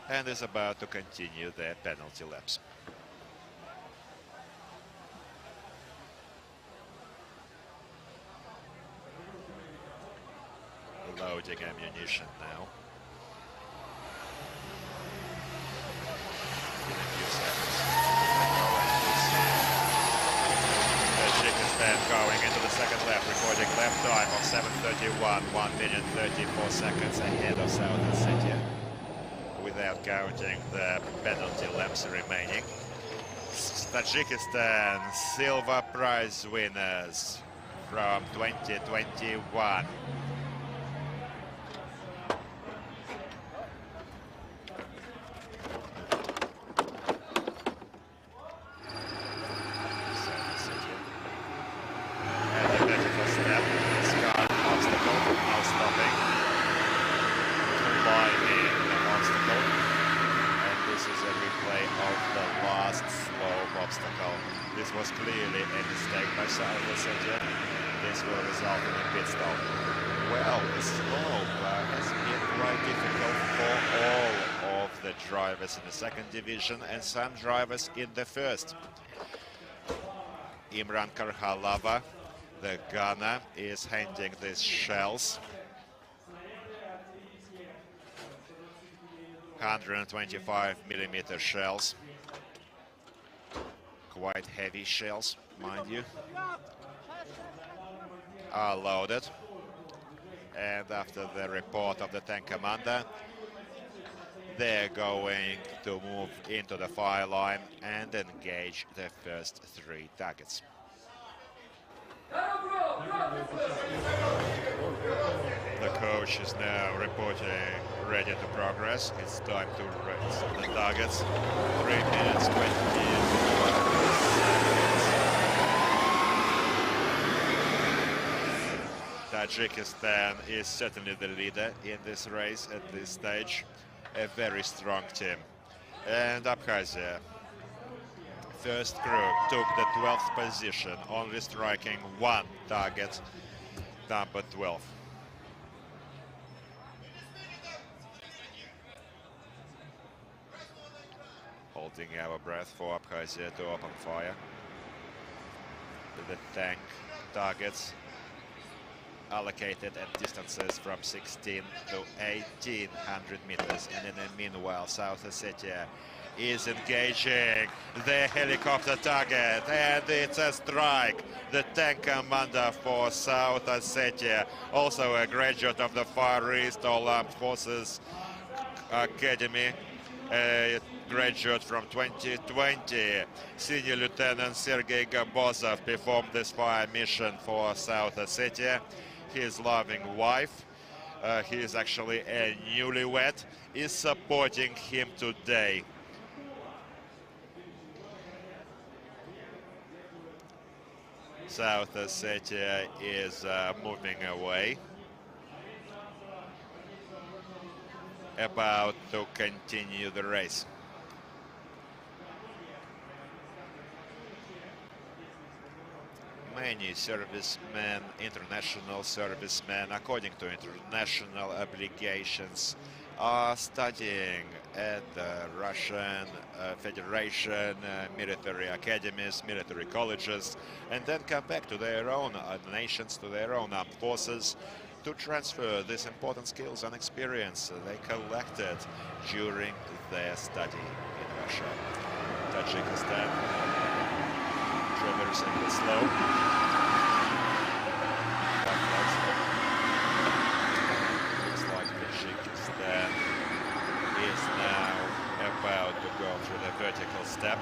And is about to continue their penalty laps. Loading ammunition now. In a few seconds. Kyrgyzstan going into the second lap, recording lap time of 7:31, 1 minute 34 seconds ahead of South Ossetia, without counting the penalty laps remaining. Tajikistan silver prize winners from 2021. obstacle. This was clearly a mistake by South Ossetia. This will result in a pit stop. Well, the slope has been quite difficult for all of the drivers in the second division and some drivers in the first. Imran Karhalava, the gunner, is handing these shells. 125mm shells. Quite heavy shells, mind you. Are loaded. And after the report of the tank commander, they're going to move into the fire line and engage the first 3 targets. The coach is now reporting ready to progress. It's time to raise the targets. 3 minutes, 20 Tajikistan is certainly the leader in this race at this stage. A very strong team. And Abkhazia, first group, took the 12th position, only striking 1 target, number 12. Holding our breath for Abkhazia to open fire. The tank targets allocated at distances from 16 to 1800 meters, and in the meanwhile South Ossetia is engaging the helicopter target, and it's a strike. The tank commander for South Ossetia, also a graduate of the Far East All Armed Forces Academy, a graduate from 2020. Senior Lieutenant Sergei Gabozov performed this fire mission for South Ossetia. His loving wife, he is actually a newlywed, is supporting him today. South Ossetia is moving away, about to continue the race. Many servicemen, international servicemen, according to international obligations, are studying at the Russian Federation military academies, military colleges, and then come back to their own nations, to their own armed forces, to transfer these important skills and experience they collected during their study in Russia. Tajikistan traversing the slope. Looks like Kyrgyzstan is now about to go through the vertical step.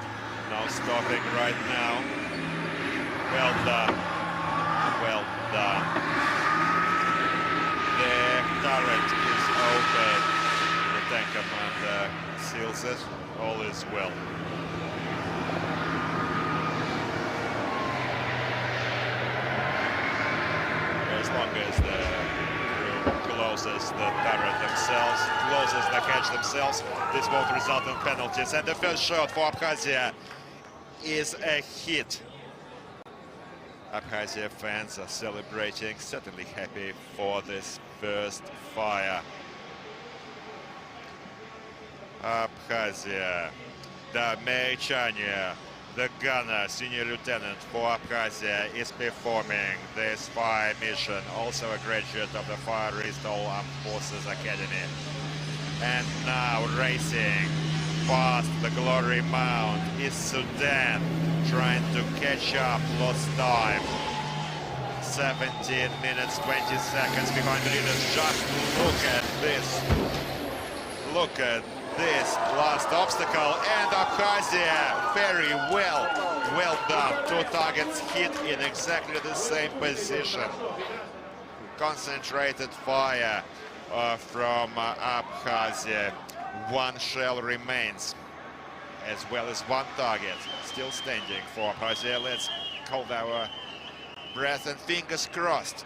No stopping right now. Well done. Well done. The turret is open. The tank commander seals it. All is well. As long as the crew closes the turret themselves, closes the catch themselves, this won't result in penalties. And the first shot for Abkhazia is a hit. Abkhazia fans are celebrating, certainly happy for this first fire. Abkhazia, Damei Chania, the gunner, senior lieutenant for Abkhazia, is performing this fire mission, also a graduate of the Far East All Armed Forces Academy. And now racing past the Glory Mount is Sudan, trying to catch up lost time. 17 minutes, 20 seconds behind the leaders. Just look at this. Look at this last obstacle, and Abkhazia very well done. 2 targets hit in exactly the same position. Concentrated fire from Abkhazia. 1 shell remains, as well as 1 target still standing for Abkhazia. Let's hold our breath and fingers crossed.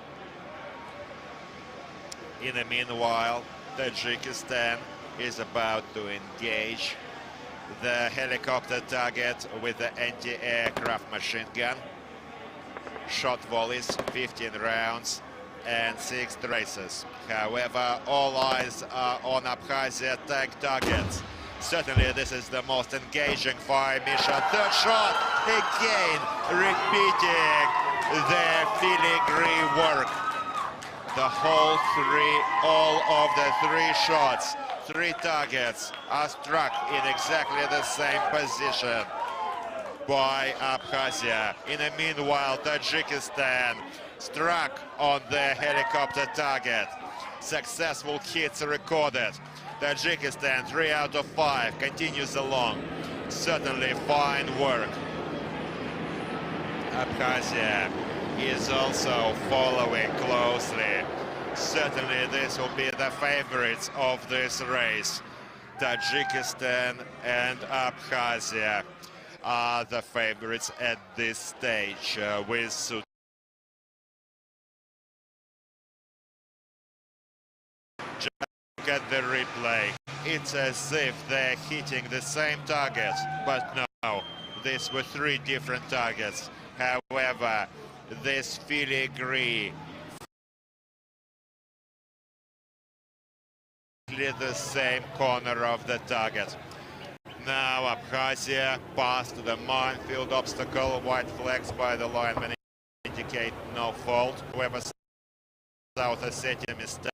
In the meanwhile, Tajikistan is about to engage the helicopter target with the anti-aircraft machine gun. Shot volleys, 15 rounds and 6 traces. However, all eyes are on Abkhazia tank targets. Certainly this is the most engaging fire mission. Third shot, again repeating their filigree work. The whole all of the 3 shots, 3 targets are struck in exactly the same position by Abkhazia. In the meanwhile, Tajikistan struck on the helicopter target. Successful hits recorded. Tajikistan 3 out of 5 continues along. Certainly fine work. Abkhazia is also following closely. Certainly this will be the favorites of this race. Tajikistan and Abkhazia are the favorites at this stage, with look at the replay. It's as if they're hitting the same target, but no, these were 3 different targets. However, this filigree, the same corner of the target. Now Abkhazia past the minefield obstacle. White flags by the lineman indicate no fault. However, South Ossetia mistake.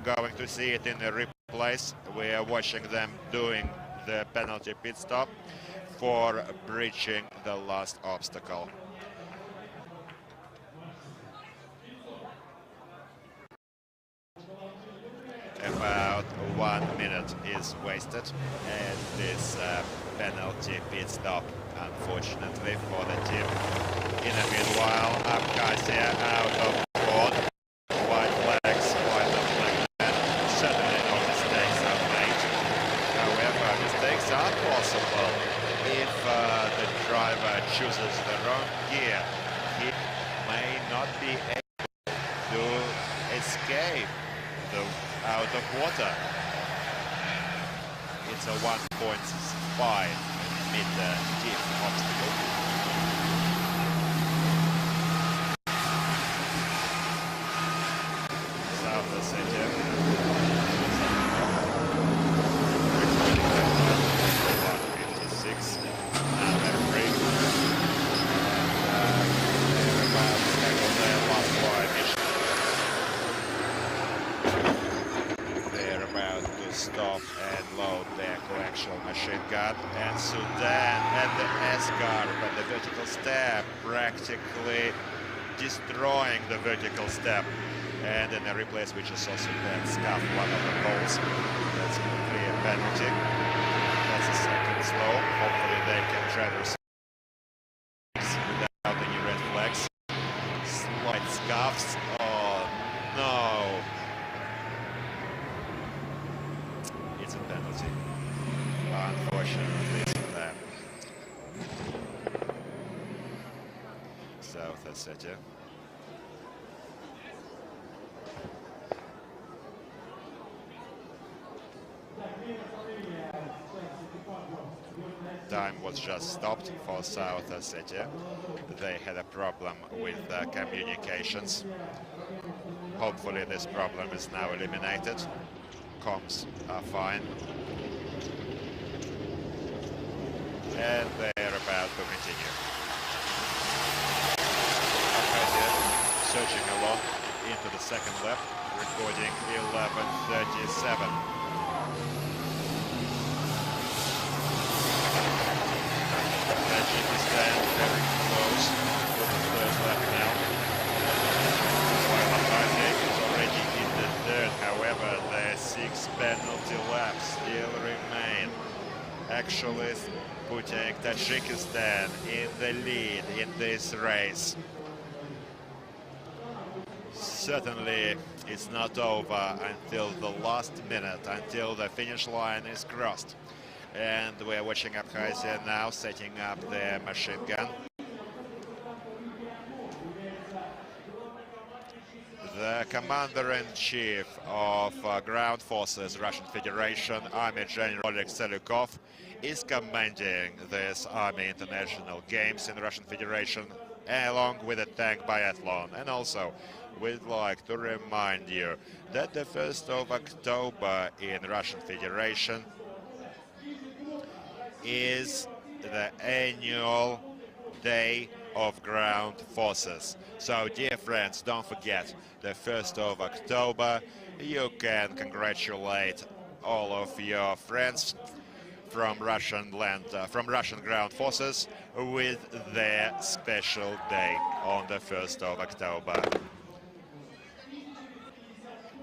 Going to see it in the replays. We are watching them doing the penalty pit stop for breaching the last obstacle. About 1 minute is wasted at this penalty pit stop, unfortunately for the team. In the meanwhile, Abkhazia out of board. White flags by the flagman. Certainly no mistakes are made. However, mistakes are possible if the driver chooses the wrong gear. He may not be able to escape out of water. It's a 1.5 meter deep obstacle. South Ossetia. 156. And they're free. They're about to tackle their last fire mission. They're about to stop and load their coaxial machine gun. And Sudan at the escarp and the vertical step, practically destroying the vertical step. And in the replays, which is also that scuff one of the poles. That's a clear penalty. That's a second slow. Hopefully they can traverse without any red flags. Slight scuffs. Oh no! It's a penalty. Unfortunately, it's there. South Ossetia. Time was just stopped for South Ossetia. They had a problem with communications. Hopefully this problem is now eliminated. Comms are fine. And they're about to continue. Abkhazia surging along into the second lap, recording 11:37. Kyrgyzstan very close to the third lap now. While Abkhazia is already in the third, however, the 6 penalty laps still remain. Actually putting Tajikistan in the lead in this race. Certainly it's not over until the last minute, until the finish line is crossed. And we're watching Abkhazia now setting up their machine gun. The the Commander-in-Chief of Ground Forces Russian Federation, Army General Oleg Selukov, is commending this Army International Games in Russian Federation, along with the tank biathlon. And also, we'd like to remind you that the 1st of October in Russian Federation is the annual Day of Ground Forces. So, dear friends, don't forget, the 1st of October, you can congratulate all of your friends from Russian land, from Russian ground forces with their special day on the 1st of October.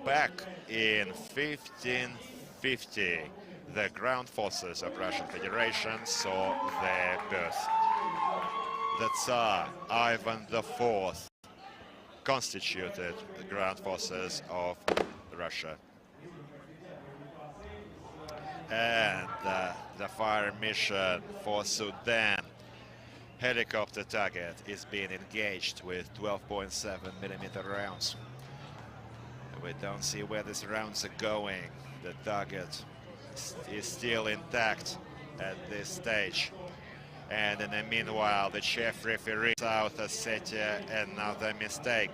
Back in 1550, the ground forces of Russian Federation saw their birth. The Tsar Ivan IV constituted the ground forces of Russia. And the fire mission for Sudan helicopter target is being engaged with 12.7mm rounds. We don't see where these rounds are going. The target is still intact at this stage. And in the meanwhile, the chief referee, South Ossetia, another mistake.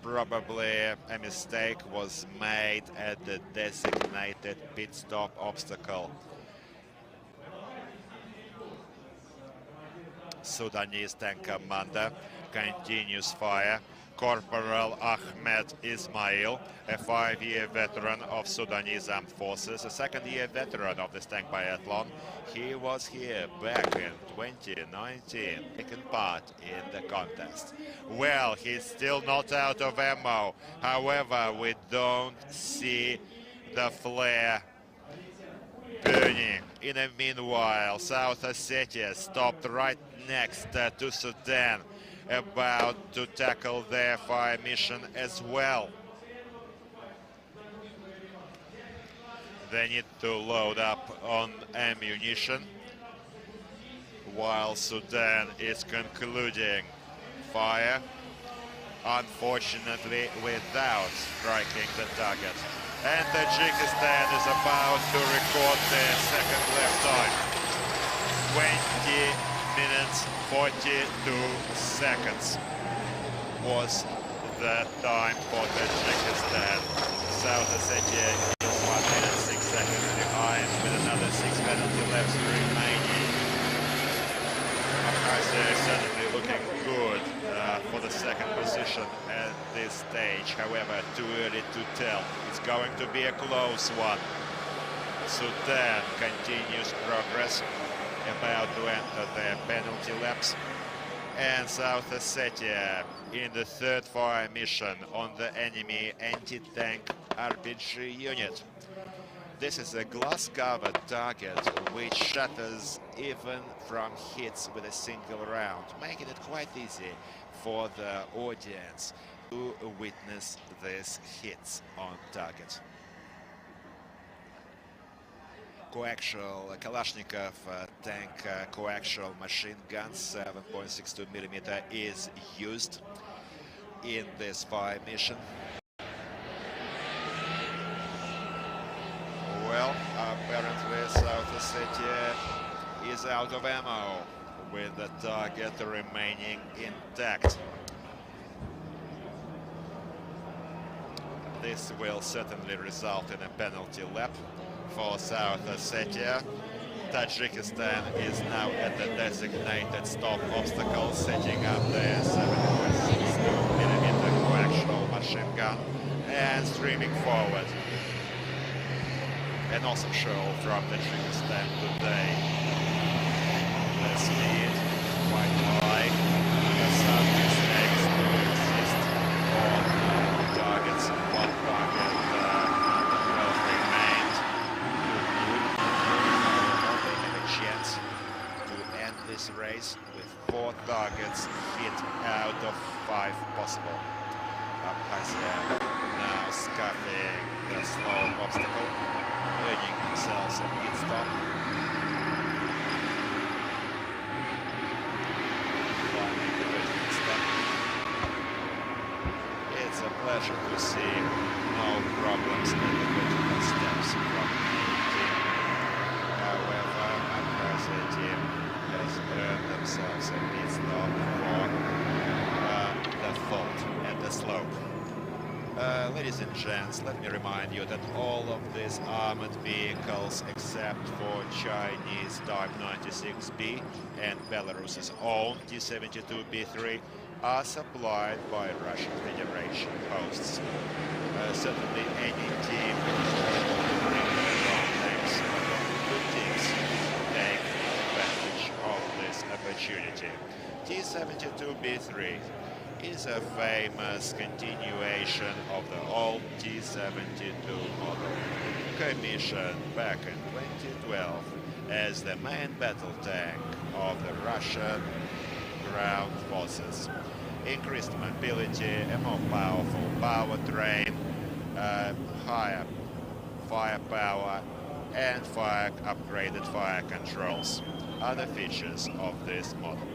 Probably a mistake was made at the designated pit stop obstacle. Sudanese tank commander continues fire. Corporal Ahmed Ismail, a 5-year veteran of Sudanese Armed Forces, a 2nd-year veteran of this tank biathlon. He was here back in 2019, taking part in the contest. Well, he's still not out of ammo. However, we don't see the flare burning. In the meanwhile, South Ossetia stopped right next to Sudan, about to tackle their fire mission as well. They need to load up on ammunition, while Sudan is concluding fire, unfortunately without striking the target. And Kyrgyzstan is about to record their second lap time. 20 minutes 42 seconds was the time for Kyrgyzstan. South Ossetia is 1 minute 6 seconds behind with another 6 penalty laps remaining. Abkhazia is certainly looking good for the second position at this stage. However, too early to tell. It's going to be a close one. Sudan continues progress, about to enter their penalty laps, and South Ossetia in the 3rd fire mission on the enemy anti-tank RPG unit. This is a glass-covered target which shatters even from hits with a single round, making it quite easy for the audience to witness these hits on target. Coaxial Kalashnikov tank coaxial machine gun 7.62mm is used in this fire mission. Well, apparently South Ossetia is out of ammo, with the target remaining intact. This will certainly result in a penalty lap for South Ossetia. Tajikistan is now at the designated stop obstacle, setting up their 7.62mm coaxial machine gun and streaming forward. An awesome show from Tajikistan today. The speed quite high. Some mistakes exist on targets. One target well remained. They have a chance to end this race with 4 targets hit out of 5 possible. Abkhazia now scuffing the slow obstacle, earning themselves a pit stop. It's it's a pleasure to see no problems in the critical steps from any team. However, adversity has earned themselves a pit stop for the fault and the slope. Ladies and gents, let me remind you that all of these armored vehicles, except for Chinese Type 96B and Belarus's own T-72B3, are supplied by Russian Federation hosts. Certainly any team bring their own tanks, good teams take advantage of this opportunity. T-72B3 is a famous continuation of the old T-72 model, commissioned back in 2012 as the main battle tank of the Russian ground forces. Increased mobility, a more powerful powertrain, higher firepower, and upgraded fire controls are the features of this model.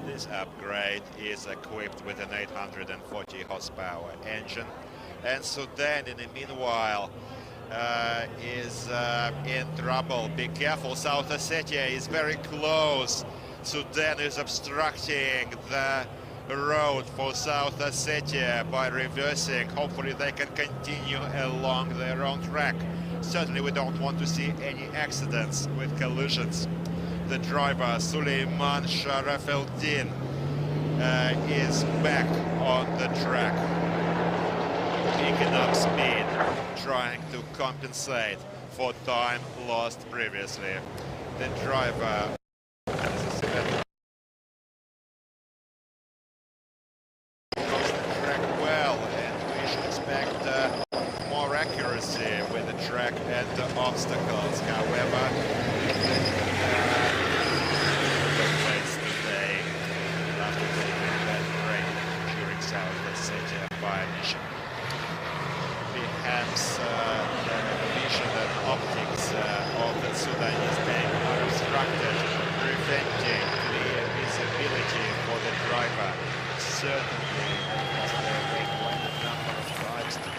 This upgrade is equipped with an 840 horsepower engine, and Sudan in the meanwhile is in trouble. Be careful, South Ossetia is very close. Sudan is obstructing the road for South Ossetia by reversing. Hopefully they can continue along their own track. Certainly we don't want to see any accidents with collisions. The driver, Suleiman Sharafeldin, is back on the track, picking up speed, trying to compensate for time lost previously. The driver knows the track well, and we should expect more accuracy with the track and the obstacles. However, perhaps the vision and optics of the Sudanese tank are obstructed, preventing clear visibility for the driver. Certainly, because there were quite a number of drives today.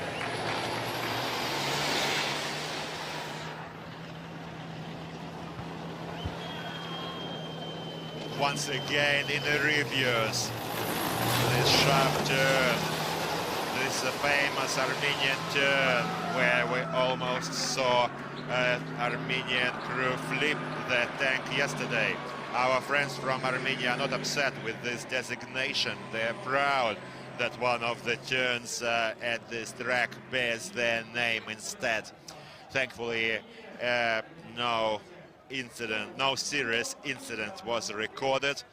Once again in the reviews, this sharp turn. This is a famous Armenian turn where we almost saw an Armenian crew flip the tank yesterday. Our friends from Armenia are not upset with this designation. They're proud that one of the turns at this track bears their name instead. Thankfully, no serious incident was recorded.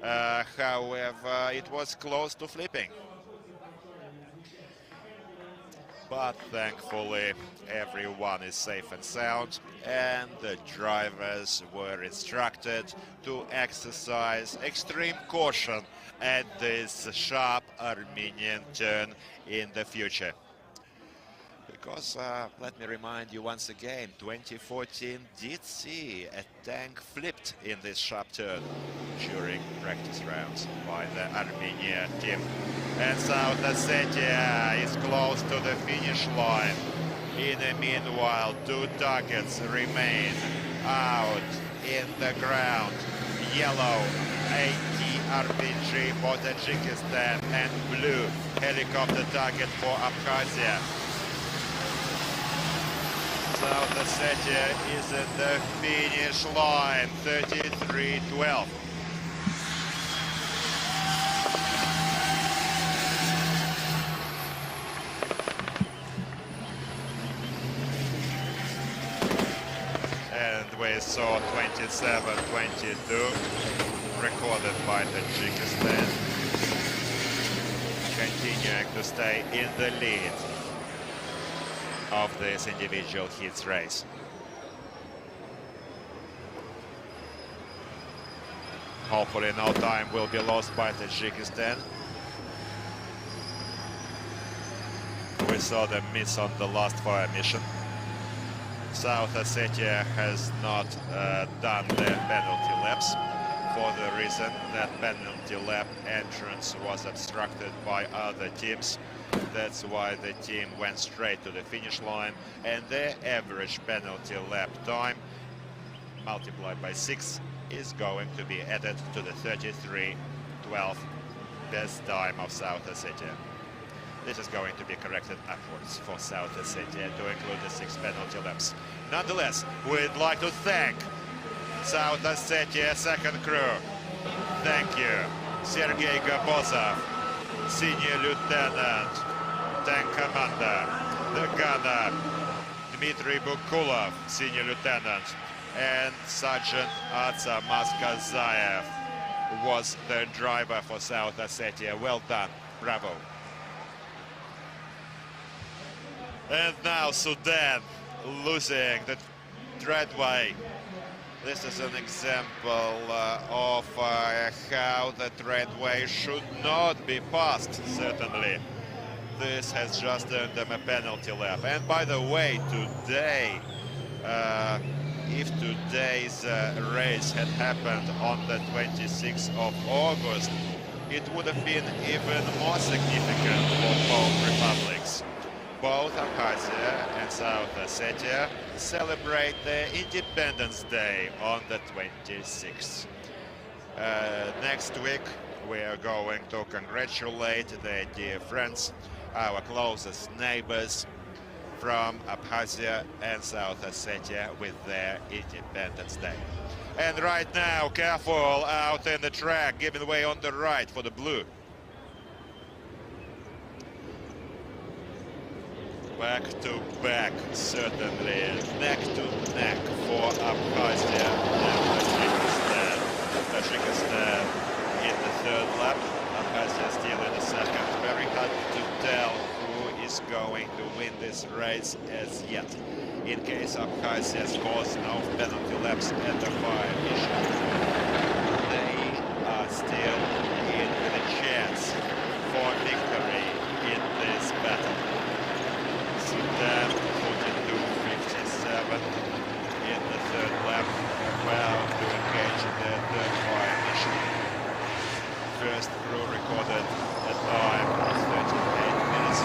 However, it was close to flipping. But thankfully, everyone is safe and sound, and the drivers were instructed to exercise extreme caution at this sharp Armenian turn in the future. Because, let me remind you once again, 2014 did see a tank flipped in this sharp turn during practice rounds by the Armenia team. And South Ossetia is close to the finish line. In the meanwhile, two targets remain out in the ground. Yellow AT-RPG for Tajikistan and blue helicopter target for Abkhazia. South Ossetia is at the finish line, 33-12. And we saw 27-22 recorded by Tajikistan, continuing to stay in the lead of this individual heats race. Hopefully no time will be lost by Tajikistan. We saw them miss on the last fire mission. South Ossetia has not done their penalty laps. for the reason that penalty lap entrance was obstructed by other teams. That's why the team went straight to the finish line, and their average penalty lap time multiplied by 6 is going to be added to the 33:12 best time of South Ossetia. This is going to be corrected upwards for South Ossetia to include the 6 penalty laps. Nonetheless, we'd like to thank South Ossetia second crew. Thank you, Sergei Gabozov, Senior Lieutenant, Tank Commander, the gunner, Dmitry Bukulov, Senior Lieutenant, and Sergeant Atsa Maskazayev was the driver for South Ossetia. Well done, bravo. And now Sudan losing the threadway. This is an example of how the threadway should not be passed, certainly. This has just earned them a penalty lap. And by the way, today, if today's race had happened on the 26th of August, it would have been even more significant for both republics. Both Abkhazia and South Ossetia celebrate their Independence Day on the 26th. Next week, we are going to congratulate their dear friends, our closest neighbors from Abkhazia and South Ossetia with their Independence Day. And right now, careful out in the track, giving way on the right for the blue. Back to back, certainly, neck to neck for Abkhazia and Tajikistan. Tajikistan in the third lap, Abkhazia still in the second. Very hard to tell who is going to win this race as yet. In case Abkhazia scores no penalty laps at the fire mission, they are still in with a chance for victory in this battle. Sudan 42.57 in the third lap, about to engage in their third fire mission. First crew recorded a time of 38 minutes.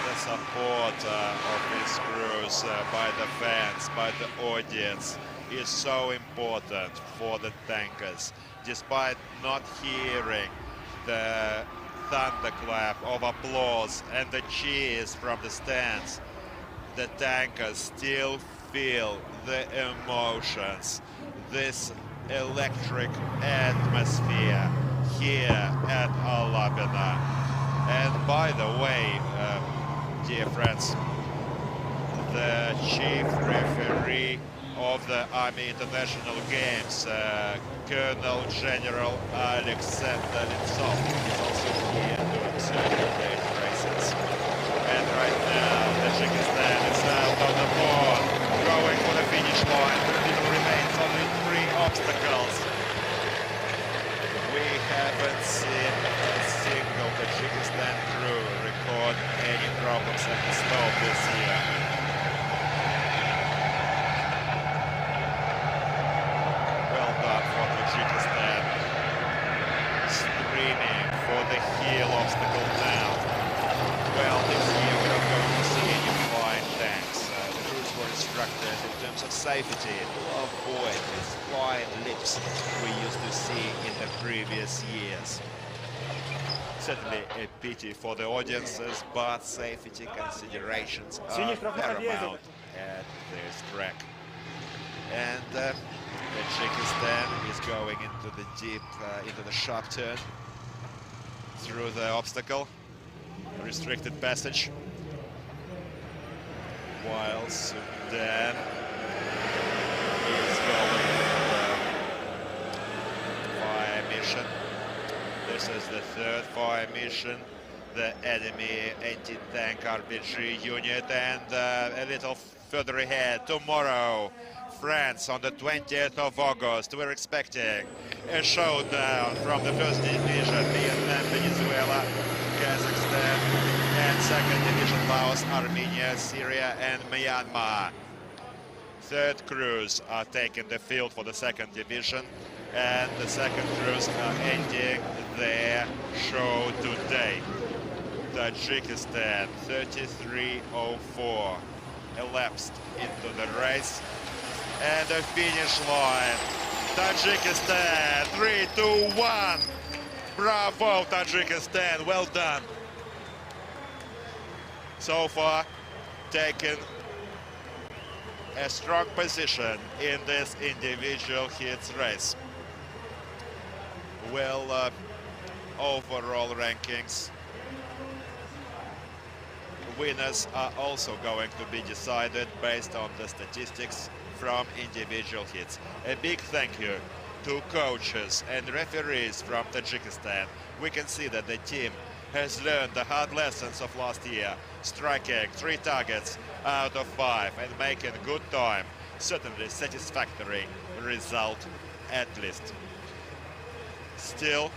The support of these crews by the fans, by the audience, is so important for the tankers. Despite not hearing the thunderclap of applause and the cheers from the stands, the tankers still feel the emotions, this electric atmosphere here at Alabina. And by the way, dear friends, the chief referee of the Army International Games, Colonel General Alexander Litsov, is also here to observe the races. And right now, Tajikistan is out on the board, going for the finish line. There remains only 3 obstacles. We haven't seen a single Tajikistan crew record any problems at the slope this year. Well done for Tajikistan. Screaming for the heel obstacle now. Well, this year we're not going to see any flying tanks. The crews were instructed in terms of safety to avoid these flying lips we used to see in the previous years. Certainly a pity for the audiences, but safety considerations are paramount at this track. And Tajikistan is going into the deep, into the sharp turn through the obstacle, restricted passage, while Sudan is going fire mission. This is the third fire mission, the enemy anti-tank RPG unit, and a little further ahead, tomorrow, France on the 20th of August. We're expecting a showdown from the first division, Vietnam, Venezuela, Kazakhstan, and second division, Laos, Armenia, Syria, and Myanmar. third crews are taking the field for the second division, and the second crews are ending their show today. Tajikistan 33:04 elapsed into the race, and the finish line. Tajikistan 3-2-1. Bravo, Tajikistan, well done. So far, taken a strong position in this individual heats race. Well, overall rankings, winners are also going to be decided based on the statistics from individual heats. A big thank you to coaches and referees from Tajikistan. We can see that the team has learned the hard lessons of last year, striking 3 targets out of 5 and making good time. Certainly satisfactory result, at least. Still,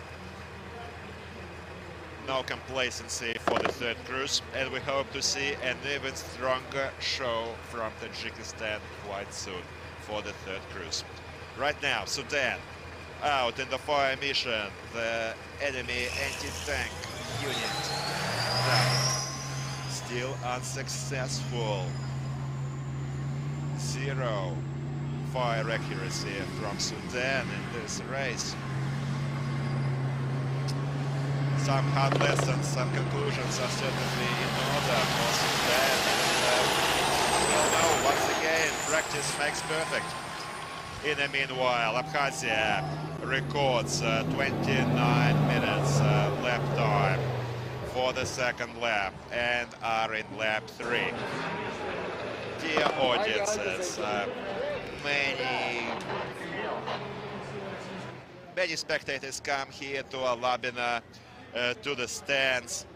no complacency for the third cruise, and we hope to see an even stronger show from Tajikistan quite soon for the third cruise. Right now, Sudan out in the fire mission, the enemy anti-tank unit. Still unsuccessful. 0 fire accuracy from Sudan in this race. Some hard lessons, some conclusions are certainly in order for Sudan. Well, no, once again, practice makes perfect. In the meanwhile, Abkhazia records 29 minutes lap time for the second lap and are in lap 3. Dear audiences, many spectators come here to Alabina, to the stands,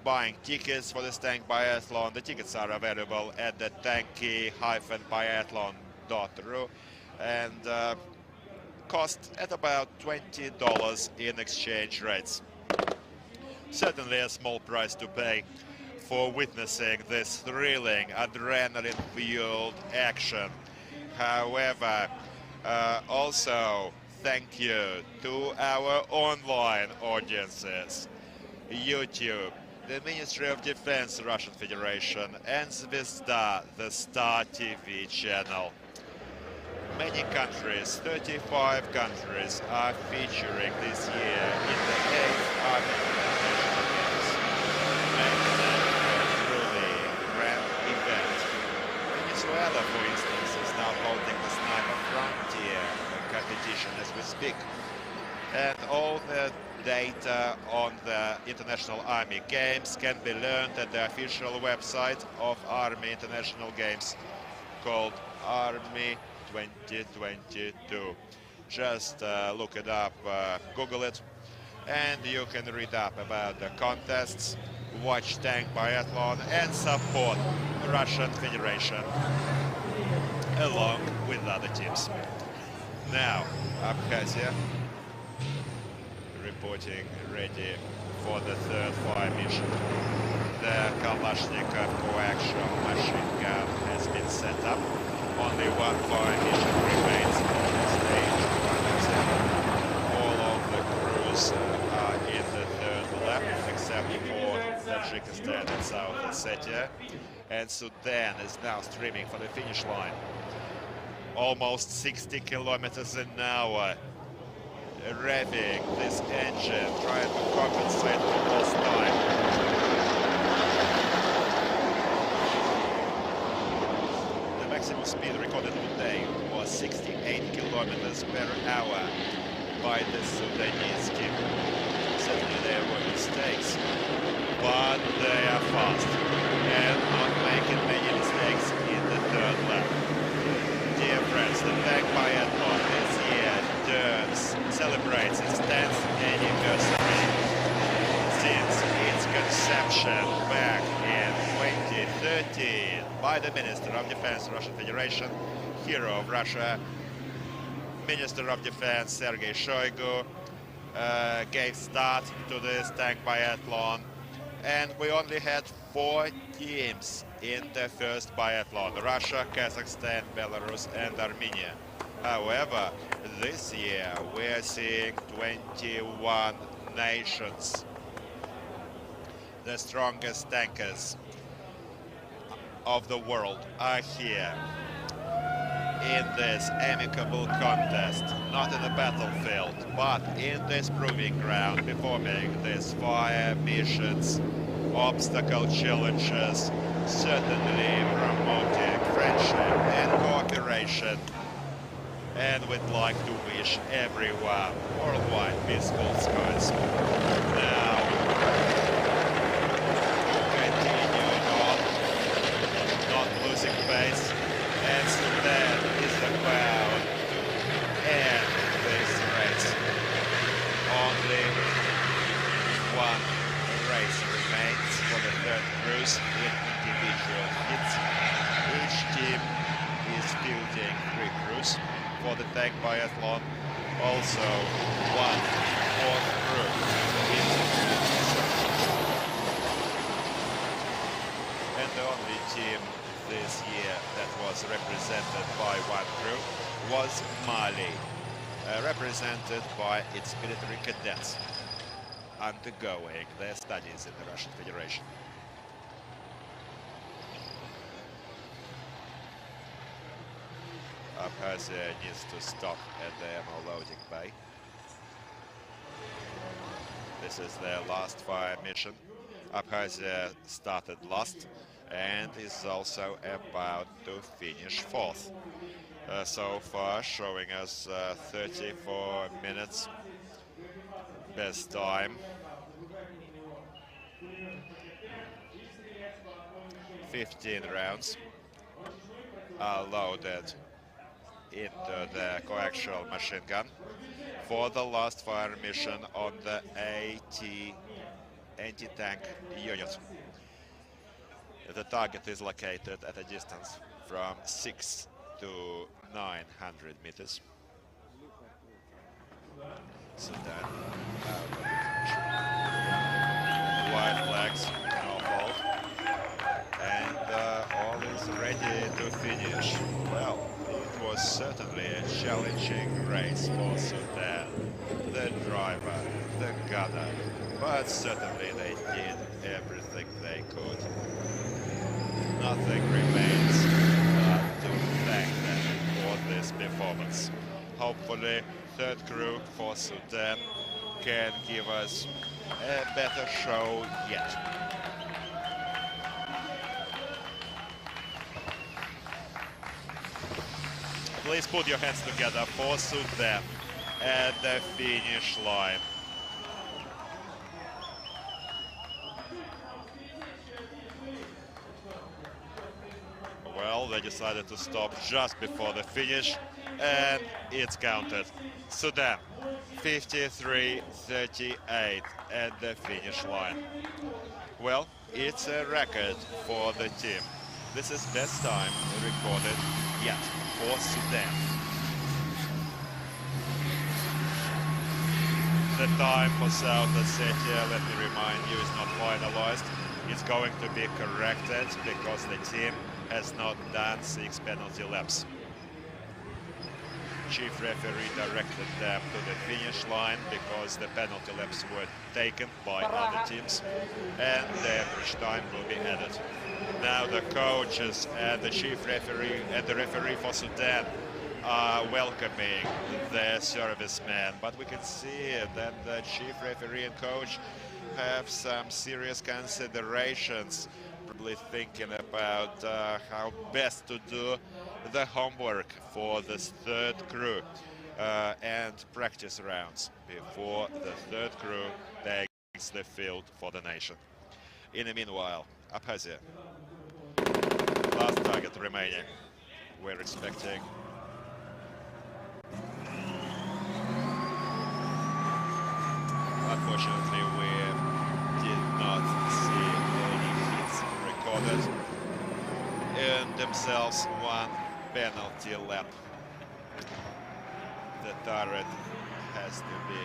buying tickets for the Tank Biathlon. The tickets are available at the tanky-biathlon.ru and cost at about $20 in exchange rates. Certainly a small price to pay for witnessing this thrilling, adrenaline-fueled action. However, also thank you to our online audiences, YouTube, the Ministry of Defense Russian Federation, and Zvezda, the Star TV channel. Many countries, 35 countries, are featuring this year in the 8th Army International Games, making it a truly grand event. Venezuela, for instance, is now holding the Sniper Frontier competition as we speak. And all the data on the International Army Games can be learned at the official website of Army International Games called Army 2022. Just look it up, Google it, and you can read up about the contests, watch Tank Biathlon, and support the Russian Federation along with other teams. Now, Abkhazia reporting ready for the third fire mission. The Kalashnikov coaxial machine gun has been set up. Only one fire mission remains on the stage. All of the crews are in the third lap, except for Tajikistan and South Ossetia. And Sudan is now streaming for the finish line. Almost 60 kilometers an hour, revving this engine, trying to compensate for lost time. The maximum speed recorded today was 68 kilometers per hour by the Sudanese team. Certainly there were mistakes, but they are fast and not making many mistakes in the third lap. Dear friends, the Tank Biathlon this year celebrates its 10th anniversary since its conception back in 2013 by the Minister of Defense, Russian Federation, hero of Russia, Minister of Defense Sergei Shoigu, gave start to this Tank Biathlon, and we only had 4 teams in the first biathlon: Russia, Kazakhstan, Belarus and Armenia. However, this year we're seeing 21 nations. The strongest tankers of the world are here in this amicable contest, not in a battlefield, but in this proving ground, performing these fire missions, obstacle challenges, certainly promoting friendship and cooperation. And we'd like to wish everyone worldwide peaceful skies. Now, continuing on, not losing pace, and Sudan is about to end this race. Only one race remains for the third cruise in individual heats. Each team is fielding 3 crews for the tank biathlon. Also, one fourth crew in the crews. And the only team this year that was represented by one crew was Mali, represented by its military cadets undergoing their studies in the Russian Federation. Abkhazia needs to stop at the ammo loading bay. This is their last fire mission. Abkhazia started last and is also about to finish 4th. So far showing us 34 minutes best time. 15 rounds are loaded into the coaxial machine gun for the last fire mission on the anti-tank unit. The target is located at a distance from 6 to 900 meters. Sudan out of position. White flags, no fault. And all is ready to finish. Well, it was certainly a challenging race for Sudan. The driver, the gunner, but certainly they did everything they could. Nothing remains but to thank them for this performance. Hopefully, third crew for Sudan can give us a better show yet. Please put your hands together for Sudan at the finish line. Well, they decided to stop just before the finish, and it's counted. Sudan, 53:38 at the finish line. Well, it's a record for the team. This is best time recorded yet for Sudan. The time for South Ossetia, let me remind you, is not finalized. It's going to be corrected because the team has not done 6 penalty laps. Chief referee directed them to the finish line because the penalty laps were taken by other teams and the average time will be added. Now the coaches and the chief referee and the referee for Sudan are welcoming their servicemen, but we can see that the chief referee and coach have some serious considerations, probably thinking about how best to do the homework for this third crew and practice rounds before the third crew takes the field for the nation. In the meanwhile, Abkhazia, last target remaining. We're expecting unfortunately we did not see any hits recorded, and themselves one penalty lap. The turret has to be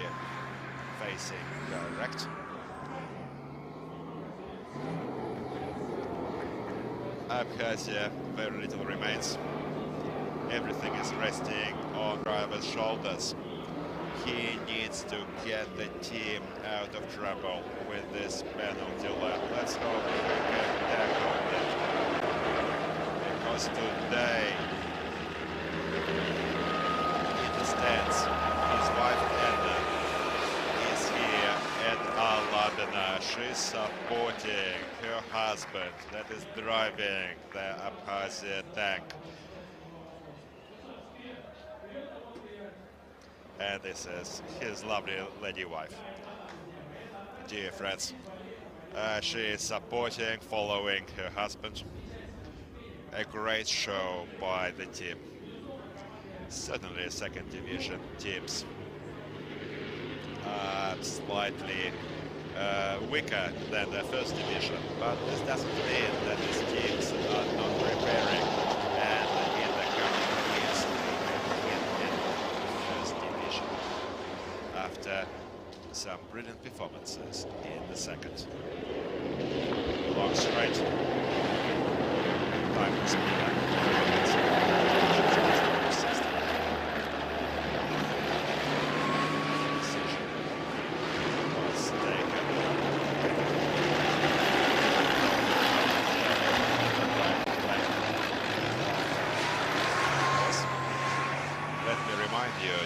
facing direct. Abkhazia, very little remains. Everything is resting on driver's shoulders. He needs to get the team out of trouble with this penalty lap. Let's hope we can tackle it. Because today, in the stands, his wife Anna is here at Alabina. She's supporting her husband that is driving the Abkhazia tank. And this is his lovely lady wife. Dear friends, she is supporting, following her husband. A great show by the team. Certainly second division teams are slightly weaker than the first division, but this doesn't mean that these teams are not preparing, and in the coming years they will get in the first division after some brilliant performances in the second. Long straight. Time to speed up.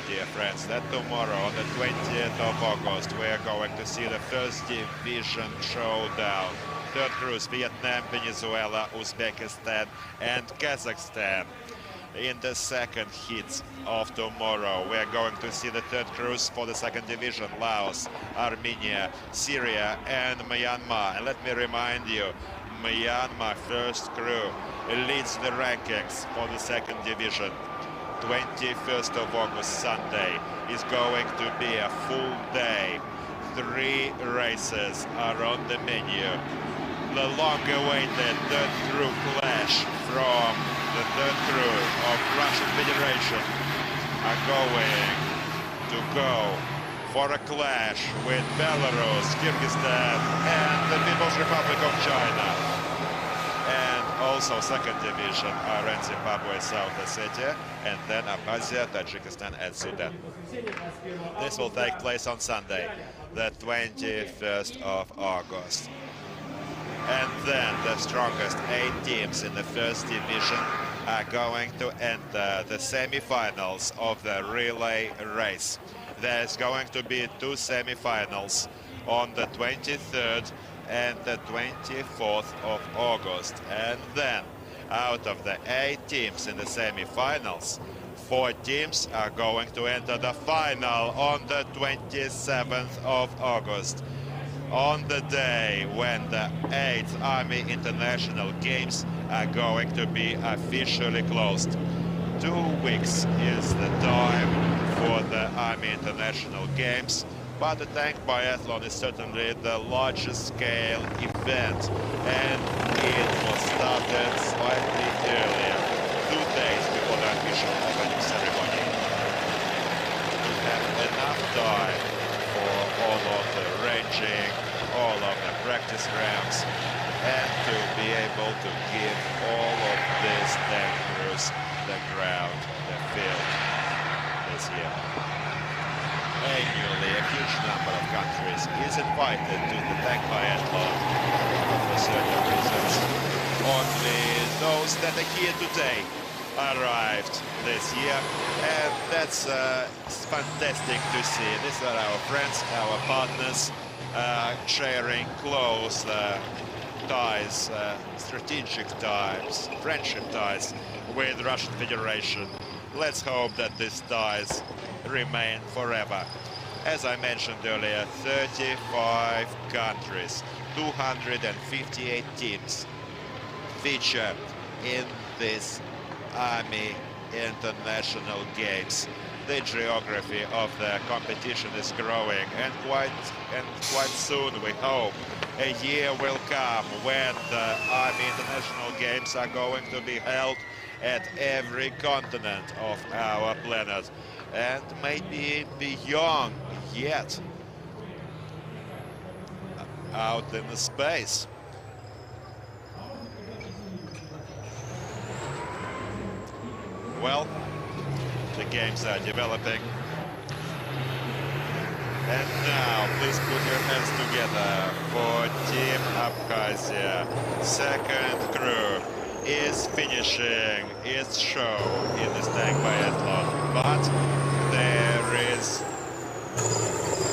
Dear friends, that tomorrow on the 20th of August we are going to see the first division showdown. Third cruise, Vietnam, Venezuela, Uzbekistan and Kazakhstan. In the second heat of tomorrow we are going to see the third cruise for the second division, Laos, Armenia, Syria and Myanmar. And let me remind you, Myanmar first crew leads the rankings for the second division. 21st of August, Sunday, is going to be a full day. 3 races are on the menu. The long-awaited third crew clash from the third crew of Russian Federation are going to go for a clash with Belarus, Kyrgyzstan and the People's Republic of China. And also second division are in Zimbabwe, South Ossetia, and then Abkhazia, Tajikistan and Sudan. This will take place on Sunday, the 21st of August. And then the strongest 8 teams in the first division are going to enter the semi-finals of the relay race. There's going to be 2 semi-finals on the 23rd and the 24th of August. And then, out of the 8 teams in the semi-finals, 4 teams are going to enter the final on the 27th of August, on the day when the 8th Army International Games are going to be officially closed. 2 weeks is the time for the Army International Games. But the tank biathlon is certainly the largest scale event, and it was started slightly earlier, 2 days before the official opening ceremony. We have enough time for all of the ranging, all of the practice rounds, and to be able to give all of these tank crews the ground, the field this year. Annually, a huge number of countries is invited to the tank biathlon for certain reasons. Only those that are here today arrived this year, and that's fantastic to see. These are our friends, our partners, sharing close ties, strategic ties, friendship ties with the Russian Federation. Let's hope that these ties remain forever. As I mentioned earlier, 35 countries, 258 teams feature in this Army International Games. The geography of the competition is growing, and quite soon we hope a year will come when the Army International Games are going to be held at every continent of our planet, and maybe beyond yet, out in the space. Well, the games are developing. And now, please put your hands together for Team Abkhazia. Second crew is finishing its show in this tank biathlon, but there is,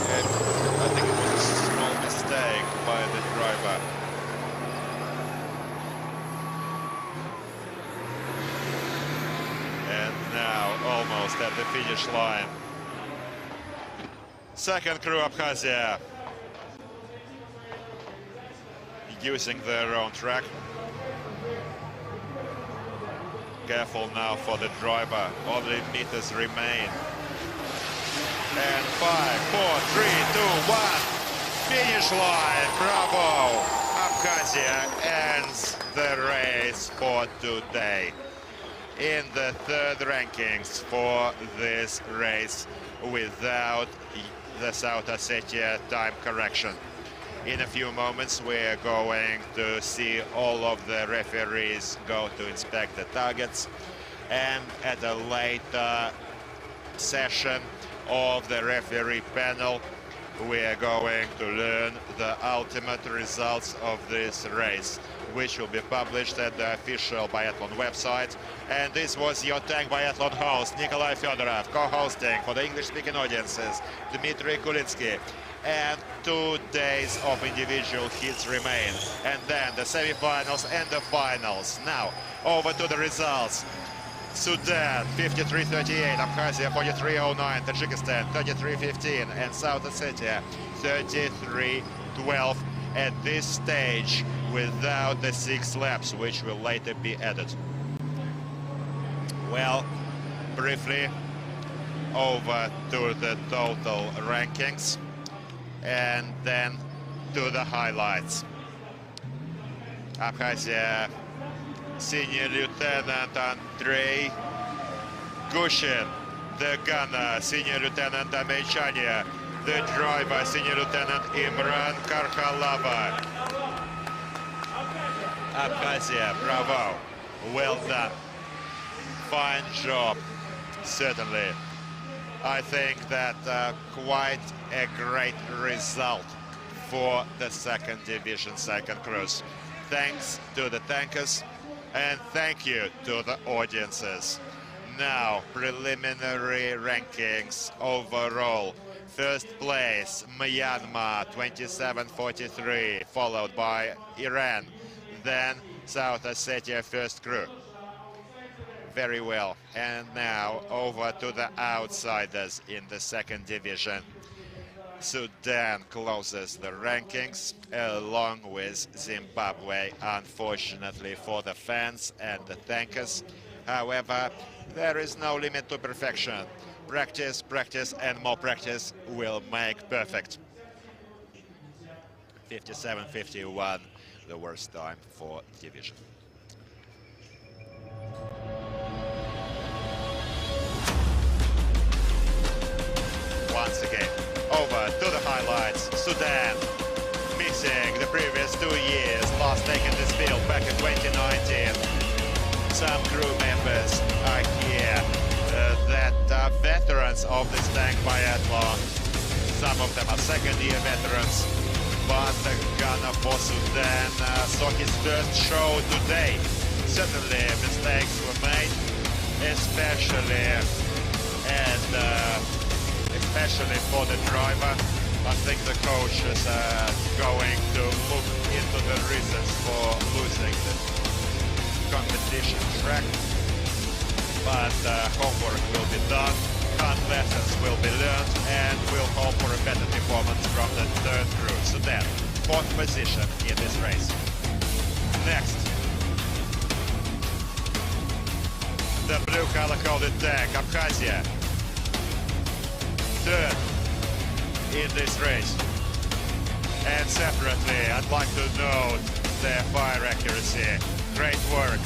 I think it was a small mistake by the driver. And now, almost at the finish line. Second crew Abkhazia using their own track. Careful now for the driver, only meters remain. And 5, 4, 3, 2, 1, finish line, bravo! Abkhazia ends the race for today in the third rankings for this race without the South Ossetia time correction. In a few moments we're going to see all of the referees go to inspect the targets, and at a later session of the referee panel we're going to learn the ultimate results of this race, which will be published at the official biathlon website. And this was your Tank Biathlon host, Nikolai Fedorov, co-hosting for the English-speaking audiences, Dmitry Kulitsky. And 2 days of individual heats remain. And then the semi-finals and the finals. Now, over to the results. Sudan 53-38, Abkhazia 43-09, Tajikistan 33-15, and South Ossetia 33-12 at this stage without the 6 laps, which will later be added. Well, briefly over to the total rankings and then to the highlights. Abkhazia Senior Lieutenant Andrei Gushin, the gunner, Senior Lieutenant Amechania, the driver, Senior Lieutenant Imran Karkhalava. Abkhazia, bravo, well done, fine job, certainly. I think that quite a great result for the second division, second crews. Thanks to the tankers. And thank you to the audiences. Now, preliminary rankings overall. First place, Myanmar, 27-43, followed by Iran. Then South Ossetia first crew. Very well. And now over to the outsiders in the second division. Sudan closes the rankings along with Zimbabwe, unfortunately for the fans and the tankers. However, there is no limit to perfection. Practice, practice, and more practice will make perfect. 57-51, the worst time for division. Once again, over to the highlights. Sudan, missing the previous 2 years, last taken this field back in 2019. Some crew members are here that are veterans of this tank biathlon. Some of them are second-year veterans, but the gunner for Sudan saw his first show today. Certainly mistakes were made, especially for the driver. I think the coach is going to look into the reasons for losing the competition track. But homework will be done, hard lessons will be learned, and we'll hope for a better performance from the third crew. Sudan, 4th position in this race. Next, the blue-collar coded tank, Abkhazia. 3rd in this race. And separately, I'd like to note their fire accuracy. Great work.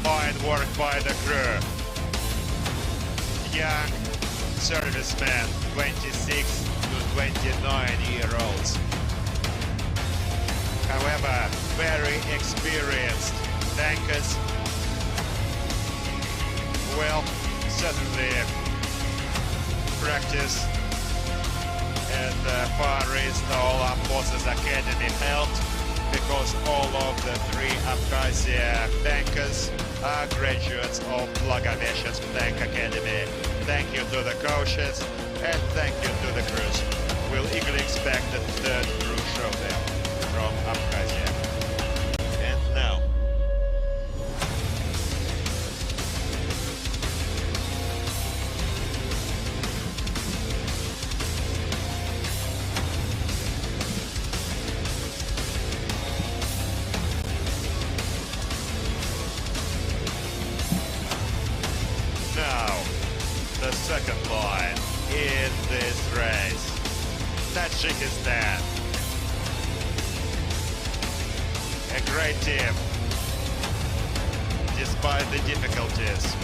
Fine work by the crew. Young servicemen, 26 to 29-year-olds. However, very experienced tankers Well, certainly practice at the Far East Olympic Forces Academy helped, because all of the three Abkhazia tankers are graduates of Blagoveshchensk Tank Academy. Thank you to the coaches and thank you to the crews. We'll eagerly expect the third crew show them from Abkhazia. And now, the second line in this race, Tajikistan. A great team, despite the difficulties.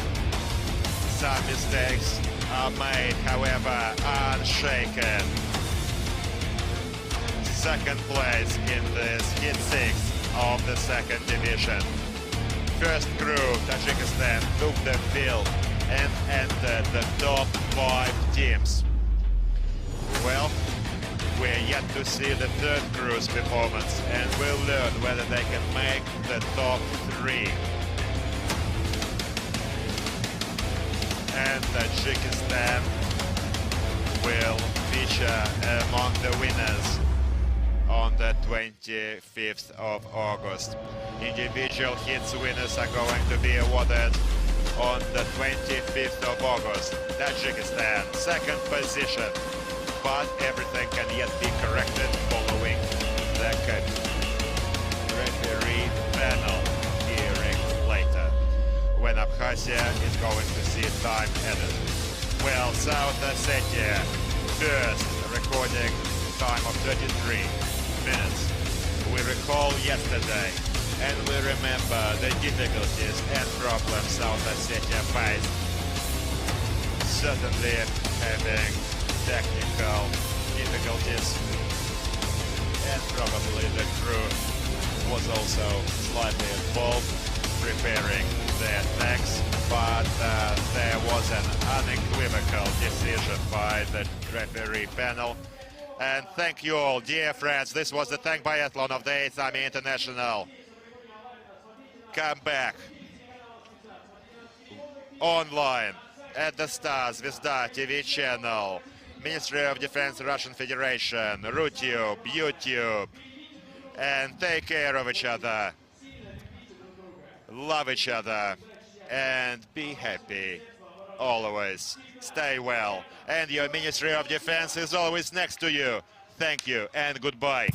Some mistakes are made, however, unshaken. Second place in this Hit 6 of the second division. First crew, Tajikistan, took the field and entered the top 5 teams. Well, we're yet to see the third crew's performance, and we'll learn whether they can make the top 3. And Tajikistan will feature among the winners on the 25th of August. Individual hits winners are going to be awarded on the 25th of August. Tajikistan, second position, but everything can yet be corrected following the referee panel hearing later, when Abkhazia is going to see time added. Well, South Ossetia, first, recording time of 33 minutes. We recall yesterday, and we remember the difficulties and problems South Ossetia faced. Certainly having technical difficulties, and probably the crew was also slightly involved preparing their tanks, but there was an unequivocal decision by the referee panel. And thank you all, dear friends. This was the tank biathlon of the 8th Army International. Come back online at the Star Zvezda TV channel, Ministry of Defense Russian Federation, RuTube, YouTube, and take care of each other, love each other, and be happy always. Stay well, and your Ministry of Defense is always next to you. Thank you and goodbye.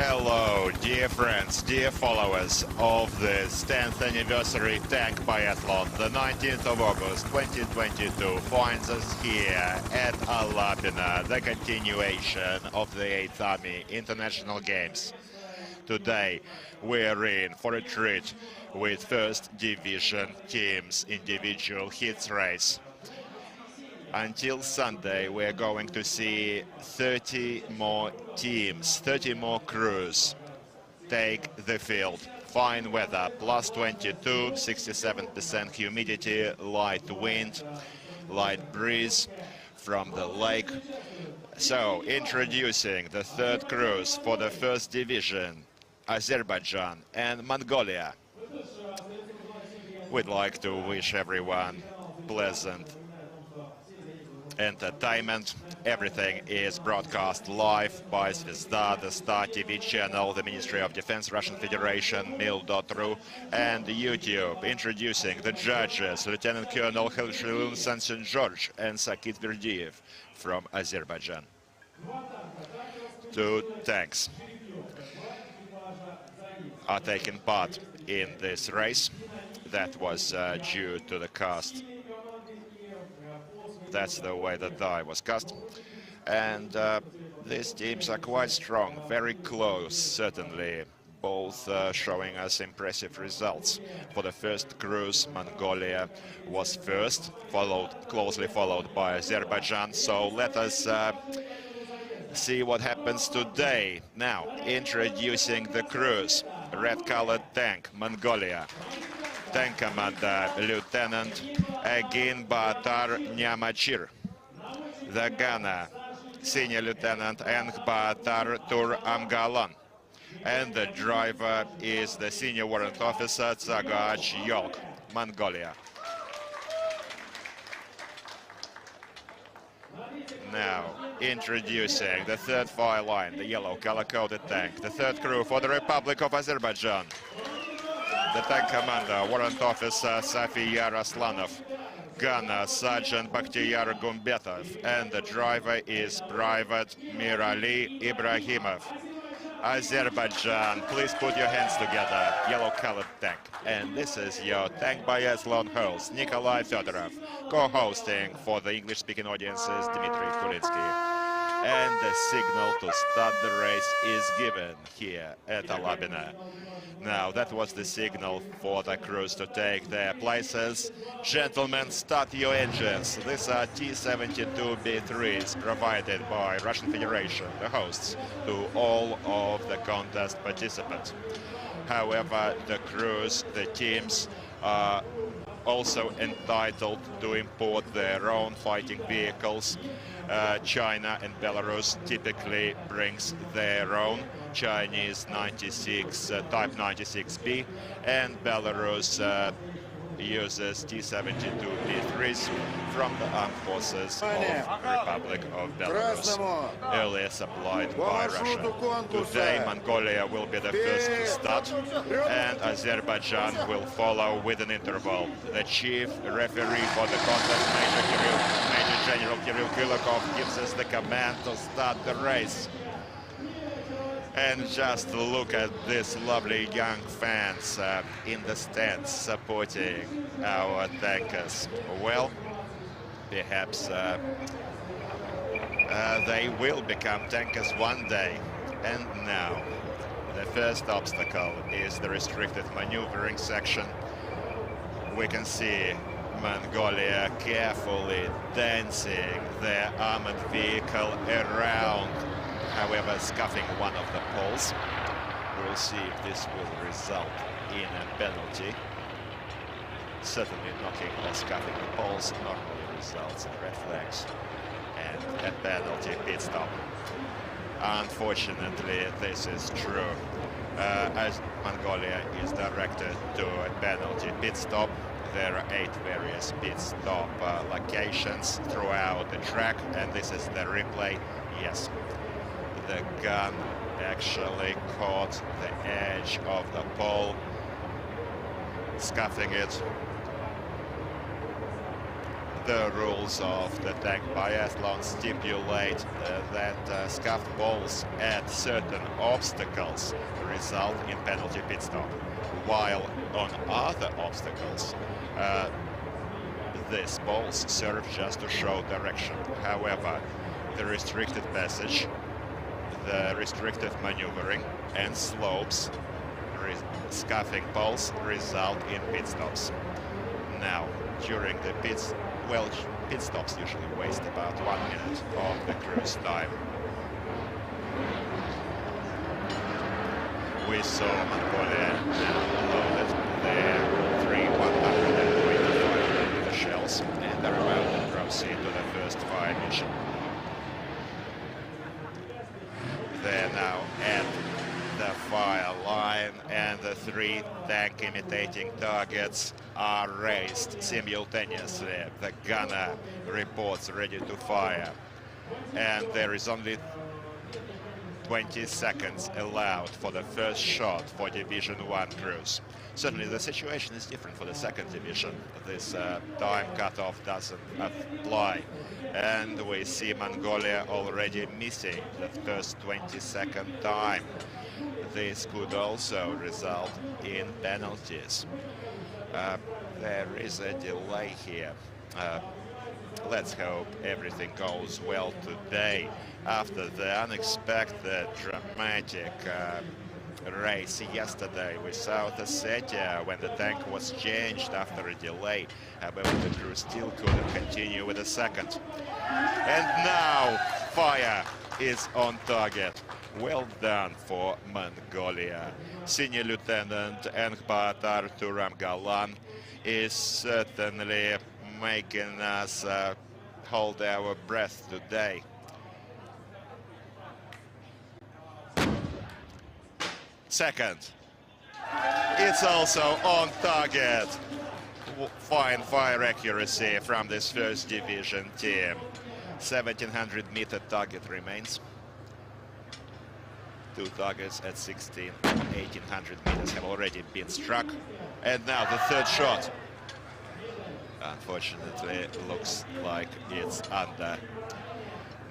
Hello, dear friends, dear followers of this 10th anniversary tank biathlon. The 19th of August 2022 finds us here at Alabina, the continuation of the 8th Army International Games. Today we're in for a treat with first division teams individual hits race. Until Sunday, we're going to see 30 more teams, 30 more crews take the field. Fine weather, plus 22, 67% humidity, light wind, light breeze from the lake. So, introducing the third crews for the first division, Azerbaijan and Mongolia. We'd like to wish everyone pleasant entertainment. Everything is broadcast live by Zvezda, the Star TV channel, the Ministry of Defense Russian Federation, mil.ru, and YouTube. Introducing the judges, Lieutenant Colonel Helshilun Sansin George and Sakit Verdiev from Azerbaijan. 2 tanks. are taking part in this race. That was due to the cast. That's the way the die was cast. And these teams are quite strong, very close, certainly, both showing us impressive results. For the first cruise, Mongolia was first, closely followed by Azerbaijan. So let us see what happens today. Now, introducing the cruise, red-colored tank, Mongolia. Tank commander, Lieutenant Agin Batar Nyamachir. The gunner, Senior Lieutenant Eng Batar Tur Amgalan. And the driver is the Senior Warrant Officer Tsagach Yolk, Mongolia. Now, introducing the third fire line, the yellow color-coded tank, the third crew for the Republic of Azerbaijan. The tank commander, Warrant Officer Safi Yaroslanov, gunner Sergeant Bakhtiyar Gumbetov, and the driver is Private Mirali Ibrahimov. Azerbaijan, please put your hands together, yellow-colored tank. And this is your tank biathlon host, Nikolai Fedorov, co-hosting for the English-speaking audiences, Dmitry Kulitsky. And the signal to start the race is given here at Alabina. Now, that was the signal for the crews to take their places. Gentlemen, start your engines. These are T-72B3s provided by Russian Federation, the hosts, to all of the contest participants. However, the crews, the teams, are also entitled to import their own fighting vehicles. China and Belarus typically brings their own Chinese 96 Type 96B, and Belarus uses T-72B3s from the armed forces of the Republic of Belarus, earlier supplied by Russia. Today, Mongolia will be the first to start, and Azerbaijan will follow with an interval. The chief referee for the contest, Major General Kirill Kulakov, gives us the command to start the race. And just look at these lovely young fans in the stands supporting our tankers. Well, perhaps they will become tankers one day. And now, the first obstacle is the restricted maneuvering section. We can see Mongolia carefully dancing their armored vehicle around, however, scuffing one of the poles. We'll see if this will result in a penalty. Certainly knocking or scuffing the poles normally results in red flags and a penalty pit stop. Unfortunately, this is true. As Mongolia is directed to a penalty pit stop, there are 8 various pit stop locations throughout the track, and this is the replay. Yes, the gun actually caught the edge of the pole, scuffing it. The rules of the tank biathlon stipulate that scuffed poles at certain obstacles result in penalty pit stop, while on other obstacles these poles serve just to show direction. However, the restricted passage, the restricted maneuvering and slopes, scuffing poles result in pit stops. Now, during the pit stops usually waste about 1 minute of the cruise time. We saw Mongolia now loaded their 3,125 shells and are about to proceed to the first fire mission. They're now at the fire line, and the 3 tank imitating targets are raised simultaneously. The gunner reports ready to fire, and there is only 20 seconds allowed for the first shot for Division 1 crews. Certainly the situation is different for the second division. This time cutoff doesn't apply, and we see Mongolia already missing the first 20-second time. this could also result in penalties. There is a delay here. Let's hope everything goes well today after the unexpected dramatic race yesterday with South Ossetia when the tank was changed after a delay. However, the crew still couldn't continue with the second. And now fire is on target. Well done for Mongolia. Senior Lieutenant Enkhbat Arturam Galan is certainly making us hold our breath today. Second, it's also on target. Fine fire accuracy from this first division team. 1700-meter target remains. 2 targets at 1800 meters have already been struck. And now the third shot. Unfortunately, it looks like it's under.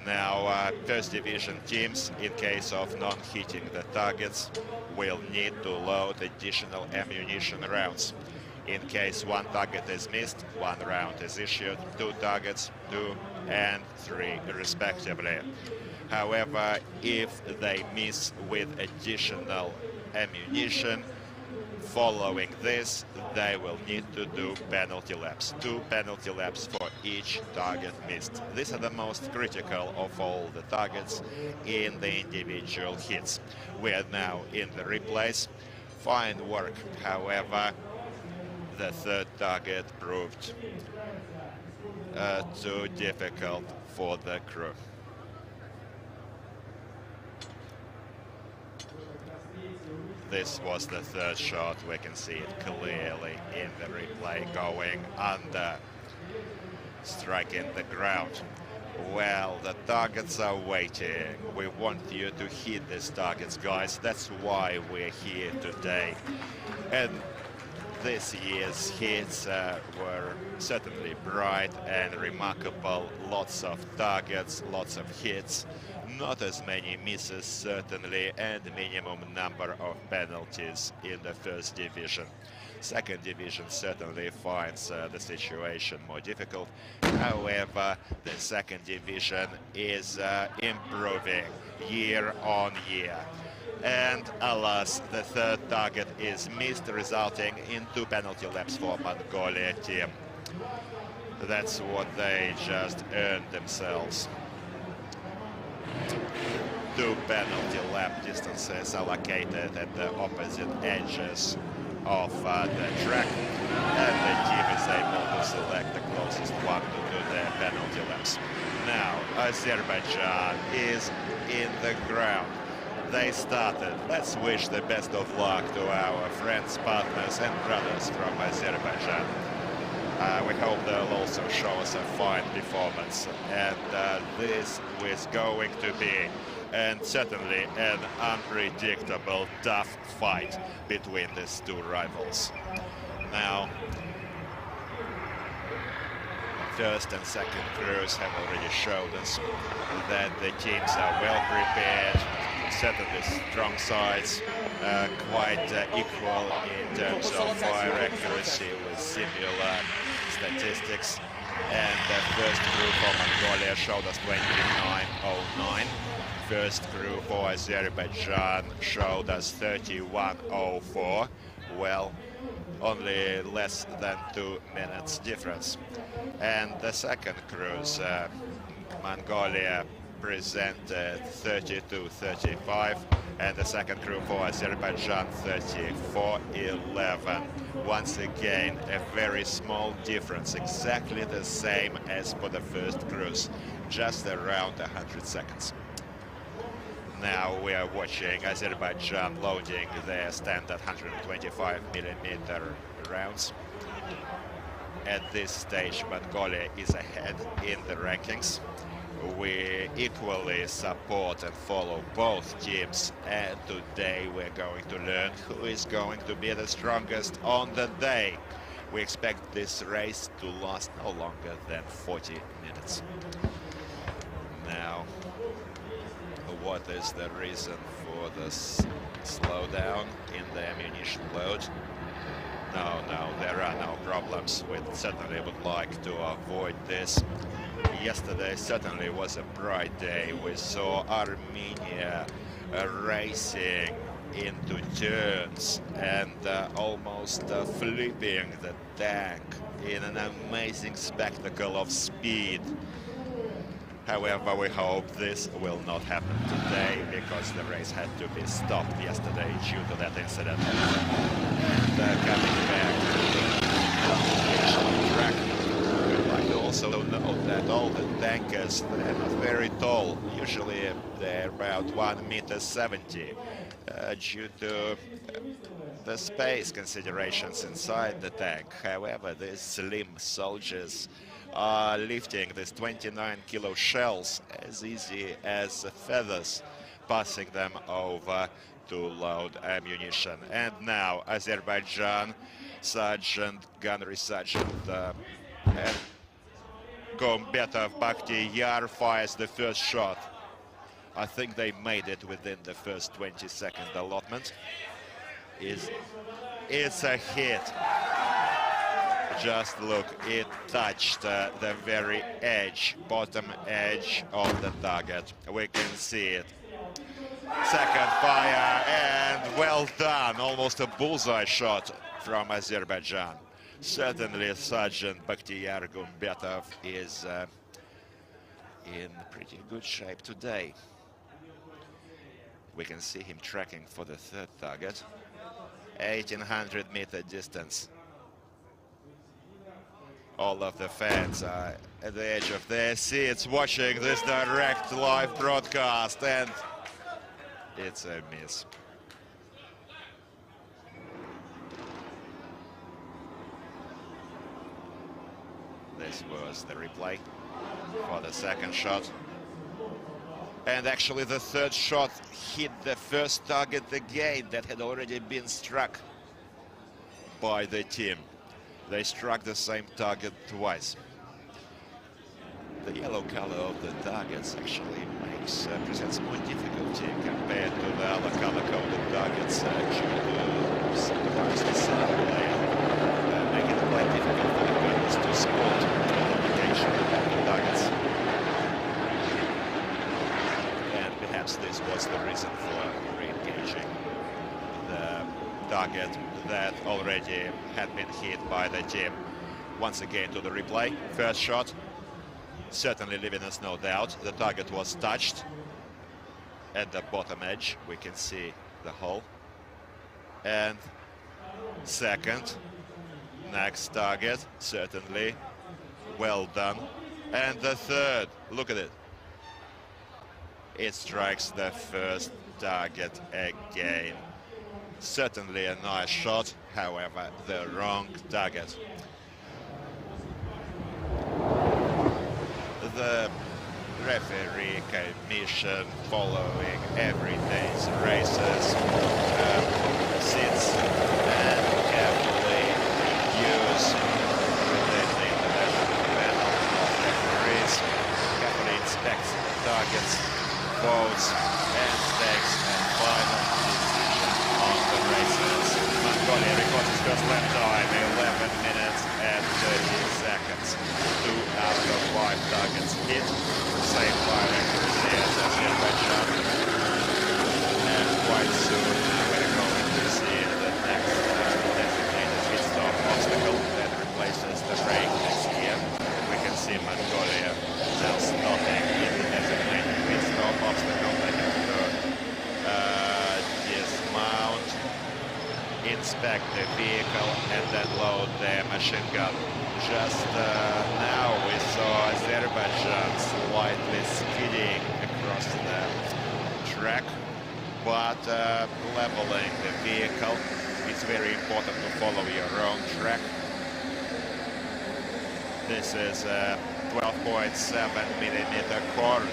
Now, first division teams, in case of non-hitting the targets, will need to load additional ammunition rounds. In case 1 target is missed, 1 round is issued, 2 targets, 2 and 3 respectively. However, if they miss with additional ammunition, following this, they will need to do penalty laps. 2 penalty laps for each target missed. These are the most critical of all the targets in the individual hits. We are now in the replays. Fine work. However, the third target proved too difficult for the crew. This was the third shot. We can see it clearly in the replay, going under, striking the ground. Well, the targets are waiting. We want you to hit these targets, guys. That's why we're here today. And this year's hits were certainly bright and remarkable. Lots of targets, lots of hits. Not as many misses, certainly, and minimum number of penalties in the first division. Second division certainly finds the situation more difficult. However, the second division is improving year on year. And alas, the third target is missed, resulting in 2 penalty laps for Mongolia team. That's what they just earned themselves. 2 penalty lap distances allocated at the opposite edges of the track, and the team is able to select the closest one to do their penalty laps. Now, Azerbaijan is in the ground. They started. Let's wish the best of luck to our friends, partners and brothers from Azerbaijan. We hope they'll also show us a fine performance, and this is going to be, and certainly, an unpredictable, tough fight between these 2 rivals. Now, first and second crews have already showed us that the teams are well prepared. Certainly strong sides, quite equal in terms of fire accuracy with similar statistics. And the first crew for Mongolia showed us 29.09. First crew for Azerbaijan showed us 31.04. Well, only less than 2 minutes difference. And the second cruise, Mongolia presented 32.35, and the second crew for Azerbaijan 34.11. Once again, a very small difference, exactly the same as for the first cruise, just around 100 seconds. Now we are watching Azerbaijan loading their standard 125mm rounds. At this stage, Mongolia is ahead in the rankings. We equally support and follow both teams, and today we're going to learn who is going to be the strongest on the day. We expect this race to last no longer than 40 minutes. Now, what is the reason for for the slowdown in the ammunition load. No, there are no problems. We certainly would like to avoid this. Yesterday certainly was a bright day. We saw Armenia racing into turns and almost flipping the tank in an amazing spectacle of speed. However, we hope this will not happen today because the race had to be stopped yesterday due to that incident. And coming back to the track, we'd like to also note that all the tankers, they're not very tall. Usually they're about 1.70 m due to the space considerations inside the tank. However, these slim soldiers are lifting these 29-kilo shells as easy as feathers, passing them over to load ammunition. And now Azerbaijan gunnery sergeant Gombetov Bakhtiyar fires the first shot. I think they made it within the first 20-second allotment. It's a hit. Just look, it touched the very edge, bottom edge of the target. We can see it. Second fire, and well done. Almost a bullseye shot from Azerbaijan. Certainly Sergeant Bakhtiyar Gombetov is in pretty good shape today. We can see him tracking for the third target. 1800-meter distance. All of the fans are at the edge of their seats watching this direct live broadcast, and it's a miss. This was the replay for the second shot. And actually the third shot hit the first target again that had already been struck by the team. They struck the same target twice. The yellow color of the targets actually presents more difficulty compared to the other color-coded targets due to sometimes the sun layer, making it quite difficult for the gunners to spot the location of the targets. And perhaps this was the reason for re-engaging the target that already had been hit by the team. Once again to the replay. First shot, certainly leaving us no doubt. The target was touched at the bottom edge. We can see the hole. And second, next target, certainly well done. And the third, look at it. It strikes the first target again. Certainly a nice shot, however, the wrong target. The referee commission following every day's races sits and carefully reviews within the international panel of referees, carefully inspects targets, votes, and takes a final decision on the races. Mongolia records its first lap time, 11 minutes and 30 seconds. 2 out of 5 targets hit. Same fire accuracy as Azerbaijan. And quite soon we're going to see the next designated pit stop obstacle that replaces the brake this year. We can see Mongolia now stopping in the designated pit stop obstacle. They have to dismount, inspect the vehicle, and then load their machine gun. Just now we saw Azerbaijan slightly skidding across the track, but leveling the vehicle. It's very important to follow your own track. This is a 12.7mm cord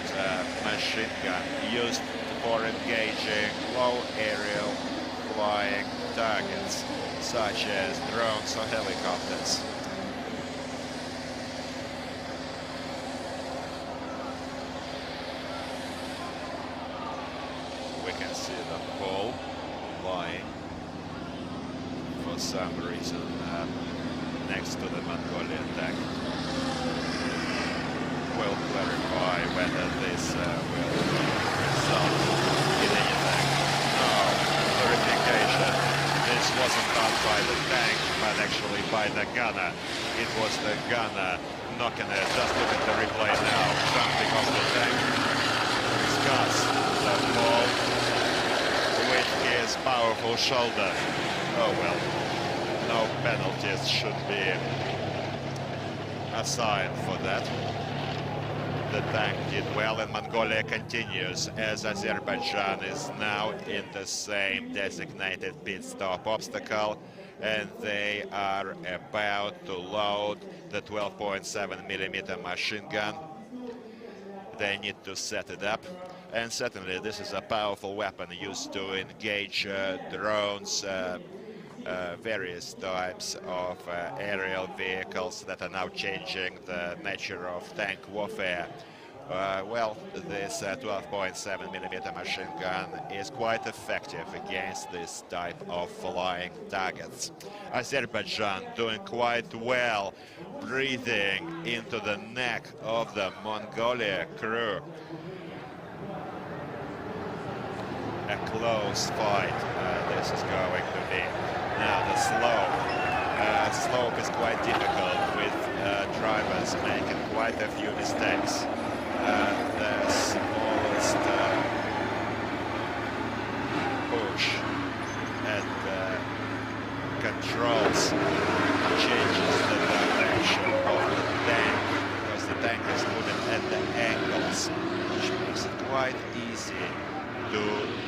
machine gun used for engaging low aerial flying targets, such as drones or helicopters. see the ball lying for some reason next to the Mongolian tank. We'll clarify whether this will result in anything. No, clarification. This wasn't done by the tank, but actually by the gunner. It was the gunner knocking it. Just look at the replay now. Jumping off the tank. Discuss the ball with his powerful shoulder. Oh well, no penalties should be assigned for that. The tank did well, and Mongolia continues as Azerbaijan is now in the same designated pit stop obstacle, and they are about to load the 12.7mm machine gun. They need to set it up, and certainly this is a powerful weapon used to engage drones, various types of aerial vehicles that are now changing the nature of tank warfare. Well, this 12.7mm machine gun is quite effective against this type of flying targets. Azerbaijan doing quite well, breathing into the neck of the Mongolia crew. A close fight this is going to be. Now the slope is quite difficult with drivers making quite a few mistakes. The smallest push at the controls changes the direction of the tank, because the tank is moving at the angles, which makes it quite easy to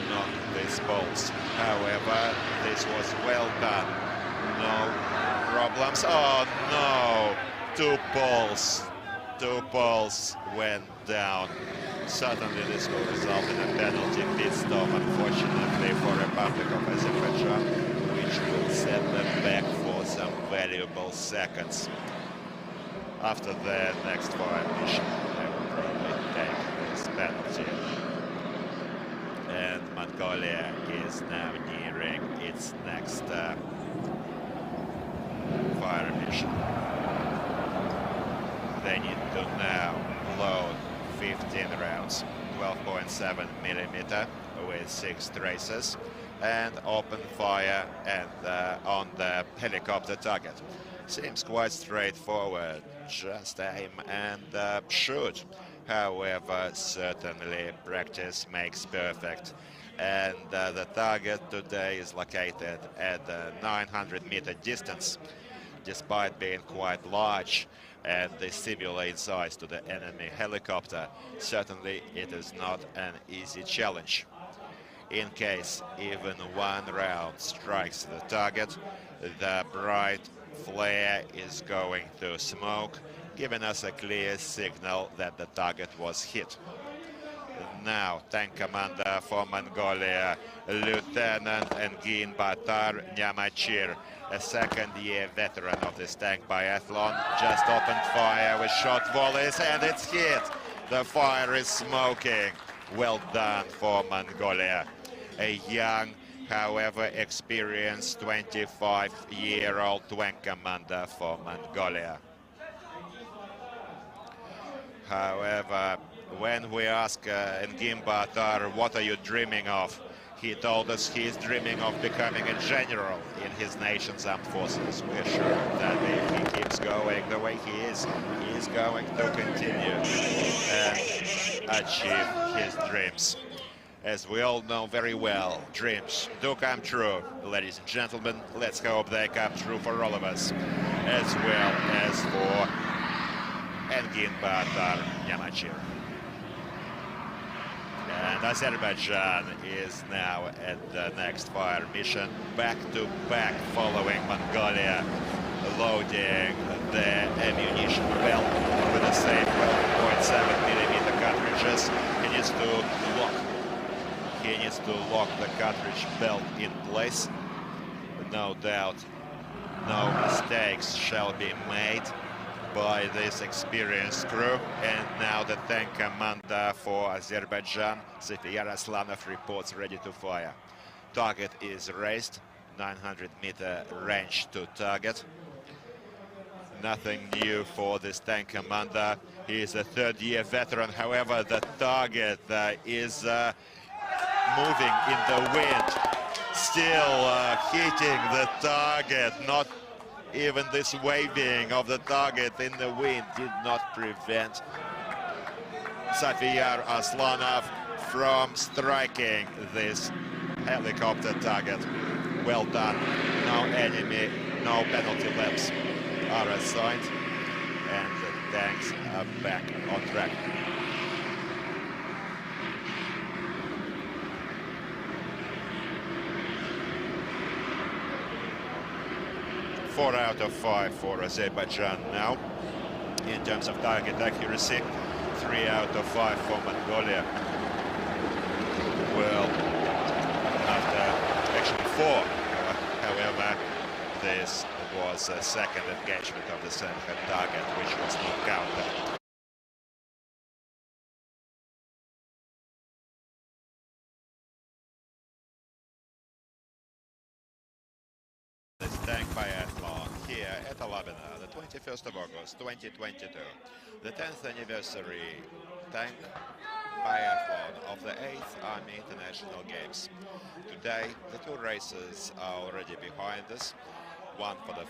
knock these balls. However, this was well done. No problems. Oh no! Two balls went down. Certainly this will result in a penalty pit stop, unfortunately, for Republic of Azerbaijan, which will set them back for some valuable seconds. After their next fire mission, they will probably take this penalty. And Mongolia is now nearing its next fire mission. They need to now load 15 rounds, 12.7mm with 6 traces, and open fire on the helicopter target. Seems quite straightforward, just aim and shoot. However, certainly practice makes perfect, and the target today is located at a 900-meter distance, despite being quite large and the similar in size to the enemy helicopter. Certainly it is not an easy challenge. In case even one round strikes the target, the bright flare is going to smoke, giving us a clear signal that the target was hit. Now, tank commander for Mongolia, Lieutenant Engin Batar Nyamachir, a second-year veteran of this tank biathlon, just opened fire with short volleys, and it's hit. The fire is smoking. Well done for Mongolia. A young, however experienced 25-year-old tank commander for Mongolia. However, when we ask Engin Batar, what are you dreaming of? He told us he is dreaming of becoming a general in his nation's armed forces. We're sure that if he keeps going the way he is going to continue and achieve his dreams. As we all know very well, dreams do come true. Ladies and gentlemen, let's hope they come true for all of us, as well as for Engin Batar Nyamachir. And Azerbaijan is now at the next fire mission, back-to-back following Mongolia, loading the ammunition belt with the same 12.7mm cartridges. He needs to lock the cartridge belt in place. No doubt, no mistakes shall be made by this experienced crew. And now the tank commander for Azerbaijan, Safiya Aslanov, reports ready to fire. Target is raised, 900-meter range to target. Nothing new for this tank commander. He is a third-year veteran. However, the target is moving in the wind, still hitting the target. Not even this waving of the target in the wind did not prevent Safiya Aslanov from striking this helicopter target. Well done. No enemy, no penalty laps are assigned, and the tanks are back on track. 4 out of 5 for Azerbaijan now. In terms of target accuracy, 3 out of 5 for Mongolia. Well, after actually 4, however, this was a second engagement of the center target, which was not counted. This tank biathlon here at Alabina, the 21st of August 2022, the 10th anniversary tank biathlon of the 8th Army International Games. Today, the 2 races are already behind us. One for the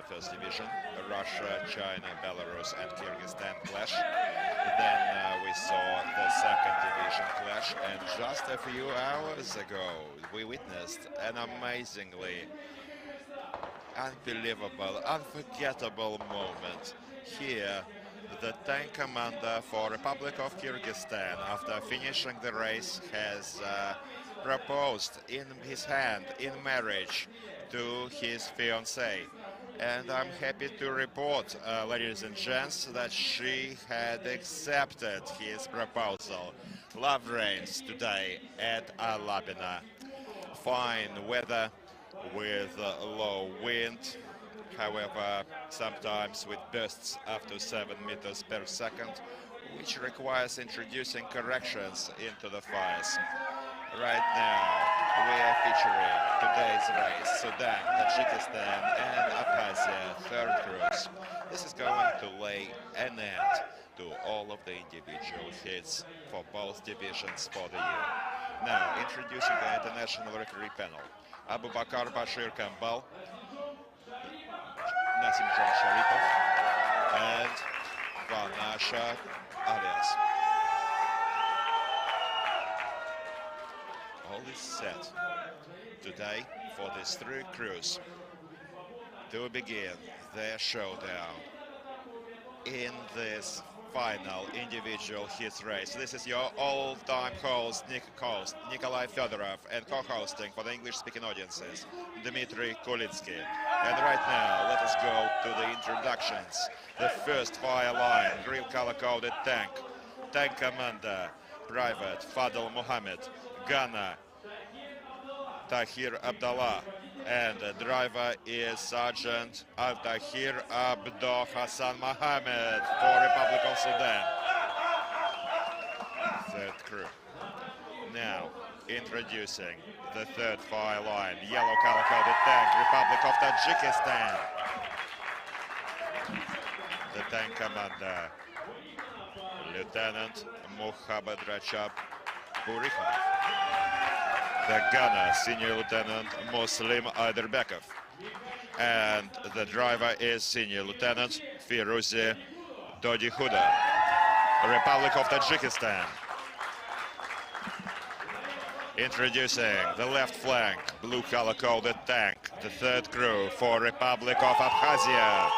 first division, Russia, China, Belarus, and Kyrgyzstan clash. Then we saw the second division clash, and just a few hours ago, we witnessed an amazingly unbelievable, unforgettable moment. Here, the tank commander for Republic of Kyrgyzstan, after finishing the race, has proposed in his hand in marriage to his fiancée. And I'm happy to report, ladies and gents, that she had accepted his proposal. Love reigns today at Alabina. Fine weather with low wind, however, sometimes with bursts up to 7 meters per second, which requires introducing corrections into the fires. Right now, we are featuring today's race, Sudan, Tajikistan, and Abkhazia, third cruise. This is going to lay an end to all of the individual hits for both divisions for the year. Now, introducing the international referee panel. Abu Bakr Bashir Kambal, Nasim John Sharipov, and Vanasha Alias. All is set today for these 3 crews to begin their showdown in this final individual hit race. This is your all-time host, Nikolai Fedorov, and co-hosting for the English-speaking audiences, Dmitry Kulitsky. And right now, let us go to the introductions. The first fire line, green color-coded tank, tank commander, Private Fadl Mohammed, gunner, Tahir Abdallah, and the driver is Sergeant Al-Tahir Abdo Hassan Mohammed for Republic of Sudan. Third crew. Now, introducing the third fire line, yellow color-coded tank, Republic of Tajikistan. The tank commander, Lieutenant Muhammad Rachab Burikhanov. The gunner, Senior Lieutenant Muslim Aiderbekov. And the driver is Senior Lieutenant Firuzi Dodihuda, Republic of Tajikistan. Introducing the left flank, blue color-coded tank, the third crew for Republic of Abkhazia.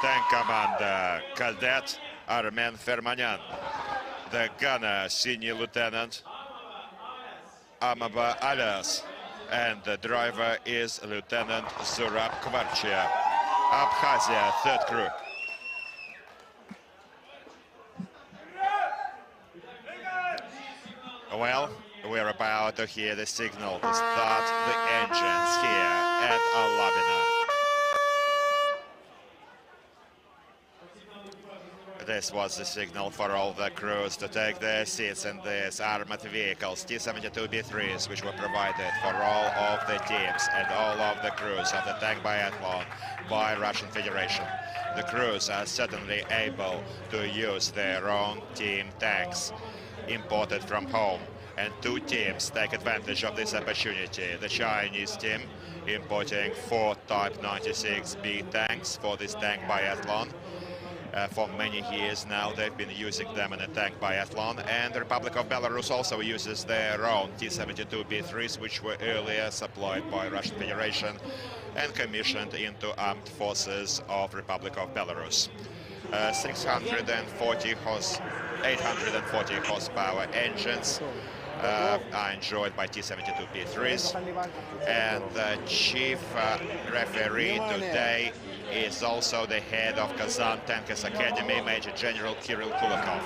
Tank commander, Cadet Armen Fermanyan. The gunner, Senior Lieutenant Amaba Alas, and the driver is Lieutenant Zurab Kvarchia. Abkhazia, third crew. Well, we're about to hear the signal to start the engines here at Alabina. This was the signal for all the crews to take their seats in these armored vehicles, T-72B3s, which were provided for all of the teams and all of the crews of the tank biathlon by Russian Federation. The crews are certainly able to use their own team tanks imported from home, and two teams take advantage of this opportunity. The Chinese team importing 4 Type 96B tanks for this tank biathlon. For many years now they've been using them in a tank biathlon, and the Republic of Belarus also uses their own T-72B3s, which were earlier supplied by Russian Federation and commissioned into armed forces of Republic of Belarus. 840 horsepower engines are enjoyed by T-72B3s, and the chief referee today is also the head of Kazan Tankers Academy, Major General Kirill Kulakov.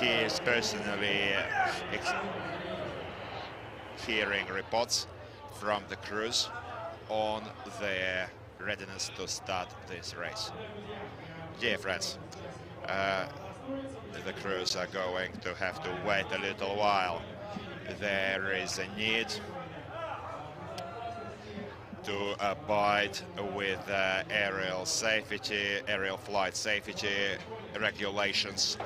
He is personally hearing reports from the crews on their readiness to start this race. Dear friends, the crews are going to have to wait a little while. There is a need to abide with aerial flight safety regulations.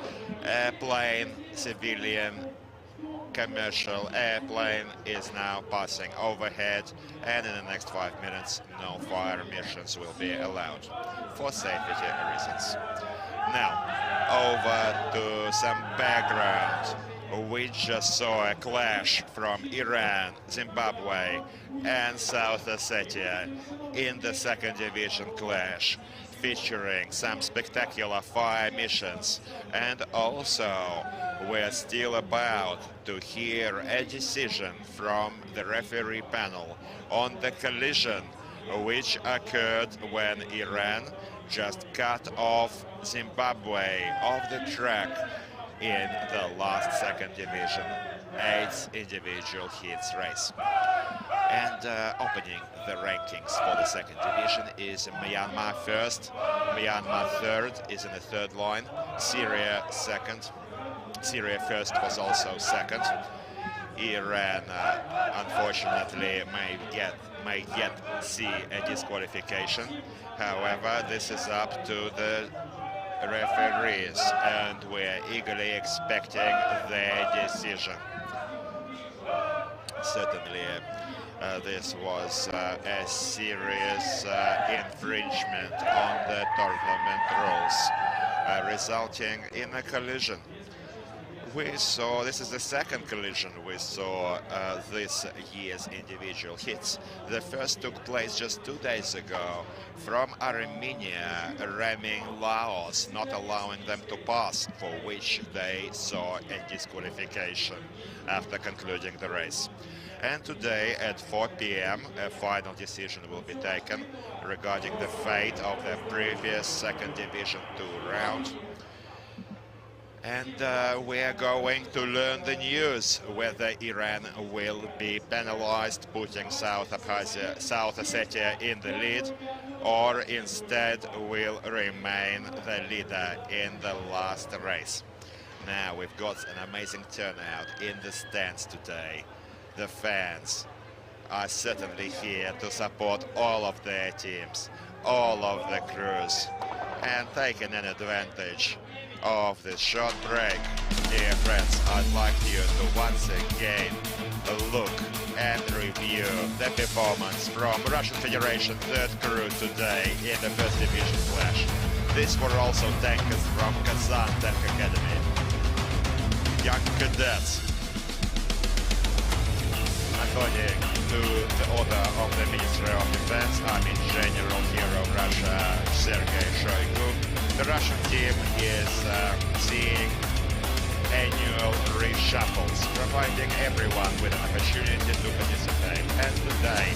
Airplane, civilian, commercial airplane is now passing overhead, and in the next 5 minutes no fire missions will be allowed for safety reasons. Now, over to some background. We just saw a clash from Iran, Zimbabwe and South Ossetia in the second division clash, featuring some spectacular fire missions, and also we're still about to hear a decision from the referee panel on the collision which occurred when Iran just cut off Zimbabwe off the track in the last second division 8 individual heats race. And opening the rankings for the second division is Myanmar first, Myanmar third is in the third line, Syria second, Syria first was also second. Iran unfortunately may yet see a disqualification. However, this is up to the referees, and we're eagerly expecting their decision. Certainly, this was a serious infringement on the tournament rules, resulting in a collision. We saw, this is the second collision we saw this year's individual hits. The first took place just 2 days ago from Armenia ramming Laos, not allowing them to pass, for which they saw a disqualification after concluding the race. And today at 4 p.m. a final decision will be taken regarding the fate of the previous second division 2 round. And we are going to learn the news whether Iran will be penalized, putting South Ossetia in the lead, or instead will remain the leader in the last race. Now we've got an amazing turnout in the stands today. The fans are certainly here to support all of their teams, all of the crews, and taking an advantage of this short break. Dear friends, I'd like you to once again look and review the performance from Russian Federation third crew today in the first division clash. These were also tankers from Kazan Tank Academy. Young cadets, according to the order of the Ministry of Defense, Army General Hero of Russia Sergei Shoigu, the Russian team is seeing annual reshuffles, providing everyone with an opportunity to participate. And today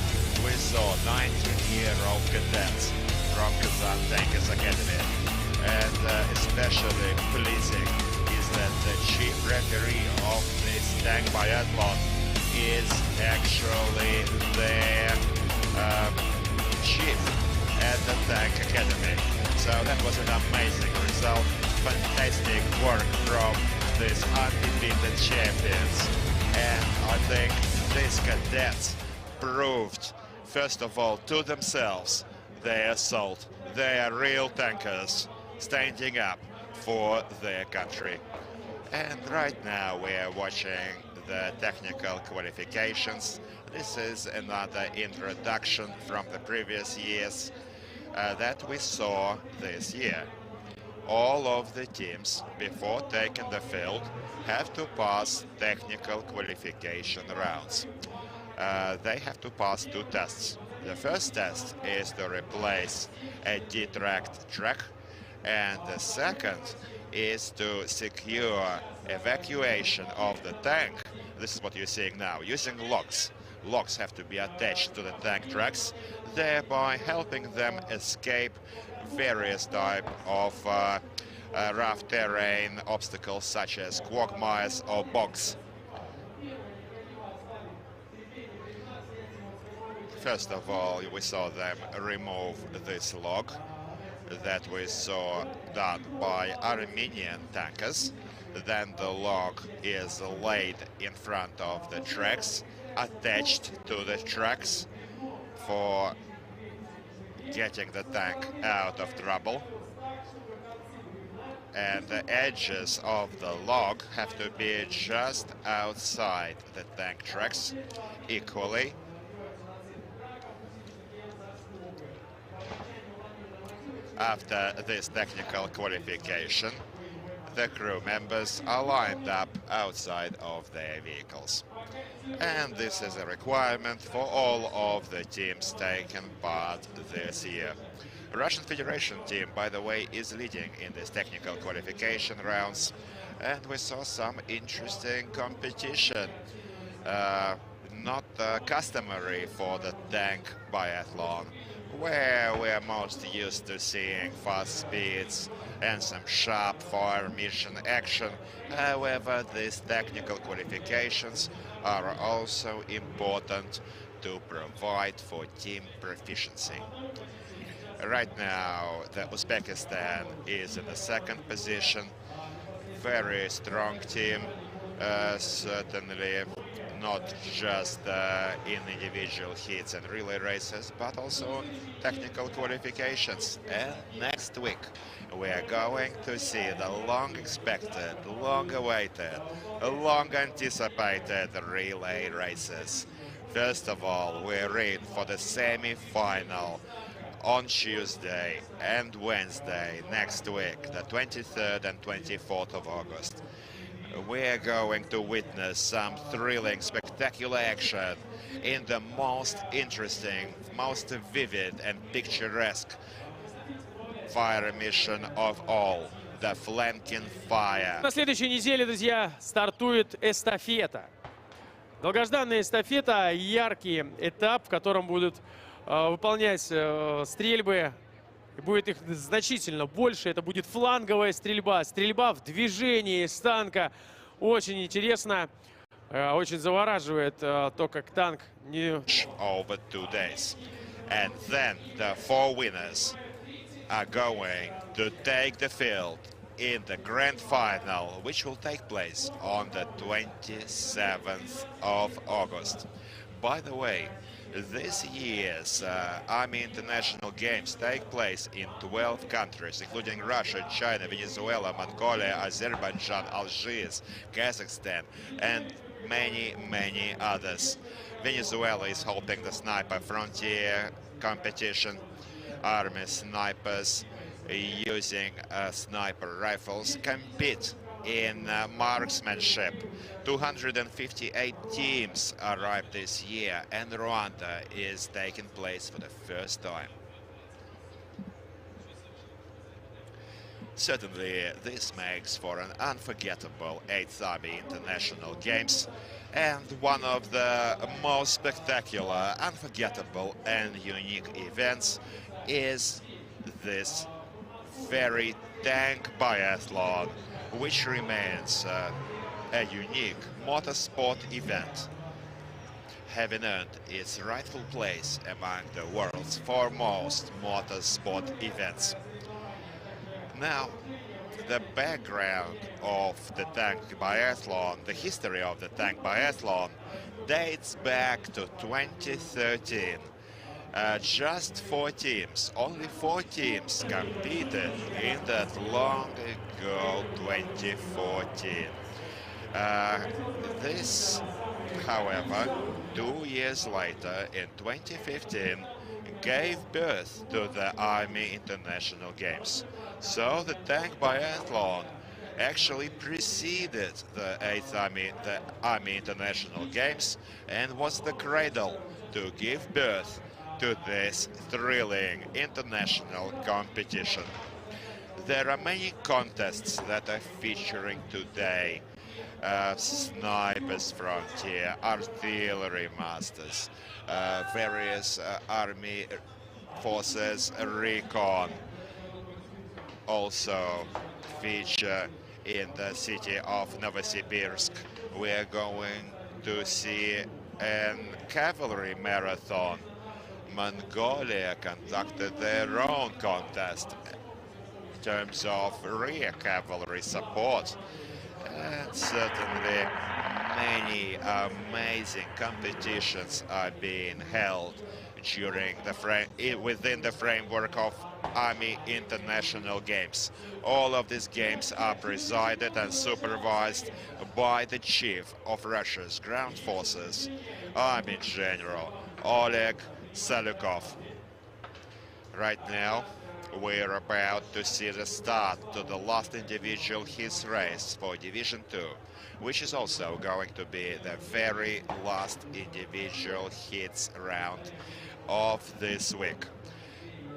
we saw 19-year-old cadets from Kazan Tankers Academy. And especially pleasing is that the chief referee of this tank biathlon is actually their chief at the Tank Academy. So that was an amazing result. fantastic work from these undefeated champions. And I think these cadets proved, first of all, to themselves, their assault. They are real tankers, standing up for their country. And right now we are watching the technical qualifications. This is another introduction from the previous years that we saw this year. All of the teams, before taking the field, have to pass technical qualification rounds. They have to pass two tests. The first test is to replace a detracked track, and the second is to secure evacuation of the tank. This is what you're seeing now, using locks. Locks have to be attached to the tank tracks, thereby helping them escape various types of rough terrain obstacles such as quagmires or bogs. First of all, we saw them remove this log that we saw done by Armenian tankers. Then the log is laid in front of the tracks, attached to the tracks for getting the tank out of trouble. And the edges of the log have to be just outside the tank tracks equally. After this technical qualification, the crew members are lined up outside of their vehicles. And this is a requirement for all of the teams taking part this year. The Russian Federation team, by the way, is leading in this technical qualification rounds. And we saw some interesting competition. Not customary for the tank biathlon, where we are most used to seeing fast speeds and some sharp fire mission action. However, these technical qualifications are also important to provide for team proficiency. Right now, the Uzbekistan is in the second position. Very strong team, certainly not just in individual hits and relay races, but also technical qualifications. And next week, we are going to see the long-expected, long-awaited, long-anticipated relay races. First of all, we're in for the semi-final on Tuesday and Wednesday next week, the 23rd and 24th of August. We're going to witness some thrilling, spectacular action in the most interesting, most vivid and picturesque fire mission of all, the flanking fire. На следующей неделе, друзья, стартует эстафета. Долгожданная эстафета, яркий этап, в котором будут выполнять стрельбы. Будет их значительно больше. Это будет фланговая стрельба. Стрельба в движении с танка. Очень интересно. Очень завораживает то, как танк не... Over 2 days. And then the 4 winners are going to take the field in the grand final, which will take place on the 27th of August. By the way, this year's Army International Games take place in 12 countries, including Russia, China, Venezuela, Mongolia, Azerbaijan, Algiers, Kazakhstan, and many, many others. Venezuela is holding the Sniper Frontier competition. Army snipers using sniper rifles compete in marksmanship. 258 teams arrived this year, and Rwanda is taking place for the first time. Certainly, this makes for an unforgettable 8th Army International Games, and one of the most spectacular, unforgettable and unique events is this very tank biathlon, which remains a unique motorsport event, having earned its rightful place among the world's foremost motorsport events. Now, the background of the tank biathlon, the history of the tank biathlon, dates back to 2013. Just 4 teams, only 4 teams competed in that long ago 2014. This, however, 2 years later, in 2015, gave birth to the Army International Games. So the tank biathlon actually preceded the Army International Games and was the cradle to give birth to this thrilling international competition. There are many contests that are featuring today. Snipers Frontier, Artillery Masters, various Army Forces Recon also feature in the city of Novosibirsk. We're going to see a cavalry marathon. Mongolia conducted their own contest in terms of rear cavalry support. And certainly many amazing competitions are being held during within the framework of Army International Games. All of these games are presided and supervised by the Chief of Russia's Ground Forces, Army General Oleg Salukov. Right now, we're about to see the start to the last individual hits race for Division 2, which is also going to be the very last individual hits round of this week.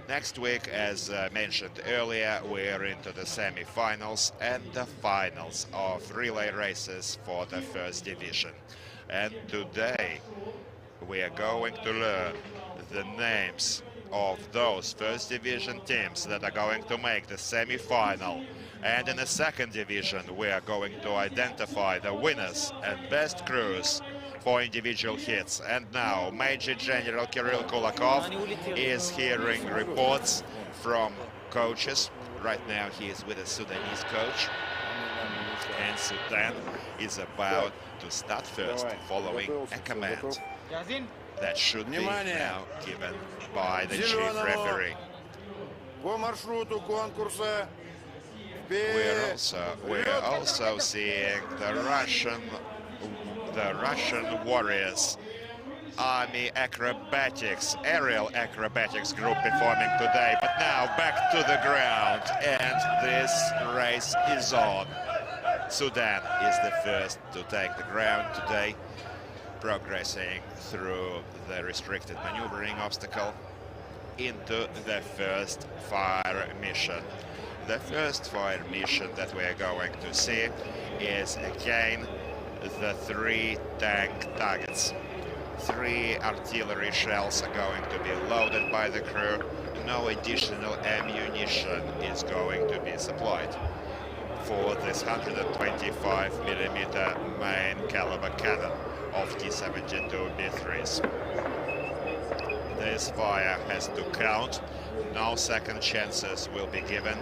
Next week, as mentioned earlier, we're into the semi-finals and the finals of relay races for the first division. And today, we are going to learn the names of those first division teams that are going to make the semi-final. And in the second division, we are going to identify the winners and best crews for individual hits. And now, Major General Kirill Kulakov is hearing reports from coaches. Right now, he is with a Sudanese coach. And Sudan is about to start first, following a command that should be now given by the chief referee. We're also seeing the Russian warriors, Army Acrobatics, Aerial Acrobatics group performing today. But now back to the ground, and this race is on. Sudan is the first to take the ground today, progressing through the restricted maneuvering obstacle into the first fire mission. The first fire mission that we're going to see is again the 3 tank targets. 3 artillery shells are going to be loaded by the crew. No additional ammunition is going to be supplied for this 125mm main caliber cannon of T-72B3s. This fire has to count, no second chances will be given,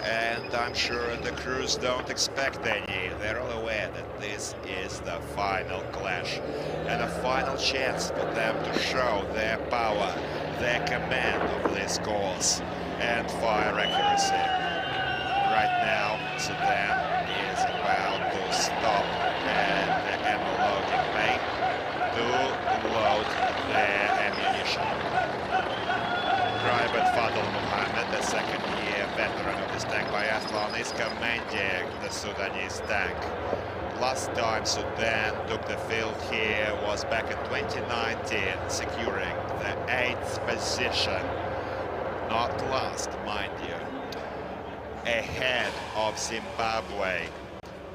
and I'm sure the crews don't expect any. They're all aware that this is the final clash and a final chance for them to show their power, their command of this course and fire accuracy. Right now, Sudan is about to stop at the ammo loading bay to load their ammunition. Private Fadl Muhammad, the second-year veteran of this tank biathlon, is commanding the Sudanese tank. Last time Sudan took the field here was back in 2019, securing the 8th position. Not last, mind you, ahead of Zimbabwe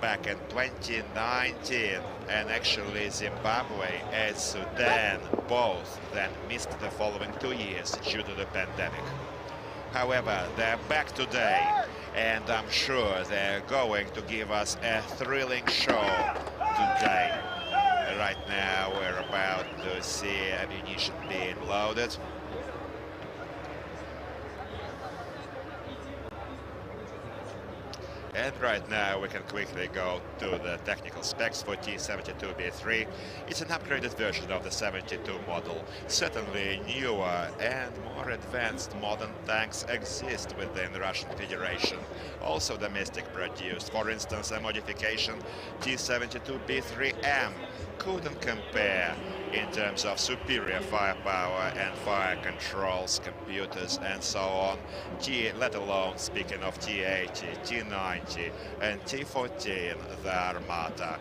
back in 2019, and actually Zimbabwe and Sudan both then missed the following 2 years due to the pandemic. However, they're back today, and I'm sure they're going to give us a thrilling show today. Right now, we're about to see ammunition being loaded. And right now we can quickly go to the technical specs for T-72B3. It's an upgraded version of the 72 model. Certainly newer and more advanced modern tanks exist within the Russian Federation, also domestic produced. For instance, a modification T-72B3M couldn't compare in terms of superior firepower and fire controls, computers and so on, let alone speaking of T-80, T-90 and T-14, the Armata.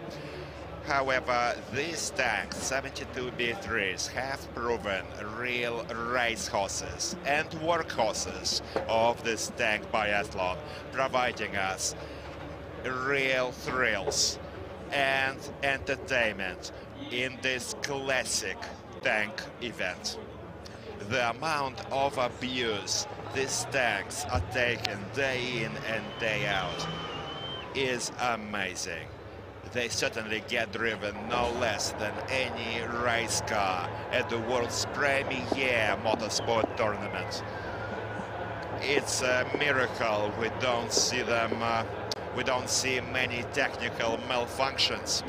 However, these tanks, 72B3s, have proven real racehorses and workhorses of this tank biathlon, providing us real thrills and entertainment in this classic tank event. The amount of abuse these tanks are taken day in and day out is amazing. They certainly get driven no less than any race car at the world's premier motorsport tournament. It's a miracle we don't see them. We don't see many technical malfunctions.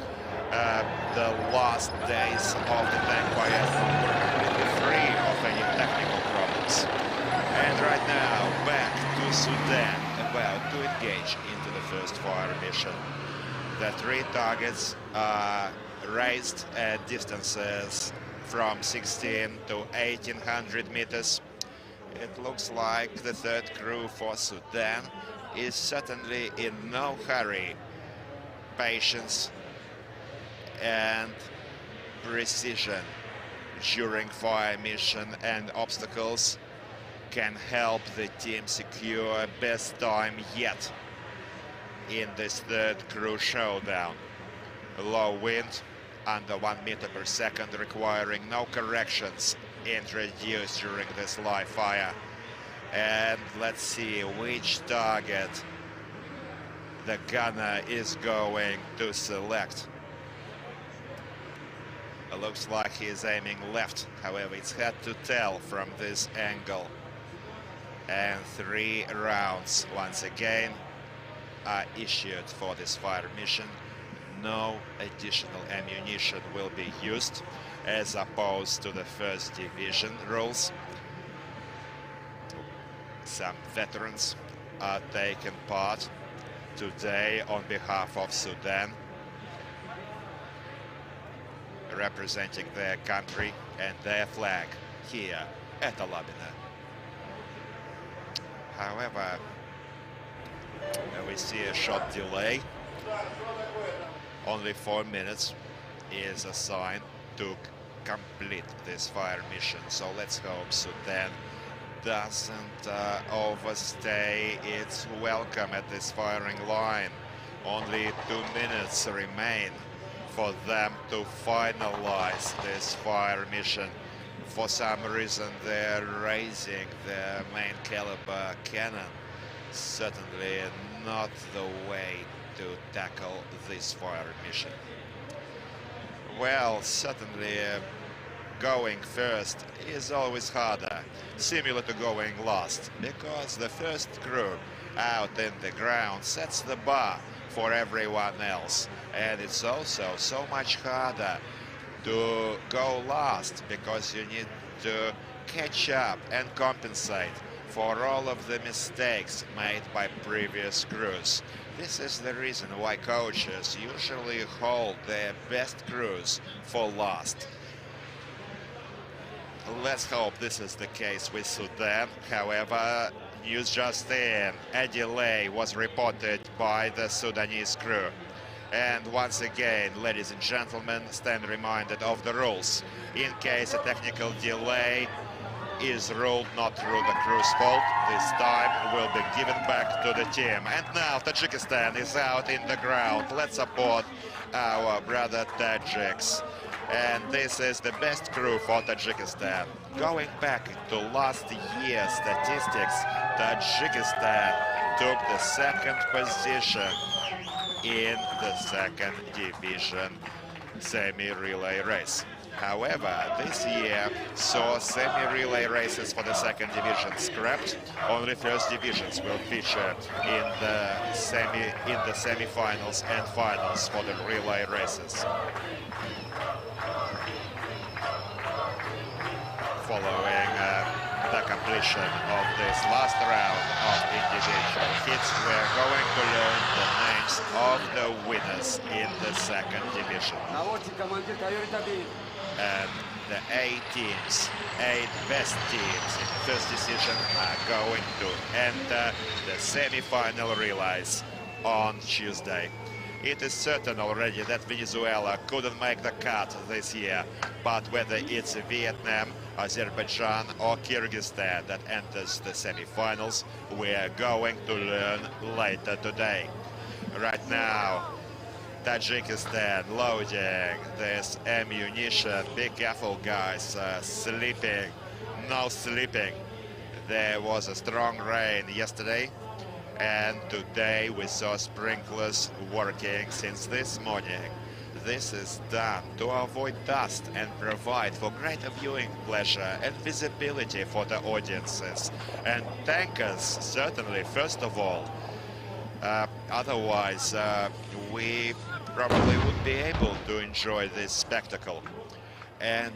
The last days of the tank biathlon were completely free of any technical problems. And right now, back to Sudan, about to engage into the first fire mission. The 3 targets are raised at distances from 16 to 1800 meters. It looks like the 3rd crew for Sudan is certainly in no hurry. Patience and precision during fire mission and obstacles can help the team secure best time yet in this 3rd crew showdown. Low wind, under 1 meter per second, requiring no corrections introduced during this live fire. And let's see which target the gunner is going to select. It looks like he's aiming left, however it's hard to tell from this angle. And 3 rounds once again are issued for this fire mission. No additional ammunition will be used as opposed to the 1st division rules. Some veterans are taking part today on behalf of Sudan, representing their country and their flag here at Alabina. However, we see a short delay. Only 4 minutes is assigned to complete this fire mission. So let's hope Sudan doesn't overstay its welcome at this firing line. Only 2 minutes remain for them to finalize this fire mission. For some reason, they're raising their main caliber cannon. Certainly not the way to tackle this fire mission. Well, certainly going first is always harder, similar to going last, because the 1st crew out in the ground sets the bar for everyone else. And it's also so much harder to go last, because you need to catch up and compensate for all of the mistakes made by previous crews. This is the reason why coaches usually hold their best crews for last. Let's hope this is the case with Sudan. However, news just in, a delay was reported by the Sudanese crew. And once again, ladies and gentlemen, stand reminded of the rules. In case a technical delay is ruled not through the crew's fault, this time will be given back to the team. And now Tajikistan is out in the ground. Let's support our brother Tajiks. And this is the best crew for Tajikistan. Going back to last year's statistics, Tajikistan took the 2nd position in the 2nd division semi-relay race. However, this year saw semi-relay races for the second division scrapped. Only first divisions will feature in the semi-finals and finals for the relay races. Following the completion of this last round of individual hits, we're going to learn the names of the winners in the second division. And the 8 best teams in the first decision are going to enter the semi-final relays on Tuesday. It is certain already that Venezuela couldn't make the cut this year, but whether it's Vietnam, Azerbaijan or Kyrgyzstan that enters the semi-finals, we're going to learn later today. Right now, Tajikistan loading this ammunition. Be careful, guys. Sleeping, no sleeping. There was a strong rain yesterday, and today we saw sprinklers working since this morning. This is done to avoid dust and provide for greater viewing pleasure and visibility for the audiences. And tankers, certainly, first of all. Otherwise, we probably would be able to enjoy this spectacle. And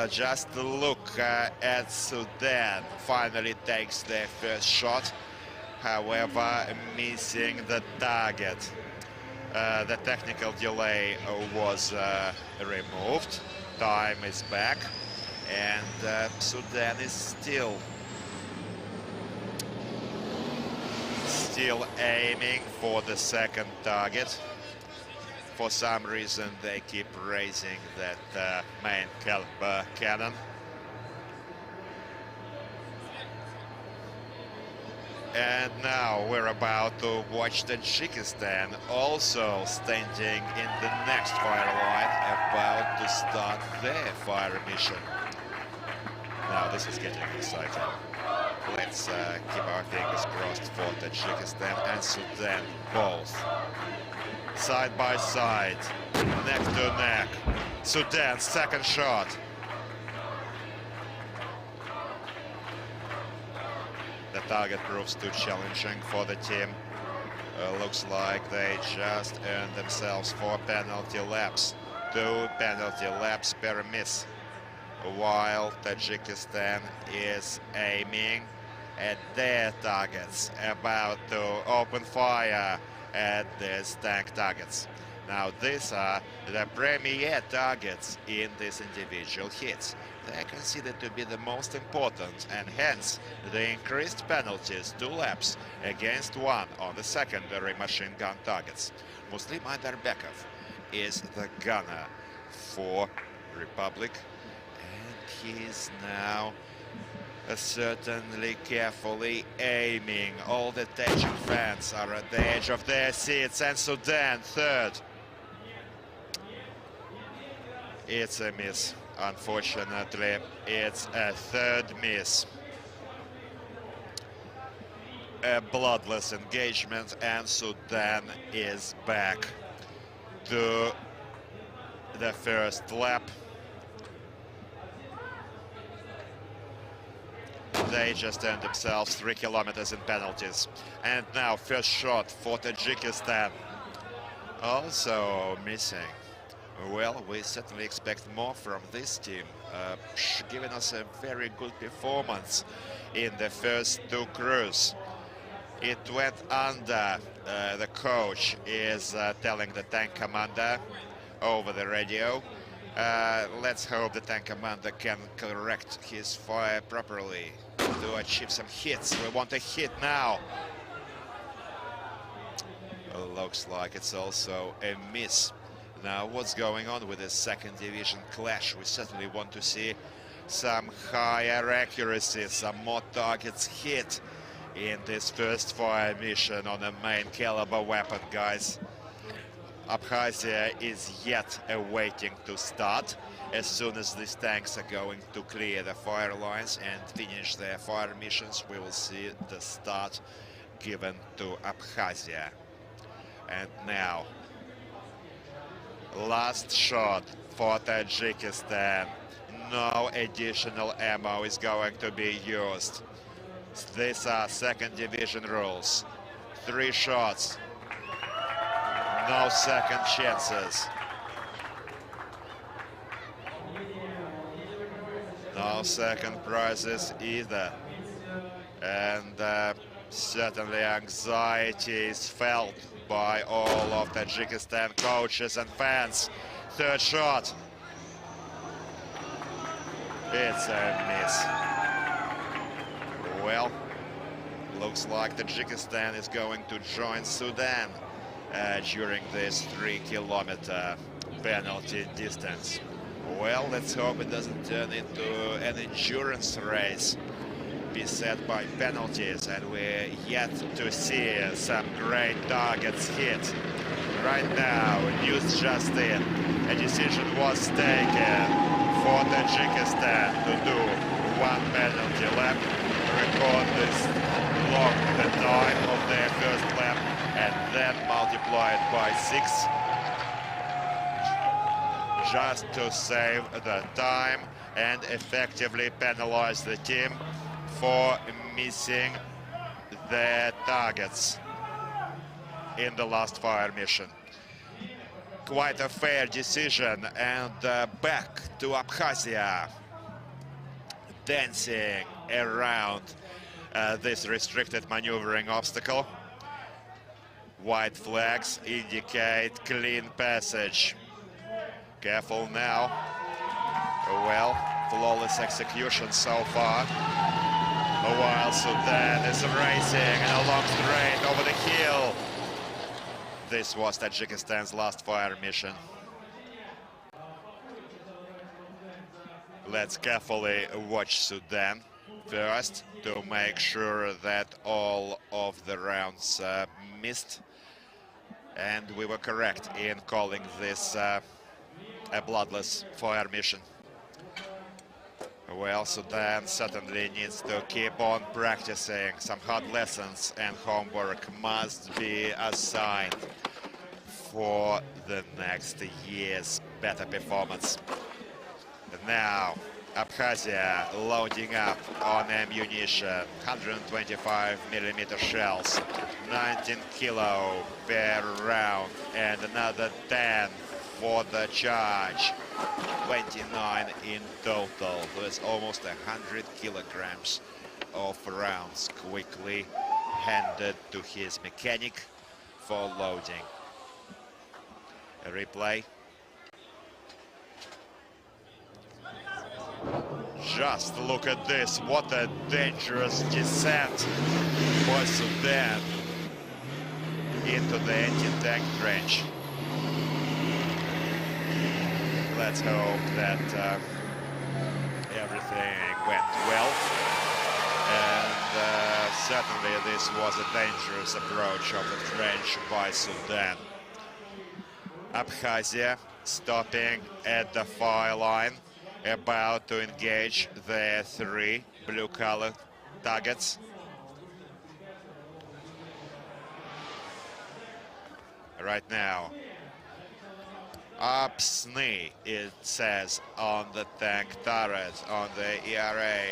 just look at Sudan, finally takes their first shot, however missing the target. The technical delay was removed, time is back, and Sudan is still aiming for the second target. For some reason they keep raising that main caliber cannon. And now we're about to watch Tajikistan also standing in the next fire line, about to start their fire mission. Now this is getting exciting. Let's keep our fingers crossed for Tajikistan and Sudan both. Side by side, neck to neck. Sudan, second shot. The target proves too challenging for the team. Looks like they just earned themselves 4 penalty laps. 2 penalty laps per miss. While Tajikistan is aiming at their targets, about to open fire at these tank targets. Now these are the premier targets in these individual hits. They are considered to be the most important, and hence the increased penalties 2 laps against 1 on the secondary machine gun targets. Muslim Aidarbekov is the gunner for Republic, and he's now certainly carefully aiming. All the Tajik fans are at the edge of their seats, and Sudan third. It's a miss. Unfortunately, it's a third miss. A bloodless engagement, and Sudan is back to the first lap. They just earned themselves 3 kilometers in penalties. And now first shot for Tajikistan. Also missing. Well, we certainly expect more from this team, giving us a very good performance in the first 2 crews. It went under. The coach is telling the tank commander over the radio. Let's hope the tank commander can correct his fire properly to achieve some hits. We want a hit now. Looks like it's also a miss. Now, what's going on with this second division clash? We certainly want to see some higher accuracy, some more targets hit in this first fire mission on a main caliber weapon, guys. Abkhazia is yet awaiting to start. As soon as these tanks are going to clear the fire lines and finish their fire missions, we will see the start given to Abkhazia. And now, last shot for Tajikistan. No additional ammo is going to be used. These are second division rules. 3 shots. No second chances. No second prizes either. And certainly anxiety is felt by all of Tajikistan coaches and fans. 3rd shot. It's a miss. Well, looks like Tajikistan is going to join Sudan during this 3-kilometer penalty distance. Well, let's hope it doesn't turn into an endurance race beset by penalties, and we're yet to see some great targets hit. Right now, news just in, a decision was taken for Tajikistan to do 1 penalty lap, record this block the time of their first lap, and then multiply it by 6, just to save the time and effectively penalize the team for missing their targets in the last fire mission. Quite a fair decision, and back to Abkhazia, dancing around this restricted maneuvering obstacle. White flags indicate clean passage. Careful now. Well, flawless execution so far. While Sudan is racing in a long straight over the hill. This was Tajikistan's last fire mission. Let's carefully watch Sudan first to make sure that all of the rounds missed. And we were correct in calling this a bloodless fire mission. Well, Sudan certainly needs to keep on practicing. Some hard lessons and homework must be assigned for the next year's better performance. And now, Abkhazia loading up on ammunition, 125mm shells, 19 kilo per round, and another 10 for the charge. 29 in total. There's almost 100 kilograms of rounds quickly handed to his mechanic for loading. A replay. Just look at this. What a dangerous descent for Sudan into the anti-tank trench. Let's hope that everything went well, and certainly this was a dangerous approach of the trench by Sudan. Abkhazia stopping at the fire line, about to engage their 3 blue-colored targets. Right now, Absny, it says on the tank turret, on the ERA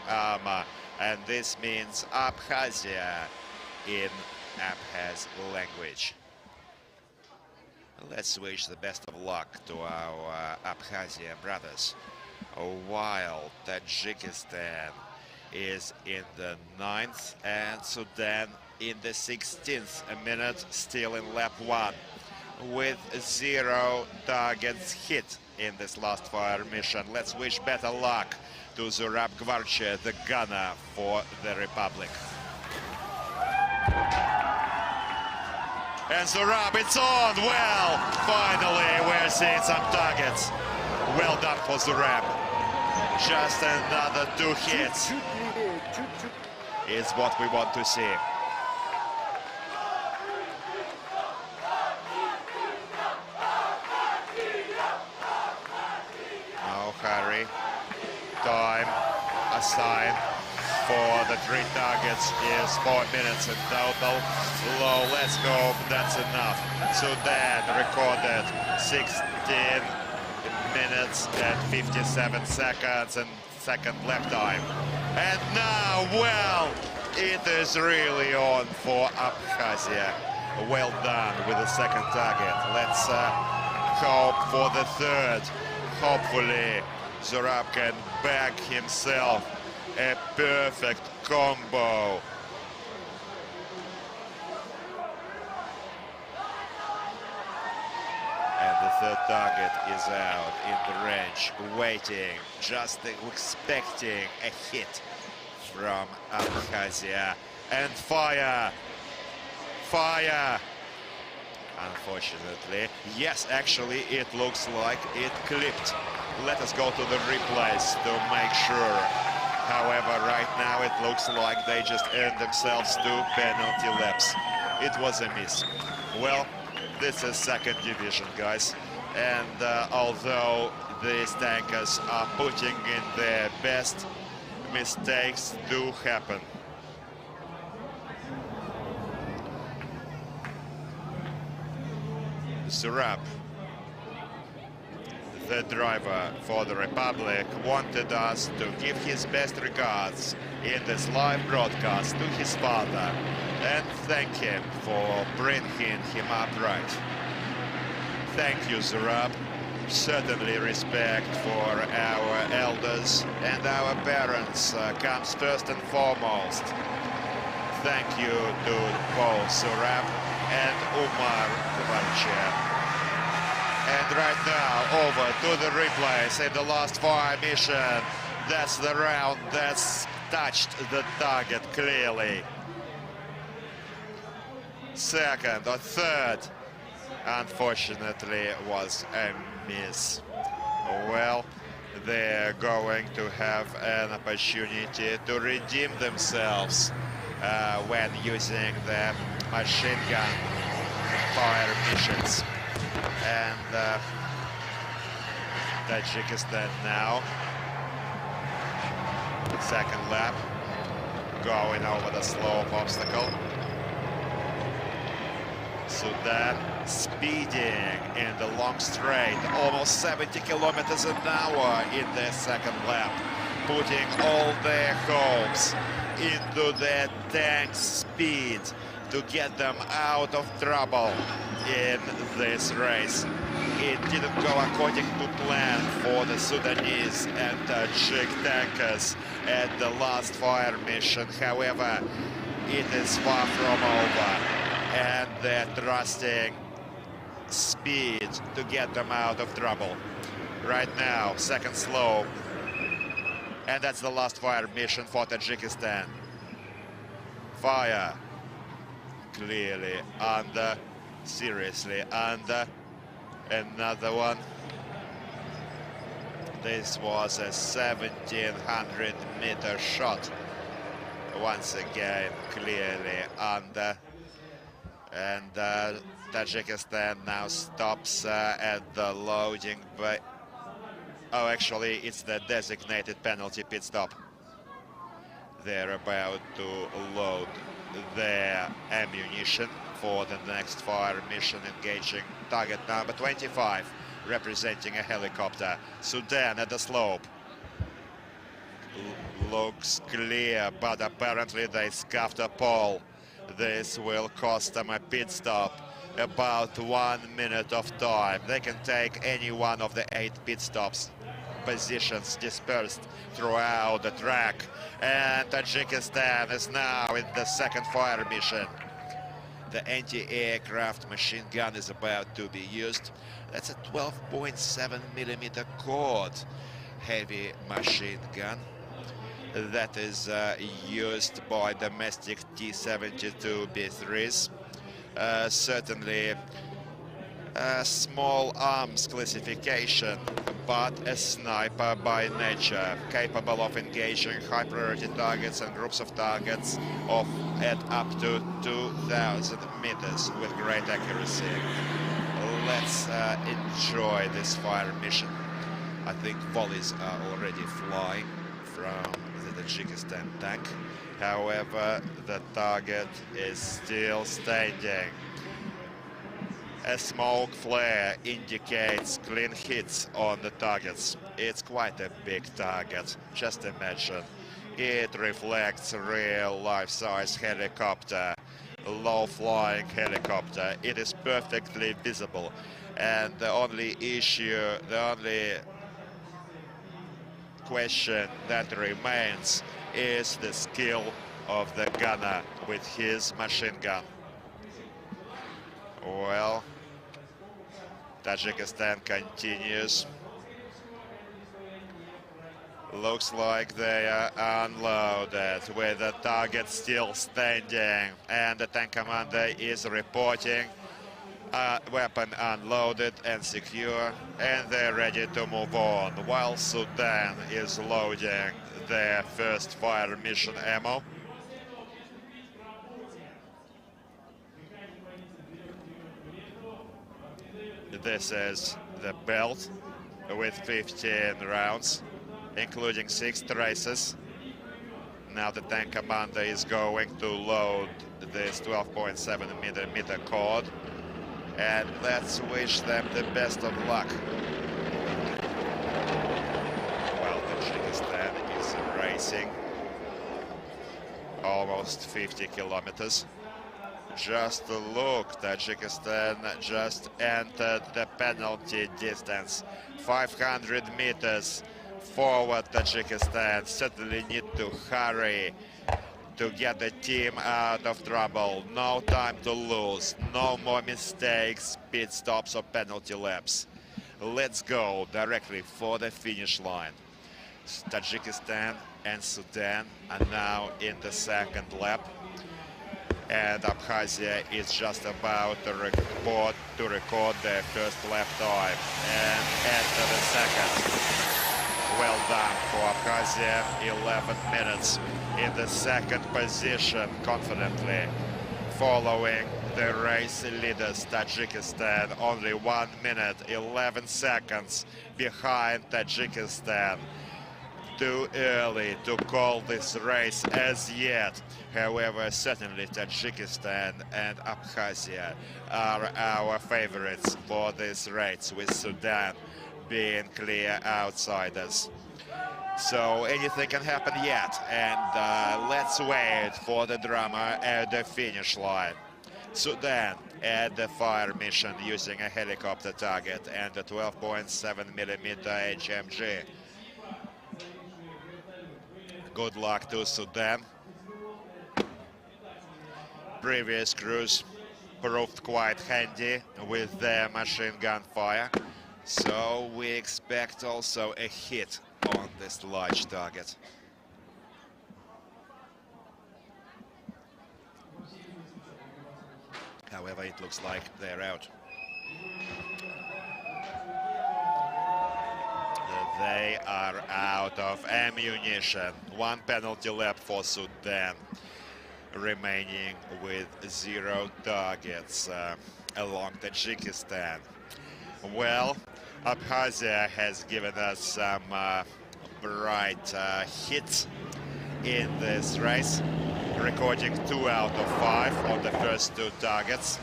armor, and this means Abkhazia in Abkhaz language. Let's wish the best of luck to our Abkhazia brothers, while Tajikistan is in the 9th and Sudan in the 16th minute, still in lap 1. With 0 targets hit in this last fire mission. Let's wish better luck to Zurab Gvarche, the gunner for the Republic. And Zurab, it's on! Well, finally we're seeing some targets. Well done for Zurab. Just another 2 hits is what we want to see. Hurry. Time assigned for the 3 targets is 4 minutes in total. Low, let's hope that's enough. Sudan recorded 16 minutes and 57 seconds and second lap time. And now, well, it is really on for Abkhazia. Well done with the second target. Let's hope for the third. Hopefully, Zurab can back himself a perfect combo. And the third target is out in the range, waiting, just expecting a hit from Abkhazia. And fire! Fire! Unfortunately, yes, actually, it looks like it clipped. Let us go to the replays to make sure. However, right now it looks like they just earned themselves 2 penalty laps. It was a miss. Well, this is second division, guys. And although these tankers are putting in their best, mistakes do happen. Zurab, the driver for the Republic, wanted us to give his best regards in this live broadcast to his father and thank him for bringing him up right. Thank you, Zurab. Certainly respect for our elders and our parents comes first and foremost. Thank you to Paul Zurab and Umar Kovalchev. And right now, over to the replays in the last fire mission. That's the round that's touched the target clearly. Second or third, unfortunately, was a miss. Well, they're going to have an opportunity to redeem themselves when using the machine gun fire missions. And Tajikistan now, second lap, going over the slope obstacle. Sudan speeding in the long straight, almost 70 kilometers an hour in their second lap, putting all their hopes into their tank speed to get them out of trouble in this race. It didn't go according to plan for the Sudanese and Tajik tankers at the last fire mission. However, it is far from over, and they're trusting speed to get them out of trouble. Right now, second slope, and that's the last fire mission for Tajikistan. Fire. Clearly under, seriously under. Another one. This was a 1700 meter shot. Once again, clearly under. And Tajikistan now stops at the loading bay. Oh, actually, it's the designated penalty pit stop. They're about to load their ammunition for the next fire mission, engaging target number 25, representing a helicopter. Sudan at the slope. Looks clear, but apparently they scuffed a pole. This will cost them a pit stop, about 1 minute of time. They can take any one of the 8 pit stops. Positions dispersed throughout the track, and Tajikistan is now in the second fire mission. The anti-aircraft machine gun is about to be used. That's a 12.7 millimeter cord heavy machine gun that is used by domestic T-72B3s. Certainly a small arms classification, but a sniper by nature, capable of engaging high priority targets and groups of targets at up to 2,000 meters with great accuracy. Let's enjoy this fire mission. I think volleys are already flying from the Tajikistan tank. However, the target is still standing. A smoke flare indicates clean hits on the targets. It's quite a big target, just imagine. It reflects real life-size helicopter, low-flying helicopter. It is perfectly visible. And the only issue, the only question that remains is the skill of the gunner with his machine gun. Well, Tajikistan continues. Looks like they are unloaded with the target still standing, and the tank commander is reporting weapon unloaded and secure, and they're ready to move on, while Sudan is loading their first fire mission ammo. This is the belt with 15 rounds, including 6 traces. Now the tank commander is going to load this 12.7mm cord, and let's wish them the best of luck. Well, Tajikistan is racing almost 50 kilometers. Just look, Tajikistan just entered the penalty distance. 500 meters forward, Tajikistan certainly need to hurry to get the team out of trouble. No time to lose, no more mistakes, pit stops or penalty laps. Let's go directly for the finish line. Tajikistan and Sudan are now in the second lap, and Abkhazia is just about to record their first lap time and enter the second. Well done for Abkhazia, 11 minutes in the second position, confidently following the race leaders. Tajikistan only 1 minute, 11 seconds behind Tajikistan. Too early to call this race as yet. However, certainly Tajikistan and Abkhazia are our favorites for this race, with Sudan being clear outsiders. So anything can happen yet, and let's wait for the drama at the finish line. Sudan at the fire mission using a helicopter target and a 12.7mm HMG. Good luck to Sudan. Previous crews proved quite handy with their machine gun fire, so we expect also a hit on this large target. However, it looks like they're out. They are out of ammunition. 1 penalty lap for Sudan, remaining with 0 targets along Tajikistan. Well, Abkhazia has given us some bright hits in this race, recording 2 out of 5 on the first 2 targets.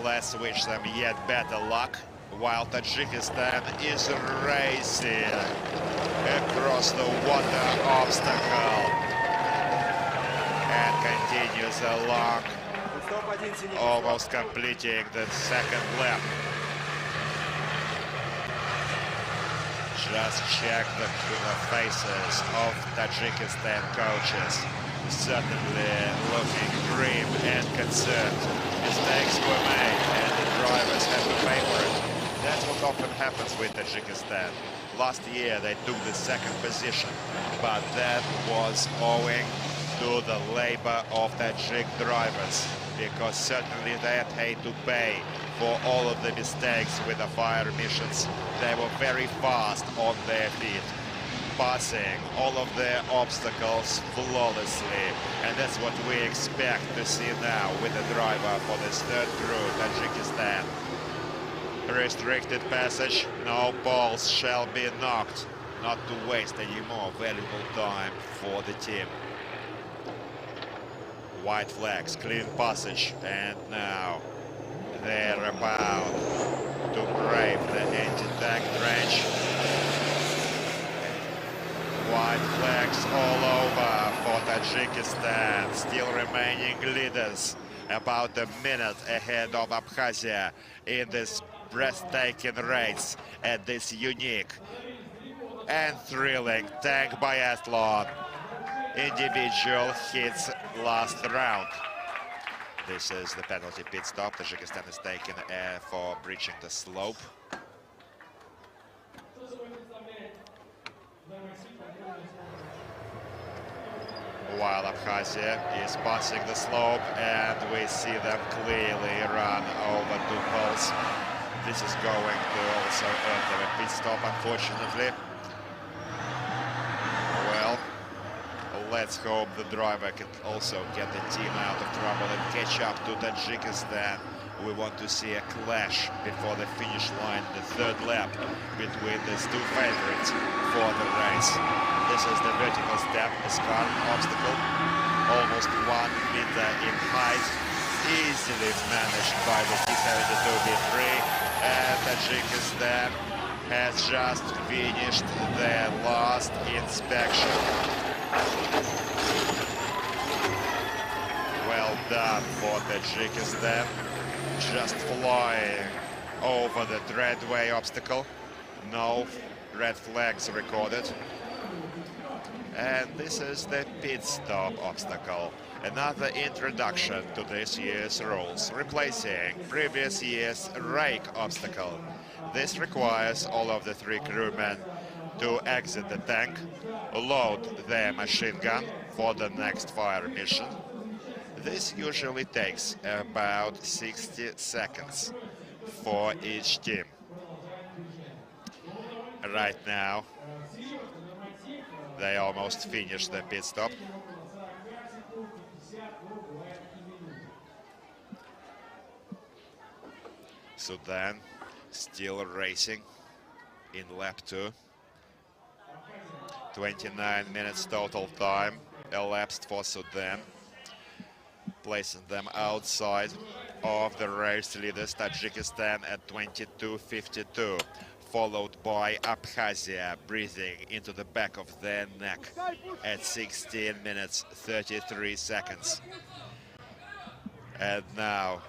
Let's wish them yet better luck, while Tajikistan is racing across the water obstacle and continues along, almost completing the second lap. Just check the faces of Tajikistan coaches. Certainly looking grim and concerned. Mistakes were made and the drivers have to pay for it. That's what often happens with Tajikistan. Last year they took the second position, but that was owing to the labor of Tajik drivers, because certainly they had to pay for all of the mistakes with the fire missions. They were very fast on their feet, passing all of their obstacles flawlessly, and that's what we expect to see now with the driver for this third crew, Tajikistan. Restricted passage, no balls shall be knocked, not to waste any more valuable time for the team. White flags, clean passage, and now They're about to brave the anti-tank trench. White flags all over for Tajikistan, still remaining leaders, about a minute ahead of Abkhazia in this breathtaking race at this unique and thrilling tank biathlon individual hits last round. This is the penalty pit stop. Tajikistan is taken for breaching the slope. While Abkhazia is passing the slope, and we see them clearly run over 2 poles. This is going to also earn them a pit stop, unfortunately. Well, let's hope the driver can also get the team out of trouble and catch up to Tajikistan. We want to see a clash before the finish line, the 3rd lap between these 2 favorites for the race. This is the vertical step, a scarf obstacle, almost 1 meter in height, easily managed by the T-72B3, and Tajikistan has just finished their last inspection. Well done for Tajikistan, just flying over the dreadway obstacle. No red flags recorded. And this is the pit stop obstacle, another introduction to this year's rules, replacing previous year's rake obstacle. This requires all of the 3 crewmen to exit the tank, load their machine gun for the next fire mission. This usually takes about 60 seconds for each team. Right now, they almost finished the pit stop. Sudan still racing in lap 2. 29 minutes total time elapsed for Sudan, placing them outside of the race leaders, Tajikistan at 22:52. Followed by Abkhazia, breathing into the back of their neck at 16 minutes 33 seconds. And now,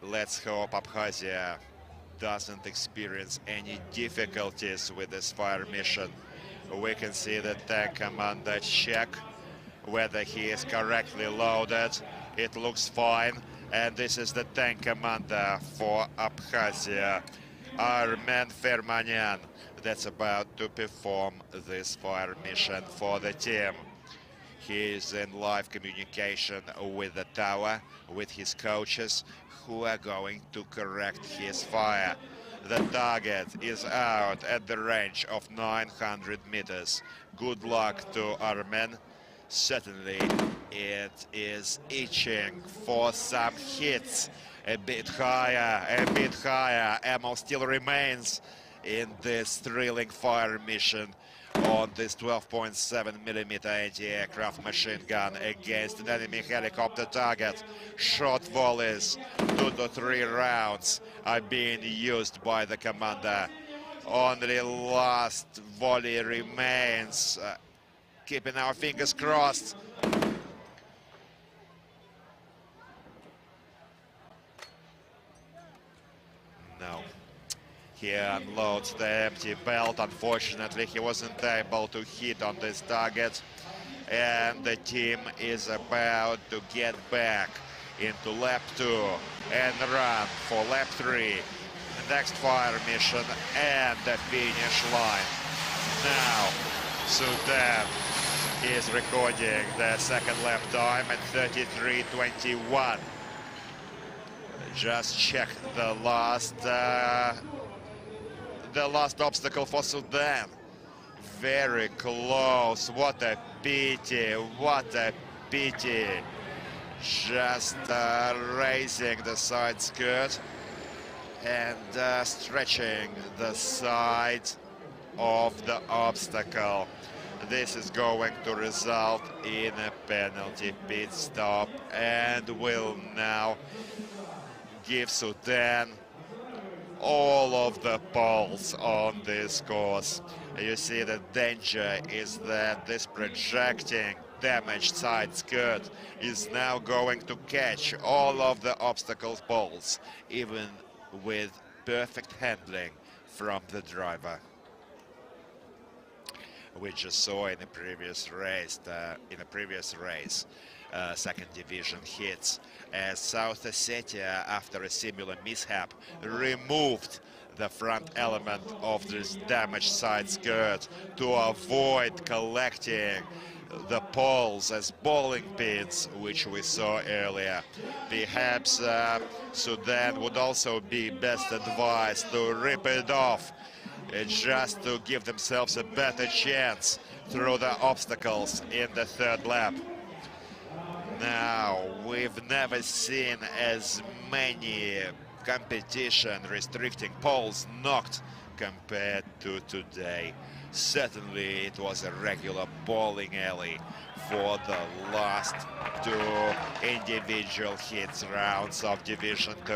let's hope Abkhazia doesn't experience any difficulties with this fire mission. We can see the tank commander check whether he is correctly loaded. It looks fine, and this is the tank commander for Abkhazia, Armen Fermanyan, that's about to perform this fire mission for the team. He is in live communication with the tower, with his coaches, who are going to correct his fire. The target is out at the range of 900 meters. Good luck to Armen. Certainly, it is itching for some hits. A bit higher, a bit higher. Ammo still remains in this thrilling fire mission on this 12.7mm anti-aircraft machine gun against an enemy helicopter target. Short volleys, 2 to 3 rounds are being used by the commander. Only last volley remains. Keeping our fingers crossed. No. He unloads the empty belt. Unfortunately, he wasn't able to hit on this target. And the team is about to get back into lap 2 and run for lap 3. The next fire mission and the finish line. Now, Sudan is recording the second lap time at 33:21. Just check the last obstacle for Sudan. Very close. What a pity. What a pity. Just raising the side skirt and stretching the side of the obstacle. This is going to result in a penalty pit stop and will now give Sudan all of the poles on this course. You see the danger is that this projecting damaged side skirt is now going to catch all of the obstacle poles, even with perfect handling from the driver. We just saw in the previous race, second division hits, as South Ossetia, after a similar mishap, removed the front element of this damaged side skirt to avoid collecting the poles as bowling pins, which we saw earlier. Perhaps Sudan would also be best advised to rip it off, just to give themselves a better chance through the obstacles in the third lap. Now, we've never seen as many competition restricting poles knocked compared to today. Certainly it was a regular bowling alley for the last two individual hits rounds of Division 2.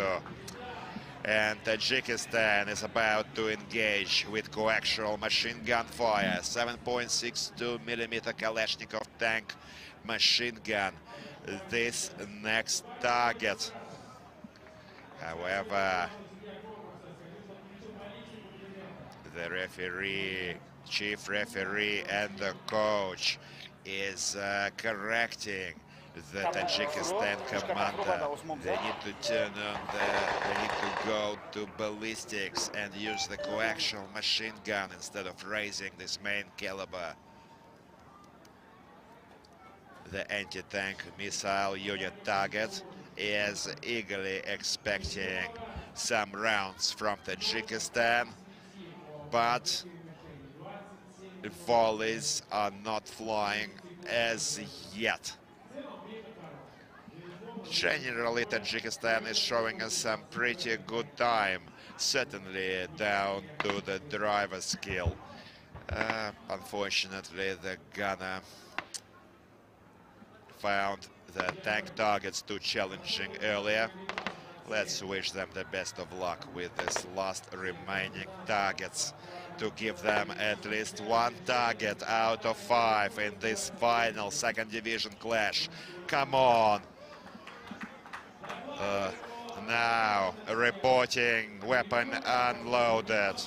And Tajikistan is about to engage with coaxial machine gun fire. 7.62mm Kalashnikov tank machine gun, this next target. However, the referee, chief referee and the coach is correcting the Tajikistan commander. They need to turn on they need to go to ballistics and use the coaxial machine gun instead of raising this main caliber. The anti-tank missile unit target is eagerly expecting some rounds from Tajikistan, but the volleys are not flying as yet. Generally, Tajikistan is showing us some pretty good time, certainly down to the driver's skill. Unfortunately, the gunner found the tank targets too challenging earlier. Let's wish them the best of luck with this last remaining targets to give them at least one target out of 5 in this final second division clash. Come on. Now reporting weapon unloaded.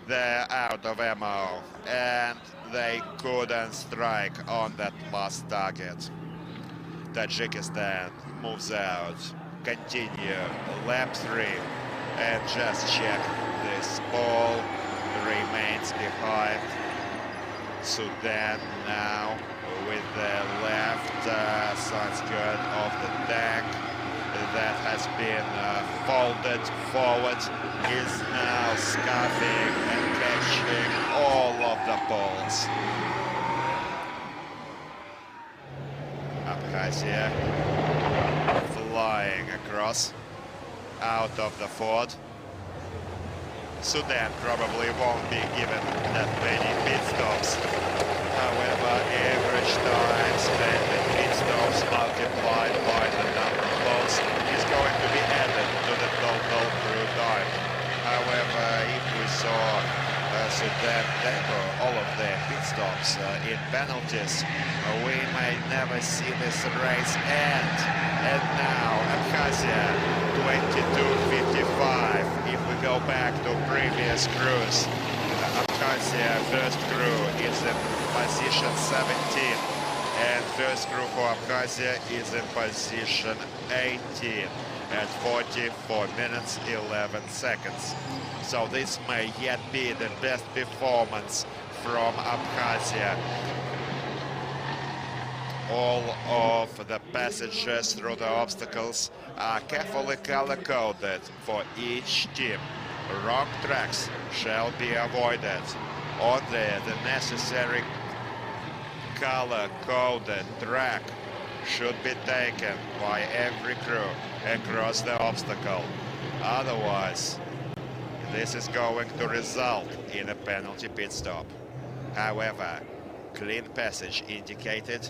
They're out of ammo and they couldn't strike on that last target. Tajikistan moves out. Continue lap 3 and just check this ball remains behind. Sudan now with the left side skirt of the tank that has been folded forward is now scuffing and catching all of the balls. Abkhazia flying across out of the ford. Sudan probably won't be given that many pit stops. However, average time spent in pit stops multiplied by the number of balls is going to be added to the total crew time. However, if we saw Sudan temper all of their pit stops in penalties, we may never see this race end. And now Abkhazia 22:55. If we go back to previous crews, Abkhazia first crew is in position 17 and first crew for Abkhazia is in position 18 at 44 minutes 11 seconds. So this may yet be the best performance from Abkhazia. All of the passages through the obstacles are carefully color-coded for each team. Wrong tracks shall be avoided. Only the necessary color-coded track should be taken by every crew across the obstacle. Otherwise, this is going to result in a penalty pit stop. However, clean passage indicated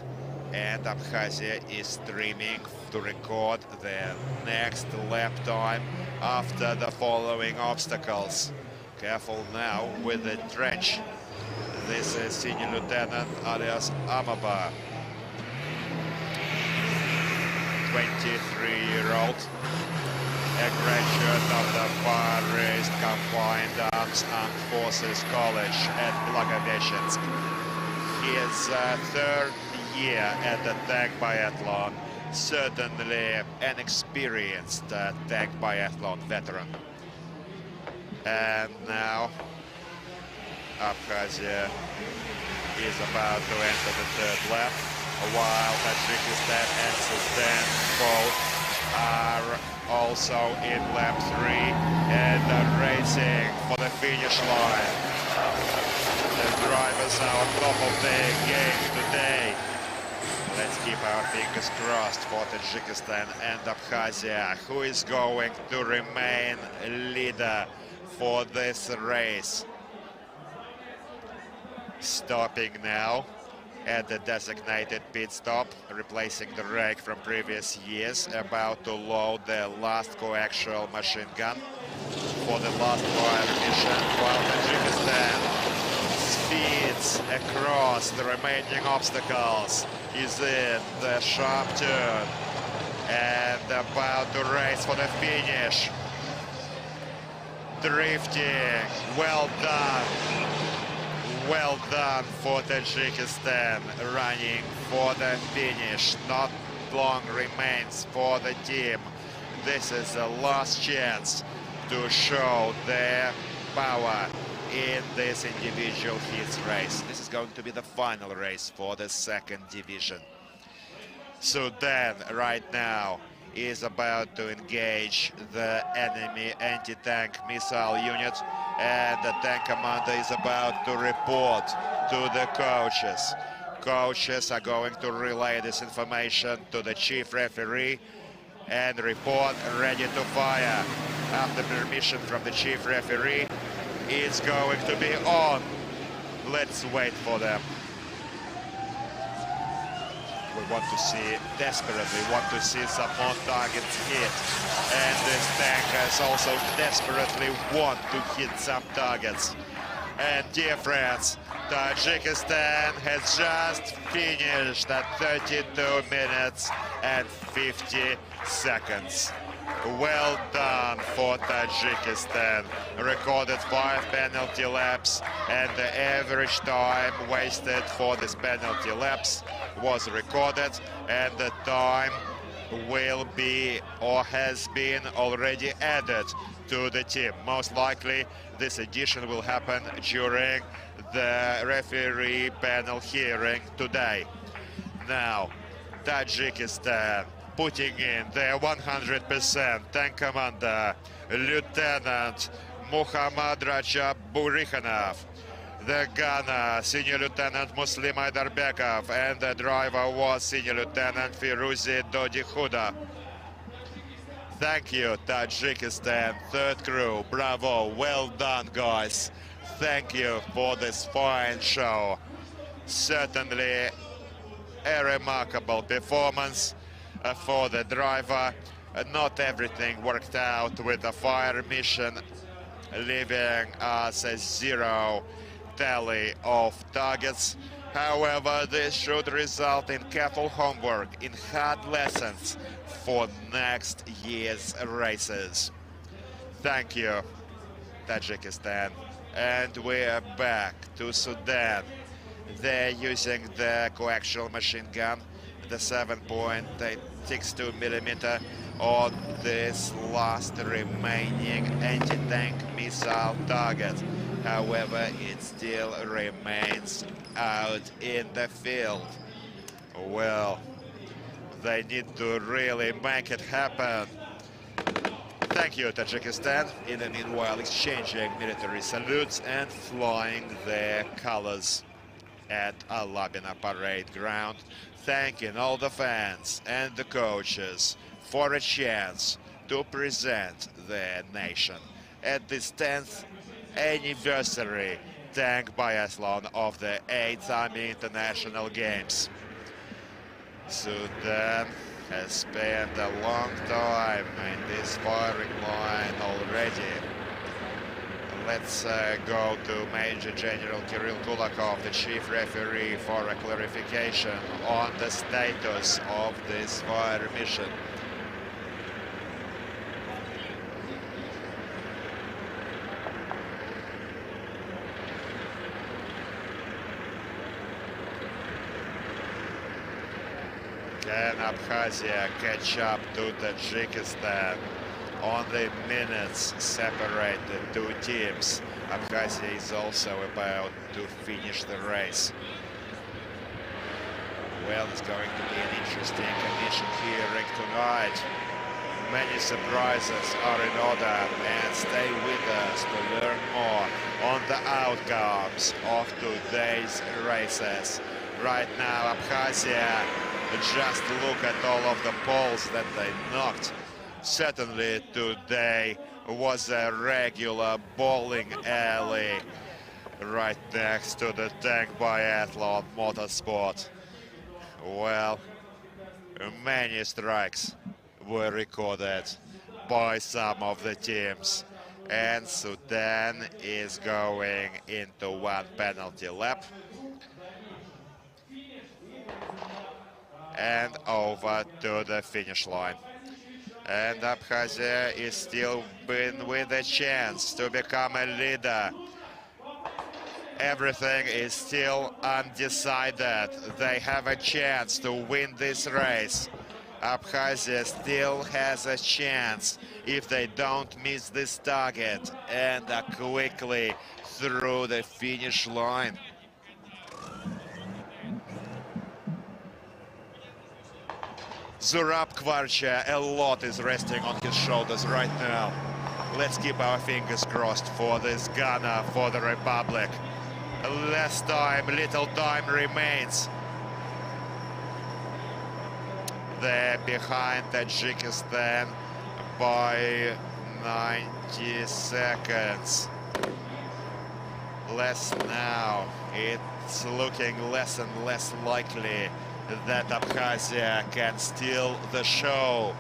and Abkhazia is streaming to record their next lap time after the following obstacles. Careful now with the trench. This is Senior Lieutenant alias Amaba, 23-year-old, a graduate of the Far East Combined Arms Armed Forces College at Blagoveshchensk. His third year at the tank biathlon, certainly an experienced tank biathlon veteran. And now Abkhazia is about to enter the third lap, while Tajikistan and Sudan both are also in lap 3 and are racing for the finish line. The drivers are on top of their game today. Let's keep our fingers crossed for Tajikistan and Abkhazia, who is going to remain leader for this race. Stopping now at the designated pit stop, replacing the rake from previous years, about to load the last coaxial machine gun for the last fire mission, while Tajikistan speeds across the remaining obstacles, is in the sharp turn and about to race for the finish. Drifting, well done. Well done for Tajikistan, running for the finish. Not long remains for the team. This is the last chance to show their power in this individual heats race. This is going to be the final race for the second division. Sudan right now is about to engage the enemy anti-tank missile unit, and the tank commander is about to report to the coaches. Coaches are going to relay this information to the chief referee and report ready to fire. After permission from the chief referee, it's going to be on. Let's wait for them. We want to see, desperately want to see some more targets hit. And this tankers also desperately want to hit some targets. And dear friends, Tajikistan has just finished at 32 minutes and 50 seconds. Well done for Tajikistan. Recorded 5 penalty laps, and the average time wasted for this penalty laps was recorded, and the time will be or has been already added to the team. Most likely this addition will happen during the referee panel hearing today. Now, Tajikistan putting in their 100%. Tank commander, Lieutenant Muhammad Rajab Burikhanov. The gunner, Senior Lieutenant Muslim Aydarbekov, and the driver was Senior Lieutenant Firuzi Dodikhuda. Thank you, Tajikistan, third crew. Bravo, well done, guys. Thank you for this fine show. Certainly a remarkable performance for the driver. Not everything worked out with the fire mission, leaving us a 0 tally of targets. However, this should result in careful homework, in hard lessons for next year's races. Thank you, Tajikistan. And we are back to Sudan. They're using the coaxial machine gun, the 7.62 millimeter on this last remaining anti-tank missile target. However, it still remains out in the field. Well, they need to really make it happen. Thank you, Tajikistan. In the meanwhile, exchanging military salutes and flying their colors at Alabina Parade Ground, thanking all the fans and the coaches for a chance to present their nation at this 10th anniversary tank biathlon of the 8th Army International Games. Sudan has spent a long time in this firing line already. Let's go to Major General Kirill Kulakov, the chief referee, for a clarification on the status of this fire mission. Can Abkhazia catch up to Tajikistan? Only minutes separate the two teams. Abkhazia is also about to finish the race. Well, it's going to be an interesting condition here tonight. Many surprises are in order, and stay with us to learn more on the outcomes of today's races. Right now, Abkhazia, just look at all of the poles that they knocked. Certainly today was a regular bowling alley right next to the Tank Biathlon Motorsport. Well, many strikes were recorded by some of the teams, and Sudan is going into one penalty lap and over to the finish line. And Abkhazia is still with a chance to become a leader. Everything is still undecided. They have a chance to win this race. Abkhazia still has a chance if they don't miss this target and are quickly through the finish line. Zurab Kvarcha, a lot is resting on his shoulders right now. Let's keep our fingers crossed for this gunner for the Republic. Less time, little time remains. They're behind Tajikistan by 90 seconds. Less now. It's looking less and less likely that Abkhazia can steal the show.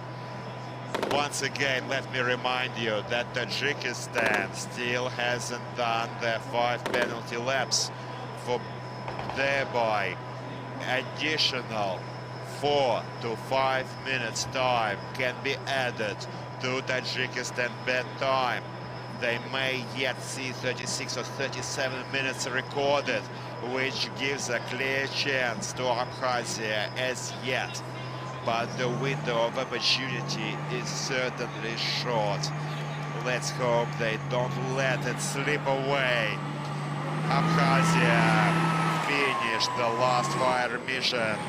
Once again, let me remind you that Tajikistan still hasn't done their 5 penalty laps, for thereby additional 4 to 5 minutes time can be added to Tajikistan bedtime. They may yet see 36 or 37 minutes recorded, which gives a clear chance to Abkhazia as yet. But the window of opportunity is certainly short. Let's hope they don't let it slip away. Abkhazia finished the last fire mission.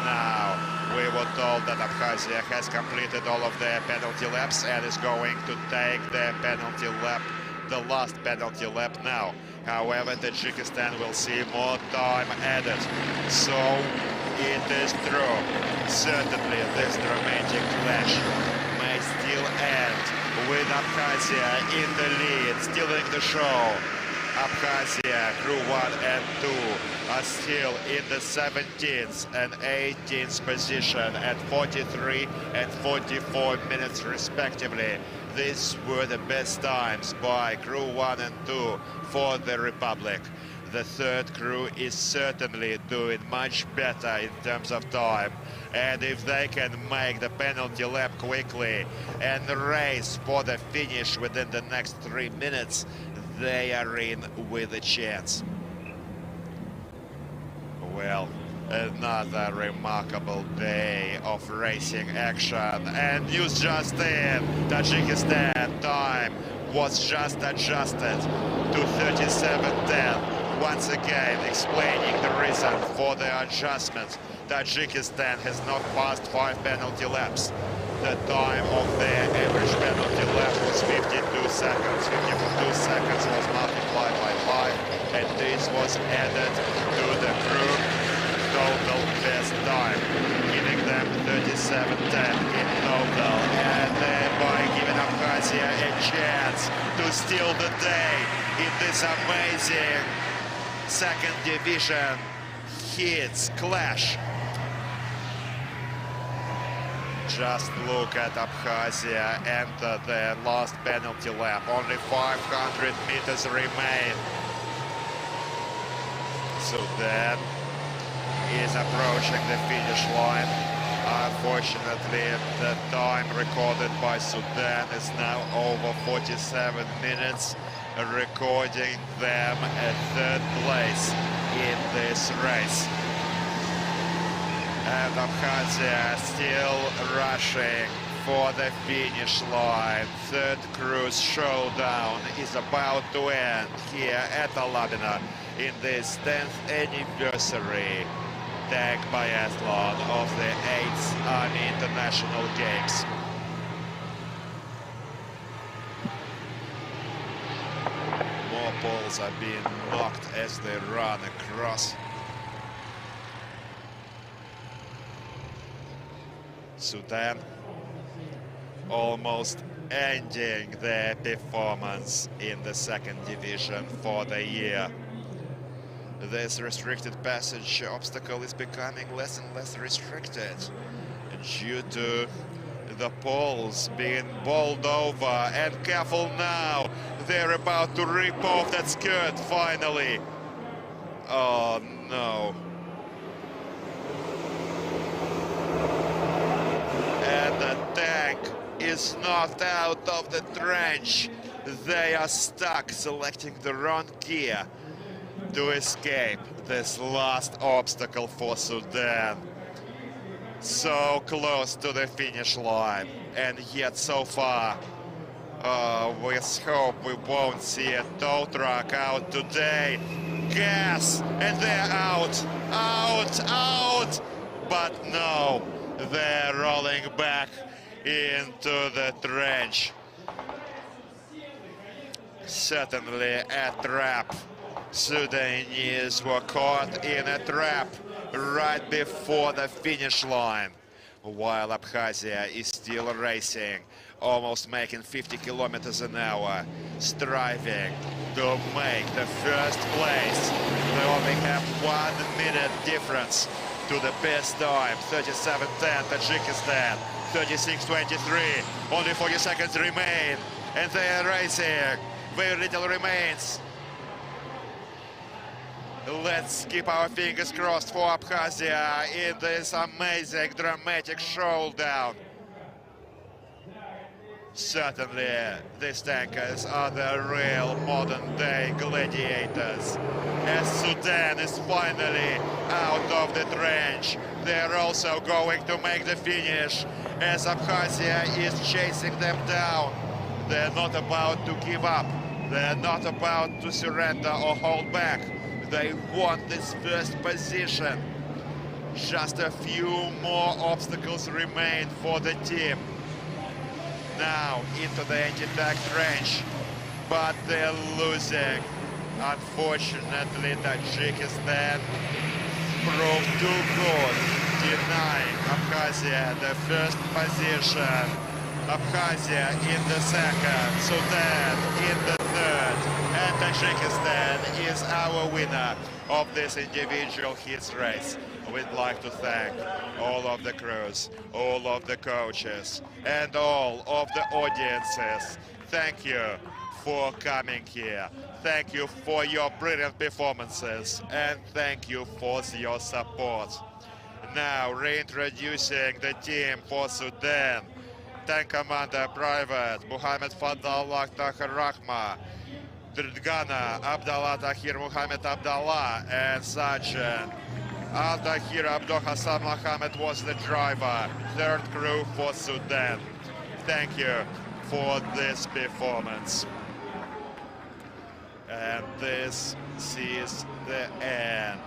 Now, we were told that Abkhazia has completed all of their penalty laps and is going to take their penalty lap, the last penalty lap now. However, Tajikistan will see more time added. So it is true. Certainly this dramatic clash may still end with Abkhazia in the lead, stealing the show. Abkhazia, crew 1 and 2, are still in the 17th and 18th position at 43 and 44 minutes respectively. These were the best times by crew 1 and 2 for the Republic. The third crew is certainly doing much better in terms of time. And if they can make the penalty lap quickly and race for the finish within the next 3 minutes, they are in with a chance. Well, another remarkable day of racing action. And news just in, Tajikistan time was just adjusted to 37:10. Once again, explaining the reason for the adjustment. Tajikistan has not passed 5 penalty laps. The time of their average penalty lap was 52 seconds. 52 seconds was multiplied by 5, and this was added to the crew total best time, giving them 37:10 in total, and thereby giving Abkhazia a chance to steal the day in this amazing second division hits clash. Just look at Abkhazia enter the last penalty lap. Only 500 meters remain. Sudan is approaching the finish line. Unfortunately, the time recorded by Sudan is now over 47 minutes, recording them at third place in this race. And Abkhazia still rushing for the finish line. Third cruise showdown is about to end here at Alabina in this 10th anniversary tank biathlon of the 8th Army International Games. More balls are being knocked as they run across. Sudan almost ending their performance in the second division for the year. This restricted passage obstacle is becoming less and less restricted due to the poles being bowled over. And careful now, they're about to rip off that skirt finally. Oh no. And the tank is knocked out of the trench. They are stuck, selecting the wrong gear to escape this last obstacle for Sudan. So close to the finish line, and yet so far. We hope we won't see a tow truck out today. Gas, and they're out, out. But no, they're rolling back into the trench. Certainly a trap. Sudanese were caught in a trap right before the finish line, while Abkhazia is still racing, almost making 50 kilometers an hour, striving to make the first place. They only have 1 minute difference to the best time, 37:10 Tajikistan, 36:23, only 40 seconds remain, and they are racing, very little remains. Let's keep our fingers crossed for Abkhazia in this amazing, dramatic showdown. Certainly, these tankers are the real modern-day gladiators. As Sudan is finally out of the trench, they're also going to make the finish as Abkhazia is chasing them down. They're not about to give up. They're not about to surrender or hold back. They want this first position. Just a few more obstacles remain for the team. Now into the anti-tank trench, but they're losing. Unfortunately, Tajikistan proved too good, denying Abkhazia the first position. Abkhazia in the second, Sudan in the third, and Tajikistan is our winner of this individual hits race. We'd like to thank all of the crews, all of the coaches, and all of the audiences. Thank you for coming here. Thank you for your brilliant performances, and thank you for your support. Now, reintroducing the team for Sudan. Tank Commander Private Muhammad Fadlallah Tahir Rahma, Ghana Abdallah Tahir Muhammad Abdallah, and Sergeant Al-Tahir Abdul Hassan Mohammed was the driver. Third crew for Sudan. Thank you for this performance. And this is the end,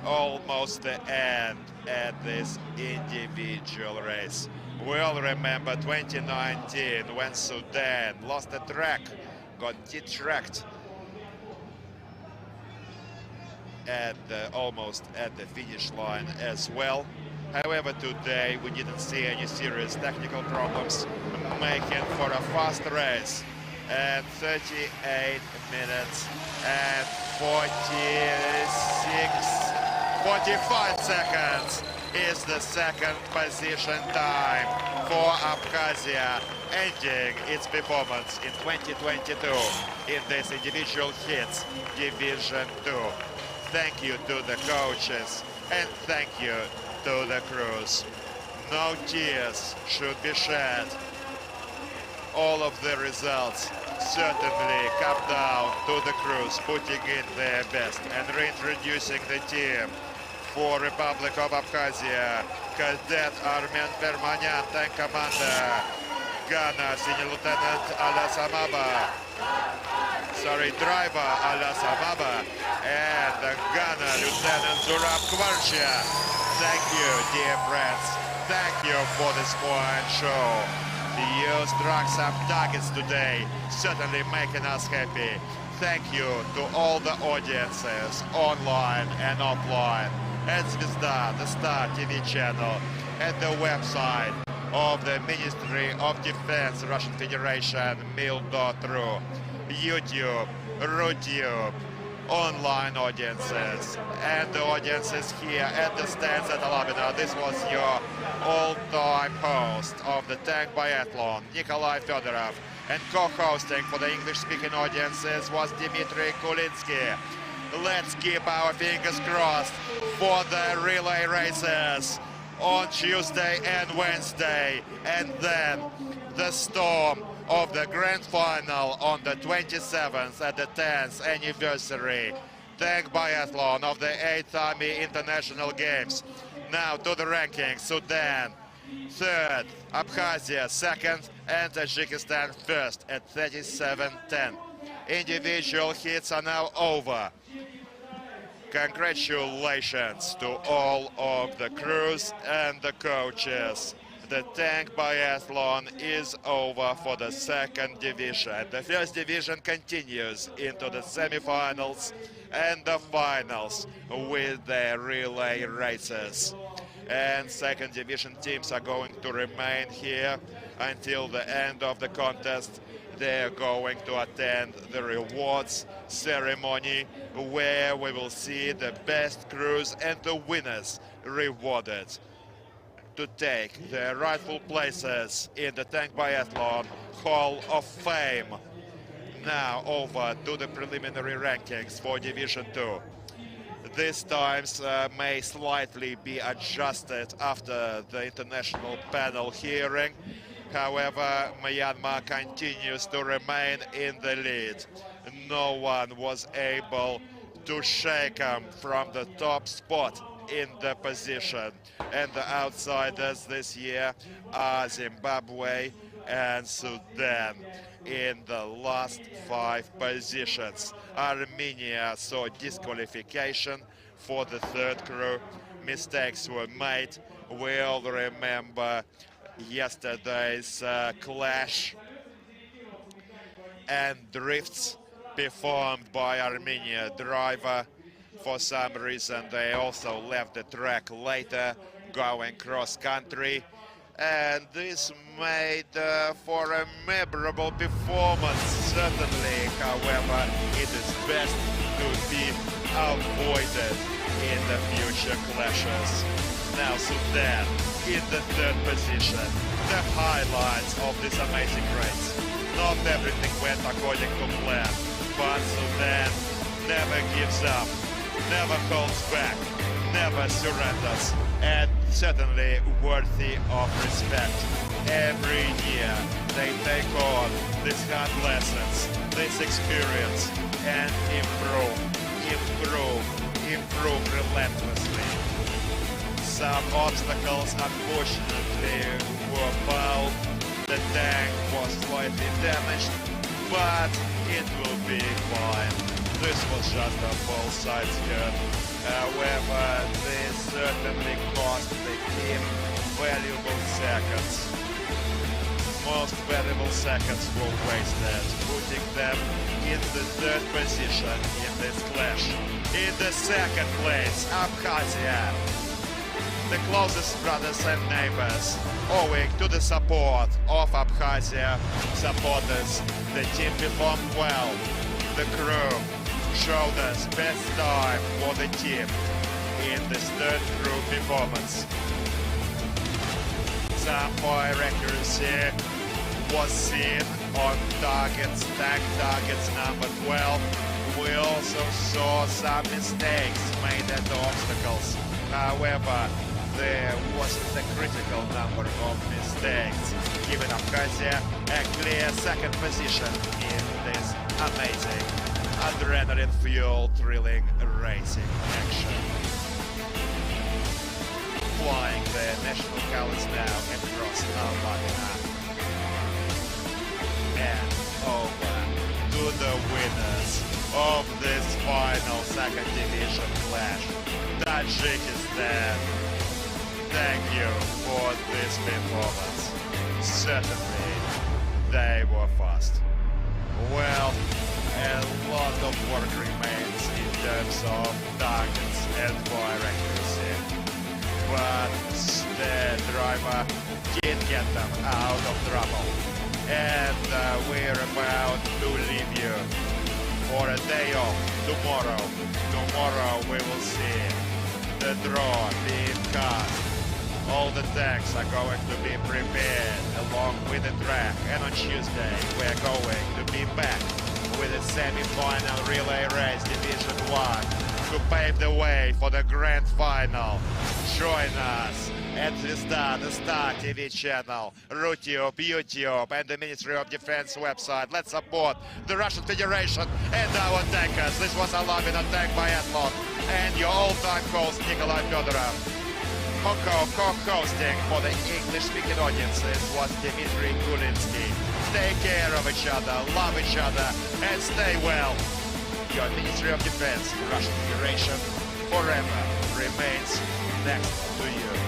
almost the end at this individual race. We all remember 2019 when Sudan lost the track, got detracked, and almost at the finish line as well. However, today we didn't see any serious technical problems, making for a fast race. And 38 minutes and 46 45 seconds is the second position time for Abkhazia, ending its performance in 2022 in this individual hits Division 2. Thank you to the coaches and thank you to the crews. No tears should be shed. All of the results certainly come down to the crews putting in their best and reintroducing the team for Republic of Abkhazia. Cadet Armen Permanyan, tank commander. Ghana, Senior Lieutenant Alas Amaba. Driver Alas Amaba. And Ghana, Lieutenant Zurab Kvarchia. Thank you, dear friends. Thank you for this fine show. You struck some targets today, certainly making us happy. Thank you to all the audiences, online and offline, at Zvezda, the Star TV channel, and the website of the Ministry of Defense, Russian Federation, mil.ru, YouTube, RuTube, online audiences, and the audiences here at the stands at Alabina. This was your all-time host of the Tank Biathlon, Nikolai Fedorov, and co-hosting for the English-speaking audiences was Dmitry Kulinsky. Let's keep our fingers crossed for the relay races on Tuesday and Wednesday, and then the storm of the grand final on the 27th at the 10th anniversary Tank Biathlon of the 8th Army International Games. Now to the rankings: Sudan third, Abkhazia second, and Tajikistan first at 37-10. Individual hits are now over. Congratulations to all of the crews and the coaches. The Tank Biathlon is over for the second division. The first division continues into the semi-finals and the finals with the relay races. And second division teams are going to remain here until the end of the contest. They're going to attend the rewards ceremony, where we will see the best crews and the winners rewarded to take their rightful places in the Tank Biathlon Hall of Fame. Now over to the preliminary rankings for Division 2. These times may slightly be adjusted after the international panel hearing. However, Myanmar continues to remain in the lead. No one was able to shake them from the top spot in the position. And the outsiders this year are Zimbabwe and Sudan in the last 5 positions. Armenia saw disqualification for the third crew. Mistakes were made. We all remember yesterday's clash and drifts performed by Armenia driver. For some reason they also left the track later, going cross-country, and this made for a memorable performance, certainly. However, it is best to be avoided in the future clashes. Now Sudan in the third position. The highlights of this amazing race. Not everything went according to plan, but Sudan never gives up, never holds back, never surrenders, and certainly worthy of respect. Every year they take on these hard lessons, this experience, and improve relentlessly. Some obstacles unfortunately were found. The tank was slightly damaged, but it will be fine. This was just a false side skirt. However, this certainly cost the team valuable seconds. Most valuable seconds were wasted, putting them in the third position in this clash. In the second place, Abkhazia. The closest brothers and neighbors, owing to the support of Abkhazia supporters, the team performed well. The crew showed us best time for the team. in this third group performance. Some fire accuracy was seen on targets, tag targets number 12. We also saw some mistakes made at the obstacles. However, there wasn't a critical number of mistakes, giving Abkhazia a clear second position in this amazing, adrenaline-fueled, thrilling racing action. Flying the national colors now across Almaty. And over to the winners of this final second division clash, Tajikistan. Thank you for this performance. Certainly, they were fast. Well, a lot of work remains in terms of targets and fire accuracy. But the driver did get them out of trouble. And we're about to leave you for a day off tomorrow. Tomorrow we will see the draw being cast. All the tanks are going to be prepared along with the track. And on Tuesday we're going to be back with a semi-final relay race Division 1 to pave the way for the grand final. Join us at the Star TV channel, RuTube, YouTube, and the Ministry of Defense website. Let's support the Russian Federation and our tankers. This was Alavin on Tank Biathlon, and your all-time host, Nikolai Fedorov. Co-hosting for the English-speaking audiences was Dmitry Gulinsky. Take care of each other, love each other, and stay well. Your Ministry of Defense, Russian Federation, forever remains next to you.